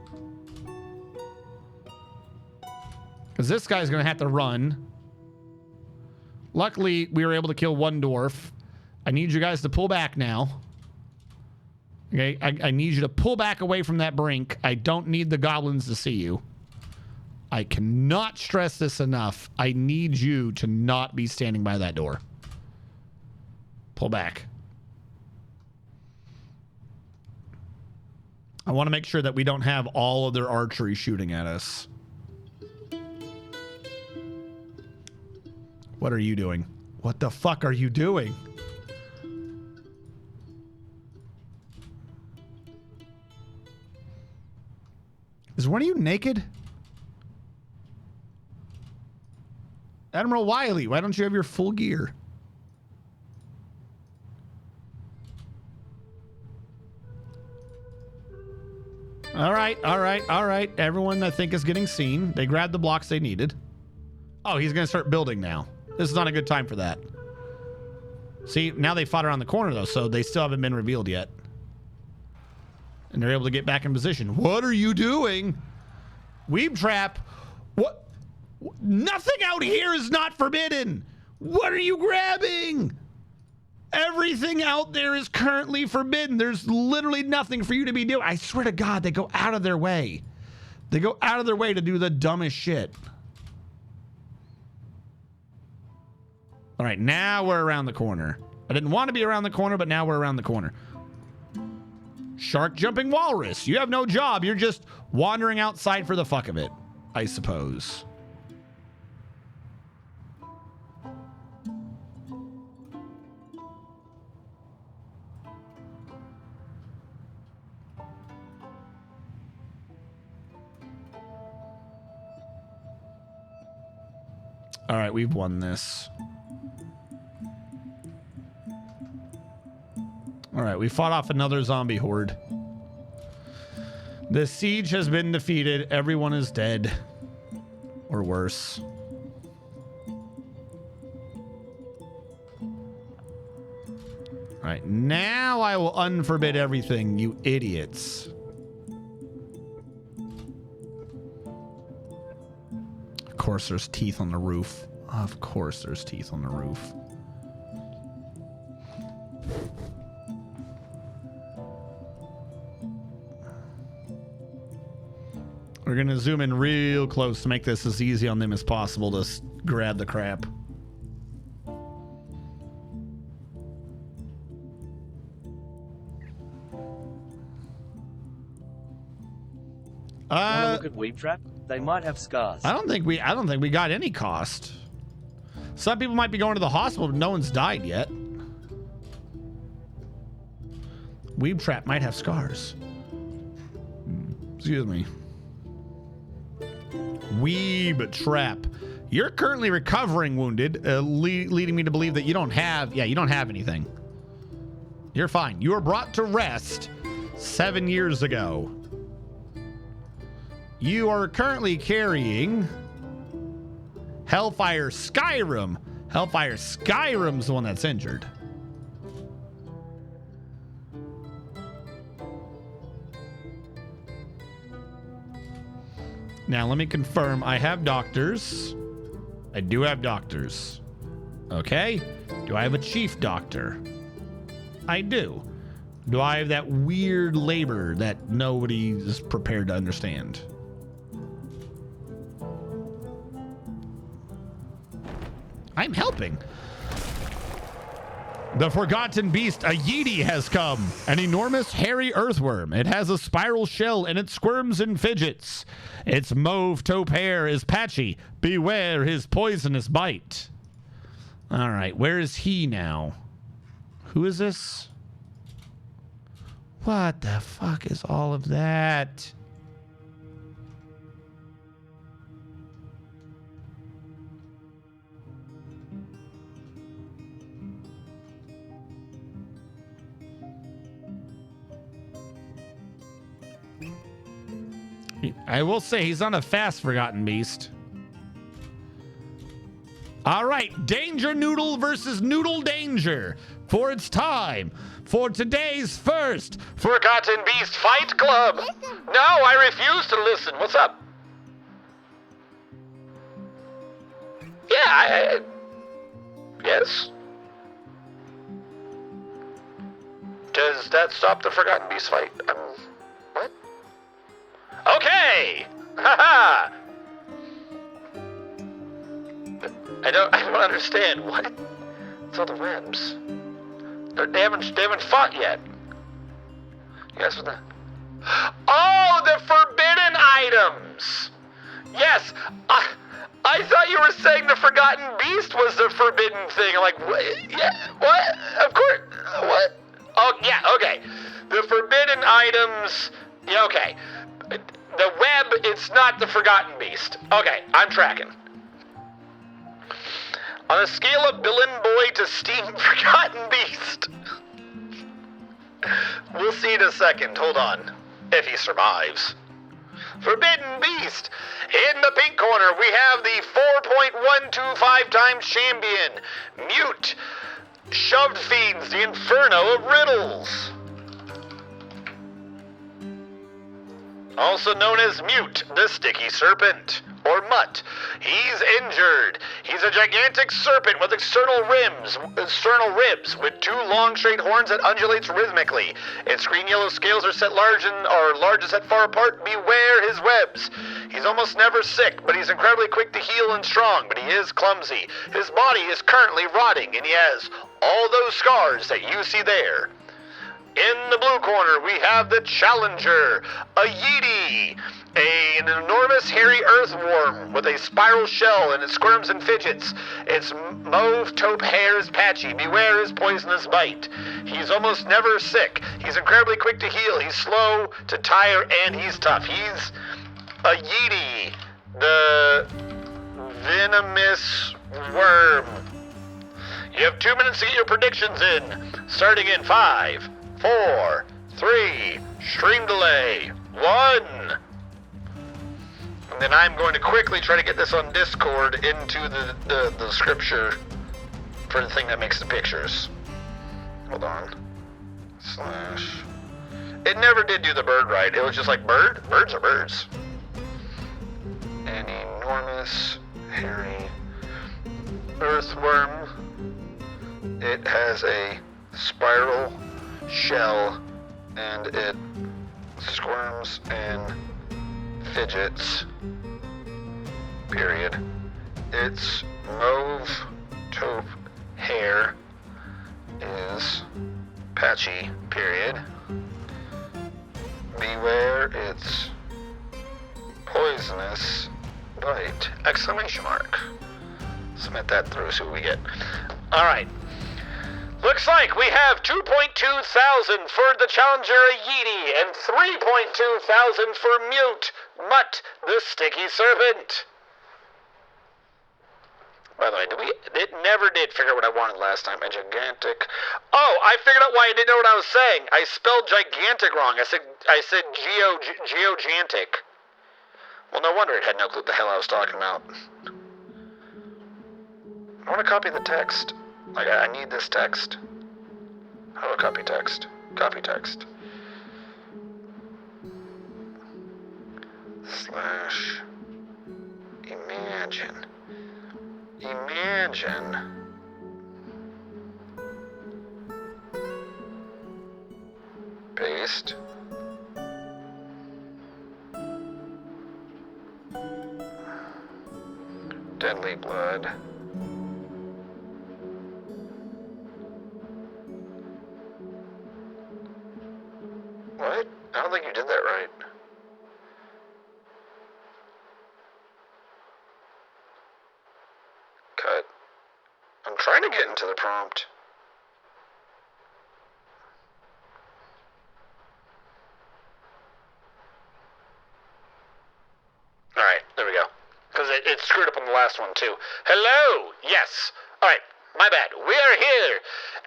Because this guy's gonna have to run. Luckily, we were able to kill 1 dwarf. I need you guys to pull back now. Okay, I need you to pull back away from that brink. I don't need the goblins to see you. I cannot stress this enough. I need you to not be standing by that door. Pull back. I want to make sure that we don't have all of their archery shooting at us. What are you doing? What the fuck are you doing? Is one of you naked? Admiral Wiley, why don't you have your full gear? All right, all right, all right. Everyone, I think, is getting seen. They grabbed the blocks they needed. Oh, he's going to start building now. This is not a good time for that. See, now they fought around the corner, though, so they still haven't been revealed yet. And they're able to get back in position. What are you doing? Weeb trap. What? Nothing out here is not forbidden. What are you grabbing? Everything out there is currently forbidden. There's literally nothing for you to be doing. I swear to God, they go out of their way. They go out of their way to do the dumbest shit. All right, now we're around the corner. I didn't want to be around the corner, but now we're around the corner. Shark jumping walrus. You have no job. You're just wandering outside for the fuck of it, I suppose. All right, we've won this. All right, we fought off another zombie horde. The siege has been defeated. Everyone is dead. Or worse. All right, now I will unforbid everything, you idiots. Of course there's teeth on the roof. Of course there's teeth on the roof. We're going to zoom in real close to make this as easy on them as possible to grab the crap. Wanna look at Weeb Trap? They might have scars. I don't think we got any cost. Some people might be going to the hospital, but no one's died yet. Weeb Trap might have scars. Excuse me. Weeb Trap. You're currently recovering wounded, leading me to believe that you don't have anything. You're fine. You were brought to rest 7 years ago. You are currently carrying Hellfire Skyrim. Hellfire Skyrim's the one that's injured. Now, let me confirm. I have doctors. I do have doctors. Okay. Do I have a chief doctor? I do. Do I have that weird labor that nobody is prepared to understand? I'm helping. The Forgotten Beast, a Yeti, has come. An enormous hairy earthworm. It has a spiral shell and it squirms and fidgets. Its mauve taupe hair is patchy. Beware his poisonous bite. All right, where is he now? Who is this? What the fuck is all of that? I will say he's on a fast, Forgotten Beast. All right, Danger Noodle versus Noodle Danger. For it's time for today's first Forgotten Beast Fight Club. Listen. No, I refuse to listen. What's up? Yeah, yes. Does that stop the Forgotten Beast fight? What? Okay! Haha! I don't understand. What? It's all the webs. They haven't fought yet. Yes, what the... Oh, the forbidden items! Yes, I thought you were saying the Forgotten Beast was the forbidden thing. I'm like, what? Yeah, what? Of course. What? Oh, yeah, okay. The forbidden items... Yeah, okay. The web, it's not the Forgotten Beast. Okay, I'm tracking. On a scale of Billin Boy to Steam Forgotten Beast. We'll see in a second. Hold on. If he survives. Forbidden Beast. In the pink corner, we have the 4.125 times champion. Mute. Shoved Fiends, the Inferno of Riddles. Also known as Mute, the Sticky Serpent, or Mutt. He's injured. He's a gigantic serpent with external ribs, with two long straight horns that undulates rhythmically. Its green yellow scales are set large and set far apart. Beware his webs. He's almost never sick, but he's incredibly quick to heal and strong, but he is clumsy. His body is currently rotting, and he has all those scars that you see there. In the blue corner, we have the Challenger, a Yeti, an enormous hairy earthworm with a spiral shell and it squirms and fidgets. Its mauve taupe hair is patchy. Beware his poisonous bite. He's almost never sick. He's incredibly quick to heal. He's slow to tire, and he's tough. He's a Yeti, the venomous worm. You have 2 minutes to get your predictions in. Starting in 5, 4, 3, stream delay, 1. And then I'm going to quickly try to get this on Discord into the scripture for the thing that makes the pictures. Hold on. / It never did do the bird right. It was just like bird? Birds are birds. An enormous, hairy earthworm. It has a spiral shell, and it squirms and fidgets. Period. Its mauve taupe hair is patchy. Period. Beware its poisonous bite! Exclamation mark. Submit that through, see what we get. All right. Looks like we have 2.2 thousand for the Challenger, a Yeti, and 3.2 thousand for Mute, Mutt, the Sticky Serpent. By the way, it never did figure out what I wanted last time. A gigantic... Oh, I figured out why I didn't know what I was saying. I spelled gigantic wrong. I said geogantic. Well, no wonder it had no clue what the hell I was talking about. I want to copy the text. I need this text. How do I copy text? Copy text. / imagine. attention. Paste. Deadly blood. What? I don't think you did that right. Cut. I'm trying to get into the prompt. Alright, there we go. Because it screwed up on the last one, too. Hello! Yes! Alright, my bad. We are here!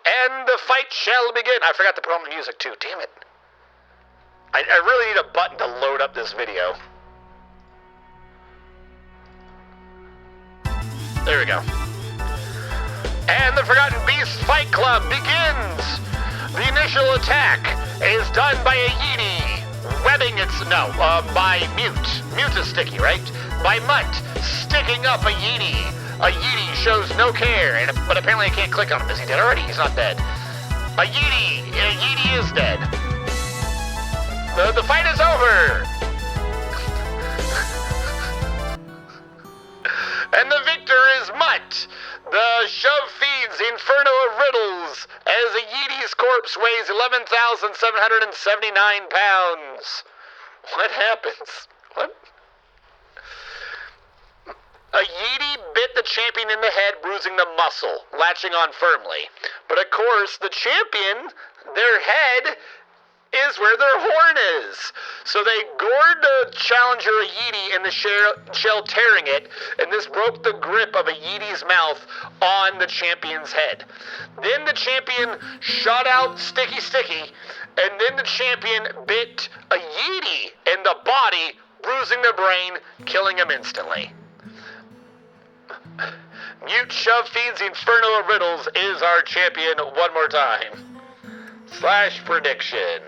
And the fight shall begin! I forgot to put on the music, too. Damn it. I really need a button to load up this video. There we go. And the Forgotten Beasts Fight Club begins! The initial attack is done by a Yeti, webbing its... No, by Mute. Mute is sticky, right? By Mutt, sticking up a Yeti. A Yeti shows no care, but apparently I can't click on him. Is he dead already? He's not dead. A Yeti is dead. The fight is over! And the victor is Mutt. The shove feeds the inferno of riddles as a Yeti's corpse weighs 11,779 pounds. What happens? What? A Yeti bit the champion in the head, bruising the muscle, latching on firmly. But of course, the champion, their head, is where their horn is. So they gored the challenger, a Yeti, in the shell, tearing it, and this broke the grip of a Yeti's mouth on the champion's head. Then the champion shot out Sticky, and then the champion bit a Yeti in the body, bruising the brain, killing him instantly. Mute Shove Feeds the Inferno of Riddles is our champion one more time. / prediction.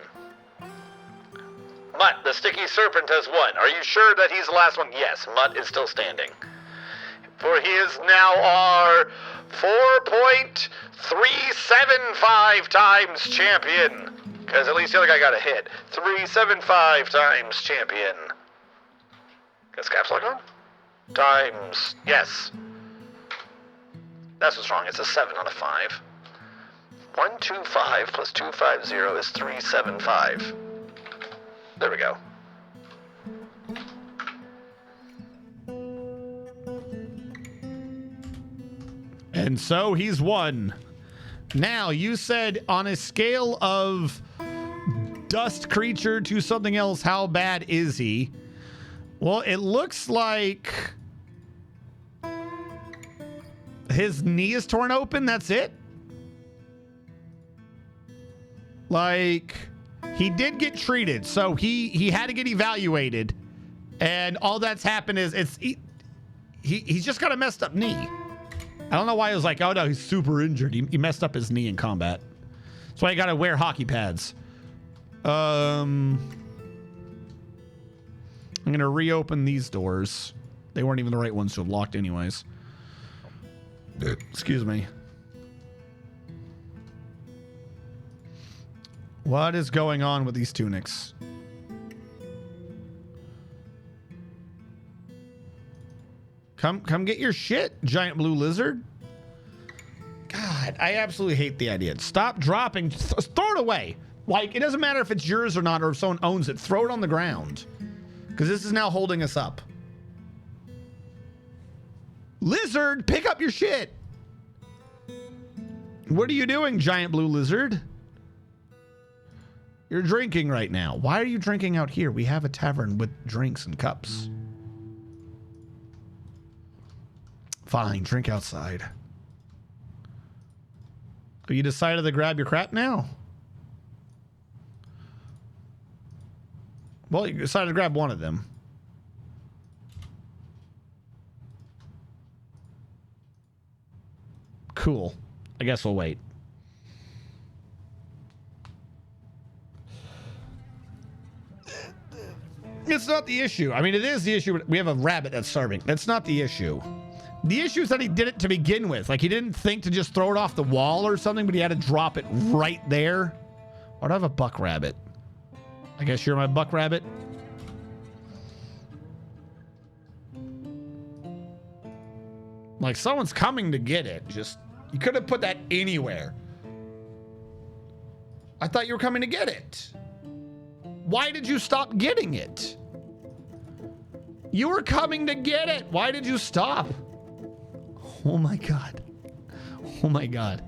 Mutt, the sticky serpent, has won. Are you sure that he's the last one? Yes, Mutt is still standing. For he is now our 4.375 times champion. Because at least the other guy got a hit. 375 times champion. Got caps lock on? Times, yes. That's what's wrong. It's a 7, not a 5. 125 plus 250 is 375. There we go. And so he's won. Now, you said on a scale of dust creature to something else, how bad is he? Well, it looks like his knee is torn open. That's it. Like, he did get treated, so he had to get evaluated, and all that's happened is he's just got a messed up knee. I don't know why it was like, oh no, he's super injured. He messed up his knee in combat. That's why you gotta wear hockey pads. I'm gonna reopen these doors. They weren't even the right ones to have locked anyways. Excuse me. What is going on with these tunics? Come get your shit, giant blue lizard. God, I absolutely hate the idea. Stop dropping. Throw it away. Like, it doesn't matter if it's yours or not, or if someone owns it. Throw it on the ground. Because this is now holding us up. Lizard, pick up your shit. What are you doing, giant blue lizard? You're drinking right now. Why are you drinking out here? We have a tavern with drinks and cups. Fine, drink outside. Oh, you decided to grab your crap now? Well, you decided to grab one of them. Cool. I guess we'll wait. It's not the issue. I mean, it is the issue. We have a rabbit that's starving. That's not the issue. The issue is that he did it to begin with. Like, he didn't think to just throw it off the wall or something, but he had to drop it right there. Why do I have a buck rabbit? I guess you're my buck rabbit. Like, someone's coming to get it. Just, you could have put that anywhere. I thought you were coming to get it. Why did you stop getting it? You were coming to get it. Why did you stop? Oh my God. Oh my God.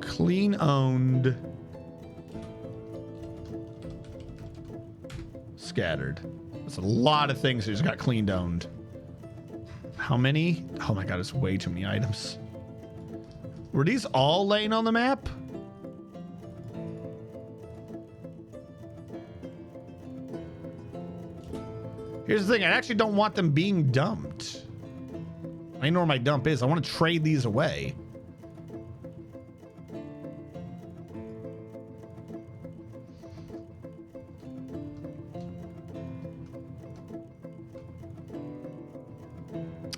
Clean owned. Scattered. That's a lot of things that just got cleaned owned. How many? Oh my God, it's way too many items. Were these all laying on the map? Here's the thing, I actually don't want them being dumped. I know where my dump is. I want to trade these away.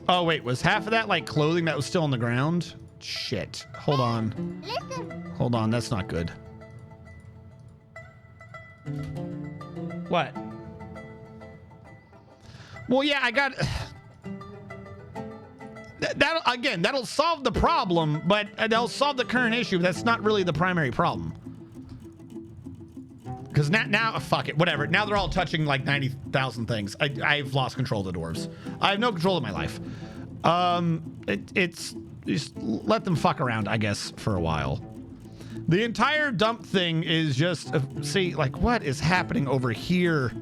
Oh, wait, was half of that like clothing that was still on the ground? Shit. Hold on. Listen. Hold on, that's not good. What? Well, yeah, I got... That'll solve the problem, but that'll solve the current issue. That's not really the primary problem. Because now, fuck it, whatever. Now they're all touching like 90,000 things. I've lost control of the dwarves. I have no control of my life. It's just let them fuck around, I guess, for a while. The entire dump thing is just, see, like, what is happening over here?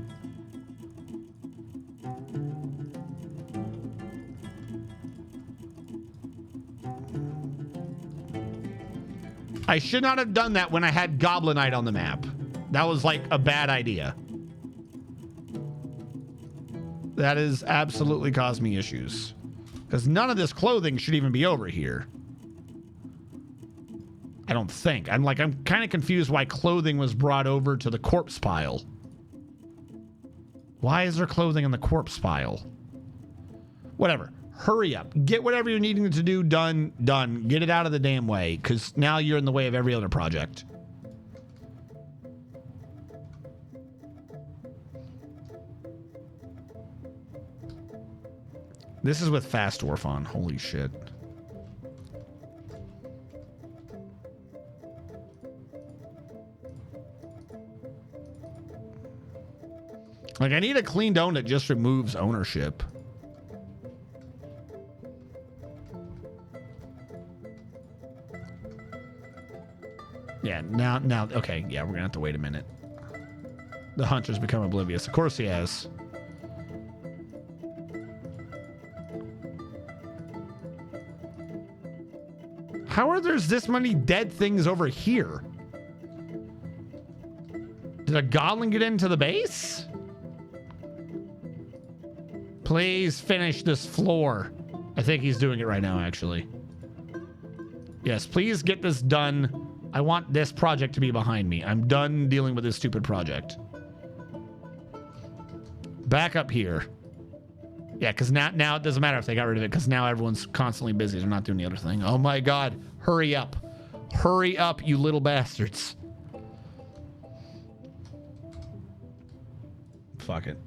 I should not have done that when I had Goblinite on the map. That was like a bad idea. That has absolutely caused me issues. Because none of this clothing should even be over here. I don't think. I'm kind of confused why clothing was brought over to the corpse pile. Why is there clothing in the corpse pile? Whatever. Hurry up. Get whatever you're needing to do done. Get it out of the damn way, because now you're in the way of every other project. This is with Fast Dwarf on. Holy shit. Like, I need a clean dome that just removes ownership. Yeah, now, okay, yeah, we're gonna have to wait a minute. The hunter's become oblivious. Of course he has. How are there's this many dead things over here? Did a goblin get into the base? Please finish this floor. I think he's doing it right now, actually. Yes, please get this done. I want this project to be behind me. I'm done dealing with this stupid project. Back up here. Yeah, because now it doesn't matter if they got rid of it, because now everyone's constantly busy. They're not doing the other thing. Oh my God. Hurry up. Hurry up, you little bastards. Fuck it.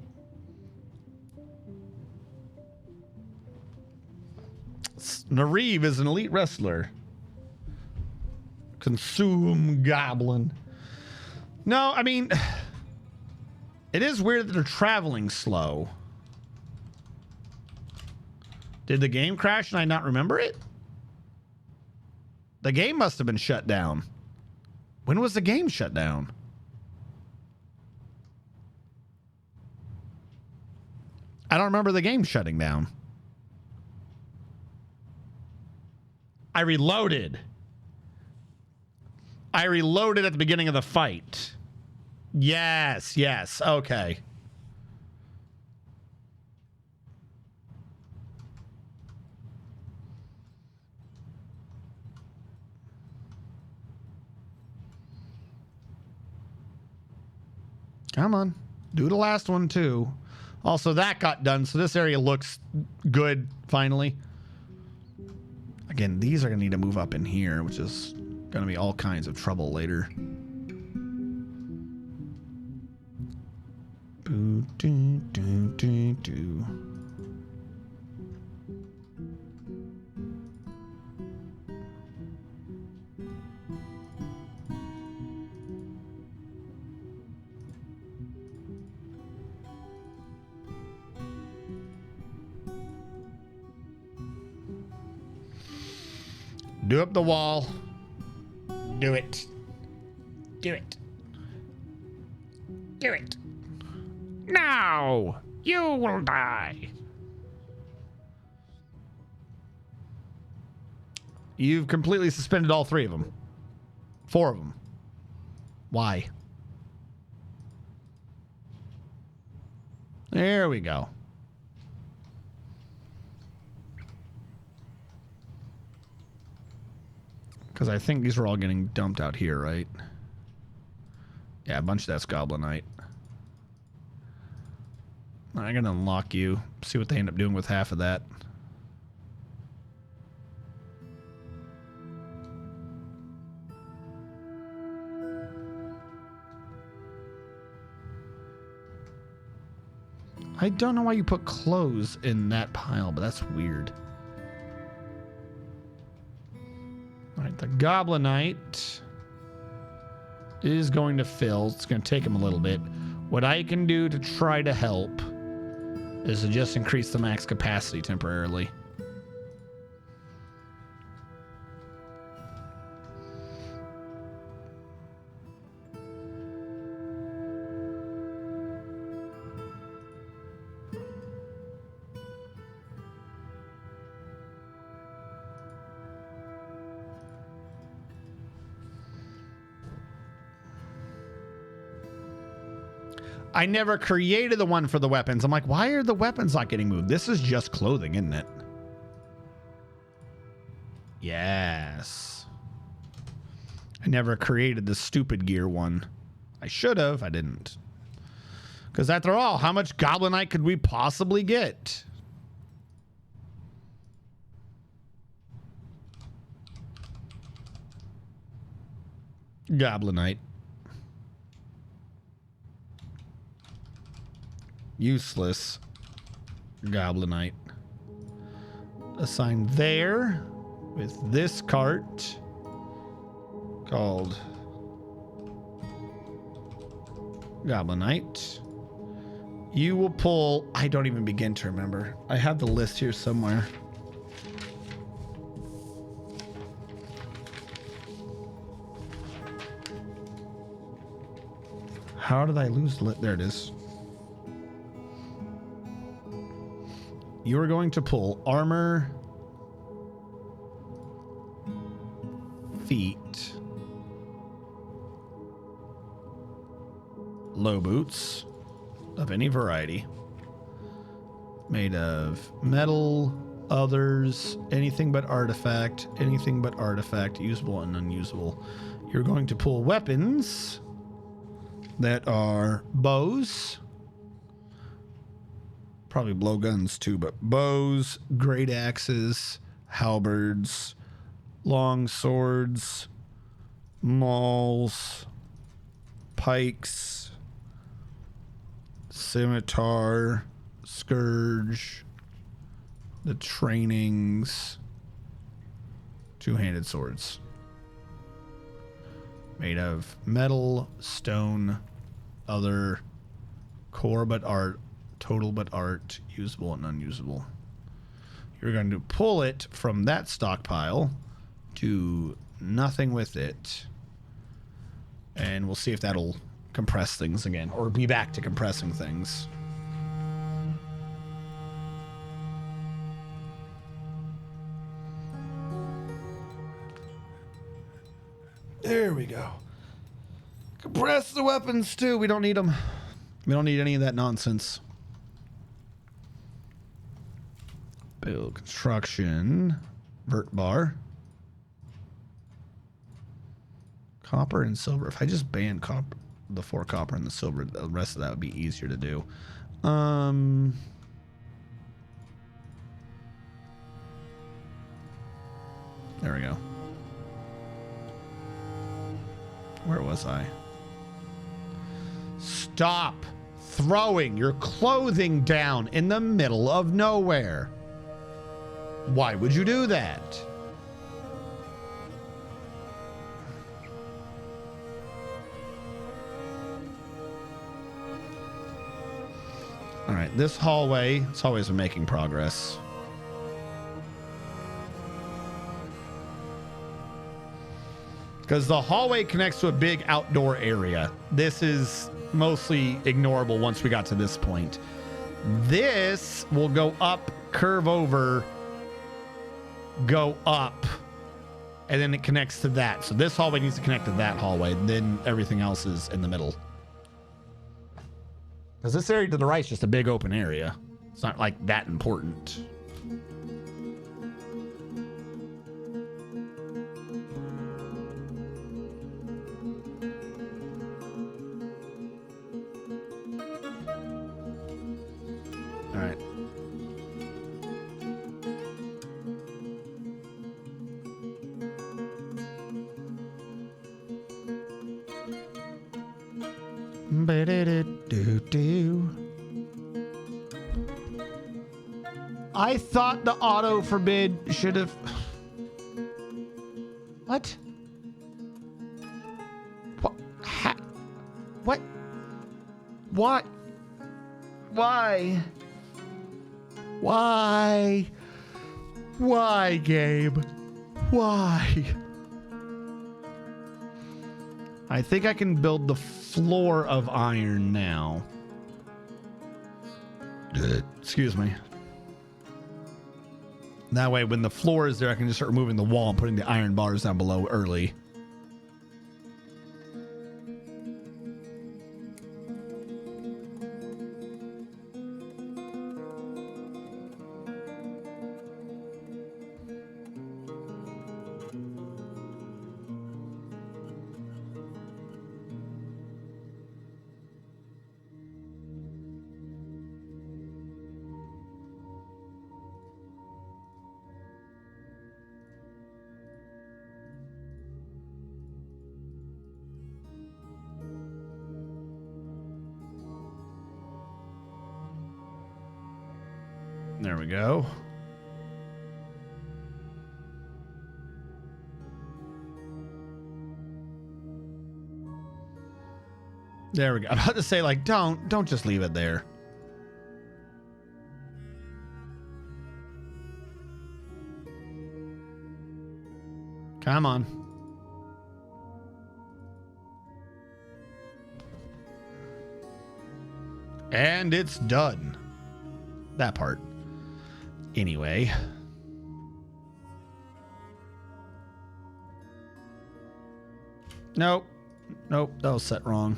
Nareev is an elite wrestler. Consume goblin. No, I mean, it is weird that they're traveling slow. Did the game crash and I not remember it? The game must have been shut down. When was the game shut down? I don't remember the game shutting down. I reloaded. I reloaded at the beginning of the fight. Yes, yes, okay. Come on. Do the last one, too. Also, that got done, so this area looks good, finally. Again, these are going to need to move up in here, which is going to be all kinds of trouble later. Boo, doo, doo, doo, doo. Do up the wall. Do it. Do it. Do it. Now you will die. You've completely suspended all 3 of them. 4 of them. Why? There we go. Because I think these are all getting dumped out here, right? Yeah, a bunch of that's Goblinite. I'm going to unlock you. See what they end up doing with half of that. I don't know why you put clothes in that pile, but that's weird. All right, the Goblinite is going to fill. It's going to take him a little bit. What I can do to try to help is to just increase the max capacity temporarily. I never created the one for the weapons. I'm like, why are the weapons not getting moved? This is just clothing, isn't it? Yes. I never created the stupid gear one. I should have. I didn't. Because after all, how much Goblinite could we possibly get? Goblinite. Useless Goblinite. Assign there with this cart called Goblinite. You will pull, I don't even begin to remember. I have the list here somewhere. How did I lose the list? There it is. You are going to pull armor, feet, low boots of any variety, made of metal, others, anything but artifact, usable and unusable. You're going to pull weapons that are bows, probably blowguns too, but bows, great axes, halberds, long swords, mauls, pikes, scimitar, scourge, the trainings, two-handed swords made of metal, stone, other, core but art, total but art, usable and unusable. You're going to pull it from that stockpile to nothing with it, and we'll see if that'll compress things again, or be back to compressing things. There we go. Compress the weapons too. We don't need them. We don't need any of that nonsense. Build construction. Vert bar. Copper and silver. If I just ban copper. the 4 copper and the silver. The rest of that would be easier to do. There we go. Where was I? Stop throwing your clothing down in the middle of nowhere. Why would you do that? All right, this hallway, this hallway's been making progress. Because the hallway connects to a big outdoor area. This is mostly ignorable once we got to this point. This will go up, curve over, go up, and then it connects to that. So this hallway needs to connect to that hallway. Then everything else is in the middle. Because this area to the right is just a big open area. It's not like that important. All right. I thought the auto forbid should have. What? What? What? What? Why? Why? Why, Gabe? Why? I think I can build the floor of iron now. Excuse me. That way, when the floor is there, I can just start removing the wall and putting the iron bars down below early. There we go. There we go. I'm about to say, like, don't just leave it there. Come on. And it's done. That part. Anyway. Nope. Nope, that was set wrong.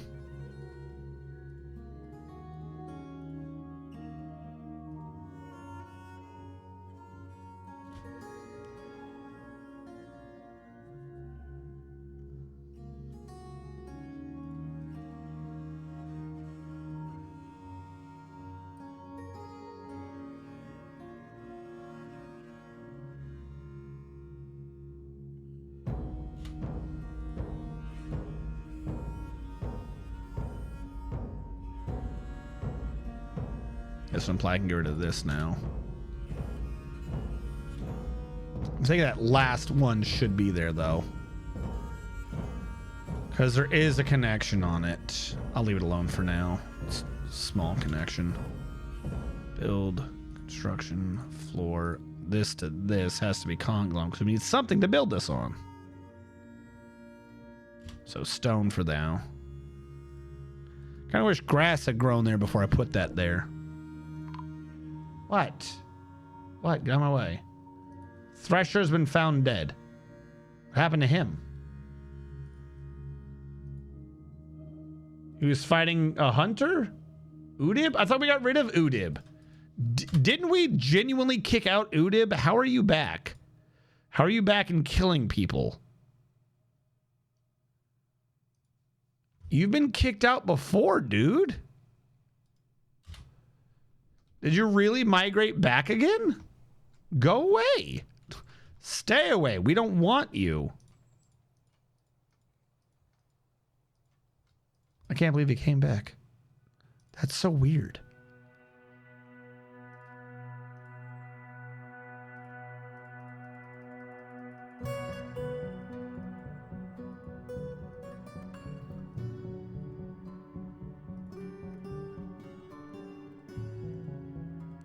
This would imply I can get rid of this now. I think that last one should be there, though. Because there is a connection on it. I'll leave it alone for now. It's a small connection. Build, construction, floor. This to this has to be conglomerate because we need something to build this on. So stone for now. Kind of wish grass had grown there before I put that there. What? What? Get out of my way. Thresher's been found dead. What happened to him? He was fighting a hunter? Udib? I thought we got rid of Udib. Didn't we genuinely kick out Udib? How are you back? How are you back and killing people? You've been kicked out before, dude. Did you really migrate back again? Go away. Stay away. We don't want you. I can't believe he came back. That's so weird.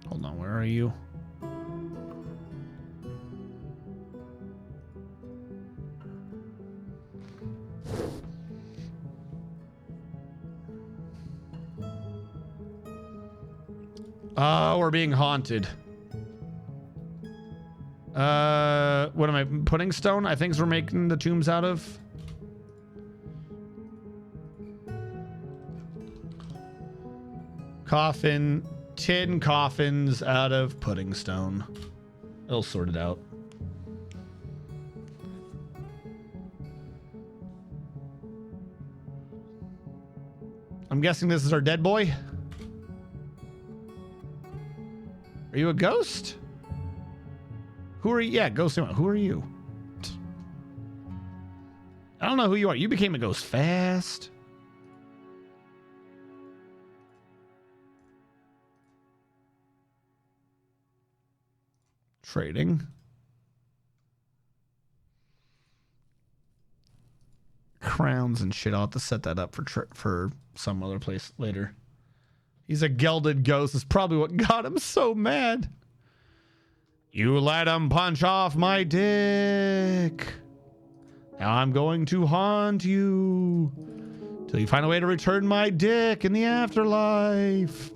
Hold on, where are you? Oh, we're being haunted. What am I, pudding stone? I think we're making the tombs out of. Coffin, tin coffins out of pudding stone. It'll sort it out. I'm guessing this is our dead boy. Are you a ghost? Who are you? Yeah, ghost. Who are you? I don't know who you are. You became a ghost fast. Trading. Crowns and shit. I'll have to set that up for some other place later. He's a gelded ghost. Is probably what got him so mad. You let him punch off my dick. Now I'm going to haunt you till you find a way to return my dick in the afterlife.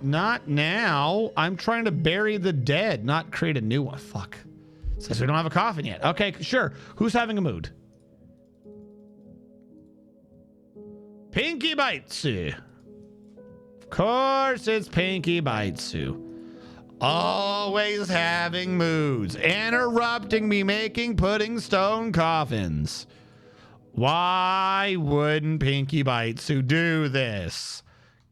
Not now. I'm trying to bury the dead, not create a new one. Fuck. Says we don't have a coffin yet. Okay, sure. Who's having a mood? Pinky Baitsu. Of course it's Pinky Baitsu. Always having moods. Interrupting me making pudding stone coffins. Why wouldn't Pinky Baitsu do this?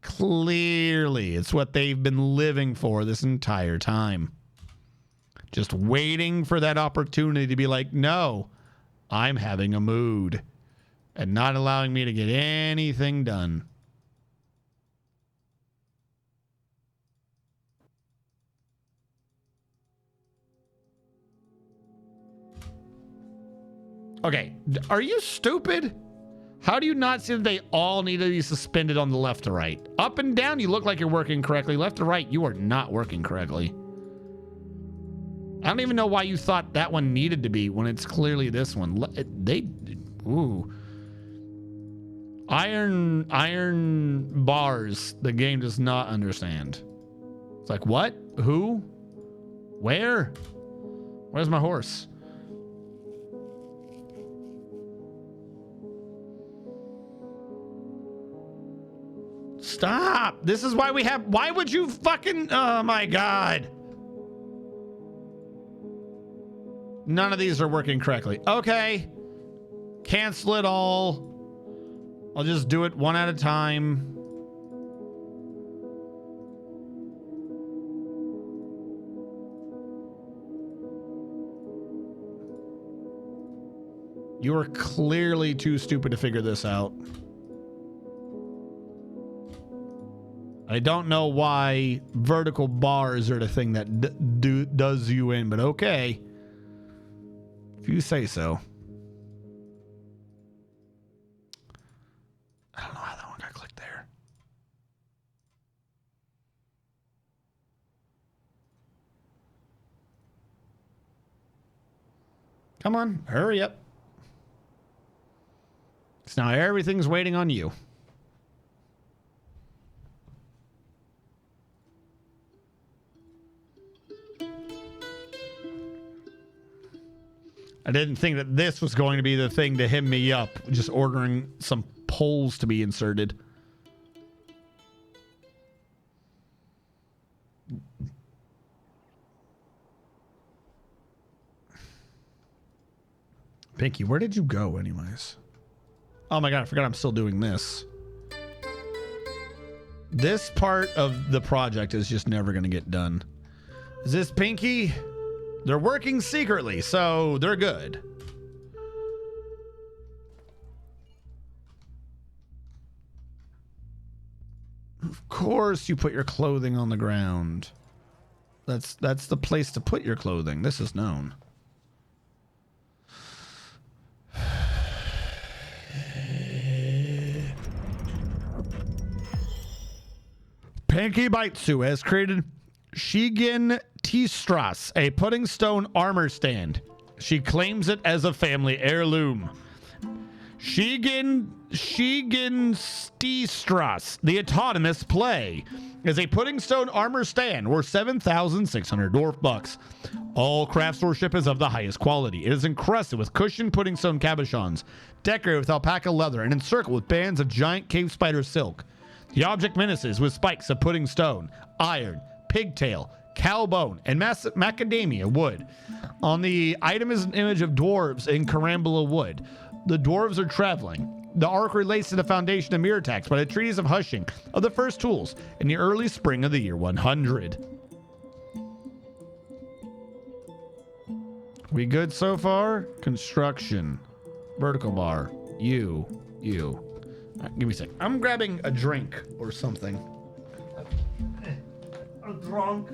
Clearly, it's what they've been living for this entire time. Just waiting for that opportunity to be like, no, I'm having a mood. And not allowing me to get anything done. Okay, are you stupid? How do you not see that they all need to be suspended on the left to right? Up and down, you look like you're working correctly. Left to right, you are not working correctly. I don't even know why you thought that one needed to be when it's clearly this one. Ooh. Iron bars, the game does not understand. It's like, what? Who? Where? Where's my horse? Stop. This is why we have... Why would you fucking... Oh, my God. None of these are working correctly. Okay. Cancel it all. I'll just do it one at a time. You are clearly too stupid to figure this out. I don't know why vertical bars are the thing that does you in, but okay. If you say so. I don't know how that one got clicked there. Come on, hurry up. So now everything's waiting on you. I didn't think that this was going to be the thing to hem me up, just ordering some poles to be inserted. Pinky, where did you go anyways? Oh my god, I forgot I'm still doing this. This part of the project is just never going to get done. Is this Pinky? They're working secretly, so they're good. Of course you put your clothing on the ground. That's the place to put your clothing. This is known. Pinky Baitsu has created Shigen T-Strass, a pudding stone armor stand. She claims it as a family heirloom. Shigen T-Strass, the autonomous play, is a pudding stone armor stand worth 7,600 dwarf bucks. All craft store ship is of the highest quality. It is encrusted with cushioned pudding stone cabochons, decorated with alpaca leather, and encircled with bands of giant cave spider silk. The object menaces with spikes of pudding stone, iron, pigtail, cow bone, and macadamia wood. On the item is an image of dwarves in carambola wood. The dwarves are traveling. The arc relates to the foundation of MirrorTax by the treaties of hushing of the first tools in the early spring of the year 100. We good so far? Construction. Vertical bar. You. Right, give me a sec. I'm grabbing a drink or something. I'm drunk.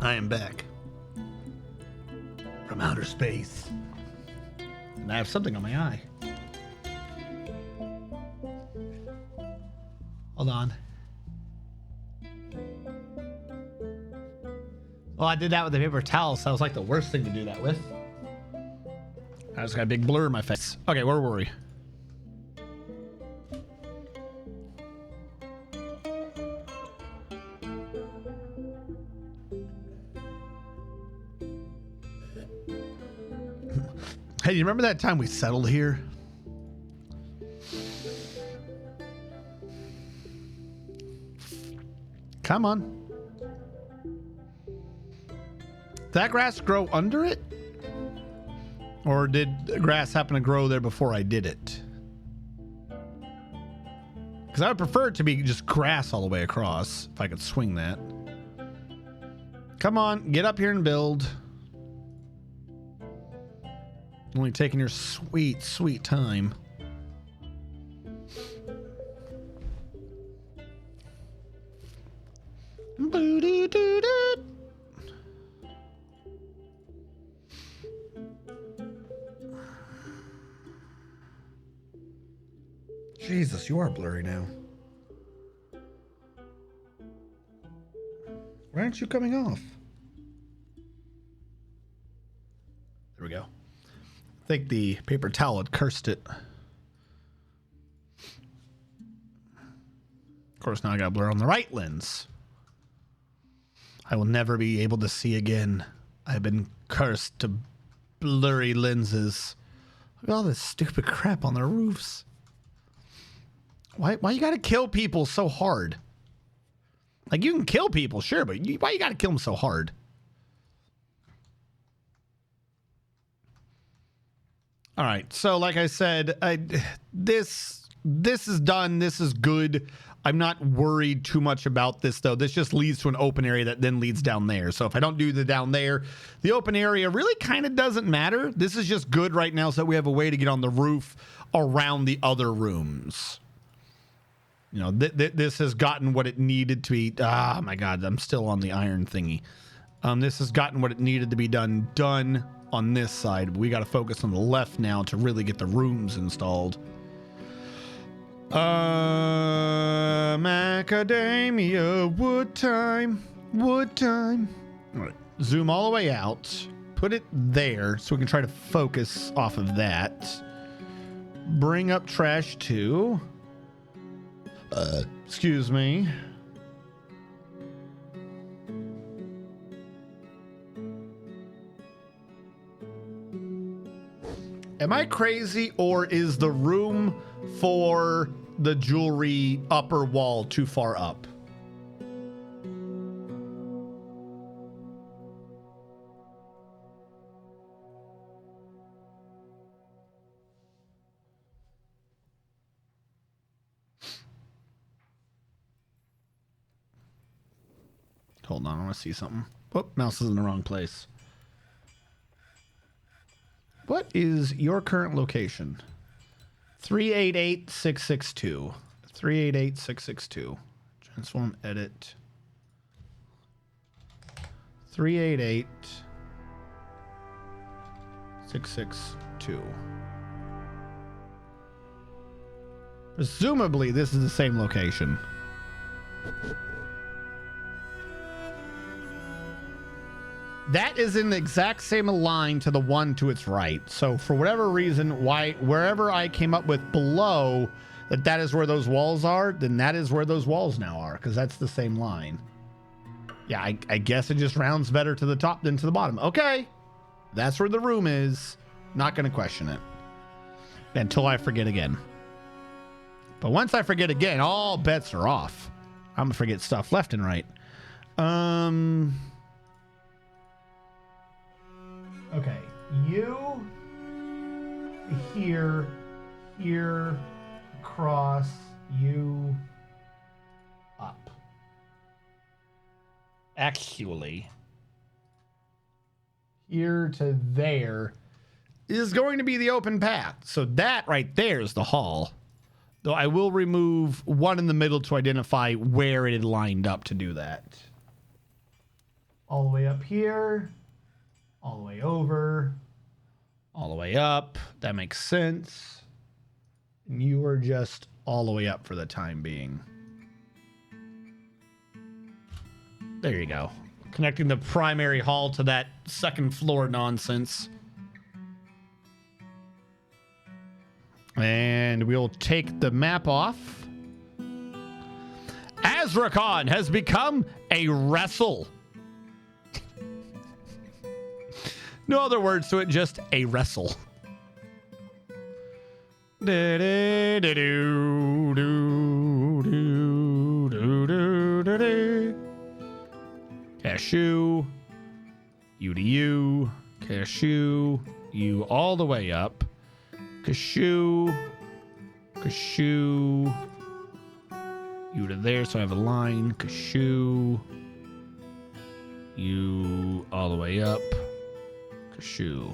I am back from outer space. And I have something on my eye. Hold on. Well, I did that with the paper towel, so that was like the worst thing to do that with. I just got a big blur in my face. Okay, where were we? Hey, you remember that time we settled here? Come on. Did that grass grow under it? Or did the grass happen to grow there before I did it? Because I would prefer it to be just grass all the way across, if I could swing that. Come on, get up here and build. Only taking your sweet, sweet time. Boo-doo-doo-doo. Jesus, you are blurry now. Why aren't you coming off? There we go. I think the paper towel had cursed it. Of course, now I got blur on the right lens. I will never be able to see again. I've been cursed to blurry lenses. Look at all this stupid crap on their roofs. Why you gotta kill people so hard? Like, you can kill people, sure, but why you gotta kill them so hard? All right, so like I said, this is done. This is good. I'm not worried too much about this, though. This just leads to an open area that then leads down there. So if I don't do the down there, the open area really kind of doesn't matter. This is just good right now so that we have a way to get on the roof around the other rooms. You know, this has gotten what it needed to be. Ah, my God, I'm still on the iron thingy. This has gotten what it needed to be done on this side. We got to focus on the left now to really get the rooms installed. Macadamia, wood time. All right, zoom all the way out. Put it there so we can try to focus off of that. Bring up trash 2. Excuse me. Am I crazy, or is the room for the jewelry upper wall too far up? Hold on, I want to see something. Oh, mouse is in the wrong place. What is your current location? 388-662. 388-662. Transform, edit. 388-662. Presumably, this is the same location. That is in the exact same line to the one to its right. So for whatever reason, wherever I came up with below that is where those walls are, then that is where those walls now are, because that's the same line. Yeah, I guess it just rounds better to the top than to the bottom. Okay, that's where the room is. Not going to question it until I forget again. But once I forget again, all bets are off. I'm going to forget stuff left and right. Okay, you here, across, you up. Actually, here to there is going to be the open path. So that right there is the hall. Though I will remove one in the middle to identify where it had lined up to do that. All the way up here. All the way over, all the way up. That makes sense. And you are just all the way up for the time being. There you go. Connecting the primary hall to that second floor nonsense. And we'll take the map off. Azrakon has become a wrestle. No other words to it, just a wrestle. Cashew. You to you. Cashew. You all the way up. Cashew. Cashew. You to there, so I have a line. Cashew. You all the way up. Cashew.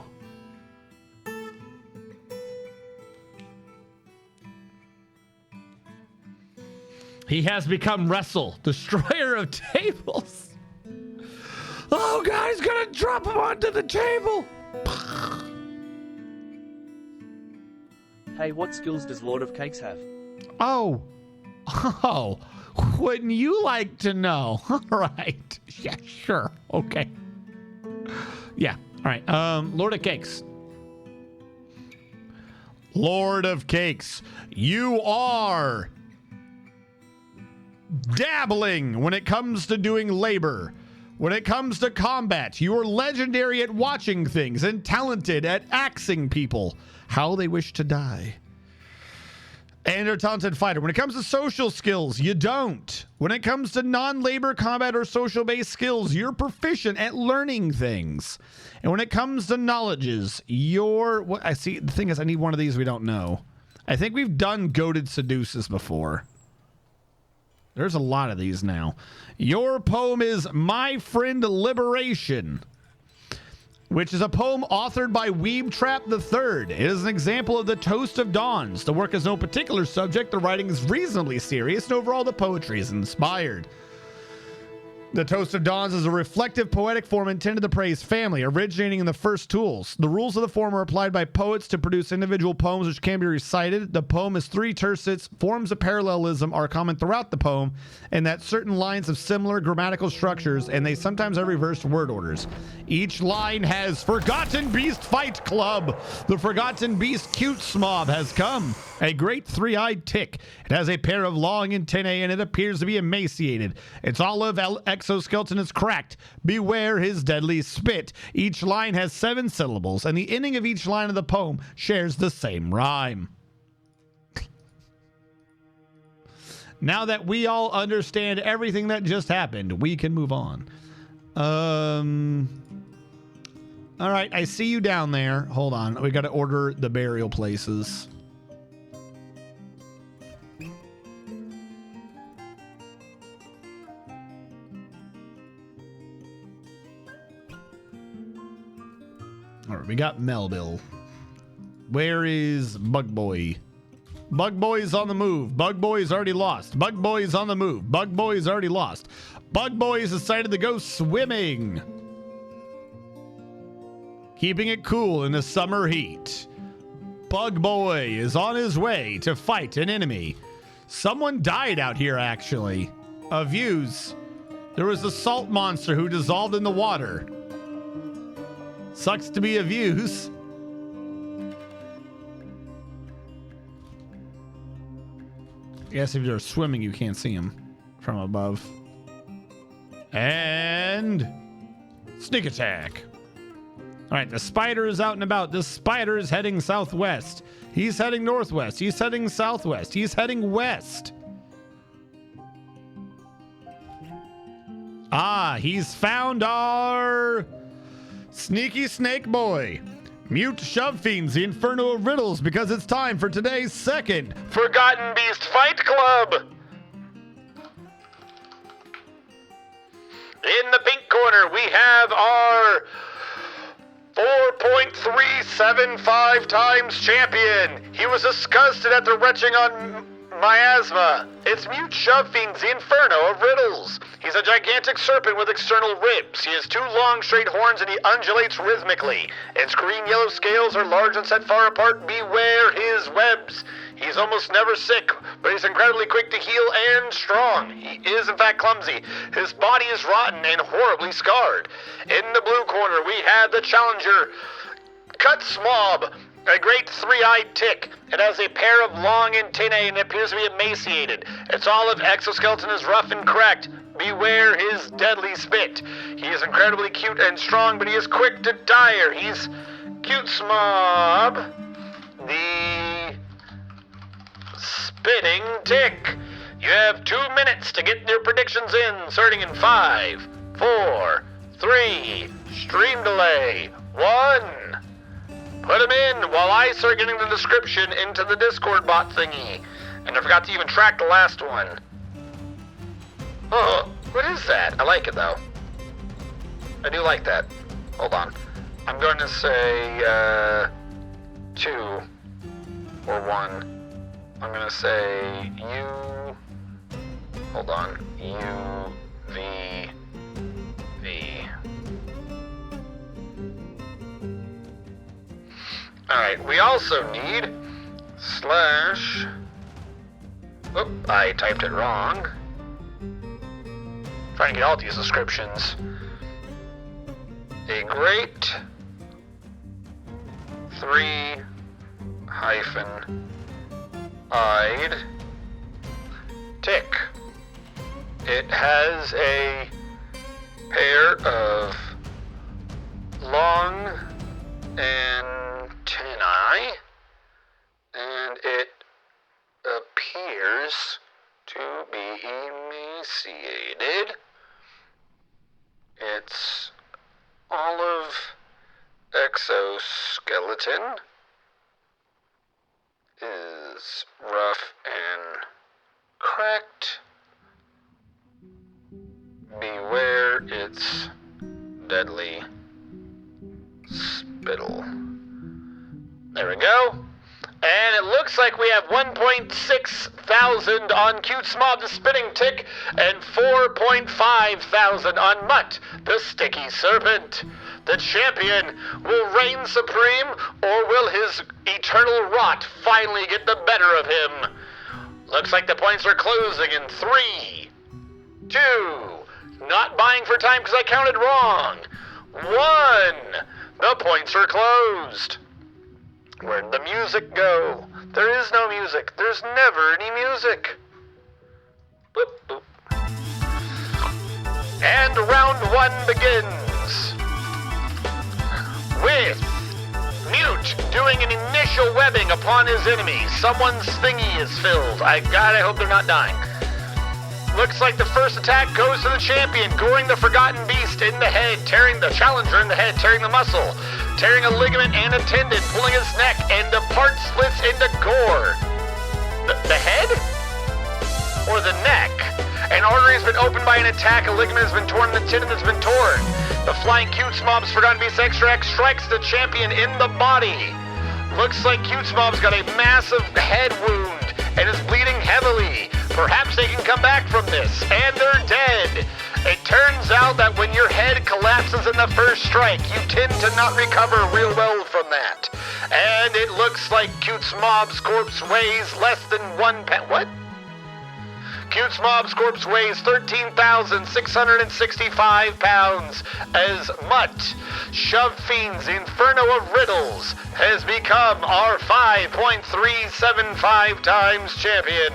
He has become Wrestle, destroyer of tables. Oh, God, he's going to drop him onto the table. Hey, what skills does Lord of Cakes have? Oh, wouldn't you like to know? All right. Yeah, sure. Okay. Yeah. All right. Lord of Cakes. Lord of Cakes, you are dabbling when it comes to doing labor. When it comes to combat, you are legendary at watching things and talented at axing people how they wish to die. And you're a talented fighter. When it comes to social skills, you don't. When it comes to non-labor combat or social-based skills, you're proficient at learning things. And when it comes to knowledges, you're... What I see, the thing is, I need one of these we don't know. I think we've done Goated Seduces before. There's a lot of these now. Your poem is My Friend Liberation, which is a poem authored by Weeb Trap III. It is an example of the Toast of Dawns. The work has no particular subject, the writing is reasonably serious, and overall the poetry is inspired. The Toast of Dawns is a reflective poetic form intended to praise family, originating in the first tools. The rules of the form are applied by poets to produce individual poems which can be recited. The poem is 3 tercets. Forms of parallelism are common throughout the poem, and that certain lines have similar grammatical structures, and they sometimes have reversed word orders. Each line has Forgotten Beast Fight Club. The Forgotten Beast Cute Smob has come. A great 3-eyed tick. It has a pair of long antennae and it appears to be emaciated. Its olive exoskeleton is cracked. Beware his deadly spit. Each line has 7 syllables, and the ending of each line of the poem shares the same rhyme. Now that we all understand everything that just happened, we can move on. All right, I see you down there. Hold on. We got to order the burial places. All right, we got Melville. Where is Bug Boy? Bug Boy's on the move. Bug Boy's already lost. Bug Boy's on the move. Bug Boy's already lost. Bug Boy's decided to go swimming. Keeping it cool in the summer heat. Bug Boy is on his way to fight an enemy. Someone died out here, actually. Views. There was a salt monster who dissolved in the water. Sucks to be a Views. I guess if you're swimming, you can't see him from above. And sneak attack. All right, the spider is out and about. The spider is heading southwest. He's heading northwest. He's heading southwest. He's heading west. Ah, he's found our sneaky snake boy. Mute Shove Fiends the Inferno of Riddles because it's time for today's second Forgotten Beast Fight Club. In the pink corner, we have our 4.375 times champion. He was disgusted at the retching on miasma. It's Mute Shove Fiends the Inferno of Riddles. He's a gigantic serpent with external ribs. He has 2 long straight horns and he undulates rhythmically. Its green-yellow scales are large and set far apart. Beware his webs. He's almost never sick, but he's incredibly quick to heal and strong. He is, in fact, clumsy. His body is rotten and horribly scarred. In the blue corner, we have the challenger, Cut Smob, a great 3-eyed tick. It has a pair of long antennae and appears to be emaciated. Its olive exoskeleton is rough and cracked. Beware his deadly spit. He is incredibly cute and strong, but he is quick to tire. He's Cute Smob, the spitting tick. You have 2 minutes to get your predictions in, starting in 5, 4, 3, stream delay, 1. Put them in while I start getting the description into the Discord bot thingy. And I forgot to even track the last one. Oh, what is that? I like it though. I do like that. Hold on. I'm going to say 2 or 1. I'm going to say you Hold on. U, V, V. Alright, we also need slash... Oop, I typed it wrong. Trying to get all these descriptions. A great 3-eyed tick. It has a pair of long antennae, and it appears to be emaciated. Its olive exoskeleton is rough and cracked. Beware its deadly spittle. There we go. And it looks like we have 1.6 thousand on Cute Smob the Spitting Tick and 4.5 thousand on Mutt the Sticky Serpent. The champion will reign supreme, or will his eternal rot finally get the better of him? Looks like the points are closing in 3, 2, not buying for time because I counted wrong, 1. The points are closed. Where'd the music go? There is no music. There's never any music. Boop, boop. And round 1 begins with Mute doing an initial webbing upon his enemy. Someone's thingy is filled. I hope they're not dying. Looks like the first attack goes to the champion, goring the Forgotten Beast in the head, tearing the challenger in the head, tearing the muscle, tearing a ligament and a tendon, pulling his neck, and the part splits into gore. The head? Or the neck? An artery has been opened by an attack, a ligament has been torn, and the tendon has been torn. The flying Cute Smob's Forgotten Beast extract strikes the champion in the body. Looks like Cute Smob's got a massive head wound and is bleeding heavily. Perhaps they can come back from this, and they're dead. It turns out that when your head collapses in the first strike, you tend to not recover real well from that. And it looks like Cute Smob's corpse weighs less than 1 pound. What? Cute Smob's corpse weighs 13,665 pounds as Mutt, Shove Fiend's Inferno of Riddles, has become our 5.375 times champion.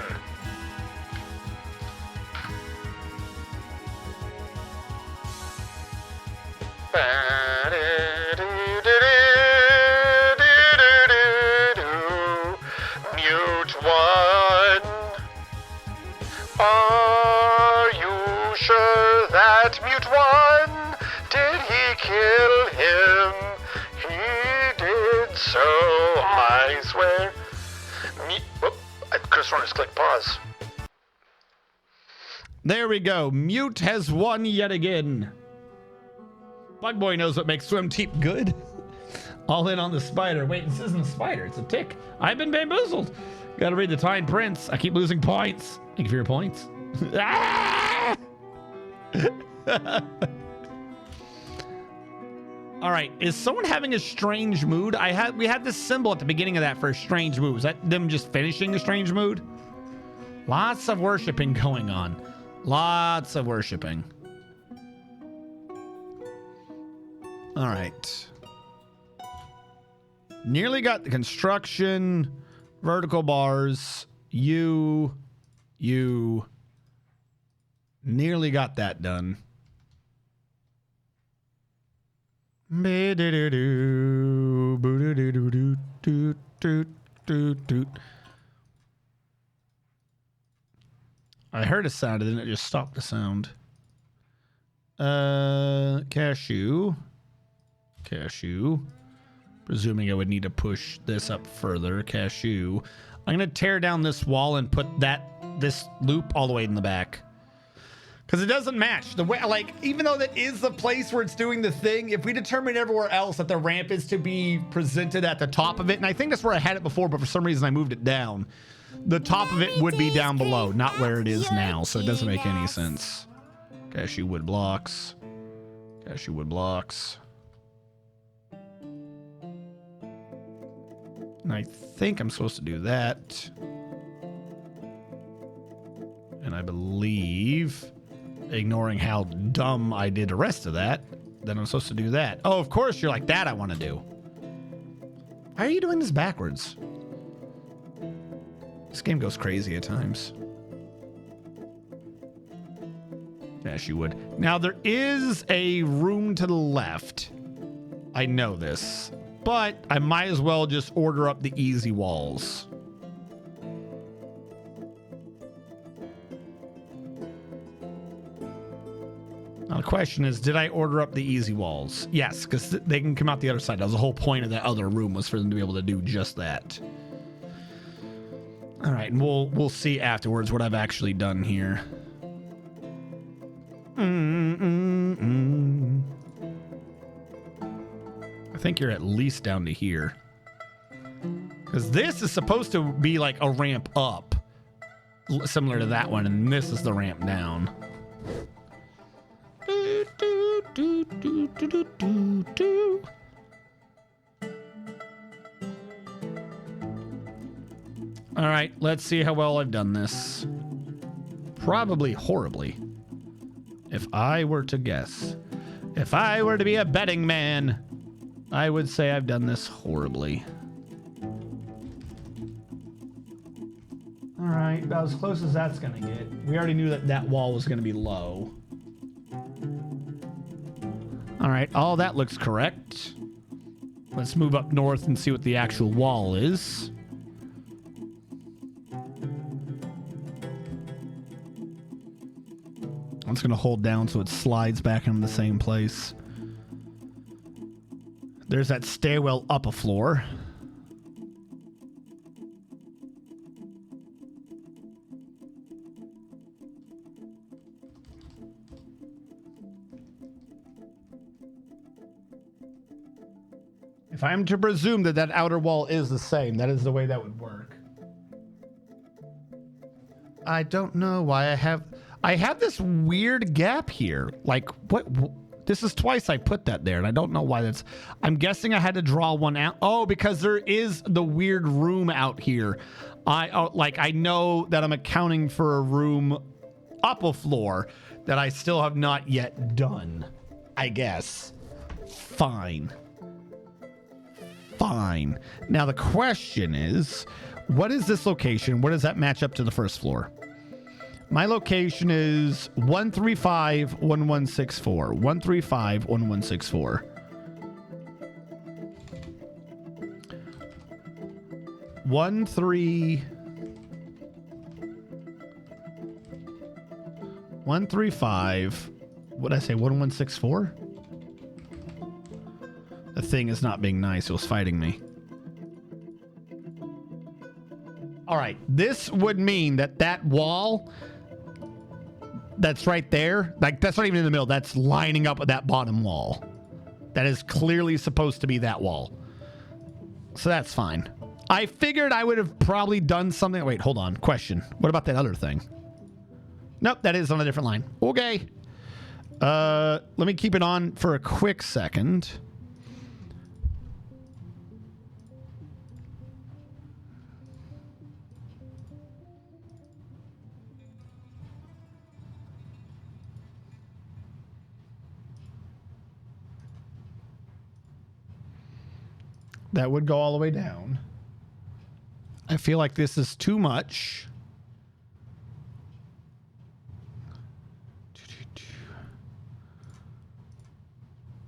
Mute 1. Are you sure that Mute 1? Did he kill him? He did so, I swear. I could have sworn just click pause. There we go. Mute has won yet again. Bug Boy knows what makes Swim Teep good. All in on the spider. Wait, this isn't a spider. It's a tick. I've been bamboozled. Gotta read the Tine Prince. I keep losing points. Thank you for your points. Ah! All right. Is someone having a strange mood? We had this symbol at the beginning of that for a strange mood. Was that them just finishing a strange mood? Lots of worshiping going on. Lots of worshiping. All right. Nearly got the construction, vertical bars, you nearly got that done. I heard a sound and then it just stopped the sound. Cashew. Presuming I would need to push this up further. Cashew. I'm going to tear down this wall and put this loop all the way in the back. Because it doesn't match. The way, like, even though that is the place where it's doing the thing, if we determine everywhere else that the ramp is to be presented at the top of it, and I think that's where I had it before, but for some reason I moved it down. the top of it would be down below, not where it is now. So it doesn't make any sense. Cashew wood blocks. Cashew wood blocks. And I think I'm supposed to do that. And I believe, ignoring how dumb I did the rest of that, then I'm supposed to do that. Oh, of course you're like, that I want to do. Why are you doing this backwards? This game goes crazy at times. Yes, you would. Now, there is a room to the left. I know this. But I might as well just order up the easy walls. Now, the question is, did I order up the easy walls? Yes, because they can come out the other side. That was the whole point of that other room, was for them to be able to do just that. All right, and we'll see afterwards what I've actually done here. I think you're at least down to here. Because this is supposed to be like a ramp up, similar to that one, and this is the ramp down. All right, let's see how well I've done this. Probably horribly. If I were to guess. If I were to be a betting man, I would say I've done this horribly. All right, about as close as that's gonna get. We already knew that that wall was gonna be low. All right, all that looks correct. Let's move up north and see what the actual wall is. I'm just gonna hold down so it slides back into the same place. There's that stairwell up a floor. If I'm to presume that that outer wall is the same, that is the way that would work. I don't know why I have this weird gap here. Like, what? This is twice I put that there, and I don't know why that's... I'm guessing I had to draw one out. Oh, because there is the weird room out here. I know that I'm accounting for a room up a floor that I still have not yet done, I guess. Fine. Fine. Now, the question is, what is this location? Where does that match up to the first floor? My location is 135-1164. 135-1164. One three 135. What did I say? 1164? The thing is not being nice. It was fighting me. All right. This would mean that that wall that's right there, like that's not even in the middle. That's lining up with that bottom wall. That is clearly supposed to be that wall. So that's fine. I figured I would have probably done something. Wait, hold on. Question. What about that other thing? Nope, that is on a different line. Okay. Let me keep it on for a quick second. That would go all the way down. I feel like this is too much.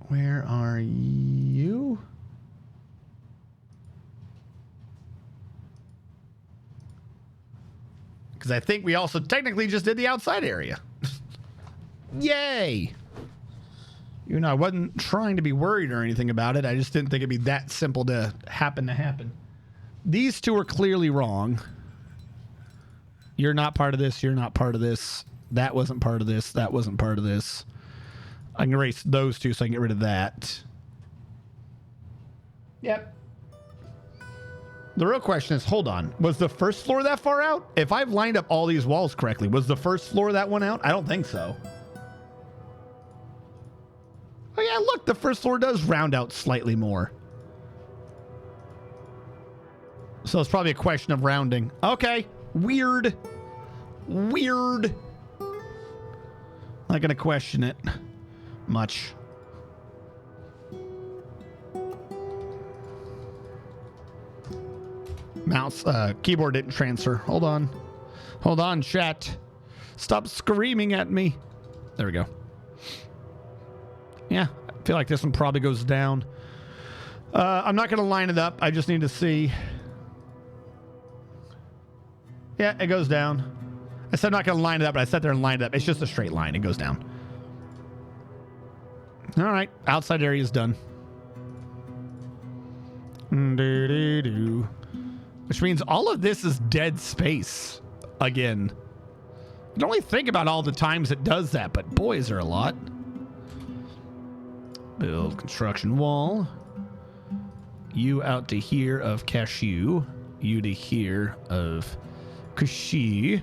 Where are you? Because I think we also technically just did the outside area. Yay! You know, I wasn't trying to be worried or anything about it. I just didn't think it'd be that simple to happen. These two are clearly wrong. You're not part of this. You're not part of this. That wasn't part of this. That wasn't part of this. I can erase those two so I can get rid of that. Yep. The real question is, hold on, was the first floor that far out? If I've lined up all these walls correctly, was the first floor that one out? I don't think so. Oh yeah, look, the first floor does round out slightly more. So it's probably a question of rounding. Okay, weird. Weird. Not gonna question it much. Mouse, keyboard didn't transfer. Hold on. Hold on, chat. Stop screaming at me. There we go. Yeah, I feel like this one probably goes down. I'm not going to line it up. I just need to see. Yeah, it goes down. I said I'm not going to line it up, but I sat there and lined it up. It's just a straight line. It goes down. All right. Outside area is done. Do-do-do. Which means all of this is dead space again. You can only think about all the times it does that, but boy, is there a lot. Build construction wall. You out to here of cashew. You to here of Kashi.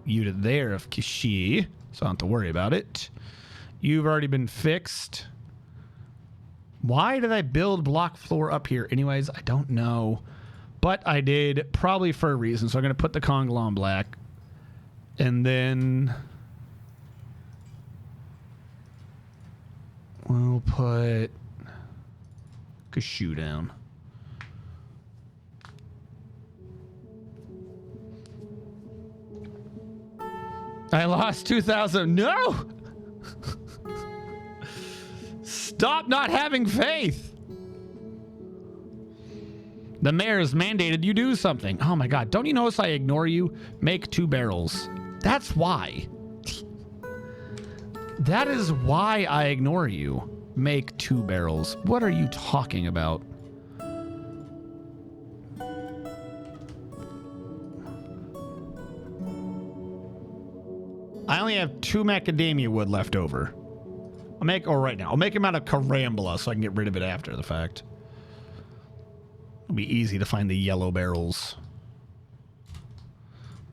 You to there of Kashi. So I don't have to worry about it. You've already been fixed. Why did I build block floor up here anyways? I don't know. But I did, probably for a reason. So I'm going to put the Conglom black. And then we'll put Cashew down. I lost 2,000. No! Stop not having faith. The mayor has mandated you do something. Oh my God. Don't you notice I ignore you? Make 2 barrels. That's why. That is why I ignore you. Make 2 barrels. What are you talking about? I only have 2 macadamia wood left over. I'll make, or right now, I'll make them out of carambola so I can get rid of it after the fact. It'll be easy to find the yellow barrels.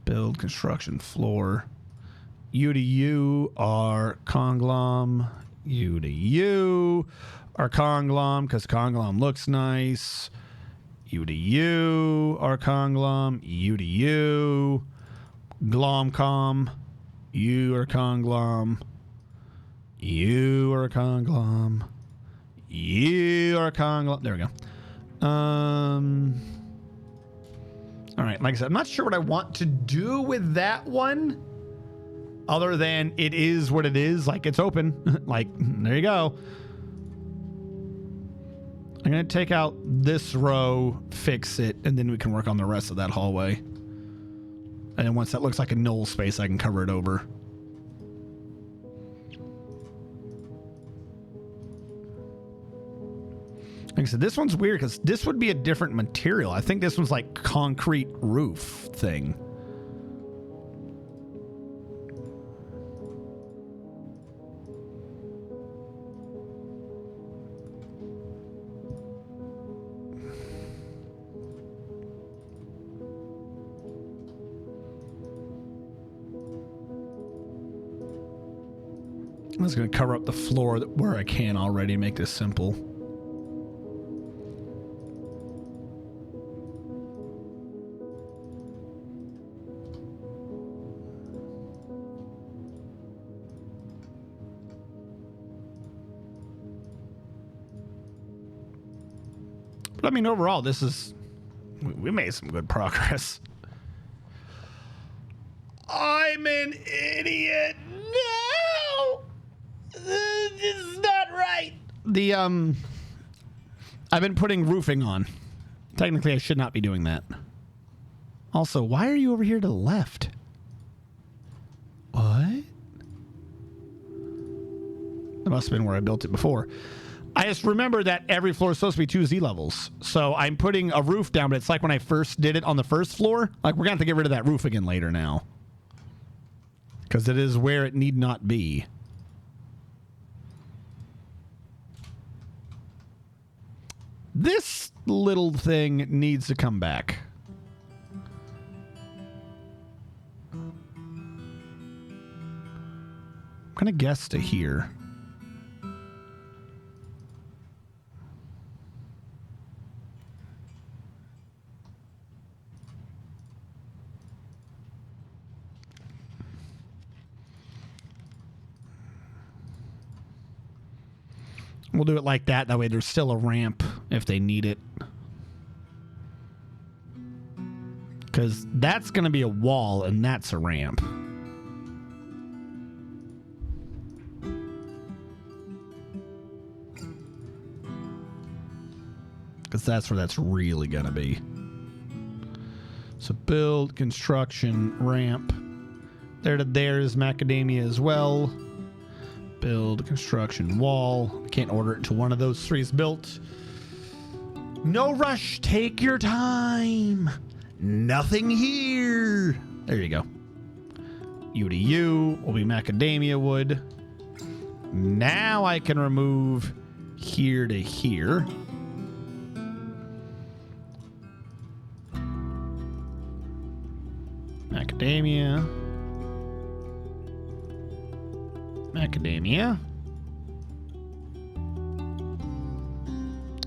Build construction floor. You to you are Conglom. You to you are Conglom because Conglom looks nice. You to you are Conglom. You to you. Glomcom. You are Conglom. You are Conglom. You are Conglom. There we go. All right, like I said, I'm not sure what I want to do with that one other than it is what it is. Like, it's open. Like, there you go. I'm going to take out this row, fix it, and then we can work on the rest of that hallway. And then once that looks like a null space, I can cover it over. Like I said, this one's weird because this would be a different material. I think this one's like concrete roof thing. I'm just going to cover up the floor where I can already, make this simple. But I mean, overall, this is... We made some good progress. I'm an idiot. No! This is not right. The, I've been putting roofing on. Technically, I should not be doing that. Also, why are you over here to the left? What? That must have been where I built it before. I just remember that every floor is supposed to be 2 Z levels. So I'm putting a roof down, but it's like when I first did it on the first floor. Like, we're going to have to get rid of that roof again later now. Because it is where it need not be. This little thing needs to come back. I'm gonna guess to here. We'll do it like that. That way there's still a ramp if they need it. Because that's going to be a wall and that's a ramp. Because that's where that's really going to be. So build, construction, ramp. There to there is macadamia as well. Build, construction, wall. Can't order it until one of those three is built. No rush. Take your time. Nothing here. There you go. U to U will be macadamia wood. Now I can remove here to here. Macadamia. Macadamia.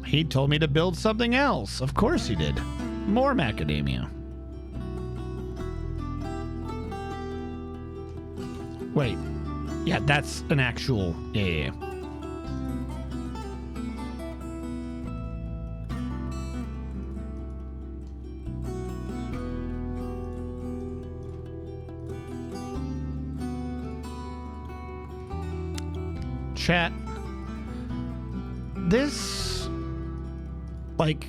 He told me to build something else. Of course he did. More macadamia. Wait. Yeah, that's an actual... Yeah. Chat. This, like,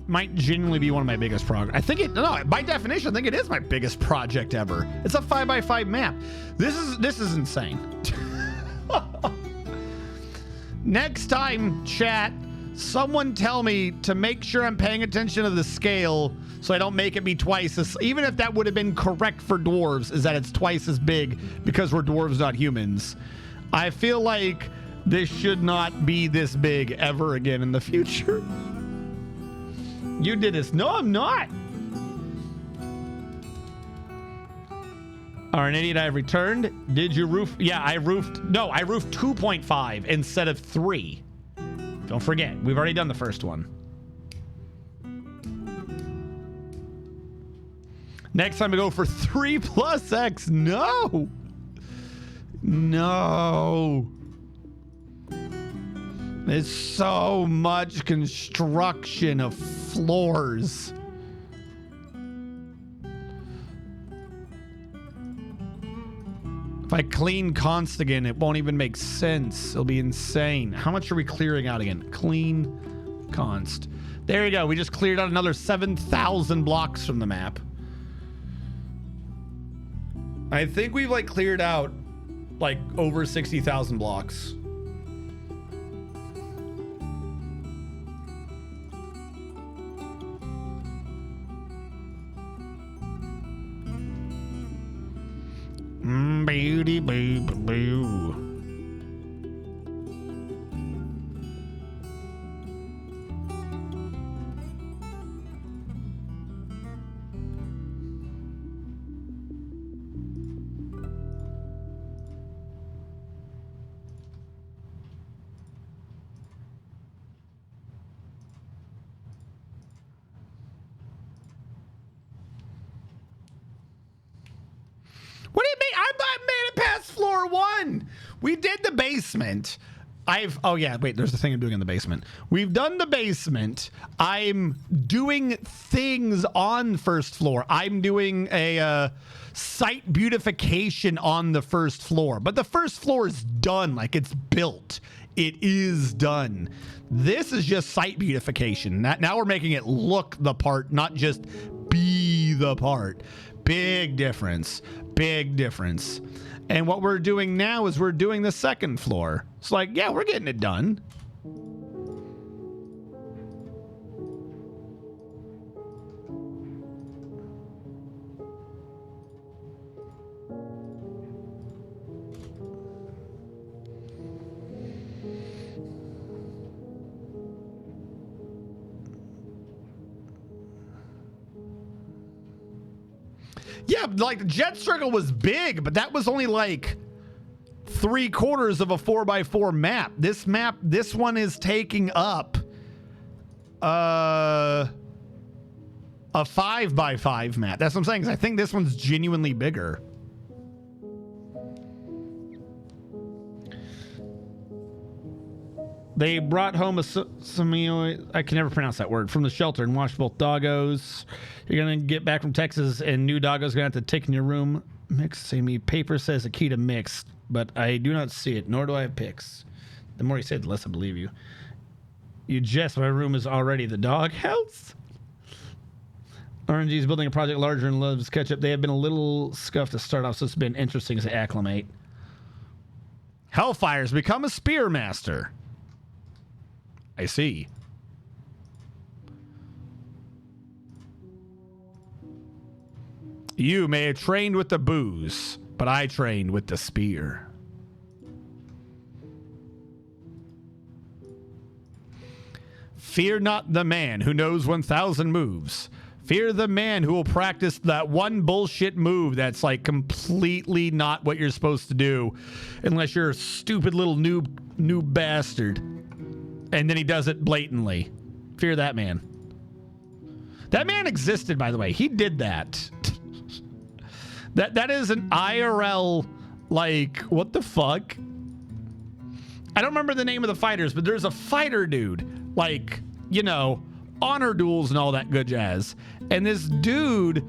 might genuinely be one of my biggest projects. I think it, no, by definition, I think it is my biggest project ever. It's a 5x5 map. This is insane. Next time, chat, someone tell me to make sure I'm paying attention to the scale so I don't make it be twice as, even if that would have been correct for dwarves, is that it's twice as big because we're dwarves, not humans. I feel like this should not be this big ever again in the future. You did this. No, I'm not. Arnady and I have returned. Did you roof? Yeah, I roofed. No, I roofed 2.5 instead of 3. Don't forget, we've already done the first one. Next time we go for 3 plus X. No. No. There's so much construction of floors. If I clean const again, it won't even make sense. It'll be insane. How much are we clearing out again? Clean const. There you go. We just cleared out another 7,000 blocks from the map. I think we've like cleared out like over 60,000 blocks. Beauty boo boo. What do you mean? I made it past floor 1. We did the basement. Oh yeah, wait, there's the thing I'm doing in the basement. We've done the basement. I'm doing things on first floor. I'm doing a site beautification on the first floor. But the first floor is done, like it's built. It is done. This is just site beautification. Now we're making it look the part, not just be the part. Big difference. Big difference. And what we're doing now is we're doing the second floor. It's like, yeah, we're getting it done. Yeah, like the jet circle was big, but that was only like 3/4 of a 4x4 map. This one is taking up a 5x5 map. That's what I'm saying. 'Cause I think this one's genuinely bigger. They brought home I can never pronounce that word, from the shelter and washed both doggos. You're going to get back from Texas and new doggo's going to have to take in your room. Mix, say me. Paper says a key to mixed, but I do not see it, nor do I have pics. The more you say it, the less I believe you. You jest, my room is already the dog house. RNG is building a project larger and loves ketchup. They have been a little scuffed to start off, so it's been interesting to acclimate. Hellfire's become a spearmaster. I see. You may have trained with the booze, but I trained with the spear. Fear not the man who knows 1,000 moves. Fear the man who will practice that one bullshit move that's like completely not what you're supposed to do, unless you're a stupid little noob bastard. And then he does it blatantly. Fear that man. That man existed, by the way. He did that. That is an IRL, like, what the fuck? I don't remember the name of the fighters, but there's a fighter dude, like, you know, honor duels and all that good jazz. And this dude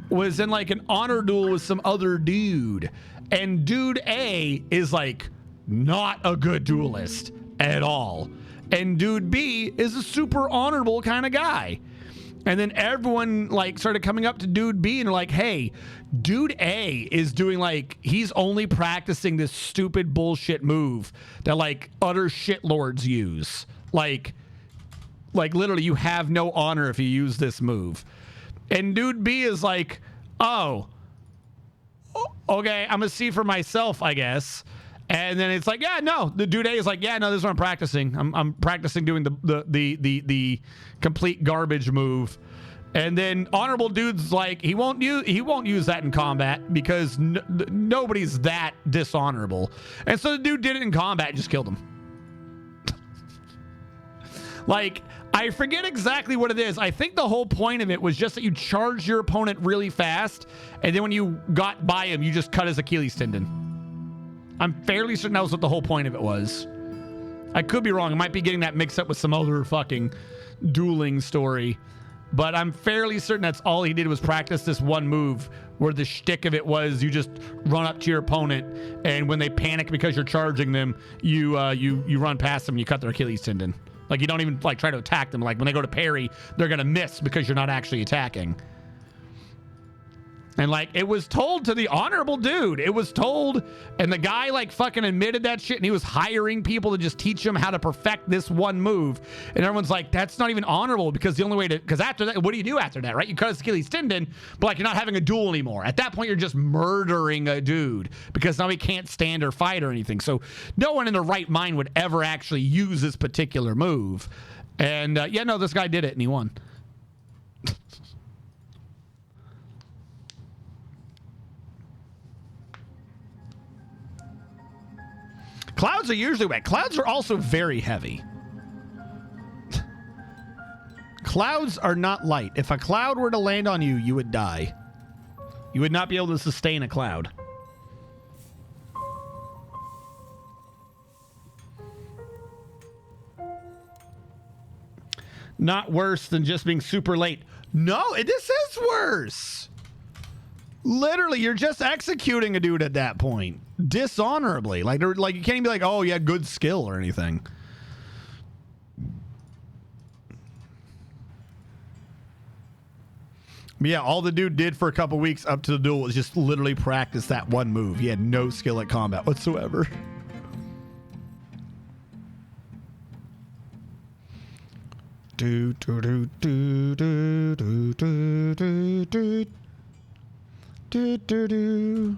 was in like an honor duel with some other dude. And dude A is like not a good duelist at all. And dude B is a super honorable kind of guy. And then everyone like started coming up to dude B and like, hey, dude A is doing like, he's only practicing this stupid bullshit move that like utter shitlords use. Like literally you have no honor if you use this move. And dude B is like, oh, okay, I'm gonna see for myself, I guess. And then it's like, yeah, no. The dude A is like, yeah, no, this is what I'm practicing. I'm practicing doing the complete garbage move. And then honorable dude's like, he won't use that in combat because nobody's that dishonorable. And so the dude did it in combat and just killed him. Like, I forget exactly what it is. I think the whole point of it was just that you charged your opponent really fast, and then when you got by him, you just cut his Achilles tendon. I'm fairly certain that was what the whole point of it was. I could be wrong. I might be getting that mixed up with some other fucking dueling story. But I'm fairly certain that's all he did was practice this one move where the shtick of it was you just run up to your opponent, and when they panic because you're charging them, you run past them and you cut their Achilles tendon. Like, you don't even like try to attack them. Like, when they go to parry, they're going to miss because you're not actually attacking. And like, it was told to the honorable dude. It was told, and the guy like fucking admitted that shit, and he was hiring people to just teach him how to perfect this one move. And everyone's like, that's not even honorable, because the only way to, because after that, what do you do after that, right? You cut his Achilles tendon, but like, you're not having a duel anymore. At that point, you're just murdering a dude because now he can't stand or fight or anything. So no one in their right mind would ever actually use this particular move. And yeah, no, this guy did it and he won. Clouds are usually wet. Clouds are also very heavy. Clouds are not light. If a cloud were to land on you, you would die. You would not be able to sustain a cloud. Not worse than just being super late. No, this is worse. Literally, you're just executing a dude at that point. Dishonorably. Like you can't even be like, oh, yeah, good skill or anything. But yeah, all the dude did for a couple weeks up to the duel was just literally practice that one move. He had no skill at combat whatsoever. Do do do do do do do do do do do do.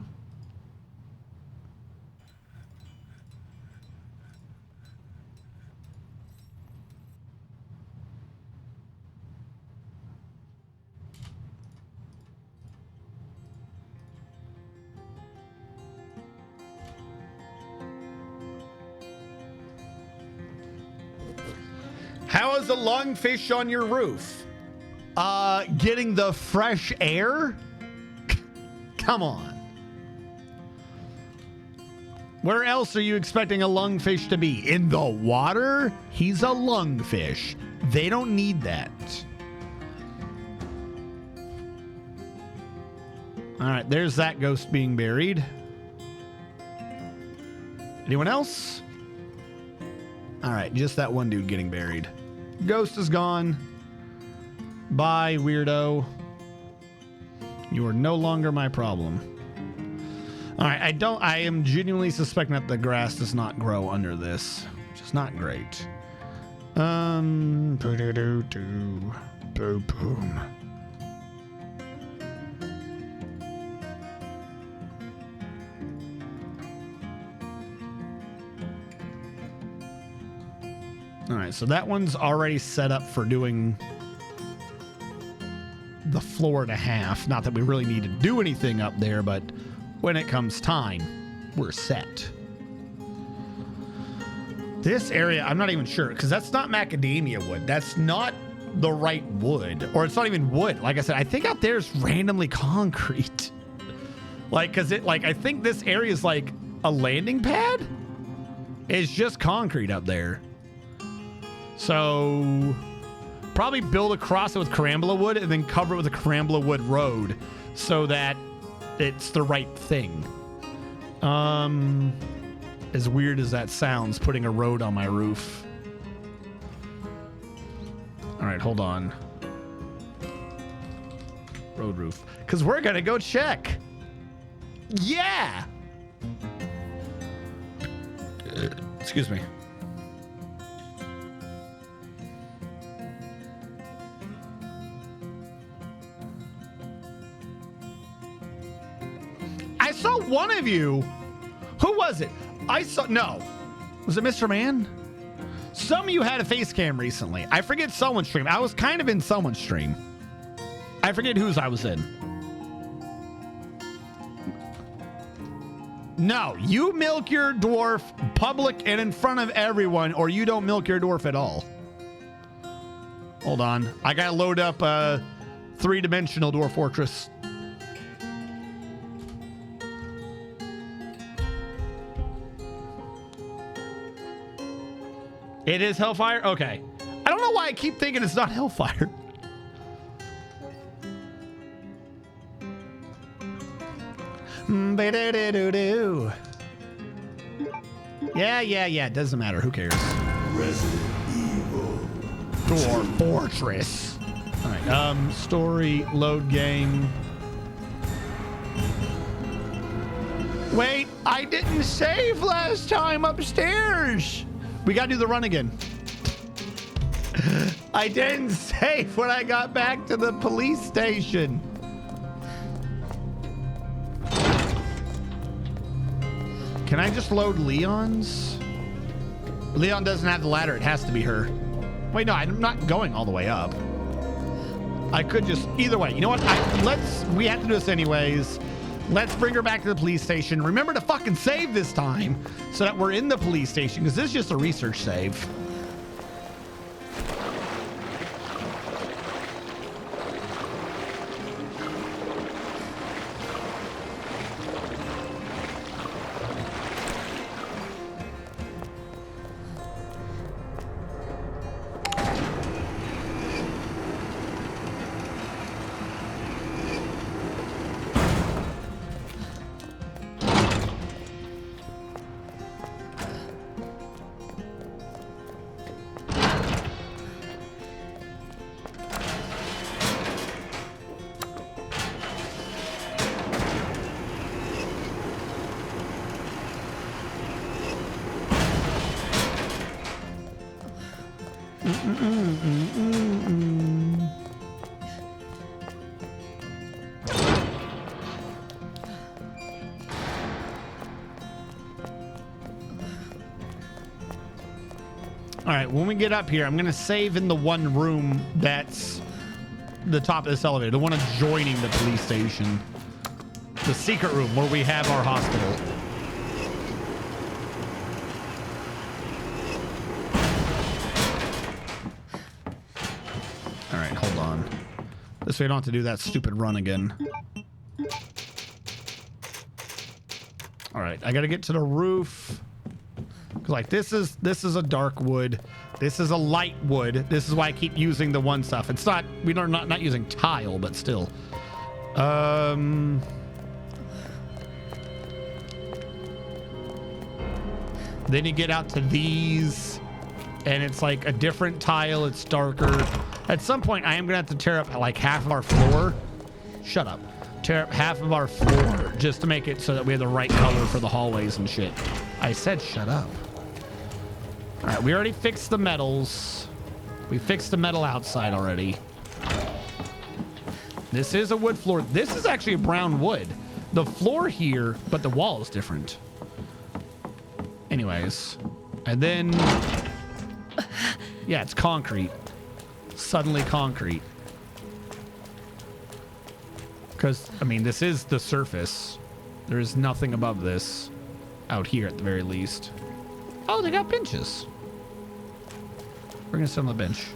How is a lungfish on your roof? Getting the fresh air? Come on. Where else are you expecting a lungfish to be? In the water? He's a lungfish. They don't need that. All right, there's that ghost being buried. Anyone else? All right, just that one dude getting buried. Ghost is gone. Bye, weirdo. You are no longer my problem. All right, I am genuinely suspecting that the grass does not grow under this, which is not great. Boom. All right, so that one's already set up for doing the floor and a half. Not that we really need to do anything up there, but when it comes time, we're set. This area, I'm not even sure, because that's not macadamia wood. That's not the right wood, or it's not even wood. Like I said, I think out there's randomly concrete. Like, because I think this area is like a landing pad. It's just concrete up there. So probably build across it with carambola wood and then cover it with a carambola wood road so that it's the right thing. As weird as that sounds, putting a road on my roof. All right, hold on. Road roof. Because we're going to go check. Yeah. Excuse me. I saw one of you. Who was it? No. Was it Mr. Man? Some of you had a face cam recently. I forget someone's stream. I was kind of in someone's stream. I forget whose I was in. No, you milk your dwarf public and in front of everyone, or you don't milk your dwarf at all. Hold on. I gotta load up a 3-dimensional Dwarf Fortress. It is Hellfire? Okay. I don't know why I keep thinking it's not Hellfire. Yeah. Doesn't matter. Who cares? Resident Evil. Dwarf Fortress. All right. Story, load game. Wait, I didn't save last time upstairs. We gotta do the run again. I didn't save when I got back to the police station. Can I just load Leon's? Leon doesn't have the ladder. It has to be her. Wait, no, I'm not going all the way up. I could just, either way. You know what? We have to do this anyways. Let's bring her back to the police station. Remember to fucking save this time so that we're in the police station, because this is just a research save. All right, when we get up here, I'm going to save in the one room that's the top of this elevator, the one adjoining the police station. The secret room where we have our hospital. Just so you don't have to do that stupid run again. All right, I got to get to the roof. Like this is a dark wood. This is a light wood. This is why I keep using the one stuff. It's not, we're not using tile, but still. Then you get out to these, and it's like a different tile. It's darker. At some point, I am gonna have to tear up like half of our floor. Shut up. Tear up half of our floor just to make it so that we have the right color for the hallways and shit. I said shut up. All right, we already fixed the metals. We fixed the metal outside already. This is a wood floor. This is actually a brown wood. The floor here, but the wall is different. Anyways, and then, yeah, it's concrete. Suddenly concrete. Because, I mean, this is the surface. There is nothing above this out here at the very least. Oh, they got benches. We're going to sit on the bench.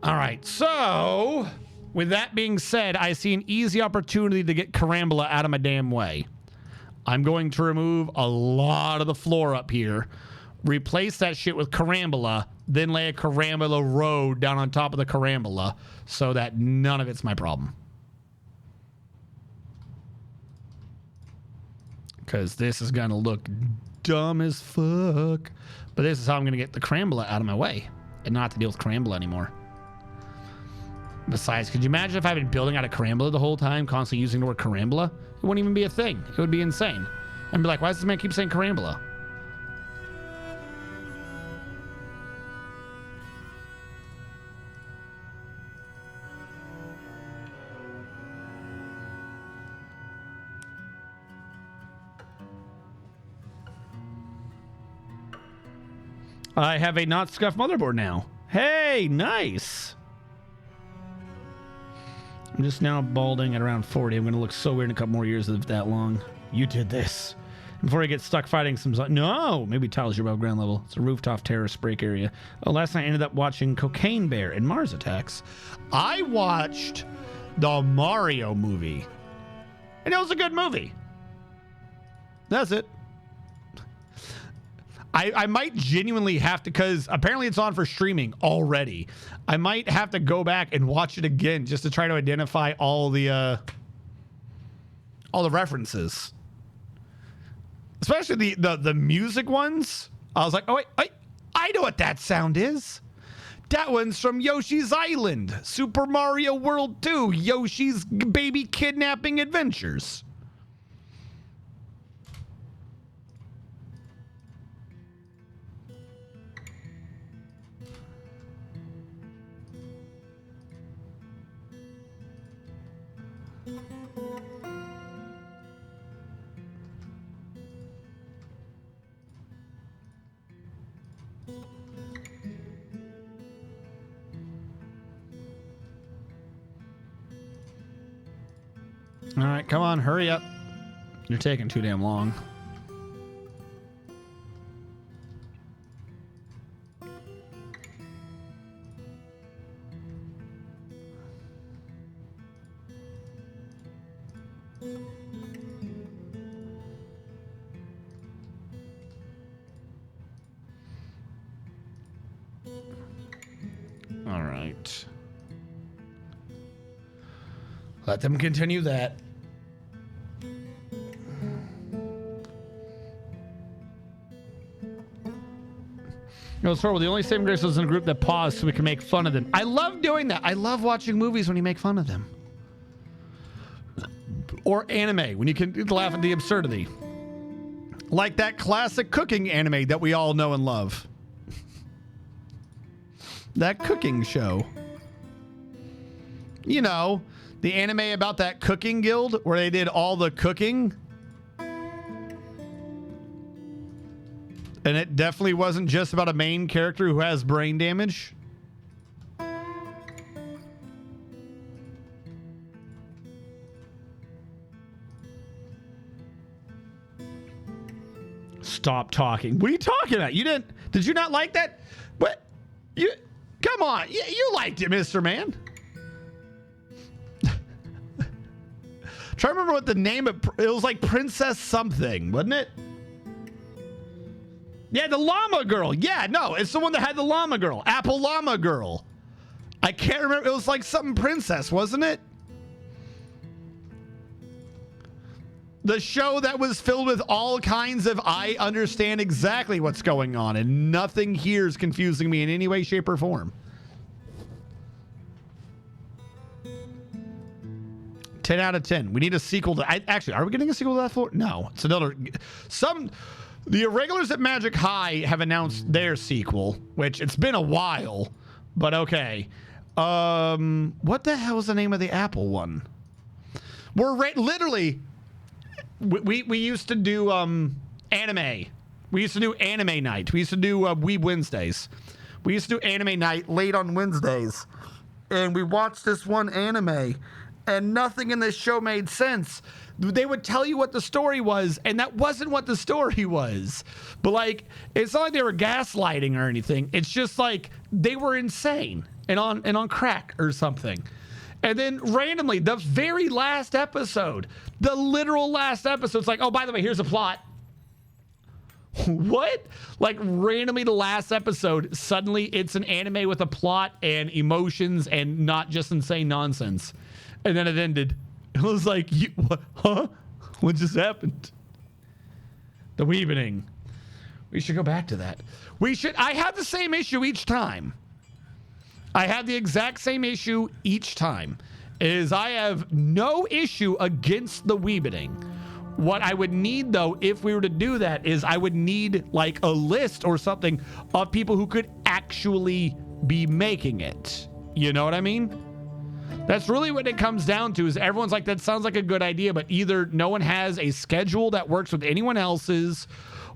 All right, so with that being said, I see an easy opportunity to get Carambola out of my damn way. I'm going to remove a lot of the floor up here, replace that shit with Carambola, then lay a Carambola road down on top of the Carambola so that none of it's my problem. Because this is going to look dumb as fuck. But this is how I'm going to get the Carambola out of my way and not have to deal with Carambola anymore. Besides, could you imagine if I've been building out a Carambola the whole time, constantly using the word Carambola? It wouldn't even be a thing. It would be insane. I'd be like, why does this man keep saying Carambola? I have a not scuffed motherboard now. Hey, nice. I'm just now balding at around 40. I'm going to look so weird in a couple more years if that long. You did this. Before I get stuck fighting some... No! Maybe tiles you're above ground level. It's a rooftop terrorist break area. Oh, last night I ended up watching Cocaine Bear and Mars Attacks. I watched the Mario movie. And it was a good movie. That's it. I might genuinely have to, because apparently it's on for streaming already. I might have to go back and watch it again just to try to identify all the references, especially the music ones. I was like, oh wait, I know what that sound is. That one's from Yoshi's Island, Super Mario World 2, Yoshi's Baby Kidnapping Adventures. All right, come on, hurry up. You're taking too damn long. All right. Let them continue that. No, it's horrible. The only saving grace was in a group that paused so we can make fun of them. I love doing that. I love watching movies when you make fun of them. Or anime, when you can laugh at the absurdity. Like that classic cooking anime that we all know and love. That cooking show. You know, the anime about that cooking guild where they did all the cooking. And it definitely wasn't just about a main character who has brain damage. Stop talking. What are you talking about? You did you not like that? What? Come on. You liked it, Mr. Man. Try to remember what the name of it was, like Princess something, wasn't it? Yeah, the llama girl. Yeah, no, it's the one that had the llama girl. Apple Llama Girl. I can't remember. It was like something princess, wasn't it? The show that was filled with all kinds of I understand exactly what's going on and nothing here is confusing me in any way, shape, or form. 10 out of 10. We need a sequel to... actually, are we getting a sequel to that floor? No. It's another... The Irregulars at Magic High have announced their sequel, which it's been a while, but okay. What the hell is the name of the Apple one? We're literally... We used to do anime. We used to do anime night. We used to do Weeb Wednesdays. We used to do anime night late on Wednesdays. And we watched this one anime, and nothing in this show made sense. They would tell you what the story was, and that wasn't what the story was. But, like, it's not like they were gaslighting or anything. It's just like they were insane and on crack or something. And then randomly, the very last episode, the literal last episode, it's like, oh, by the way, here's a plot. What? Like, randomly, the last episode, suddenly it's an anime with a plot and emotions and not just insane nonsense. And then it ended. It was like, what? Huh? What just happened? The Weevening. We should go back to that. I have the same issue each time. I have the exact same issue each time. Is I have no issue against the Weebening. What I would need, though, if we were to do that, is I would need like a list or something of people who could actually be making it. You know what I mean? That's really what it comes down to, is everyone's like, that sounds like a good idea, but either no one has a schedule that works with anyone else's,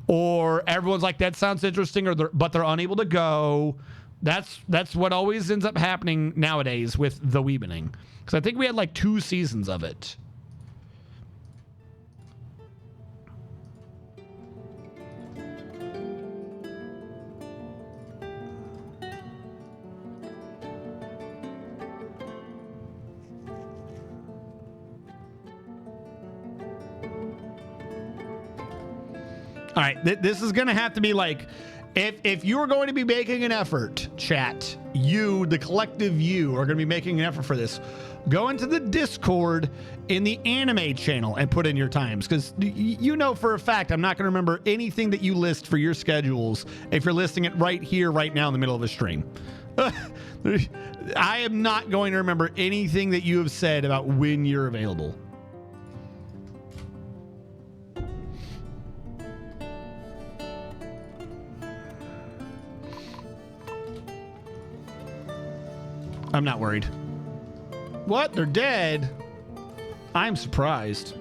or everyone's like, that sounds interesting, but they're unable to go. That's what always ends up happening nowadays with the Weebening. Because I think we had like 2 seasons of it. All right, this is going to have to be like, if you are going to be making an effort, chat, you, the collective you, are going to be making an effort for this, go into the Discord in the anime channel and put in your times. Because you know for a fact I'm not going to remember anything that you list for your schedules if you're listing it right here, right now in the middle of a stream. I am not going to remember anything that you have said about when you're available. I'm not worried. What? They're dead? I'm surprised.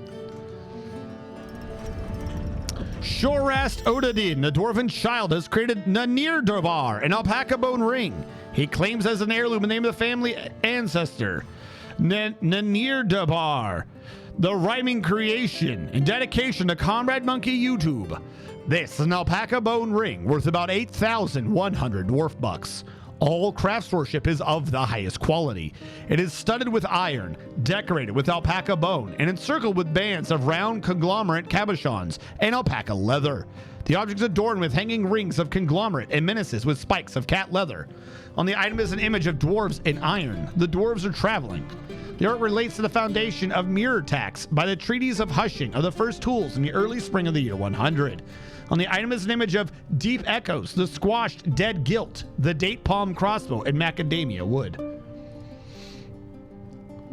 Shorast Odadin, the dwarven child, has created Nanir, an alpaca bone ring. He claims as an heirloom the name of the family ancestor. Nanir, the rhyming creation and dedication to Comrade Monkey YouTube. This is an alpaca bone ring worth about 8,100 dwarf bucks. All craftsmanship is of the highest quality. It is studded with iron, decorated with alpaca bone, and encircled with bands of round conglomerate cabochons and alpaca leather. The object is adorned with hanging rings of conglomerate and menaces with spikes of cat leather. On the item is an image of dwarves in iron. The dwarves are traveling. The art relates to the foundation of MirrorTax by the treaties of Hushing of the first tools in the early spring of the year 100. On the item is an image of Deep Echoes, the squashed Dead Guilt, the Date Palm Crossbow, and Macadamia Wood.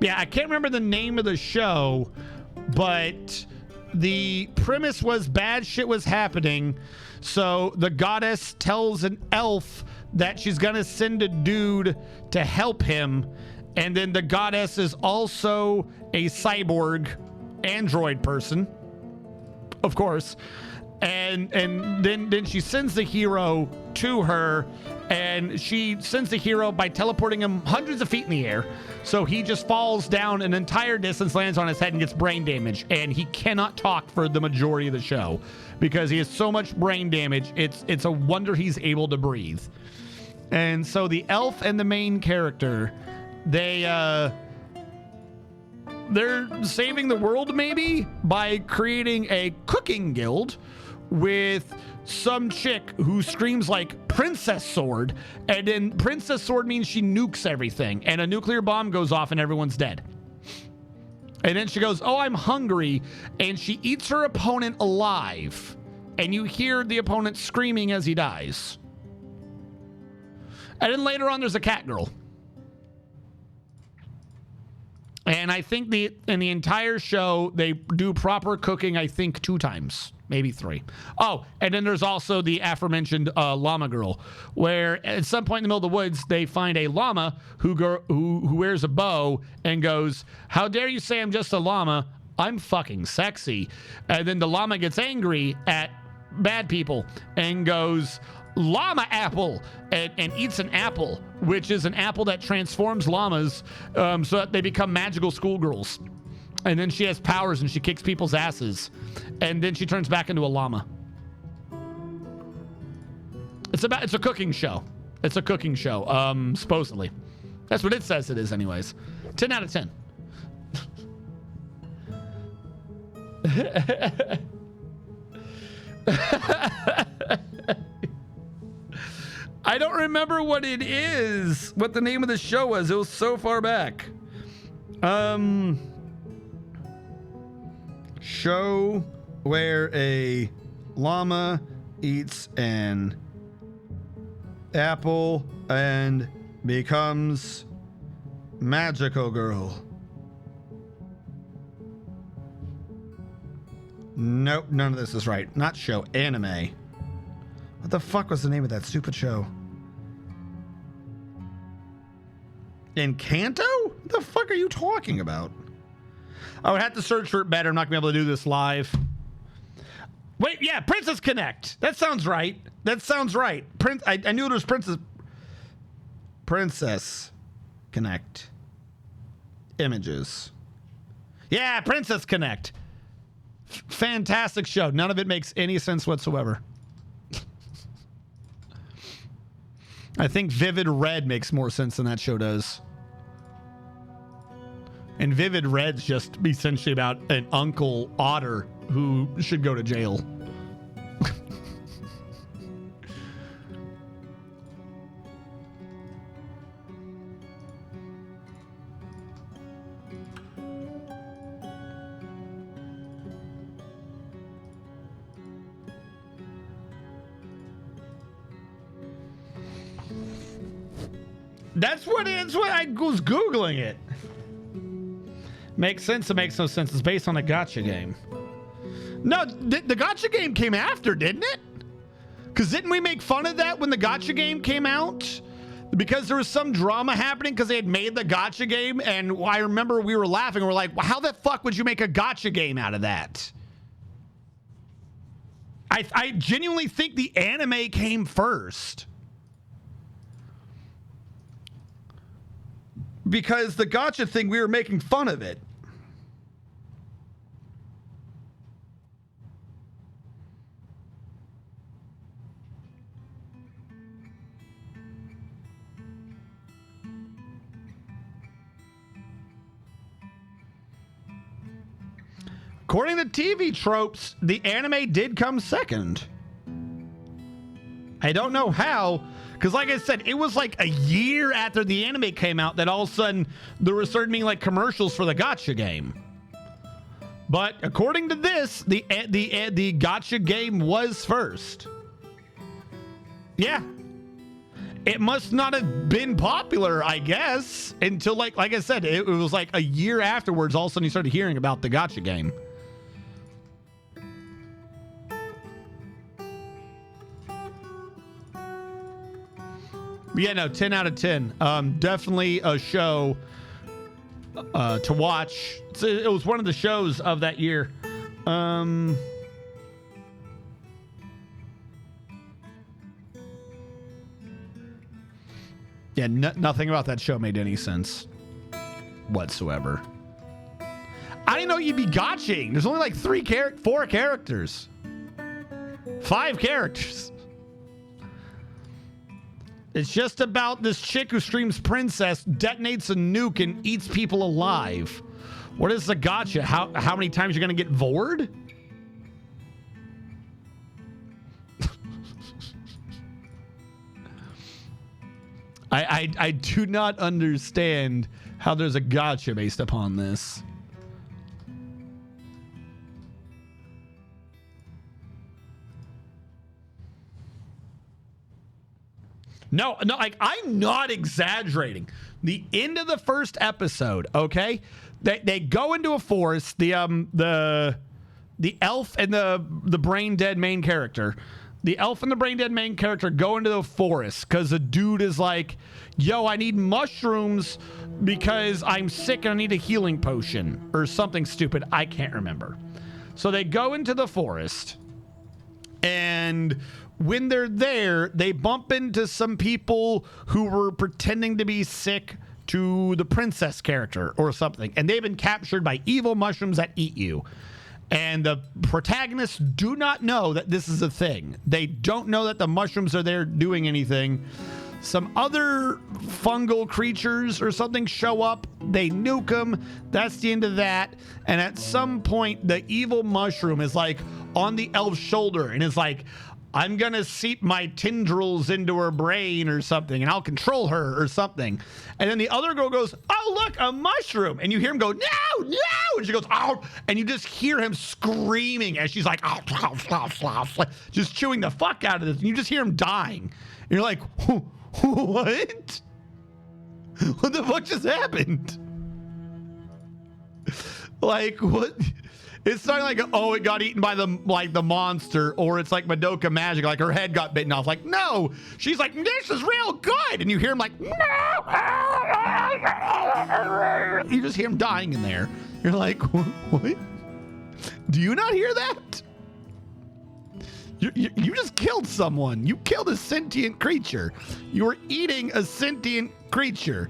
Yeah, I can't remember the name of the show, but the premise was bad shit was happening, so the goddess tells an elf that she's gonna send a dude to help him, and then the goddess is also a cyborg android person, of course. And then she sends the hero to her, and she sends the hero by teleporting him hundreds of feet in the air. So he just falls down an entire distance, lands on his head, and gets brain damage. And he cannot talk for the majority of the show because he has so much brain damage. It's a wonder he's able to breathe. And so the elf and the main character, they're saving the world maybe by creating a cooking guild with some chick who screams like Princess Sword, and then Princess Sword means she nukes everything, and a nuclear bomb goes off and everyone's dead. And then she goes, oh, I'm hungry, and she eats her opponent alive, and you hear the opponent screaming as he dies. And then later on, there's a cat girl. And I think in the entire show, they do proper cooking, I think, 2 times, maybe 3. Oh, and then there's also the aforementioned llama girl, where at some point in the middle of the woods, they find a llama who wears a bow and goes, how dare you say I'm just a llama? I'm fucking sexy. And then the llama gets angry at bad people and goes, llama apple, and eats an apple, which is an apple that transforms llamas so that they become magical schoolgirls. And then she has powers and she kicks people's asses. And then she turns back into a llama. It's a cooking show. It's a cooking show, supposedly. That's what it says it is anyways. 10 out of 10. I don't remember what it is, what the name of the show was. It was so far back. Show where a llama eats an apple and becomes magical girl. Nope, none of this is right. Not show, anime. What the fuck was the name of that stupid show? Encanto? What the fuck are you talking about? I would have to search for it better. I'm not going to be able to do this live. Wait, yeah, Princess Connect. That sounds right. That sounds right. I knew it was Princess Connect. Images. Yeah, Princess Connect. Fantastic show. None of it makes any sense whatsoever. I think Vivid Red makes more sense than that show does. And Vivid Red's just essentially about an Uncle Otter who should go to jail. That's what I was Googling it. Makes sense. It makes no sense. It's based on a gacha game. No, the gacha game came after, didn't it? Because didn't we make fun of that when the gacha game came out? Because there was some drama happening because they had made the gacha game. And I remember we were laughing. We're like, well, how the fuck would you make a gacha game out of that? I genuinely think the anime came first. Because the gacha thing, we were making fun of it. According to TV tropes, the anime did come second. I don't know how, because like I said, it was like a year after the anime came out that all of a sudden there were started being like commercials for the gacha game. But according to this, the gacha game was first. Yeah. It must not have been popular, I guess, until like I said, it was like a year afterwards, all of a sudden you started hearing about the gacha game. Yeah, no, 10 out of 10. Definitely a show to watch. It was one of the shows of that year. Yeah, nothing about that show made any sense whatsoever. I didn't know you'd be gotching. There's only like 4 characters. 5 characters. It's just about this chick who streams Princess, detonates a nuke, and eats people alive. What is the gotcha? How many times you're gonna get vored? I do not understand how there's a gotcha based upon this. No, like I'm not exaggerating. The end of the first episode, okay? They go into a forest. The elf and the brain dead main character. The elf and the brain dead main character go into the forest because the dude is like, yo, I need mushrooms because I'm sick and I need a healing potion or something stupid. I can't remember. So they go into the forest, and when they're there, they bump into some people who were pretending to be sick to the princess character or something, and they've been captured by evil mushrooms that eat you. And the protagonists do not know that this is a thing. They don't know that the mushrooms are there doing anything. Some other fungal creatures or something show up. They nuke them. That's the end of that. And at some point, the evil mushroom is like on the elf's shoulder and is like, I'm going to seep my tendrils into her brain or something, and I'll control her or something. And then the other girl goes, oh, look, a mushroom. And you hear him go, no, no. And she goes, oh. And you just hear him screaming as she's like, oh, just chewing the fuck out of this. And you just hear him dying. And you're like, what? What the fuck just happened? Like, what? It's not like, oh, it got eaten by the monster, or it's like Madoka Magic, like her head got bitten off. Like, no, she's like, this is real good, and you hear him like, no, you just hear him dying in there. You're like, what? Do you not hear that? You just killed someone. You killed a sentient creature. You were eating a sentient creature.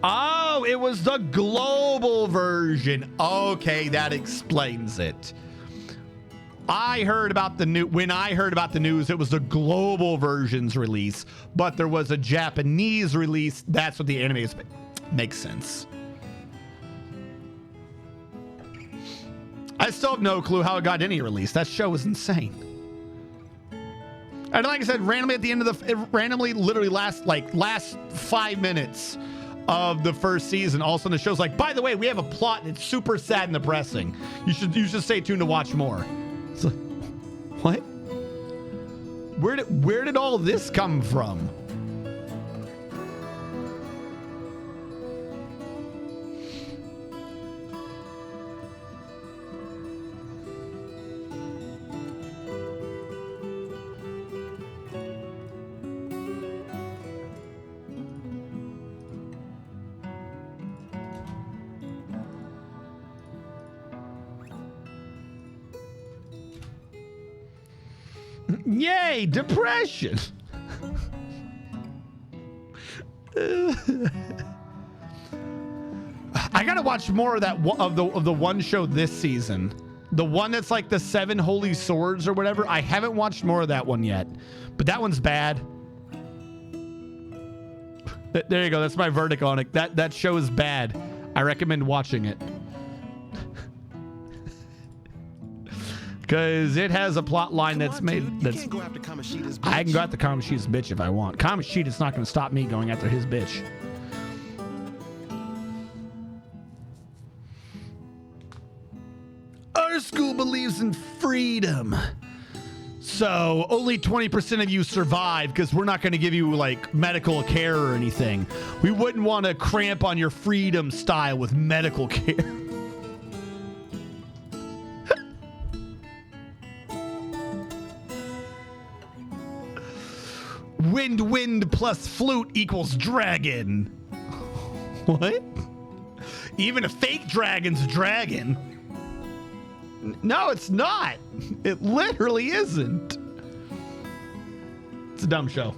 Oh, it was the global version. Okay, that explains it. I heard about the new. When I heard about the news, it was the global version's release, but there was a Japanese release. That's what the anime is. Makes sense. I still have no clue how it got any release. That show was insane. And like I said, randomly at the end of literally last 5 minutes of the first season, all of a sudden the show's like, by the way, we have a plot and it's super sad and depressing. You should stay tuned to watch more. It's like, what? Where did all this come from? Yay, depression. I gotta watch more of that of the one show this season. The one that's like the 7 holy swords or whatever. I haven't watched more of that one yet, but that one's bad. There you go. That's my verdict on it. That show is bad. I recommend watching it. Because it has a plot line that's made. That's, I can go after Kamoshida's bitch if I want. Kamoshida's not going to stop me going after his bitch. Our school believes in freedom. So only 20% of you survive because we're not going to give you like medical care or anything. We wouldn't want to cramp on your freedom style with medical care. Wind plus flute equals dragon. What? Even a fake dragon's a dragon. No, it's not. It literally isn't. It's a dumb show.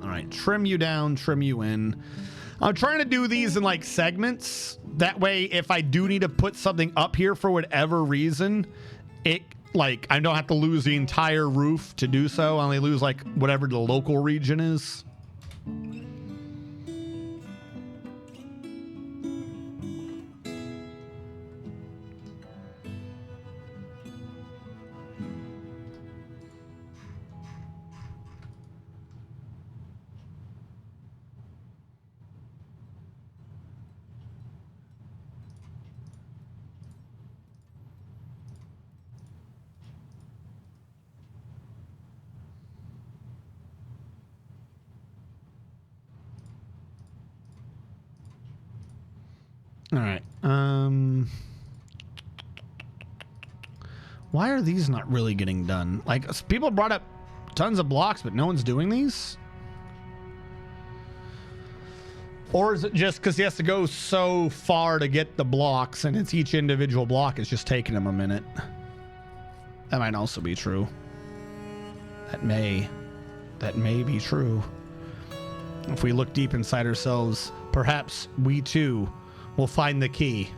All right, trim you down, trim you in. I'm trying to do these in like segments. That way, if I do need to put something up here for whatever reason, it like I don't have to lose the entire roof to do so. I only lose like whatever the local region is. All right. Why are these not really getting done? Like, people brought up tons of blocks, but no one's doing these? Or is it just because he has to go so far to get the blocks, and it's each individual block is just taking him a minute? That might also be true. That may be true. If we look deep inside ourselves, perhaps we too will find the key.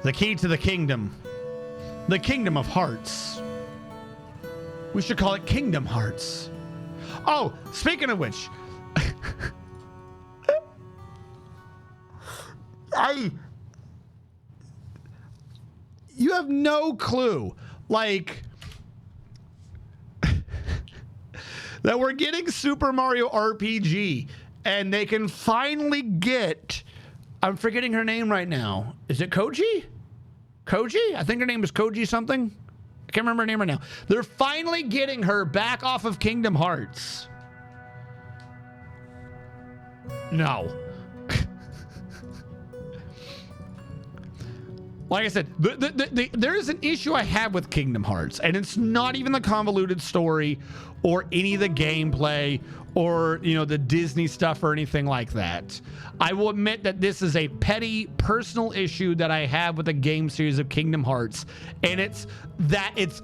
The key to the kingdom. The kingdom of hearts. We should call it Kingdom Hearts. Oh, speaking of which, you have no clue, like, that we're getting Super Mario RPG, and they can finally get, I'm forgetting her name right now. Is it Koji? Koji? I think her name is Koji something. I can't remember her name right now. They're finally getting her back off of Kingdom Hearts. No. Like I said, there is an issue I have with Kingdom Hearts, and it's not even the convoluted story or any of the gameplay or, you know, the Disney stuff or anything like that. I will admit that this is a petty personal issue that I have with the game series of Kingdom Hearts, and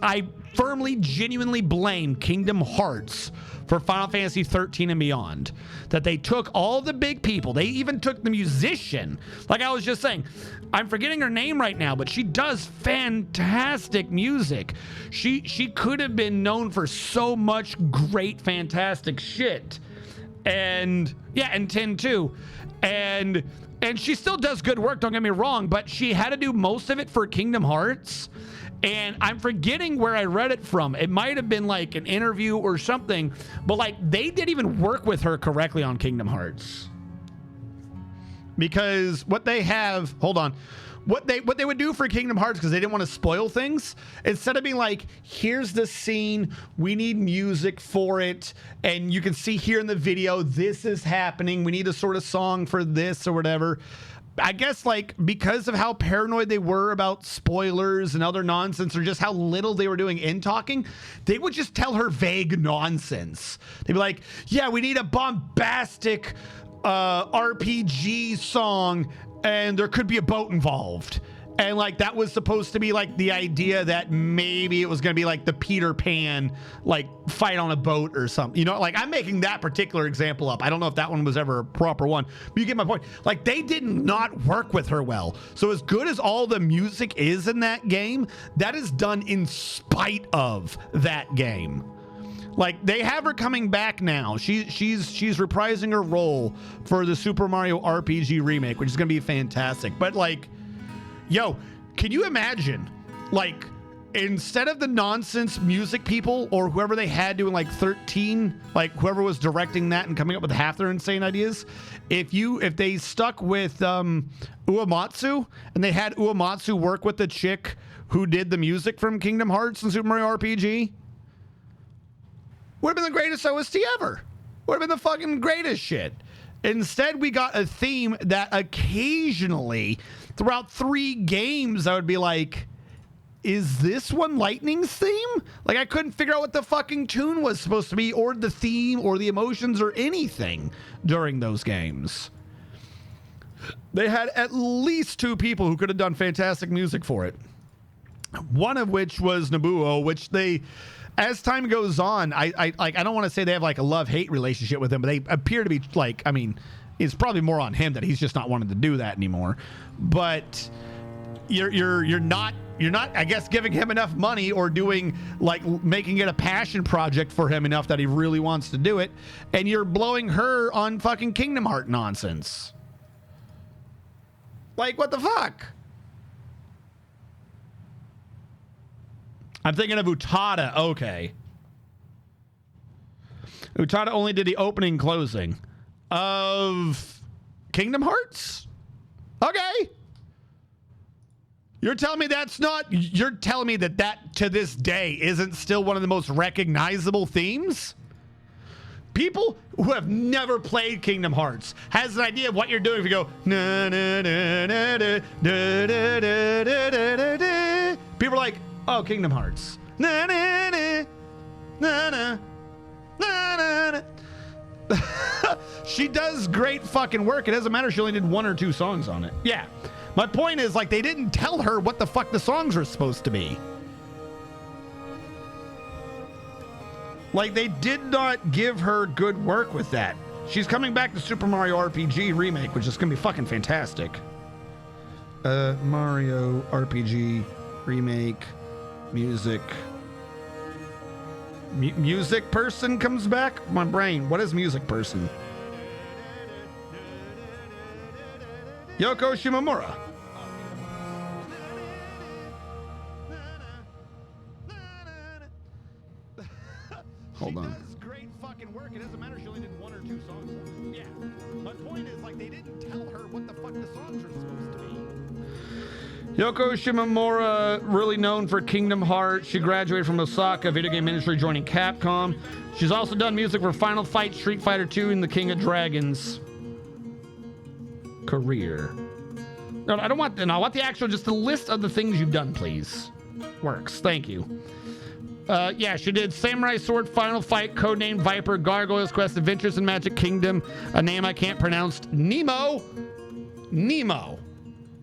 I firmly, genuinely blame Kingdom Hearts for Final Fantasy 13 and beyond. That they took all the big people. They even took the musician. Like I was just saying, I'm forgetting her name right now, but she does fantastic music. She could have been known for so much great, fantastic shit. And yeah, and 10 too. And she still does good work, don't get me wrong, but she had to do most of it for Kingdom Hearts. And I'm forgetting where I read it from. It might have been like an interview or something, but like they didn't even work with her correctly on Kingdom Hearts. Because what they have, hold on, what they would do for Kingdom Hearts, because they didn't want to spoil things, instead of being like, here's the scene, we need music for it, and you can see here in the video, this is happening, we need a sort of song for this or whatever. I guess, like, because of how paranoid they were about spoilers and other nonsense, or just how little they were doing in talking, they would just tell her vague nonsense. They'd be like, yeah, we need a bombastic RPG song, and there could be a boat involved. And like that was supposed to be like the idea that maybe it was going to be like the Peter Pan like fight on a boat or something. You know, like I'm making that particular example up. I don't know if that one was ever a proper one, but you get my point. Like they did not work with her well. So as good as all the music is in that game, that is done in spite of that game. Like they have her coming back now. She's reprising her role for the Super Mario RPG remake, which is going to be fantastic. But like, yo, can you imagine, like, instead of the nonsense music people or whoever they had doing like 13, like whoever was directing that and coming up with half their insane ideas, if they stuck with Uematsu and they had Uematsu work with the chick who did the music from Kingdom Hearts and Super Mario RPG, would have been the greatest OST ever. Would have been the fucking greatest shit. Instead, we got a theme that occasionally, throughout 3 games, I would be like, is this one Lightning's theme? Like, I couldn't figure out what the fucking tune was supposed to be, or the theme, or the emotions, or anything during those games. They had at least 2 people who could have done fantastic music for it. One of which was Nobuo, which they, as time goes on, I don't want to say they have like a love-hate relationship with him, but they appear to be like, I mean, it's probably more on him that he's just not wanting to do that anymore. But you're not, I guess, giving him enough money or doing like making it a passion project for him enough that he really wants to do it, and you're blowing her on fucking Kingdom Heart nonsense. Like, what the fuck? I'm thinking of Utada. Okay. Utada only did the opening closing of Kingdom Hearts? Okay. You're telling me that's not... You're telling me that to this day isn't still one of the most recognizable themes? People who have never played Kingdom Hearts has an idea of what you're doing if you go... Na, na, na, na, na, na, na, na, na, na, na. People are like... Oh, Kingdom Hearts. Na, na, na, na, na, na, na, na. She does great fucking work. It doesn't matter. She only did 1 or 2 songs on it. Yeah. My point is, like, they didn't tell her what the fuck the songs were supposed to be. Like, they did not give her good work with that. She's coming back to Super Mario RPG Remake, which is going to be fucking fantastic. Mario RPG Remake... Music. Music person comes back? My brain. What is music person? Yoko Shimomura. Hold on. She does great fucking work. It doesn't matter. She only did 1 or 2 songs. Yeah. My point is, like, they didn't tell her what the fuck the songs were supposed to be. Yoko Shimomura, really known for Kingdom Hearts. She graduated from Osaka video game industry, joining Capcom. She's also done music for Final Fight, Street Fighter 2, and The King of Dragons. Career. No, I don't want... No, I want the actual... Just the list of the things you've done, please. Works. Thank you. Yeah, she did Samurai Sword, Final Fight, Codename Viper, Gargoyles Quest, Adventures in Magic Kingdom, a name I can't pronounce. Nemo.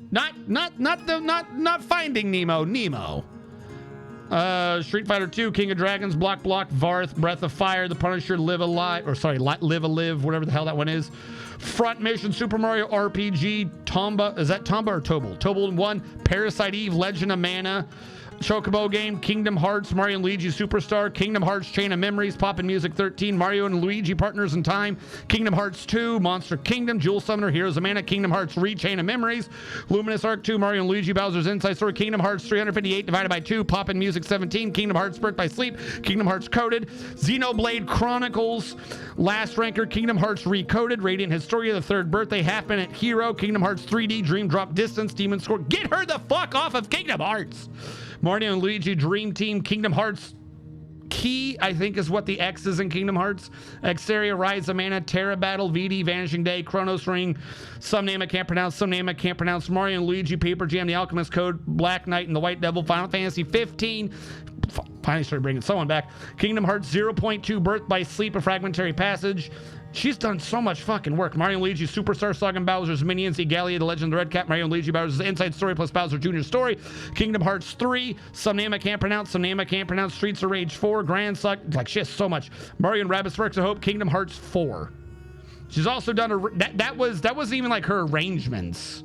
Not Finding Nemo. Nemo. Street Fighter 2, King of Dragons, Block, Varth, Breath of Fire, The Punisher, Live Alive, whatever the hell that one is. Front Mission, Super Mario RPG, Tomba. Is that Tomba or Tobal? Tobal 1, Parasite Eve, Legend of Mana, Chocobo Game, Kingdom Hearts, Mario and Luigi Superstar, Kingdom Hearts Chain of Memories, Poppin' Music 13, Mario and Luigi Partners in Time, Kingdom Hearts 2, Monster Kingdom, Jewel Summoner, Heroes of Mana, Kingdom Hearts 3, Chain of Memories, Luminous Arc 2, Mario and Luigi Bowser's Inside Story, Kingdom Hearts 358 divided by 2, Poppin' Music 17, Kingdom Hearts Birth by Sleep, Kingdom Hearts Coded, Xenoblade Chronicles, Last Ranker, Kingdom Hearts Recoded, Radiant Historia, The Third Birthday, Half Minute Hero, Kingdom Hearts 3D, Dream Drop Distance, Demon Score. Get her the fuck off of Kingdom Hearts! Mario and Luigi Dream Team, Kingdom Hearts Key, I think is what the X is in Kingdom Hearts. Exteria, Rise of Mana, Terra Battle, VD, Vanishing Day, Chronos Ring, some name I can't pronounce, Mario and Luigi, Paper Jam, The Alchemist Code, Black Knight and the White Devil, Final Fantasy 15. Finally started bringing someone back. Kingdom Hearts 0.2, Birth by Sleep, A Fragmentary Passage. She's done so much fucking work. Mario and Luigi Superstar Saga and Bowser's Minions, Egalia, The Legend of the Red Cap, Mario and Luigi Bowser's Inside Story plus Bowser Jr. Story, Kingdom Hearts 3, some name I can't pronounce, Streets of Rage 4, Grand Suck, like she has so much. Mario and Rabbids Sparks of Hope, Kingdom Hearts 4. She's also done that wasn't even like her arrangements.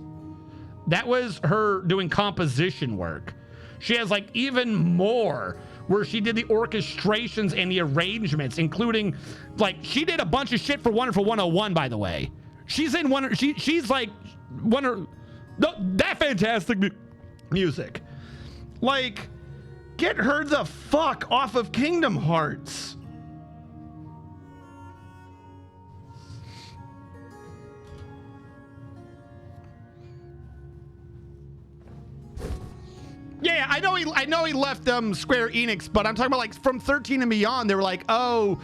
That was her doing composition work. She has like even more where she did the orchestrations and the arrangements, including like she did a bunch of shit for Wonderful 101, by the way. She's in one. She's like that fantastic music. Like, get her the fuck off of Kingdom Hearts. Yeah, I know he left Square Enix, but I'm talking about like from 13 and beyond. They were like, oh,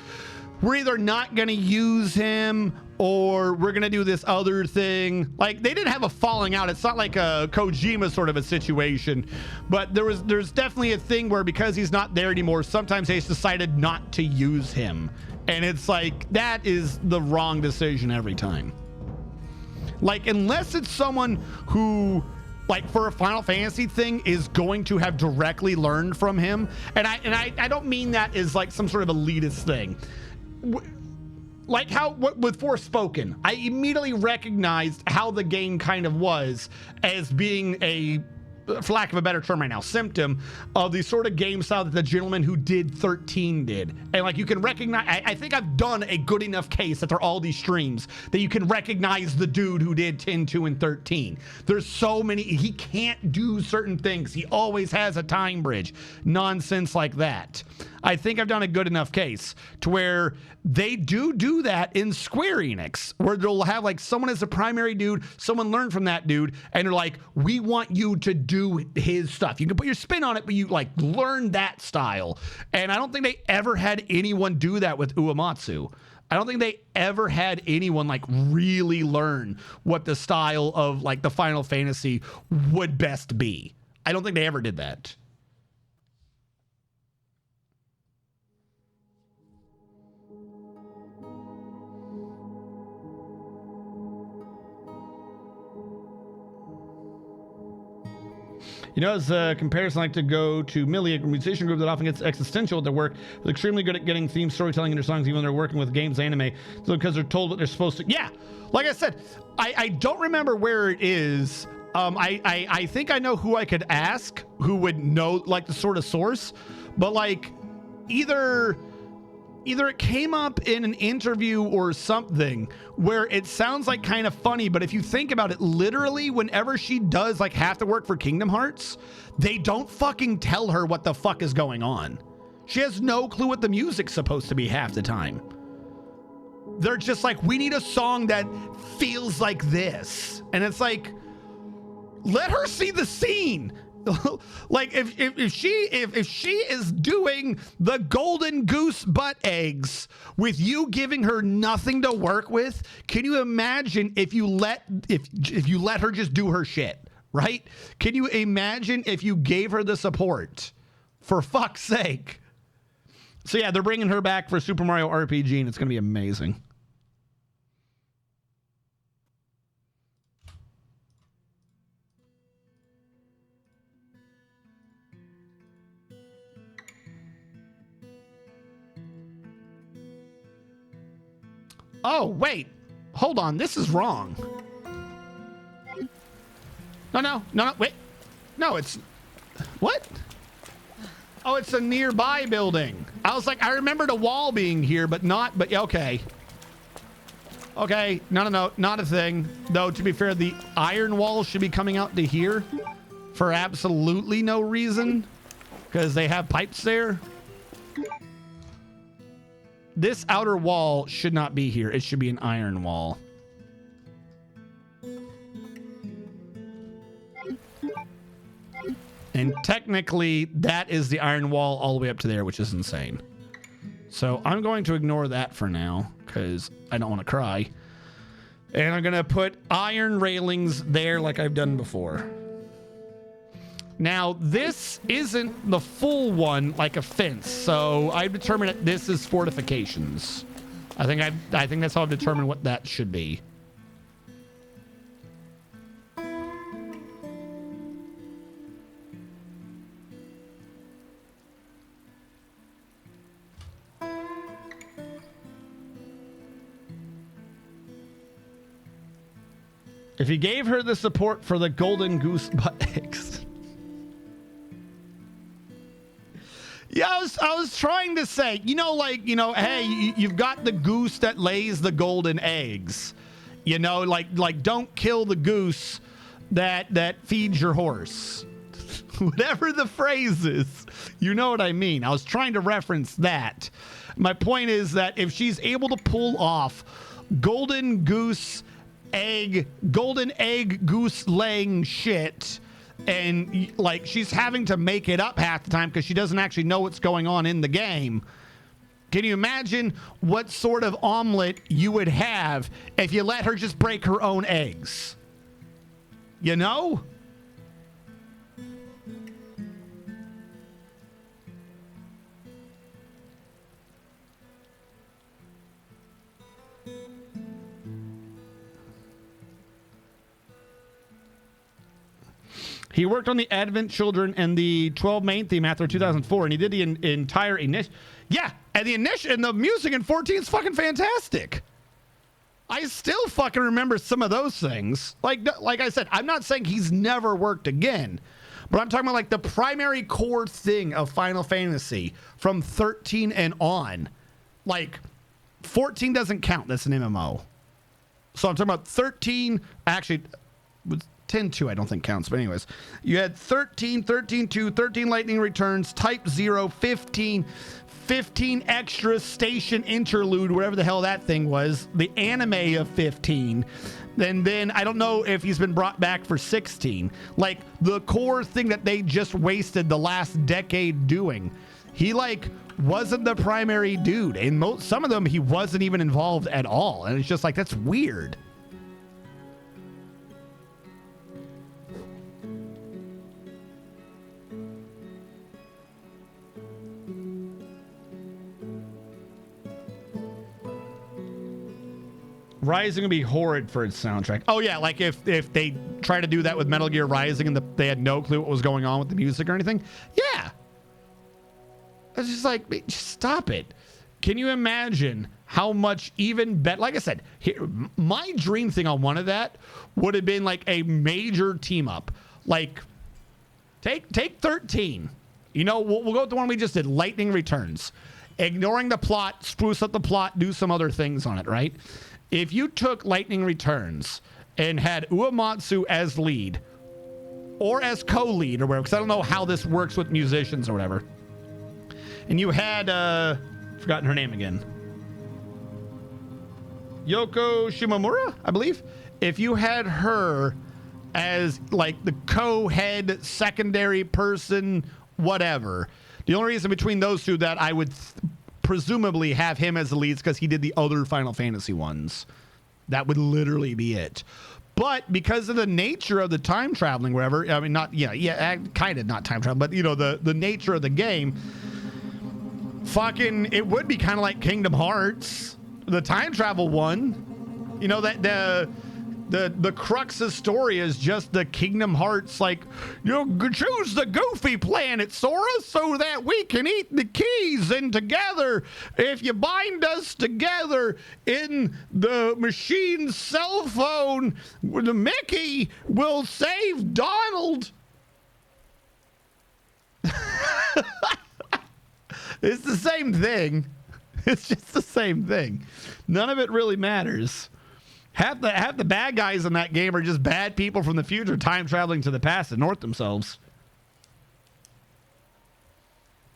we're either not gonna use him or we're gonna do this other thing. Like they didn't have a falling out. It's not like a Kojima sort of a situation, but there's definitely a thing where because he's not there anymore, sometimes they decided not to use him, and it's like that is the wrong decision every time. Like unless it's someone who like for a Final Fantasy thing, is going to have directly learned from him. And I don't mean that as like some sort of elitist thing. Like how with Forspoken, I immediately recognized how the game kind of was as being a, for lack of a better term right now, symptom of the sort of game style that the gentleman who did 13 did. And like you can recognize, I think I've done a good enough case that there are all these streams that you can recognize the dude who did 10, 2, and 13. There's so many, he can't do certain things. He always has a time bridge. Nonsense like that. I think I've done a good enough case to where they do that in Square Enix, where they'll have like someone as a primary dude, someone learn from that dude, and they're like, we want you to do his stuff. You can put your spin on it, but you like learn that style. And I don't think they ever had anyone do that with Uematsu. I don't think they ever had anyone like really learn what the style of like the Final Fantasy would best be. I don't think they ever did that. You know, as a comparison, I like to go to Millie, a musician group that often gets existential with their work. They're extremely good at getting theme storytelling in their songs, even when they're working with games, anime, so because they're told what they're supposed to. Yeah, like I said, I don't remember where it is. I think I know who I could ask who would know like the sort of source, but like either it came up in an interview or something where it sounds like kind of funny, but if you think about it, literally whenever she does like have to work for Kingdom Hearts, they don't fucking tell her what the fuck is going on. She has no clue what the music's supposed to be half the time. They're just like, we need a song that feels like this. And it's like, let her see the scene. Like if she is doing the golden goose butt eggs with you giving her nothing to work with, can you imagine if you let her just do her shit, right? Can you imagine if you gave her the support? For fuck's sake. So yeah, they're bringing her back for Super Mario RPG, and it's going to be amazing. Oh, wait. Hold on. This is wrong. No, wait. No, it's... What? Oh, it's a nearby building. I was like, I remembered a wall being here, but not... But, okay. Okay. No. Not a thing. Though, to be fair, the iron wall should be coming out to here for absolutely no reason. Because they have pipes there. This outer wall should not be here. It should be an iron wall. And technically, that is the iron wall all the way up to there, which is insane. So I'm going to ignore that for now, because I don't want to cry. And I'm going to put iron railings there like I've done before. Now, this isn't the full one like a fence, so I've determined that this is fortifications. I think that's how I've determined what that should be. If he gave her the support for the golden goose butt eggs. Yeah, I was trying to say, hey, you've got the goose that lays the golden eggs. Like don't kill the goose that feeds your horse. Whatever the phrase is, you know what I mean. I was trying to reference that. My point is that if she's able to pull off golden egg goose laying shit, and like she's having to make it up half the time because she doesn't actually know what's going on in the game. Can you imagine what sort of omelet you would have if you let her just break her own eggs? You know? He worked on the Advent Children and the 12 main theme after 2004, and he did the entire initial. Yeah, and the music in 14 is fucking fantastic. I still fucking remember some of those things. Like I said, I'm not saying he's never worked again, but I'm talking about like the primary core thing of Final Fantasy from 13 and on. Like 14 doesn't count. That's an MMO. So I'm talking about 13. Actually, 10-2 I don't think counts. But anyways, you had 13, 13-2, 13 Lightning Returns, Type 0, 15 extra station interlude, whatever the hell that thing was, the anime of 15. And then I don't know if he's been brought back for 16. Like the core thing that they just wasted the last decade doing. He like wasn't the primary dude. And some of them he wasn't even involved at all. And it's just like, that's weird. Rising would be horrid for its soundtrack. Oh yeah, like if they try to do that with Metal Gear Rising and they had no clue what was going on with the music or anything. Yeah. It's just like, just stop it. Can you imagine how much even better? Like I said, my dream thing on one of that would have been like a major team up. Like take 13. You know, we'll go with the one we just did, Lightning Returns. Ignoring the plot, spruce up the plot, do some other things on it, right? If you took Lightning Returns and had Uematsu as lead or as co-lead or whatever, because I don't know how this works with musicians or whatever, and you had, forgotten her name again, Yoko Shimomura, I believe. If you had her as like the co-head, secondary person, whatever, the only reason between those two that I would presumably have him as the leads because he did the other Final Fantasy ones. That would literally be it. But because of the nature of the time traveling, wherever, I mean, not, kind of not time traveling, but you know, the nature of the game, fucking, it would be kind of like Kingdom Hearts, the time travel one. You know, that the crux of story is just the Kingdom Hearts, like, you know, choose the goofy planet, Sora, so that we can eat the keys, and together, if you bind us together in the machine's cell phone, the Mickey will save Donald. It's the same thing. It's just the same thing. None of it really matters. Half the bad guys in that game are just bad people from the future time traveling to the past to north themselves.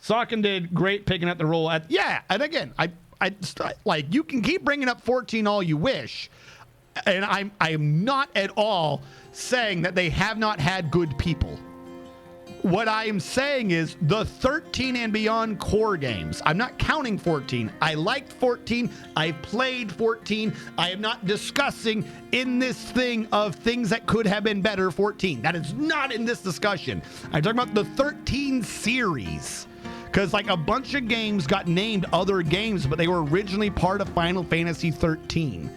Socken did great picking up the role at, yeah, and again, I like, you can keep bringing up 14 all you wish, and I am not at all saying that they have not had good people. What I am saying is the 13 and beyond core games. I'm not counting 14. I liked 14. I played 14. I am not discussing in this thing of things that could have been better 14. That is not in this discussion. I'm talking about the 13 series. Because like a bunch of games got named other games, but they were originally part of Final Fantasy 13.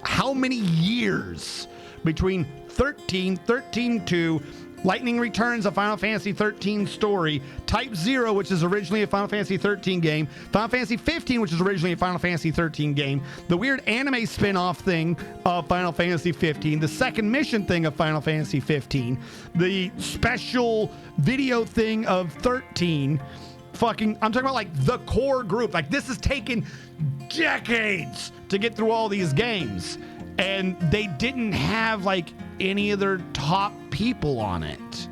How many years between 13, 13-2, Lightning Returns, a Final Fantasy 13 story, Type 0, which is originally a Final Fantasy 13 game, Final Fantasy 15, which is originally a Final Fantasy 13 game, the weird anime spin-off thing of Final Fantasy 15, the second mission thing of Final Fantasy 15, the special video thing of 13, fucking, I'm talking about like the core group. Like, this has taken decades to get through all these games, and they didn't have like any of their top people on it,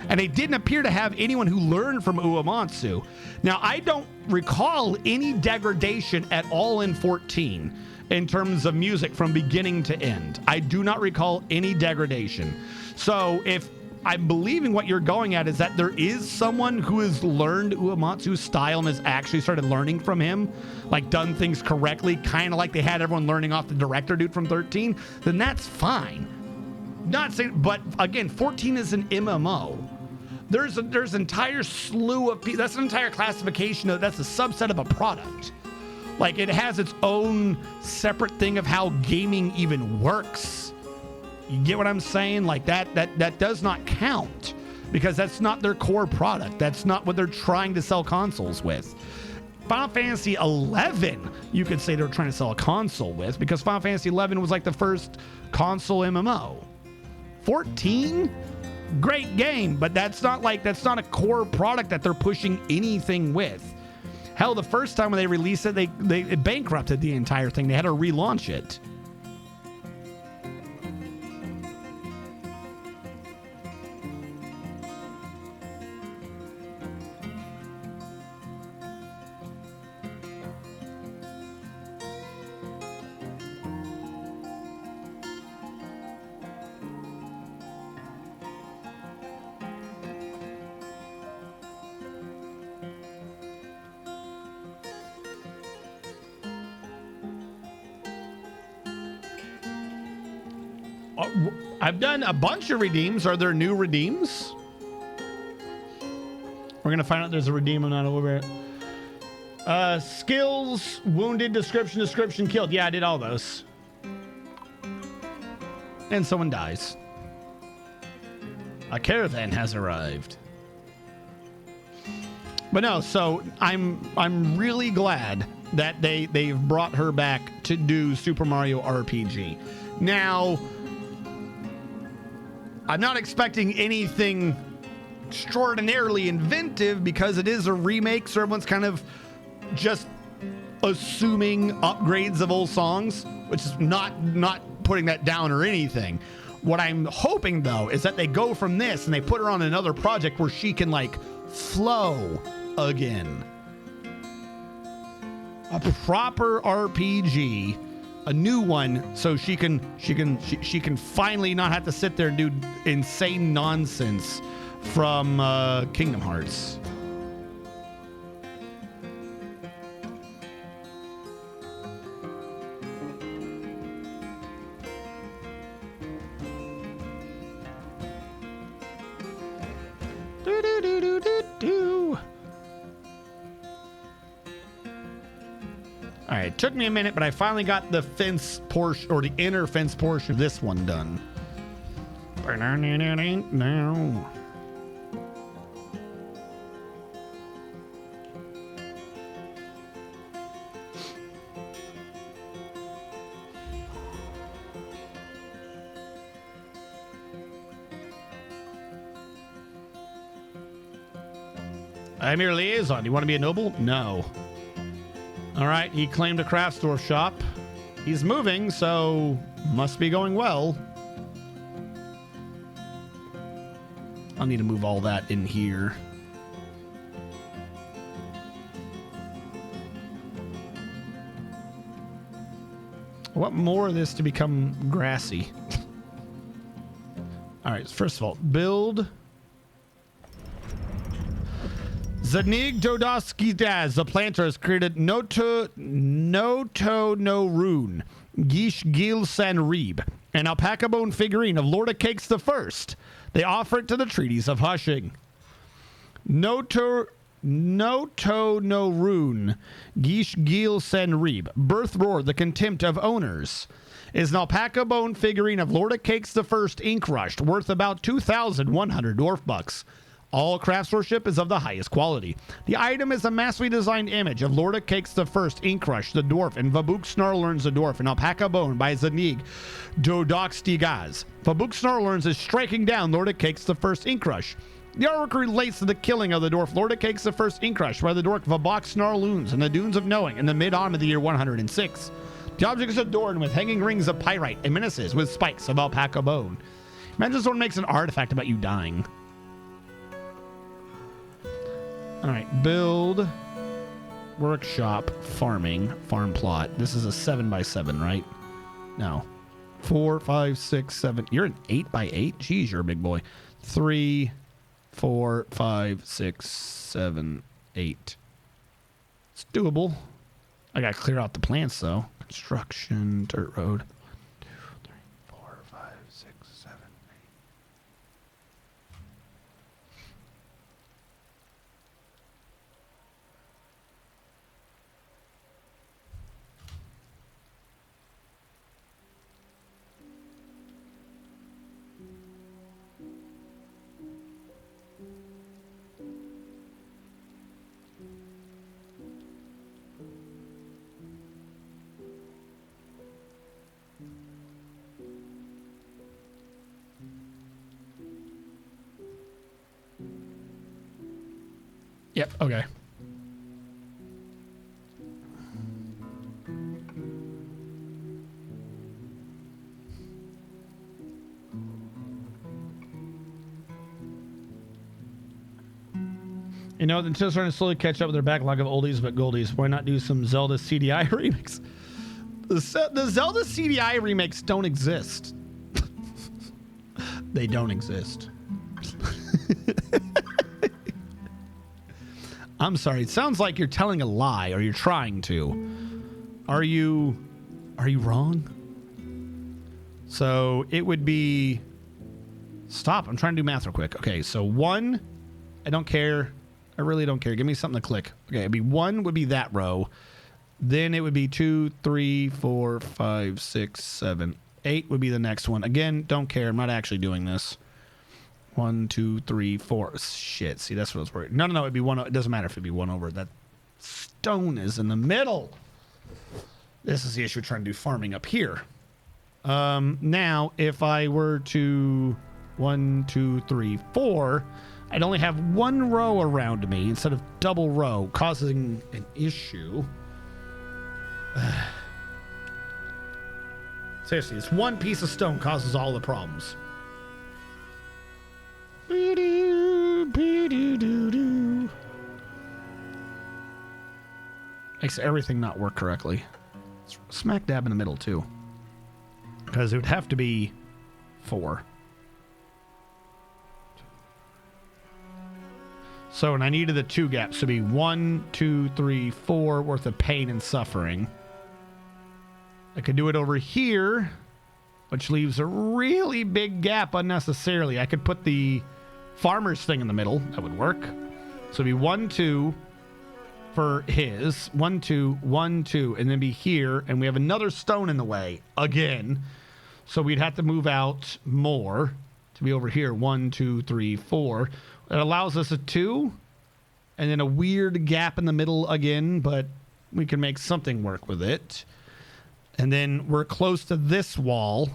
and they didn't appear to have anyone who learned from Uematsu. Now, I don't recall any degradation at all in 14 in terms of music from beginning to end. I do not recall any degradation. So if I'm believing what you're going at is that there is someone who has learned Uematsu's style and has actually started learning from him, like done things correctly, kind of like they had everyone learning off the director dude from 13, then that's fine. Not saying, but again, 14 is an MMO. There's an entire slew of people. That's an entire classification of, that's a subset of a product. Like, it has its own separate thing of how gaming even works. You get what I'm saying? Like that does not count because that's not their core product. That's not what they're trying to sell consoles with. Final Fantasy 11, you could say they're trying to sell a console with because Final Fantasy 11 was like the first console MMO. 14, great game, but that's not a core product that they're pushing anything with. Hell, the first time when they released it, they bankrupted the entire thing. They had to relaunch it. I've done a bunch of redeems. Are there new redeems? We're going to find out there's a redeem. I'm not over it. Skills, wounded, description, killed. Yeah, I did all those. And someone dies. A caravan has arrived. But no, so I'm really glad that they've brought her back to do Super Mario RPG. Now, I'm not expecting anything extraordinarily inventive because it is a remake, so everyone's kind of just assuming upgrades of old songs, which is not putting that down or anything. What I'm hoping, though, is that they go from this and they put her on another project where she can, like, flow again. A proper RPG. A new one, so she can finally not have to sit there and do insane nonsense from Kingdom Hearts. Do do do do do do. All right, took me a minute, but I finally got the fence portion, or the inner fence portion of this one done. No. I'm your liaison. Do you want to be a noble? No. All right, he claimed a craft store shop. He's moving, so must be going well. I'll need to move all that in here. I want more of this to become grassy. All right, first of all, build. Zanig Dodosky Daz, the planter, has created Noto no Rune, Gish Gil San Reeb, an alpaca bone figurine of Lord of Cakes the First. They offer it to the treaties of Hushing. Noto no Rune, Gish Gil San Reeb, Birth Roar, the contempt of owners, is an alpaca bone figurine of Lord of Cakes the First, ink rushed, worth about 2,100 dwarf bucks. All craftsmanship is of the highest quality. The item is a massively designed image of Lord of Cakes the First, Inkrush the Dwarf, and Vabuk Snarlearns the Dwarf, an alpaca bone by Zanig Dodostigaz. Vabuk Snarlearns is striking down Lord of Cakes the First, Inkrush. The artwork relates to the killing of the dwarf Lord of Cakes the First, Inkrush by the dwarf Vabok Snarloons in the Dunes of Knowing in the mid-autumn of the year 106. The object is adorned with hanging rings of pyrite and menaces with spikes of alpaca bone. Imagine someone makes an artifact about you dying. All right, build, workshop, farming, farm plot. This is a 7x7, right? No. 4, 5, 6, 7. You're an 8x8? Jeez, you're a big boy. 3, 4, 5, 6, 7, 8. It's doable. I got to clear out the plants, though. Construction, dirt road. 2, 3, 4, 5, 6, 7, 8. Yep, okay. You know, the Nintendo's starting to slowly catch up with their backlog of oldies but goldies. Why not do some Zelda CDI remix? The Zelda CDI remakes don't exist. They don't exist. I'm sorry. It sounds like you're telling a lie, or you're trying to. Are you wrong? So it would be... Stop. I'm trying to do math real quick. Okay, so 1, I don't care. I really don't care. Give me something to click. Okay, it'd be 1 would be that row. Then it would be 2, 3, 4, 5, 6, 7, 8 would be the next one. Again, don't care. I'm not actually doing this. 1, 2, 3, 4. Shit. See, that's what I was worried. No, it'd be 1. It doesn't matter if it'd be 1 over. That stone is in the middle. This is the issue trying to do farming up here. Now, if I were to 1, 2, 3, 4, I'd only have 1 row around me instead of double row, causing an issue. Seriously, it's 1 piece of stone causes all the problems. Makes everything not work correctly. It's smack dab in the middle, too. Because it would have to be 4. So, and I needed the 2 gaps to be 1, 2, 3, 4 worth of pain and suffering. I could do it over here, which leaves a really big gap unnecessarily. I could put the farmer's thing in the middle. That would work. So it'd be 1, 2 for his. 1, 2, 1, 2, and then be here. And we have another stone in the way again. So we'd have to move out more to be over here. 1, 2, 3, 4. It allows us a 2 and then a weird gap in the middle again, but we can make something work with it. And then we're close to this wall.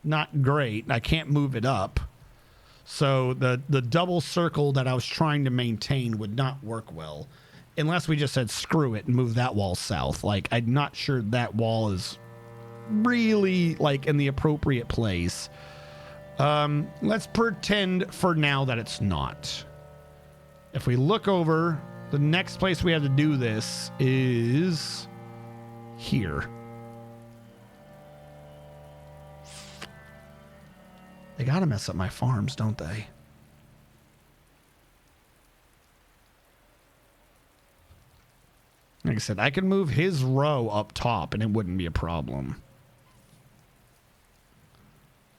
Not great. I can't move it up. So the double circle that I was trying to maintain would not work well unless we just said screw it and move that wall south. Like, I'm not sure that wall is really like in the appropriate place. Let's pretend for now that it's not. If we look over, the next place we have to do this is here. They gotta mess up my farms, don't they? Like I said, I can move his row up top and it wouldn't be a problem.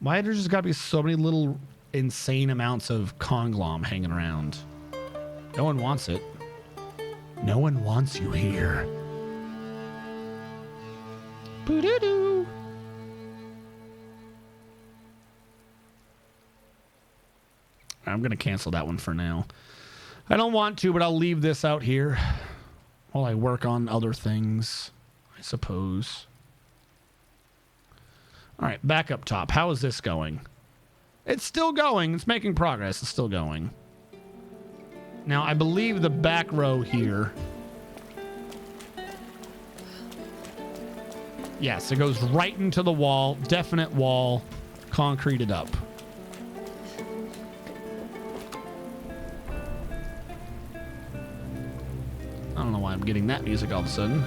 Why there's just gotta be so many little insane amounts of conglom hanging around? No one wants it. No one wants you here. Boo-doo-doo. I'm going to cancel that one for now. I don't want to, but I'll leave this out here while I work on other things, I suppose. All right, back up top. How is this going? It's still going. It's making progress. It's still going. Now, I believe the back row here. Yes, it goes right into the wall. Definite wall. Concreted up. I don't know why I'm getting that music all of a sudden.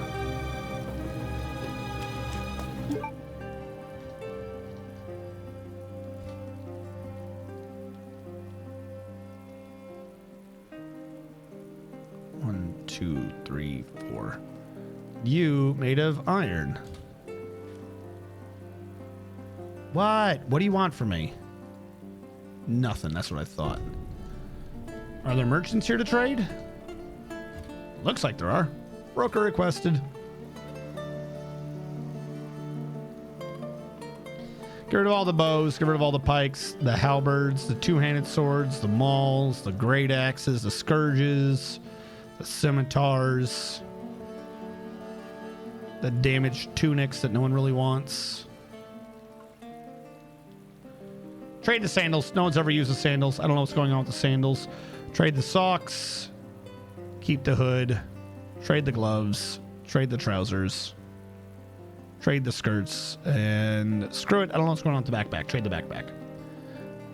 One, 2, 3, 4. You made of iron. What? What do you want from me? Nothing. That's what I thought. Are there merchants here to trade? Looks like there are. Broker requested. Get rid of all the bows, get rid of all the pikes, the halberds, the two-handed swords, the mauls, the great axes, the scourges, the scimitars, the damaged tunics that no one really wants. Trade the sandals. No one's ever used the sandals. I don't know what's going on with the sandals. Trade the socks. Keep the hood. Trade the gloves. Trade the trousers. Trade the skirts. And screw it. I don't know what's going on with the backpack. Trade the backpack.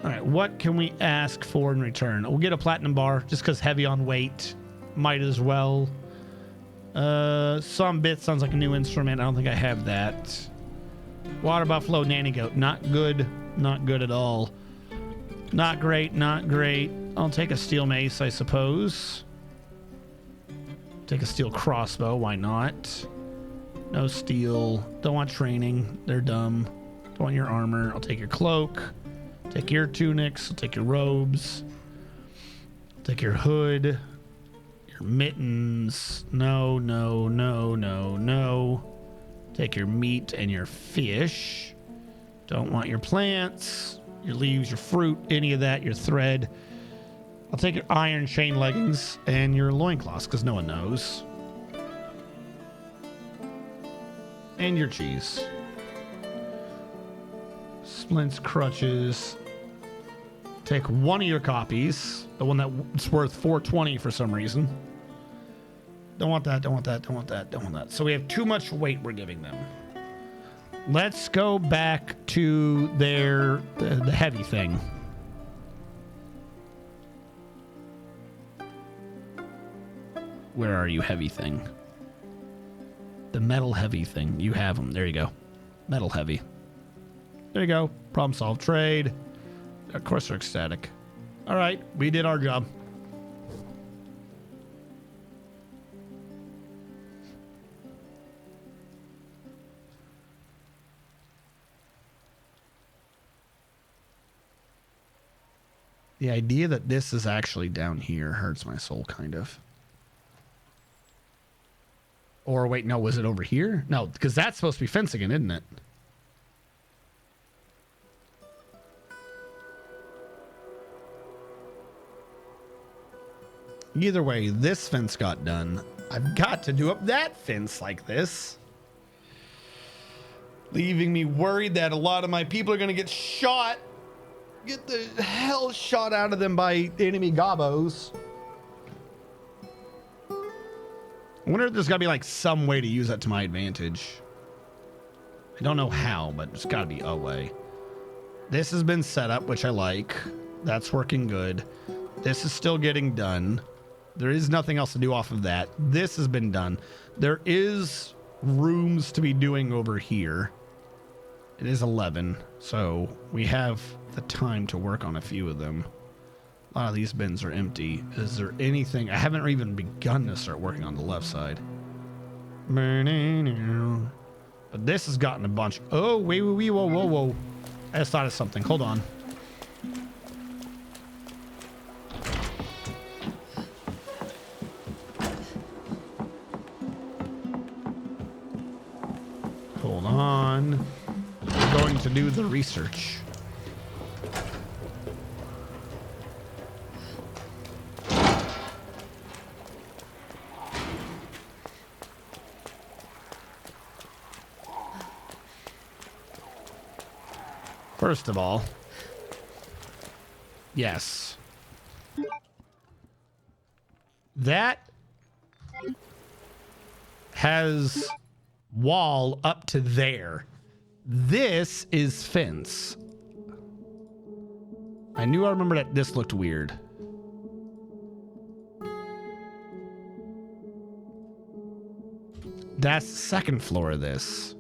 All right. What can we ask for in return? We'll get a platinum bar just because heavy on weight. Might as well. Some bit sounds like a new instrument. I don't think I have that. Water buffalo, nanny goat. Not good. Not good at all. Not great. Not great. I'll take a steel mace, I suppose. Take a steel crossbow. Why not? No steel. Don't want training. They're dumb. Don't want your armor. I'll take your cloak. Take your tunics. I'll take your robes. Take your hood. Your mittens. No, no, no, no, no. Take your meat and your fish. Don't want your plants, your leaves, your fruit, any of that, your thread. I'll take your iron chain leggings and your loincloths because no one knows. And your cheese. Splints, crutches. Take one of your copies, the one that's worth 420 for some reason. Don't want that, don't want that, don't want that, don't want that. So we have too much weight we're giving them. Let's go back to the heavy thing. Where are you, heavy thing? The metal heavy thing. You have them. There you go. Metal heavy. There you go. Problem solved. Trade. Of course they're ecstatic. All right. We did our job. The idea that this is actually down here hurts my soul, kind of. Or wait, no, was it over here? No, because that's supposed to be fence again, isn't it? Either way, this fence got done. I've got to do up that fence like this. Leaving me worried that a lot of my people are going to get shot. Get the hell shot out of them by enemy gobos. I wonder if there's got to be like some way to use that to my advantage. I don't know how, but there's got to be a way. This has been set up, which I like. That's working good. This is still getting done. There is nothing else to do off of that. This has been done. There is rooms to be doing over here. It is 11, so we have the time to work on a few of them. A lot of these bins are empty. Is there anything? I haven't even begun to start working on the left side. But this has gotten a bunch. Oh, wait, whoa, whoa, whoa. I just thought of something. Hold on. Hold on. I'm going to do the research. First of all, yes. That has wall up to there. This is fence. I knew I remember that this looked weird. That's the second floor of this.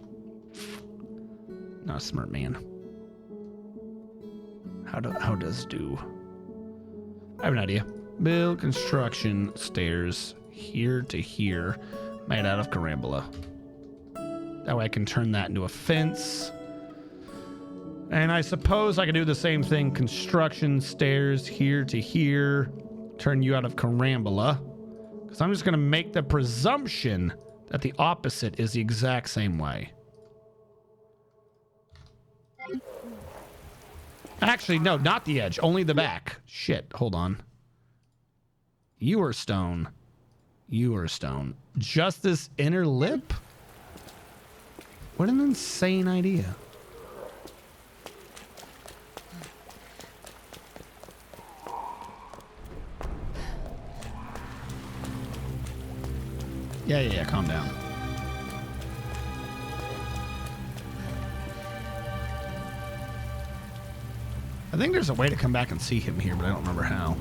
Not a smart man. How does do? I have an idea. Build construction stairs here to here, made out of carambola. That way I can turn that into a fence. And I suppose I could do the same thing. Construction stairs here to here, turn you out of carambola. Because I'm just going to make the presumption that the opposite is the exact same way. Actually, no, not the edge, only the back. Shit, hold on. You are stone. You are stone. Just this inner lip? What an insane idea. Yeah, calm down. I think there's a way to come back and see him here, but I don't remember how.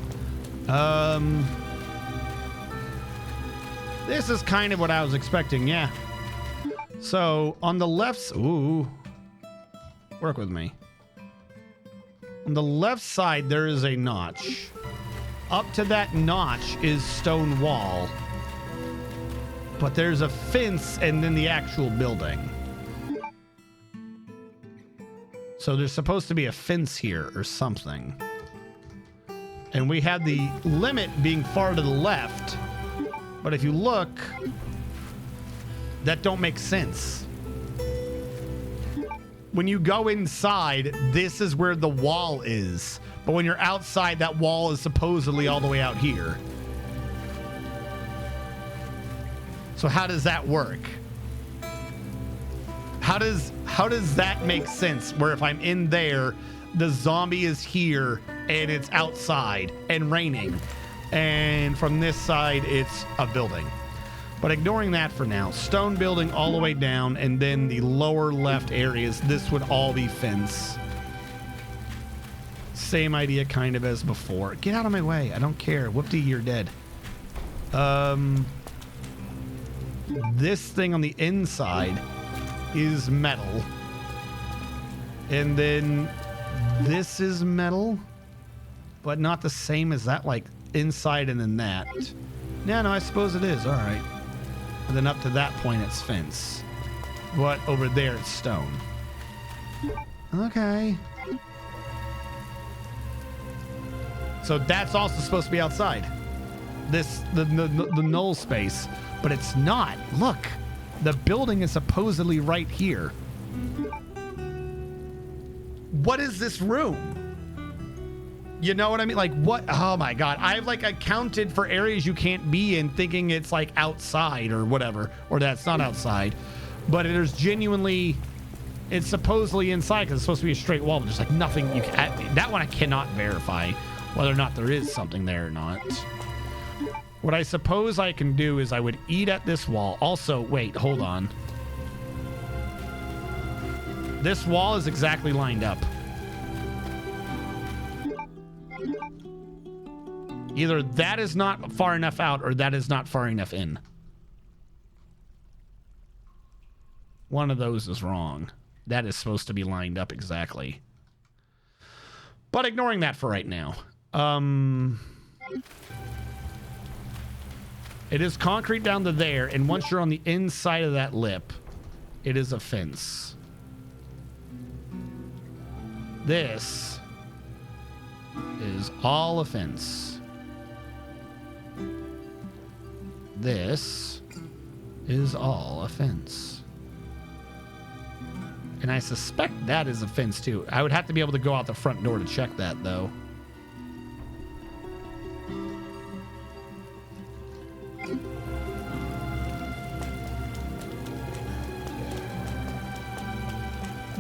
This is kind of what I was expecting, yeah. So on the left, ooh, work with me. On the left side, there is a notch. Up to that notch is stone wall. But there's a fence and then the actual building. So there's supposed to be a fence here or something. And we have the limit being far to the left. But if you look, that don't make sense. When you go inside, this is where the wall is. But when you're outside, that wall is supposedly all the way out here. So how does that work? How does that make sense? Where if I'm in there, the zombie is here and it's outside and raining. And from this side, it's a building. But ignoring that for now, stone building all the way down, and then the lower left areas, this would all be fence. Same idea kind of as before. Get out of my way. I don't care. Whoop-dee, you're dead. This thing on the inside is metal. And then this is metal, but not the same as that, like inside and then that. No, I suppose it is. All right. And then up to that point, it's fence. But over there, it's stone. Okay. So that's also supposed to be outside. The null space. But it's not. Look. The building is supposedly right here. What is this room? You know what I mean? Like, what? Oh my God. I've like accounted for areas you can't be in thinking it's like outside or whatever. Or that's not outside. But there's genuinely, it's supposedly inside because it's supposed to be a straight wall. But there's like nothing you can, that one I cannot verify whether or not there is something there or not. What I suppose I can do is I would eat at this wall. Also, wait, hold on. This wall is exactly lined up. Either that is not far enough out or that is not far enough in. One of those is wrong. That is supposed to be lined up exactly. But ignoring that for right now. It is concrete down to there, and once you're on the inside of that lip, it is a fence. This is all a fence. This is all a fence. And I suspect that is a fence too. I would have to be able to go out the front door to check that though.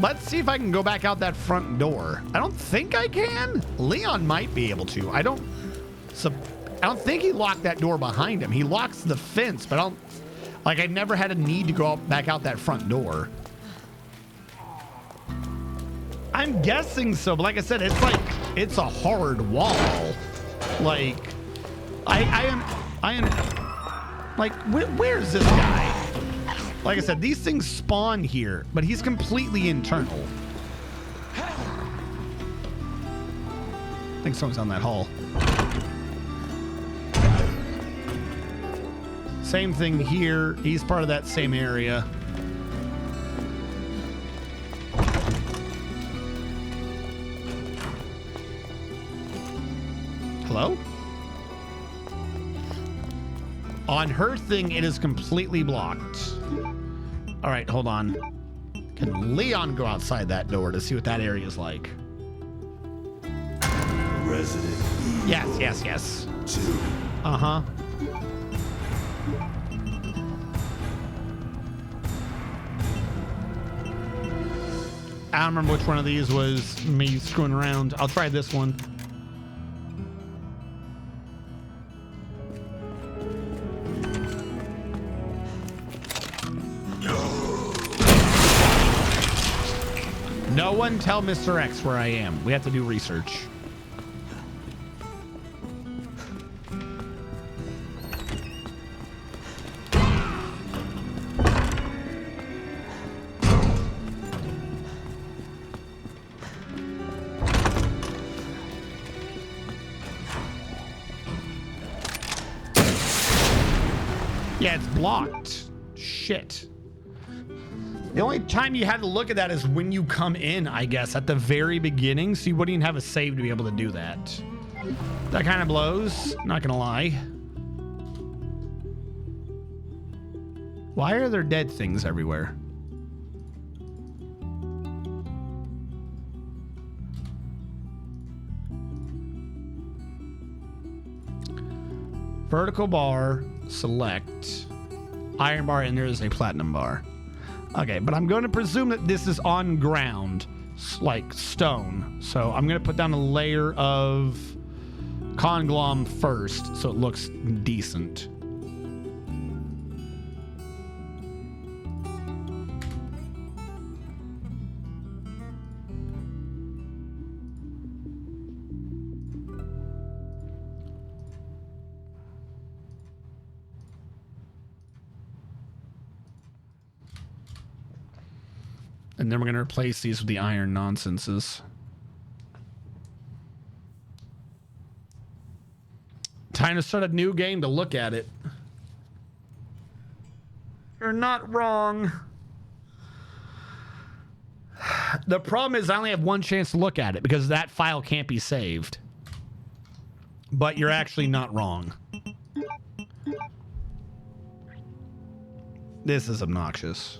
Let's see if I can go back out that front door. I don't think I can. Leon might be able to. I don't think he locked that door behind him. He locks the fence, but I never had a need to go back out that front door. I'm guessing so, but like I said, it's a hard wall. Like, where's this guy? Like I said, these things spawn here, but he's completely internal. I think someone's down that hall. Same thing here. He's part of that same area. Hello? On her thing, it is completely blocked. All right, hold on. Can Leon go outside that door to see what that area is like? Resident Evil. Yes. 2. Uh-huh. I don't remember which one of these was me screwing around. I'll try this one. No one tell Mr. X where I am. We have to do research. Yeah, it's blocked. Shit. The only time you had to look at that is when you come in, I guess, at the very beginning. So you wouldn't even have a save to be able to do that. That kind of blows. Not gonna lie. Why are there dead things everywhere? Vertical bar, select, iron bar, and there is a platinum bar. Okay, but I'm going to presume that this is on ground, like stone. So I'm going to put down a layer of conglom first so it looks decent. And then we're going to replace these with the iron nonsenses. Time to start a new game to look at it. You're not wrong. The problem is I only have one chance to look at it because that file can't be saved. But you're actually not wrong. This is obnoxious.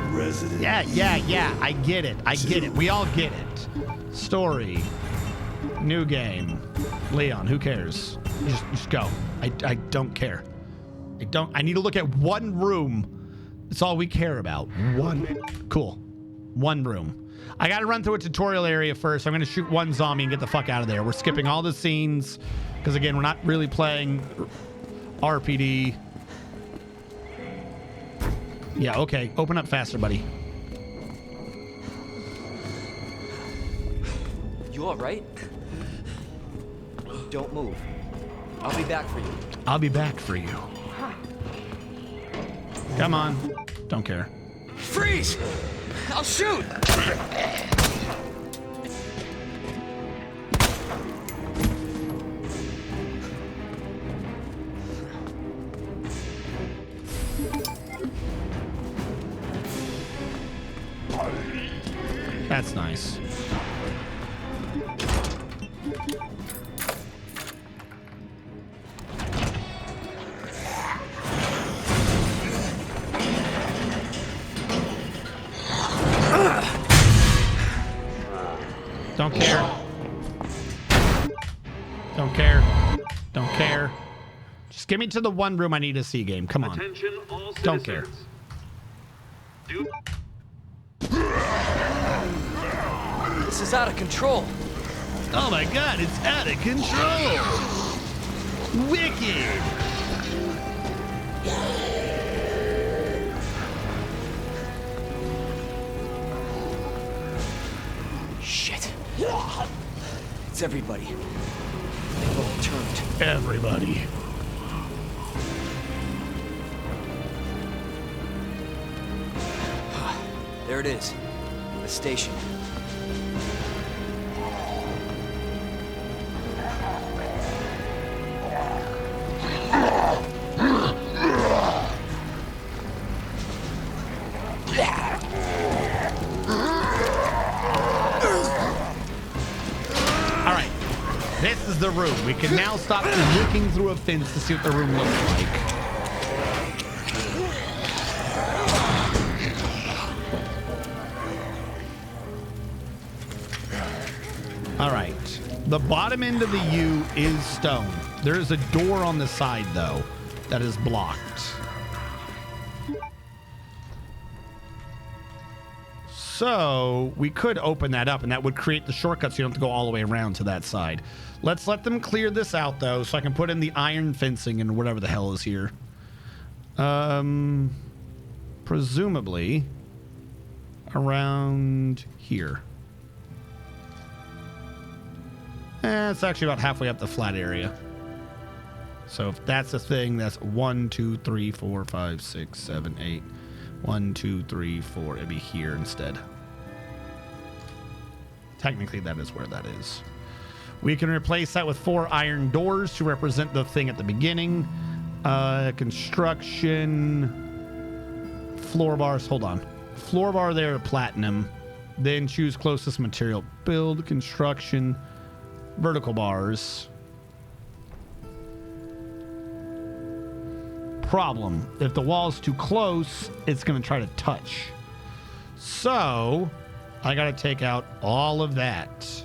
Resident. Yeah. I get it. We all get it. Story. New game. Leon, who cares? Just go. I don't care. I need to look at one room. That's all we care about. Cool. One room. I gotta run through a tutorial area first. I'm gonna shoot one zombie and get the fuck out of there. We're skipping all the scenes. Because again, we're not really playing RPD. Yeah, okay. Open up faster, buddy. You all right? Don't move. I'll be back for you. I'll be back for you. Come on. Don't care. Freeze! I'll shoot! That's nice. Don't care. Don't care. Don't care. Just give me to the one room I need to see, game. Come on. Attention, all citizens. Don't care. This is out of control. Oh my god, it's out of control. Wicked. Shit. It's everybody. They've all turned. Everybody. There it is. The station. Alright. This is the room. We can now stop looking through a fence to see what the room looks like. Alright. The bottom end of the U is stone. There is a door on the side, though, that is blocked. So we could open that up, and that would create the shortcut so you don't have to go all the way around to that side. Let's let them clear this out, though, so I can put in the iron fencing and whatever the hell is here. Presumably, around here. It's actually about halfway up the flat area. So if that's the thing, that's 1, 2, 3, 4, 5, 6, 7, 8. 1, 2, 3, 4. It'd be here instead. Technically, that is where that is. We can replace that with 4 iron doors to represent the thing at the beginning. Construction. Floor bars. Hold on. Floor bar there, platinum. Then choose closest material. Build, construction, vertical bars. Problem. If the wall's too close, it's going to try to touch. So, I got to take out all of that.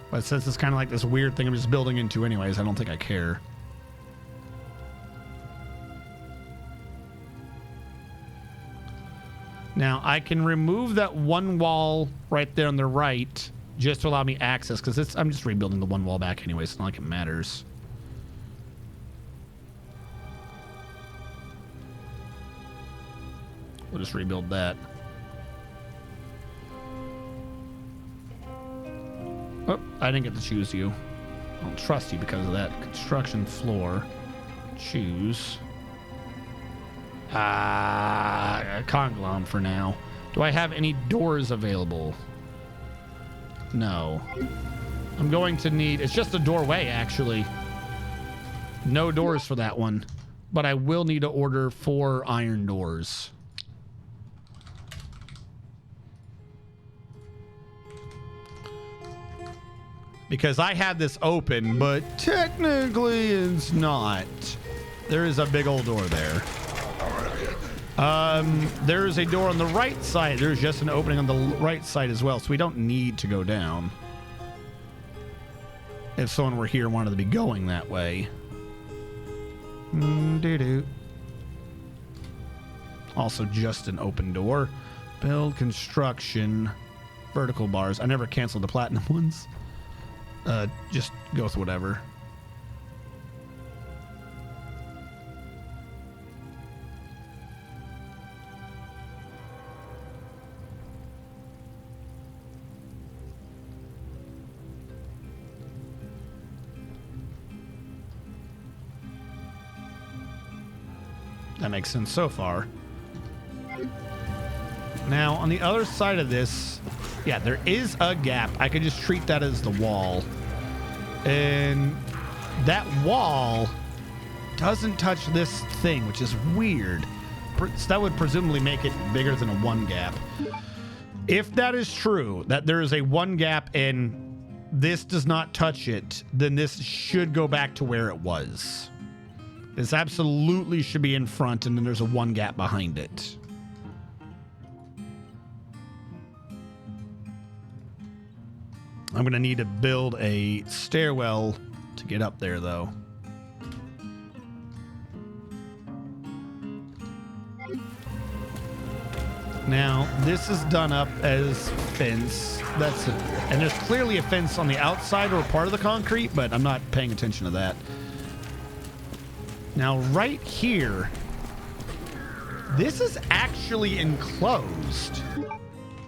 But since it's kind of like this weird thing I'm just building into anyways, I don't think I care. Now, I can remove that one wall right there on the right just to allow me access, because I'm just rebuilding the one wall back anyways. It's not like it matters. We'll just rebuild that. Oh, I didn't get to choose you. I don't trust you because of that. Construction floor. Choose. Conglom for now. Do I have any doors available? No. I'm going to need... It's just a doorway, actually. No doors for that one. But I will need to order 4 iron doors. Because I had this open, but technically it's not. There is a big old door there. There is a door on the right side. There's just an opening on the right side as well, so we don't need to go down. If someone were here and wanted to be going that way. Also just an open door. Build, construction, vertical bars. I never canceled the platinum ones. Just go with whatever. That makes sense so far. Now, on the other side of this, yeah, there is a gap. I could just treat that as the wall. And that wall doesn't touch this thing, which is weird. That would presumably make it bigger than a 1 gap. If that is true, that there is a 1 gap and this does not touch it, then this should go back to where it was. This absolutely should be in front, and then there's a 1 gap behind it. I'm going to need to build a stairwell to get up there, though. Now, this is done up as fence. That's it. And there's clearly a fence on the outside or part of the concrete, but I'm not paying attention to that. Now, right here, this is actually enclosed.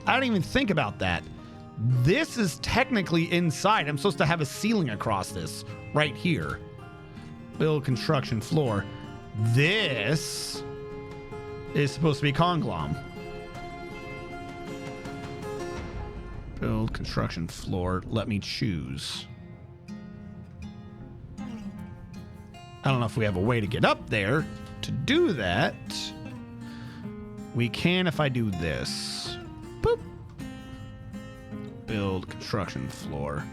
I didn't even think about that. This is technically inside. I'm supposed to have a ceiling across this right here. Build construction floor. This is supposed to be Conglom. Build construction floor. Let me choose. I don't know if we have a way to get up there. To do that, we can if I do this. Boop. Build construction floor.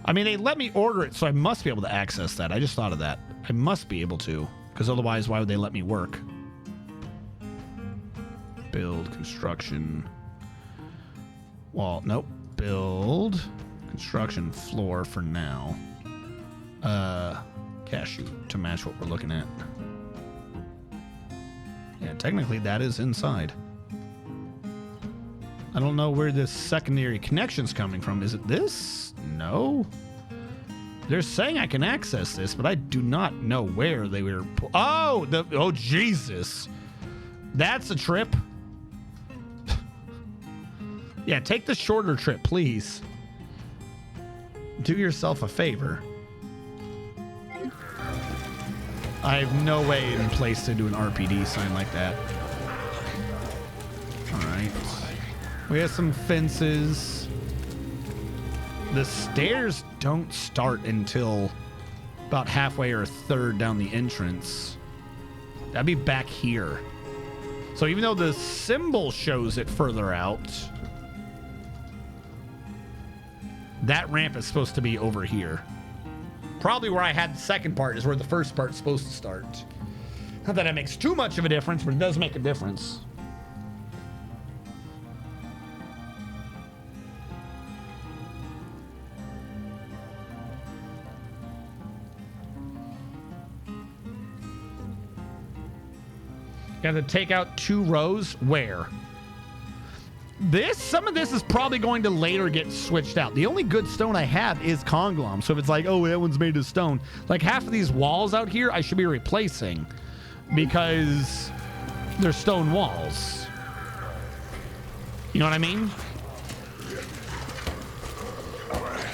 I mean, they let me order it, so I must be able to access that. I just thought of that. I must be able to, because otherwise, why would they let me work? Build construction wall. Nope. Build construction floor for now. Cashew to match what we're looking at. Yeah, technically that is inside. I don't know where this secondary connection's coming from. Is it this? No. They're saying I can access this, but I do not know where they were. Oh, Jesus. That's a trip. Yeah, take the shorter trip, please. Do yourself a favor. I have no way in place to do an RPD sign like that. All right. We have some fences. The stairs don't start until about halfway or a third down the entrance. That'd be back here. So even though the symbol shows it further out, that ramp is supposed to be over here. Probably where I had the second part is where the first part's supposed to start. Not that it makes too much of a difference, but it does make a difference. Got to take out 2 rows. Where? Some of this is probably going to later get switched out. The only good stone I have is Conglom. So if it's like, oh, that one's made of stone, like half of these walls out here, I should be replacing because they're stone walls. You know what I mean?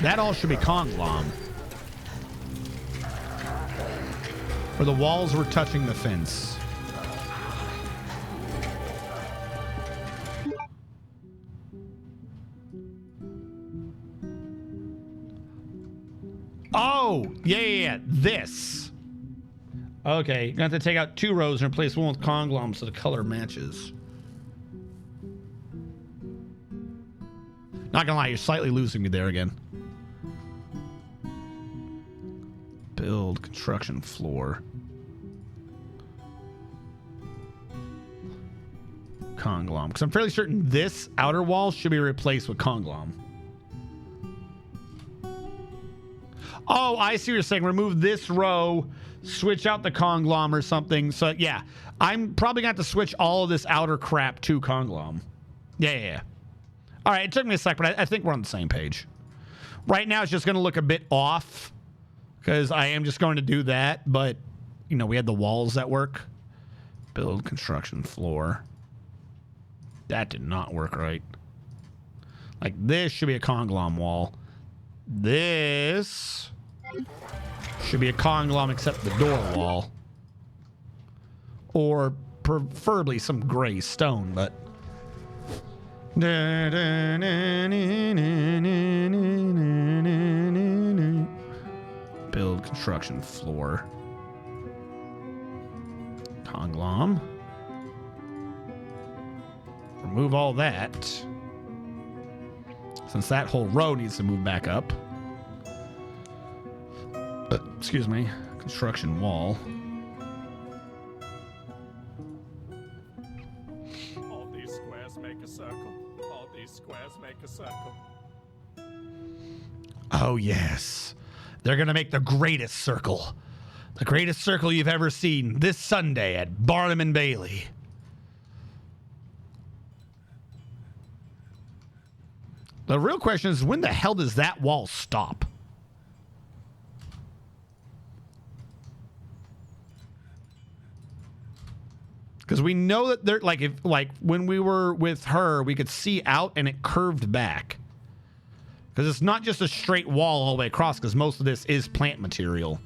That all should be Conglom. Where the walls were touching the fence. Oh, yeah. This. Okay, you have to take out 2 rows and replace one with Conglom so the color matches. Not gonna lie, you're slightly losing me there again. Build construction floor. Conglom. Because I'm fairly certain this outer wall should be replaced with Conglom. Oh, I see what you're saying. Remove this row, switch out the Conglom or something. So, yeah. I'm probably going to have to switch all of this outer crap to Conglom. Yeah. All right, it took me a sec, but I think we're on the same page. Right now, it's just going to look a bit off because I am just going to do that. But, you know, we had the walls that work. Build construction floor. That did not work right. Like, this should be a Conglom wall. This should be a Conglom except the door wall. Or preferably some gray stone, but... Build construction floor. Conglom. Remove all that. Since that whole row needs to move back up. Excuse me. Construction wall. All these squares make a circle. All these squares make a circle. Oh, yes. They're going to make the greatest circle. The greatest circle you've ever seen this Sunday at Barnum and Bailey. The real question is, when the hell does that wall stop? Because we know that they're like, when we were with her, we could see out and it curved back. Because it's not just a straight wall all the way across, because most of this is plant material.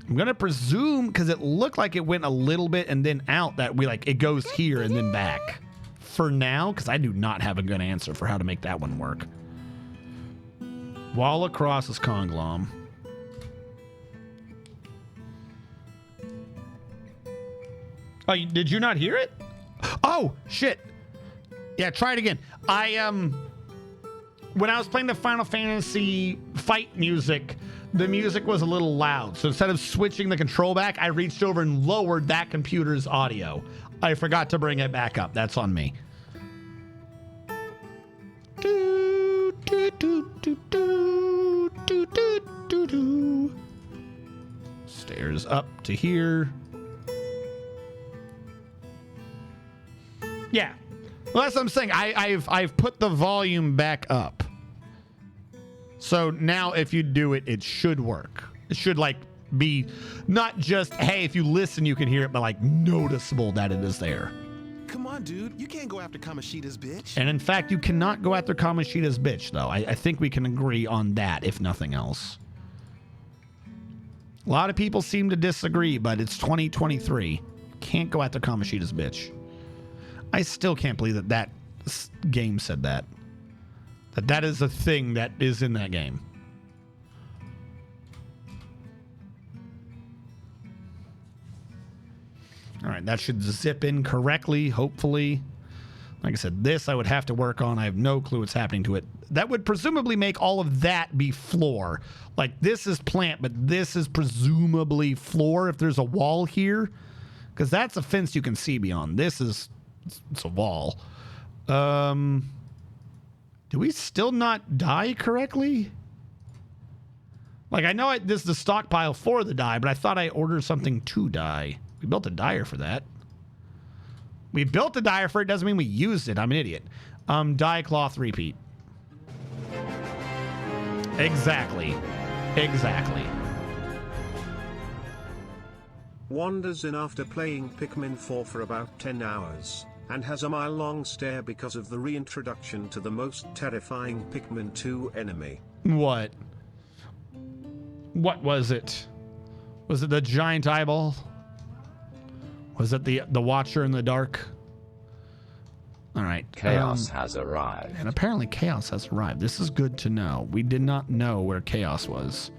I'm going to presume, because it looked like it went a little bit and then out, that it goes here and then back. For now, because I do not have a good answer for how to make that one work. Wall across is Conglom. Oh, did you not hear it? Oh, shit. Yeah, try it again. When I was playing the Final Fantasy fight music, the music was a little loud. So instead of switching the control back, I reached over and lowered that computer's audio. I forgot to bring it back up. That's on me. Stairs up to here. Yeah. Well, that's what I'm saying. I've put the volume back up. So now if you do it, it should work. It should like be not just, hey, if you listen, you can hear it, but like noticeable that it is there. Come on, dude. You can't go after Kamoshida's bitch. And in fact, you cannot go after Kamoshida's bitch, though. I think we can agree on that, if nothing else. A lot of people seem to disagree, but it's 2023. Can't go after Kamoshida's bitch. I still can't believe that that game said that. That is a thing that is in that game. All right, that should zip in correctly, hopefully. Like I said, this I would have to work on. I have no clue what's happening to it. That would presumably make all of that be floor. Like, this is plant, but this is presumably floor if there's a wall here. Because that's a fence you can see beyond. This is... it's a wall. Do we still not die correctly? Like, I know this is the stockpile for the dye, but I thought I ordered something to dye. We built a dyer for that. We built a dyer for it, doesn't mean we used it. I'm an idiot. Dye cloth repeat. Exactly. Exactly. Wanders in after playing Pikmin 4 for about 10 hours, and has a mile-long stare because of the reintroduction to the most terrifying Pikmin 2 enemy. What? What was it? Was it the giant eyeball? Was it the Watcher in the dark? All right. Chaos has arrived. And apparently Chaos has arrived. This is good to know. We did not know where Chaos was.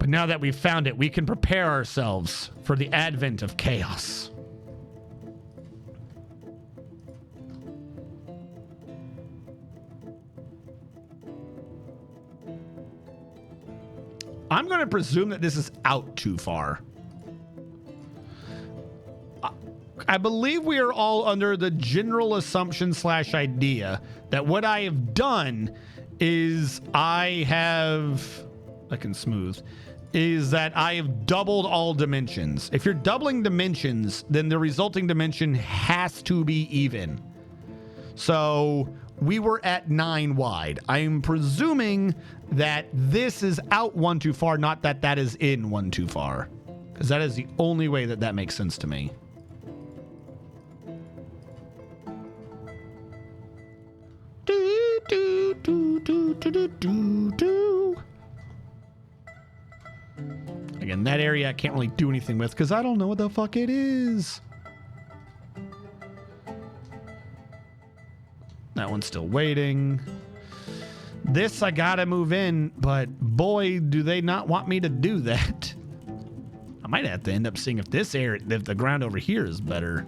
But now that we've found it, we can prepare ourselves for the advent of Chaos. I'm going to presume that this is out too far. I believe we are all under the general assumption / idea that what I have done is I can smooth, is that I have doubled all dimensions. If you're doubling dimensions, then the resulting dimension has to be even. So we were at 9 wide. I'm presuming that this is out one too far, not that that is in one too far. Because that is the only way that that makes sense to me. Do, do, do, do, do, do, do, do. Again, that area I can't really do anything with because I don't know what the fuck it is. That one's still waiting. This I gotta move in, but boy, do they not want me to do that. I might have to end up seeing if this area, if the ground over here is better.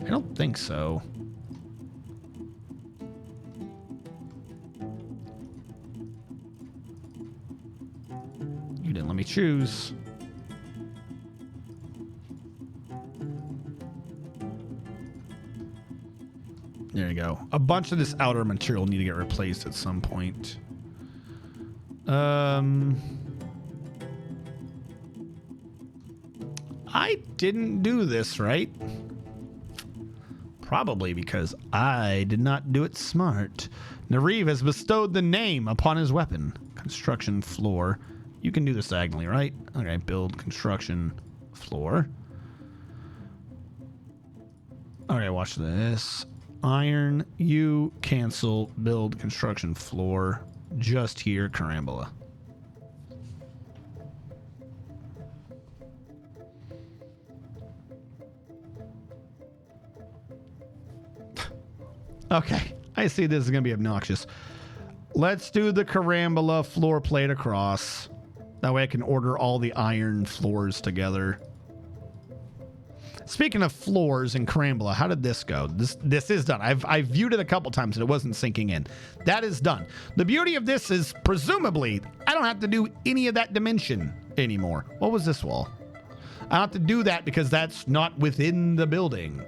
I don't think so. You didn't let me choose. There you go. A bunch of this outer material need to get replaced at some point. I didn't do this right. Probably because I did not do it smart. Nariv has bestowed the name upon his weapon. Construction floor. You can do this diagonally, right? Okay, build construction floor. Okay, watch this. Iron, you cancel, build construction floor. Just here, Carambola. Okay, I see this is going to be obnoxious. Let's do the Carambola floor plate across. That way I can order all the iron floors together. Speaking of floors and Carambola, how did this go? This is done. I've viewed it a couple times and it wasn't sinking in. That is done. The beauty of this is presumably I don't have to do any of that dimension anymore. What was this wall? I don't have to do that because that's not within the building.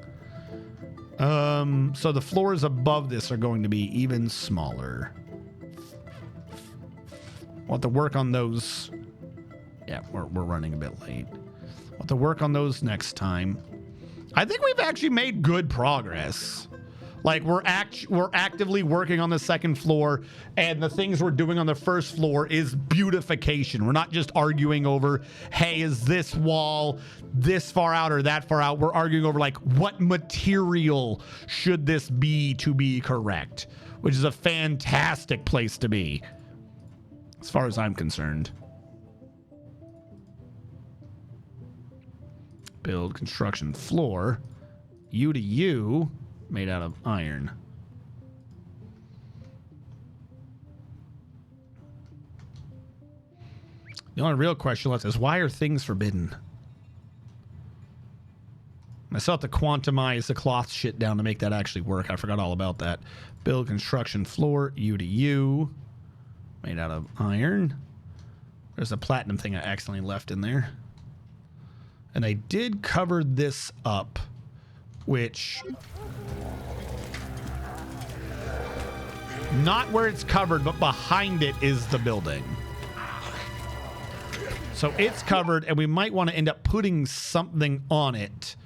So the floors above this are going to be even smaller. We'll have to work on those. Yeah, we're running a bit late. We'll have to work on those next time. I think we've actually made good progress. Like we're actively working on the second floor, and the things we're doing on the first floor is beautification. We're not just arguing over, hey, is this wall this far out or that far out? We're arguing over like what material should this be to be correct, which is a fantastic place to be as far as I'm concerned. Build construction floor, U to U, made out of iron. The only real question left is, why are things forbidden? I still have to quantumize the cloth shit down to make that actually work. I forgot all about that. Build construction floor, U to U, made out of iron. There's a platinum thing I accidentally left in there. And I did cover this up, which... not where it's covered, but behind it is the building. So it's covered, and we might want to end up putting something on it.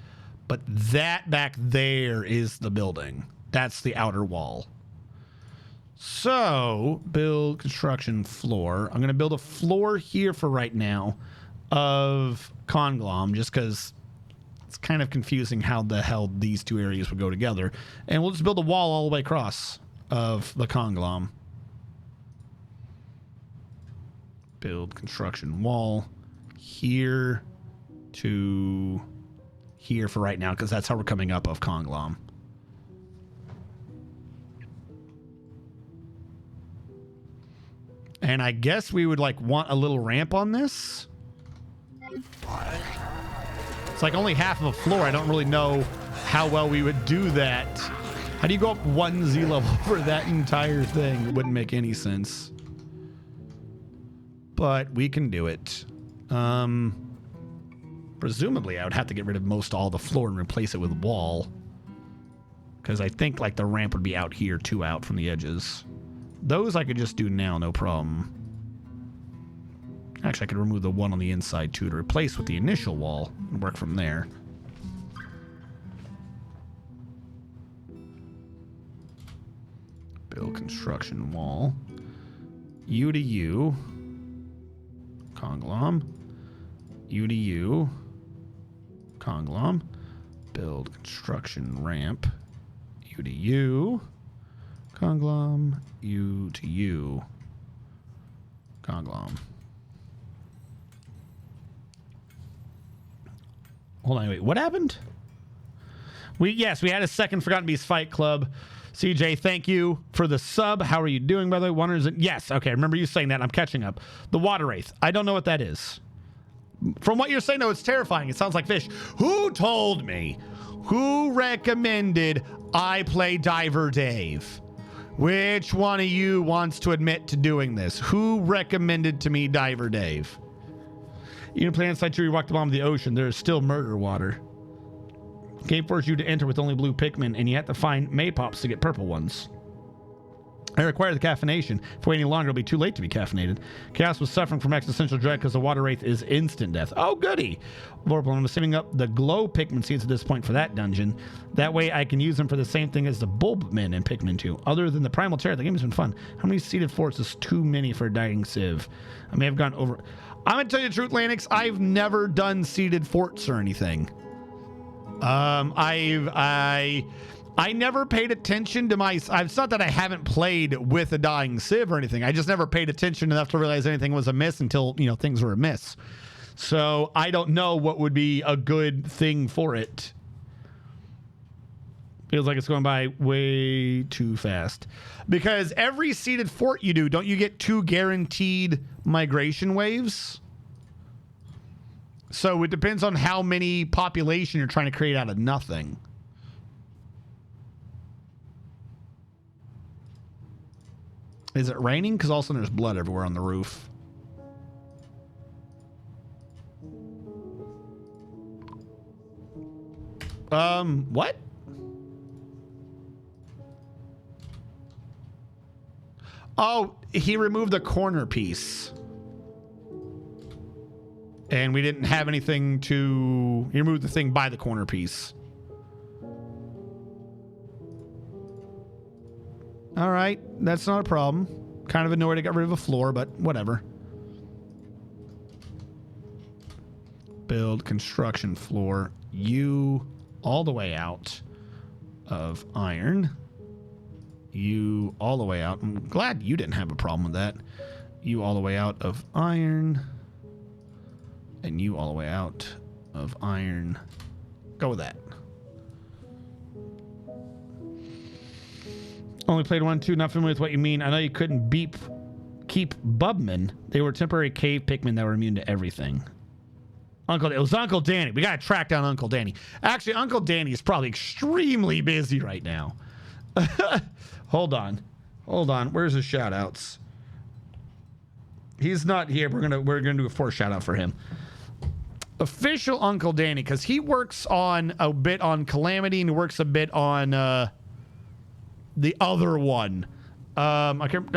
But that back there is the building. That's the outer wall. So, build construction floor. I'm going to build a floor here for right now of Conglom, just because it's kind of confusing how the hell these two areas would go together. And we'll just build a wall all the way across of the Conglom. Build construction wall here to here for right now, because that's how we're coming up of Conglom. And I guess we would like want a little ramp on this. It's like only half of a floor. I don't really know how well we would do that. How do you go up 1 Z level for that entire thing? It wouldn't make any sense. But we can do it. Presumably, I would have to get rid of most all the floor and replace it with wall. Because I think like the ramp would be out here, 2 out from the edges. Those I could just do now, no problem. Actually, I could remove the one on the inside too to replace with the initial wall and work from there. Build construction wall. U to U. Conglom. U to U. Conglom. Build construction ramp. U to U. Conglom. U to U. Conglom. Hold on, wait. What happened? Yes, we had a second Forgotten Beast Fight Club. CJ, thank you for the sub. How are you doing, by the way? Wonders. Yes, okay. Remember you saying that. I'm catching up. The Water Wraith. I don't know what that is. From what you're saying, though, it's terrifying. It sounds like fish. Who told me? Who recommended I play Diver Dave? Which one of you wants to admit to doing this? Who recommended to me Diver Dave? You can play inside till you walk the bottom of the ocean. There is still murder water. Game forces you to enter with only blue Pikmin, and you have to find Maypops to get purple ones. I require the caffeination. If waiting longer, it'll be too late to be caffeinated. Chaos was suffering from existential dread because the Water Wraith is instant death. Oh, goody. Vorpal, I'm saving up the glow Pikmin seeds at this point for that dungeon. That way I can use them for the same thing as the Bulbmin in Pikmin 2. Other than the Primal Terror, the game has been fun. How many seeded forts is too many for a dying civ? I may have gone over... I'm going to tell you the truth, Lanix. I've never done seeded forts or anything. I never paid attention to my... It's not that I haven't played with a dying civ or anything. I just never paid attention enough to realize anything was amiss until, you know, things were amiss. So I don't know what would be a good thing for it. Feels like it's going by way too fast. Because every seeded fort you do, don't you get 2 guaranteed migration waves? So it depends on how many population you're trying to create out of nothing. Is it raining? Because all of a sudden there's blood everywhere on the roof. What? Oh, he removed the corner piece. And we didn't have anything to... He removed the thing by the corner piece. All right. That's not a problem. Kind of annoyed I got rid of a floor, but whatever. Build construction floor. You all the way out of iron. You all the way out. I'm glad you didn't have a problem with that. You all the way out of iron. And you all the way out of iron. Go with that. Only played 1, 2, not familiar with what you mean. I know you couldn't keep Bubman. They were temporary cave Pikmin that were immune to everything. It was Uncle Danny. We gotta track down Uncle Danny. Actually, Uncle Danny is probably extremely busy right now. Hold on. Where's his shout outs? He's not here. We're gonna do a force shout out for him. Official Uncle Danny, because he works on a bit on Calamity and works a bit on the other one. I can't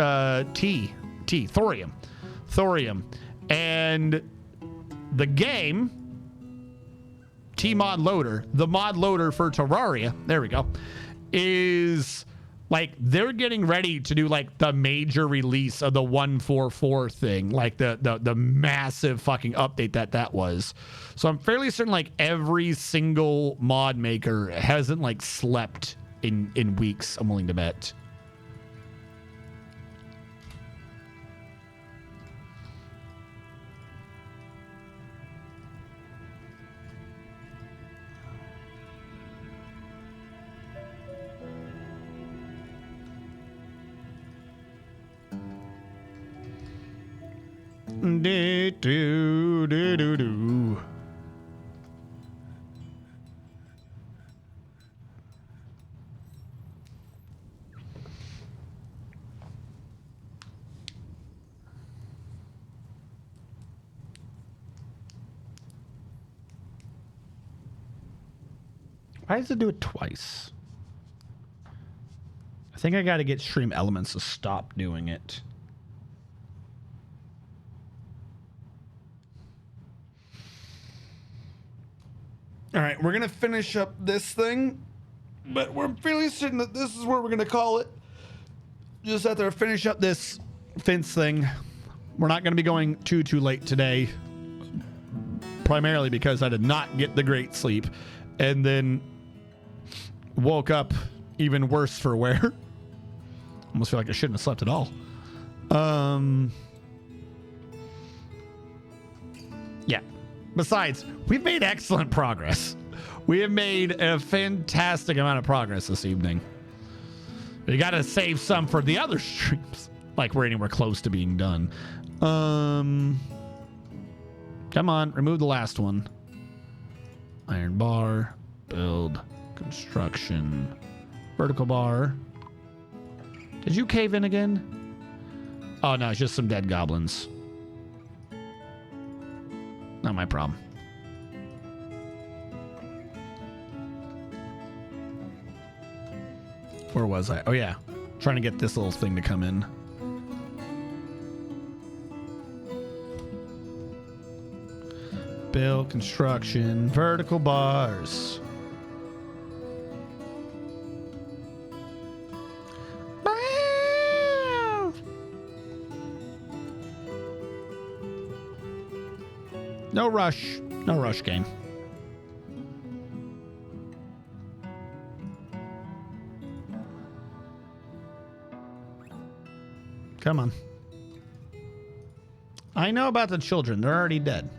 Thorium. And the game T-Mod Loader, the mod loader for Terraria, there we go, is like they're getting ready to do like the major release of the 144 thing, like the massive fucking update that was. So I'm fairly certain like every single mod maker hasn't like slept in weeks, I'm willing to bet. Do. Why does it do it twice? I think I got to get Stream Elements to stop doing it. All right, we're going to finish up this thing, but we're fairly certain that this is where we're going to call it. Just after I finish up this fence thing, we're not going to be going too late today, primarily because I did not get the great sleep and then woke up even worse for wear. Almost feel like I shouldn't have slept at all. Yeah. Besides, we've made excellent progress. We have made a fantastic amount of progress this evening. We got to save some for the other streams, like we're anywhere close to being done. Come on, remove the last one. Iron bar, build, construction, vertical bar. Did you cave in again? Oh no, it's just some dead goblins. Not my problem. Where was I? Oh yeah, trying to get this little thing to come in. Build, construction, vertical bars. No rush. No rush, game. Come on. I know about the children. They're already dead.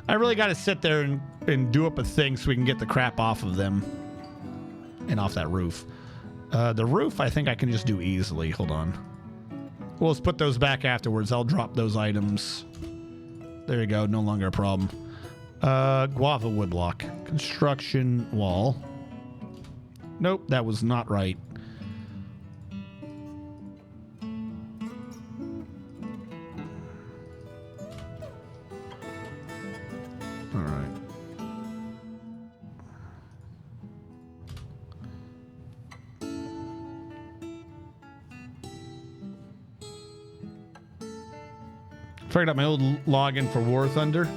I really got to sit there and do up a thing so we can get the crap off of them and off that roof. The roof, I think I can just do easily. Hold on. We'll just put those back afterwards. I'll drop those items. There you go. No longer a problem. Guava woodblock. Construction wall. Nope, that was not right. All right. Figured out my old login for War Thunder.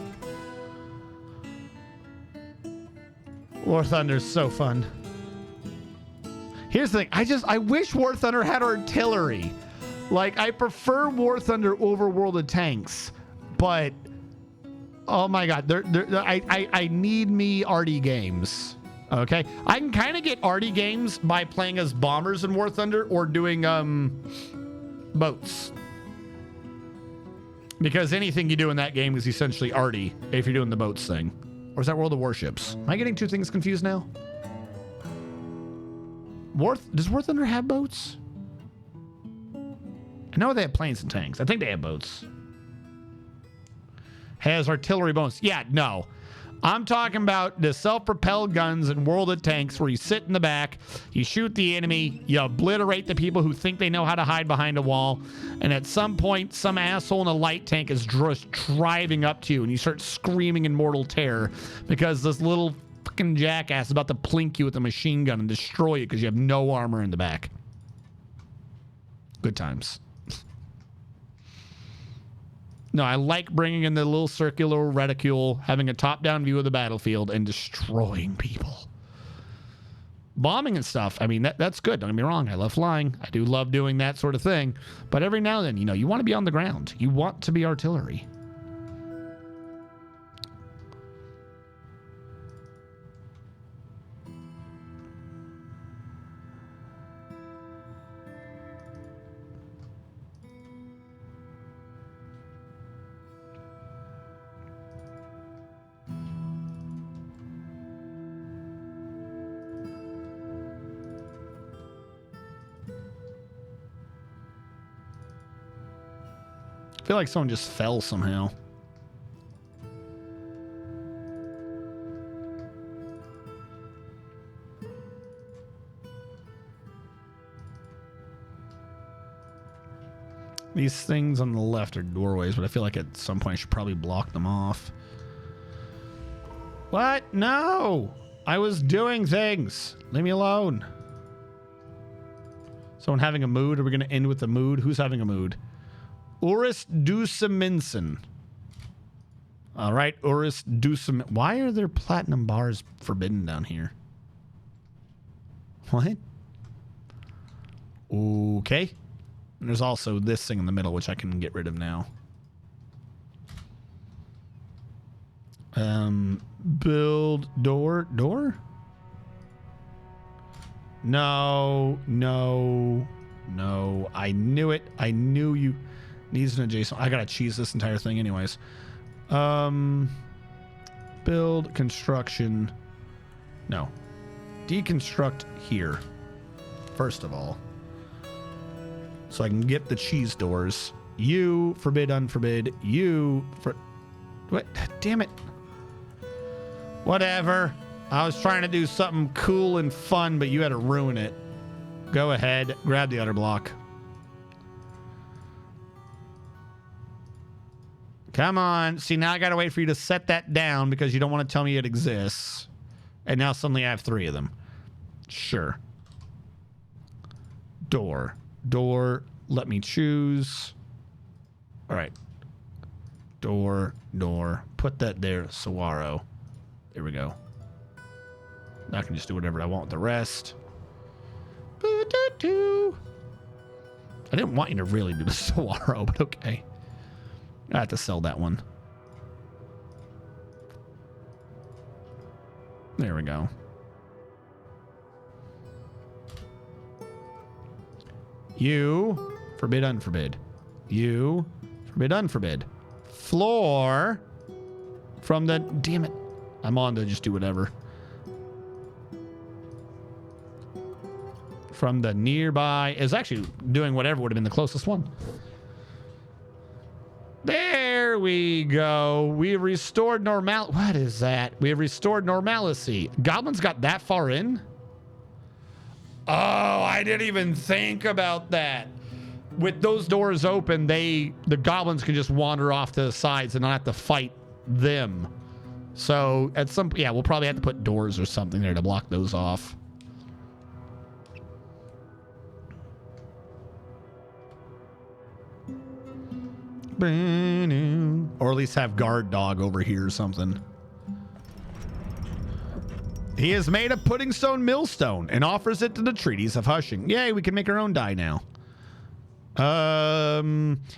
War Thunder is so fun. Here's the thing. I wish War Thunder had artillery. Like, I prefer War Thunder over World of Tanks, but oh my God, I need me arty games. Okay, I can kind of get arty games by playing as bombers in War Thunder or doing boats, because anything you do in that game is essentially arty if you're doing the boats thing. Or is that World of Warships? Am I getting two things confused now? Does War Thunder have boats? I know they have planes and tanks. I think they have boats. Has artillery bonus. Yeah, no. I'm talking about the self-propelled guns in World of Tanks where you sit in the back, you shoot the enemy, you obliterate the people who think they know how to hide behind a wall, and at some point, some asshole in a light tank is just driving up to you, and you start screaming in mortal terror because this little fucking jackass is about to plink you with a machine gun and destroy you because you have no armor in the back. Good times. No, I like bringing in the little circular reticule, having a top-down view of the battlefield, and destroying people. Bombing and stuff, I mean, that's good. Don't get me wrong. I love flying. I do love doing that sort of thing. But every now and then, you want to be on the ground. You want to be artillery. I feel like someone just fell somehow. These things on the left are doorways, but I feel like at some point I should probably block them off. What? No! I was doing things. Leave me alone. Someone having a mood? Are we going to end with a mood? Who's having a mood? Urus Dusaminson. All right, Urus Dusaminson. Why are there platinum bars forbidden down here? What? Okay. And there's also this thing in the middle, which I can get rid of now. Build door. Door? No. I knew it. I knew you. Needs an adjacent. I gotta cheese this entire thing anyways. Build, construction. No. Deconstruct here. First of all. So I can get the cheese doors. You, forbid, unforbid. You, for... What? Damn it. Whatever. I was trying to do something cool and fun, but you had to ruin it. Go ahead. Grab the other block. Come on. See, now I got to wait for you to set that down because you don't want to tell me it exists. And now suddenly I have 3 of them. Sure. Door. Door. Let me choose. All right. Door. Door. Put that there. Saguaro. There we go. Now I can just do whatever I want with the rest. I didn't want you to really do the Saguaro, but okay. I have to sell that one. There we go. You, forbid, unforbid. You, forbid, unforbid. Floor from the... Damn it. I'm on to just do whatever. From the nearby... Is actually doing whatever would have been the closest one. There we go. We have restored normal. What is that? We have restored normalcy. Goblins got that far in? Oh, I didn't even think about that. With those doors open, the goblins can just wander off to the sides and not have to fight them. So at some, yeah, we'll probably have to put doors or something there to block those off. Or at least have guard dog over here or something. He has made a pudding stone millstone and offers it to the treaties of hushing. Yay, we can make our own dye now.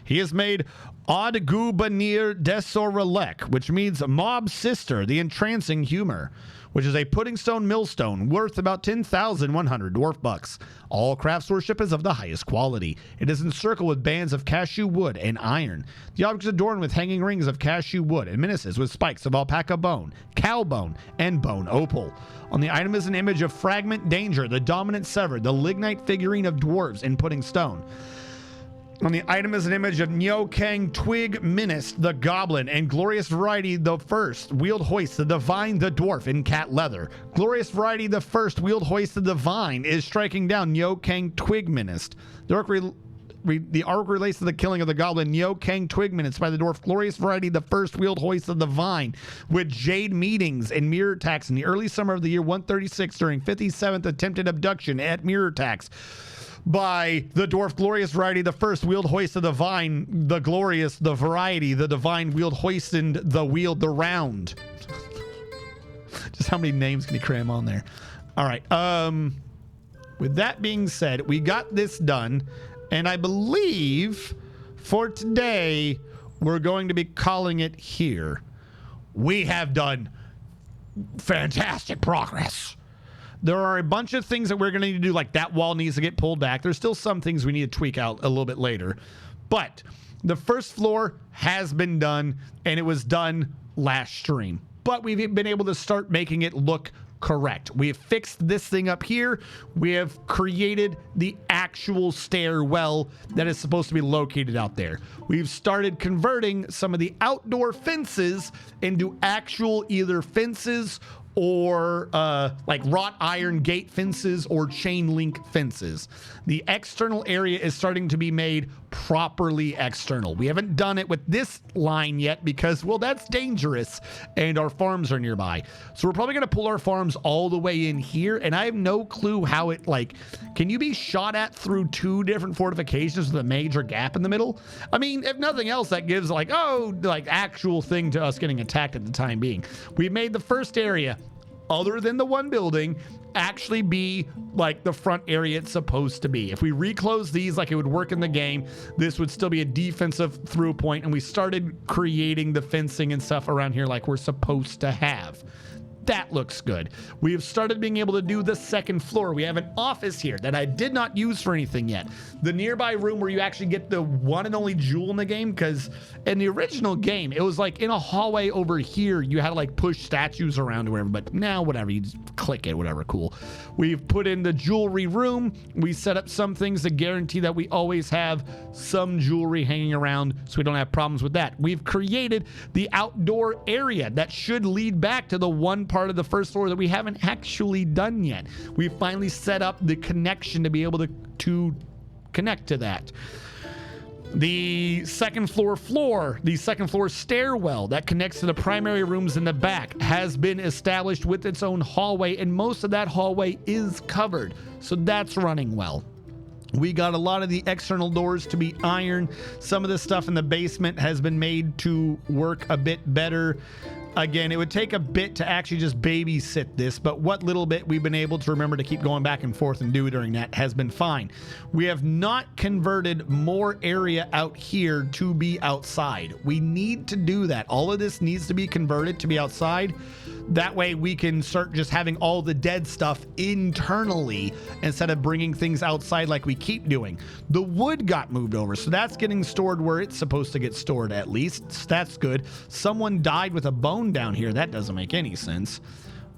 He has made Odgubanir Desorelek, which means mob sister, the entrancing humor, which is a pudding stone millstone worth about 10,100 dwarf bucks. All craftsmanship is of the highest quality. It is encircled with bands of cashew wood and iron. The object is adorned with hanging rings of cashew wood and menaces with spikes of alpaca bone, cow bone, and bone opal. On the item is an image of Fragment Danger, the dominant severed, the lignite figurine of dwarves in pudding stone. On the item is an image of Nyokang Twig Minist, the goblin, and Glorious Variety the First, wield hoist the divine, the dwarf in cat leather. Glorious Variety the First, wield hoist the divine, is striking down Nyokang Twig Minist. The arc relates to the killing of the goblin Nyokang Twig Minist by the dwarf Glorious Variety the First, wield hoist the divine, with Jade meetings and MirrorTax in the early summer of the year 136 during 57th attempted abduction at MirrorTax by the dwarf Glorious Variety the First, wield hoist the divine, the glorious, the variety, the divine, wield hoisted the wield, the round. Just how many names can you cram on there? All right. With that being said, we got this done, and I believe for today we're going to be calling it here. We have done fantastic progress. There are a bunch of things that we're going to need to do, like that wall needs to get pulled back. There's still some things we need to tweak out a little bit later. But the first floor has been done, and it was done last stream. But we've been able to start making it look correct. We have fixed this thing up here. We have created the actual stairwell that is supposed to be located out there. We've started converting some of the outdoor fences into actual either fences or like wrought iron gate fences or chain link fences. The external area is starting to be made properly external. We haven't done it with this line yet because, well, that's dangerous and our farms are nearby. So we're probably going to pull our farms all the way in here, and I have no clue how it, like, can you be shot at through two different fortifications with a major gap in the middle? I mean, if nothing else, that gives like, oh, like actual thing to us getting attacked at the time being. We've made the first area, other than the one building, actually be like the front area it's supposed to be. If we reclose these like it would work in the game, this would still be a defensive through point, and we started creating the fencing and stuff around here like we're supposed to have. That looks good. We have started being able to do the second floor. We have an office here that I did not use for anything yet. The nearby room where you actually get the one and only jewel in the game, because in the original game, it was like in a hallway over here, you had to like push statues around or whatever, but now whatever, you just click it, whatever, cool. We've put in the jewelry room. We set up some things to guarantee that we always have some jewelry hanging around so we don't have problems with that. We've created the outdoor area that should lead back to the one part of the first floor that we haven't actually done yet. We've finally set up the connection to be able to connect to that. The second floor stairwell that connects to the primary rooms in the back has been established with its own hallway, and most of that hallway is covered, so that's running well. We got a lot of the external doors to be iron. Some of the stuff in the basement has been made to work a bit better. Again, it would take a bit to actually just babysit this, but what little bit we've been able to remember to keep going back and forth and do during that has been fine. We have not converted more area out here to be outside. We need to do that. All of this needs to be converted to be outside. That way we can start just having all the dead stuff internally instead of bringing things outside like we keep doing. The wood got moved over, so that's getting stored where it's supposed to get stored at least. That's good. Someone died with a bone down here. That doesn't make any sense.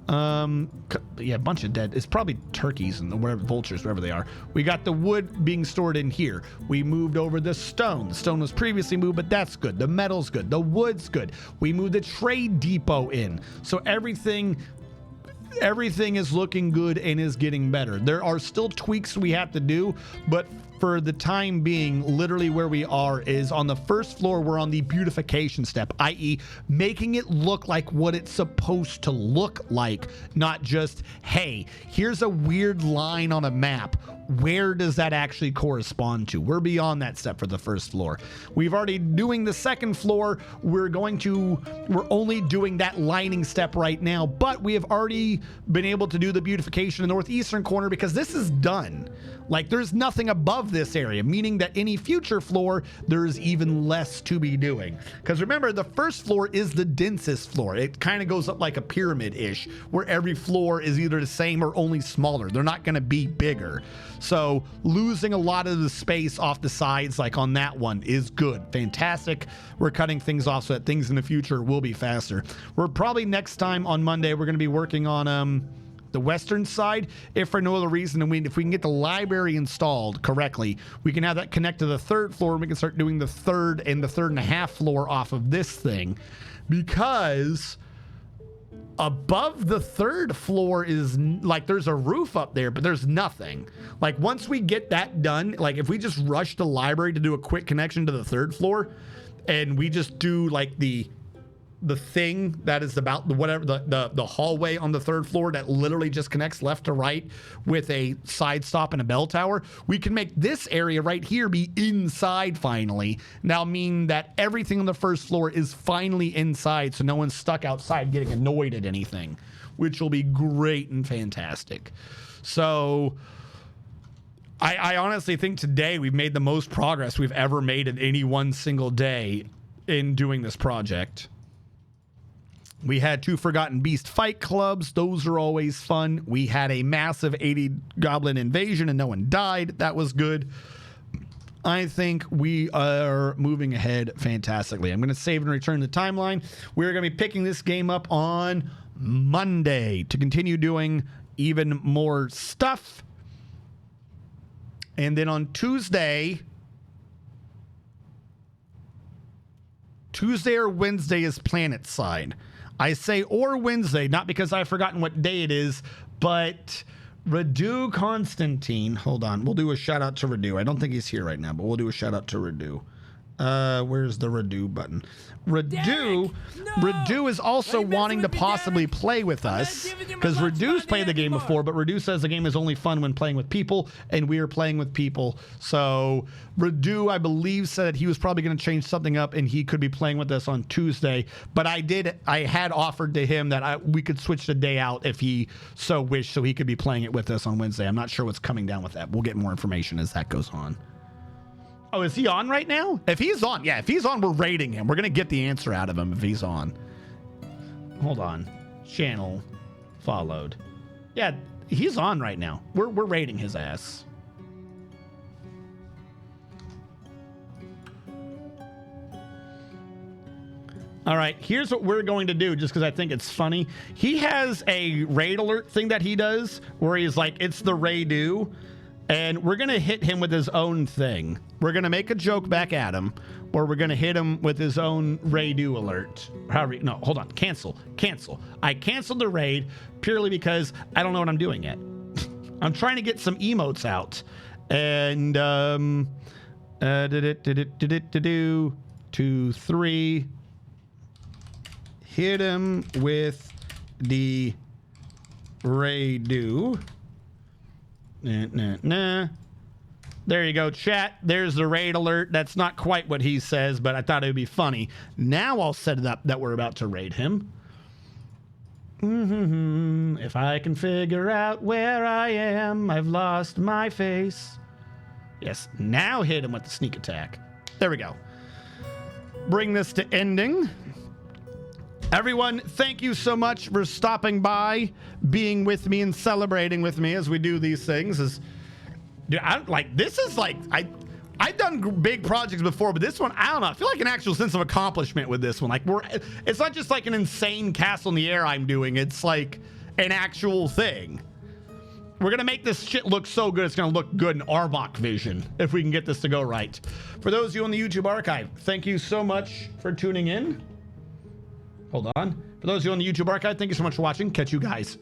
Yeah, a bunch of dead. It's probably turkeys and wherever, vultures, wherever they are. We got the wood being stored in here. We moved over the stone. The stone was previously moved, but that's good. The metal's good. The wood's good. We moved the trade depot in. So everything is looking good and is getting better. There are still tweaks we have to do, but for the time being, literally where we are is on the first floor, we're on the beautification step, i.e. making it look like what it's supposed to look like, not just, hey, here's a weird line on a map. Where does that actually correspond to? We're beyond that step for the first floor. We've already doing the second floor. We're only doing that lining step right now, but we have already been able to do the beautification in the northeastern corner because this is done. Like, there's nothing above this area, meaning that any future floor, there's even less to be doing. Because remember, the first floor is the densest floor. It kind of goes up like a pyramid-ish, where every floor is either the same or only smaller. They're not going to be bigger. So losing a lot of the space off the sides, like on that one, is good. Fantastic. We're cutting things off so that things in the future will be faster. We're probably next time on Monday, we're going to be working on the western side, if for no other reason, and if we can get the library installed correctly, we can have that connect to the third floor, and we can start doing the third and the third and a half floor off of this thing, because above the third floor is like there's a roof up there, but there's nothing. Like, once we get that done, like if we just rush the library to do a quick connection to the third floor, and we just do like the thing that is about the hallway on the third floor that literally just connects left to right with a side stop and a bell tower, we can make this area right here be inside finally. Now mean that everything on the first floor is finally inside, so no one's stuck outside getting annoyed at anything, which will be great and fantastic. So I honestly think today we've made the most progress we've ever made in any one single day in doing this project. We had 2 Forgotten Beast fight clubs. Those are always fun. We had a massive 80 goblin invasion and no one died. That was good. I think we are moving ahead fantastically. I'm going to save and return the timeline. We're going to be picking this game up on Monday to continue doing even more stuff. And then on Tuesday or Wednesday is Planet Side. I say or Wednesday, not because I've forgotten what day it is, but Radu Constantine. Hold on. We'll do a shout out to Radu. I don't think he's here right now, but we'll do a shout out to Radu. Where's the Radu button? Radu is also wanting to possibly play with us, because Radu's played the game before, but Radu says the game is only fun when playing with people, and we are playing with people. So Radu, I believe, said that he was probably going to change something up and he could be playing with us on Tuesday, but I had offered to him that we could switch the day out if he so wished, so he could be playing it with us on Wednesday. I'm not sure what's coming down with that. We'll get more information as that goes on. Oh, is he on right now? If he's on, we're rating him. We're going to get the answer out of him if he's on. Hold on. Channel followed. Yeah, he's on right now. We're rating his ass. All right, here's what we're going to do, just because I think it's funny. He has a raid alert thing that he does where he's like, it's the Radu. And we're going to hit him with his own thing. We're going to make a joke back at him, or we're going to hit him with his own Radu alert. No, hold on. Cancel. I canceled the raid purely because I don't know what I'm doing yet. I'm trying to get some emotes out. And 2, 3. Hit him with the Radu. There you go, chat. There's the raid alert. That's not quite what he says, but I thought it would be funny. Now I'll set it up that we're about to raid him. If I can figure out where I am, I've lost my face. Yes, now hit him with the sneak attack. There we go. Bring this to ending. Everyone, thank you so much for stopping by, being with me, and celebrating with me as we do these things. I've done big projects before, but this one, I don't know. I feel like an actual sense of accomplishment with this one. Like, it's not just like an insane castle in the air I'm doing. It's like an actual thing. We're going to make this shit look so good, it's going to look good in Arbok vision if we can get this to go right. For those of you on the YouTube archive, thank you so much for tuning in. Hold on. For those of you on the YouTube archive, thank you so much for watching. Catch you guys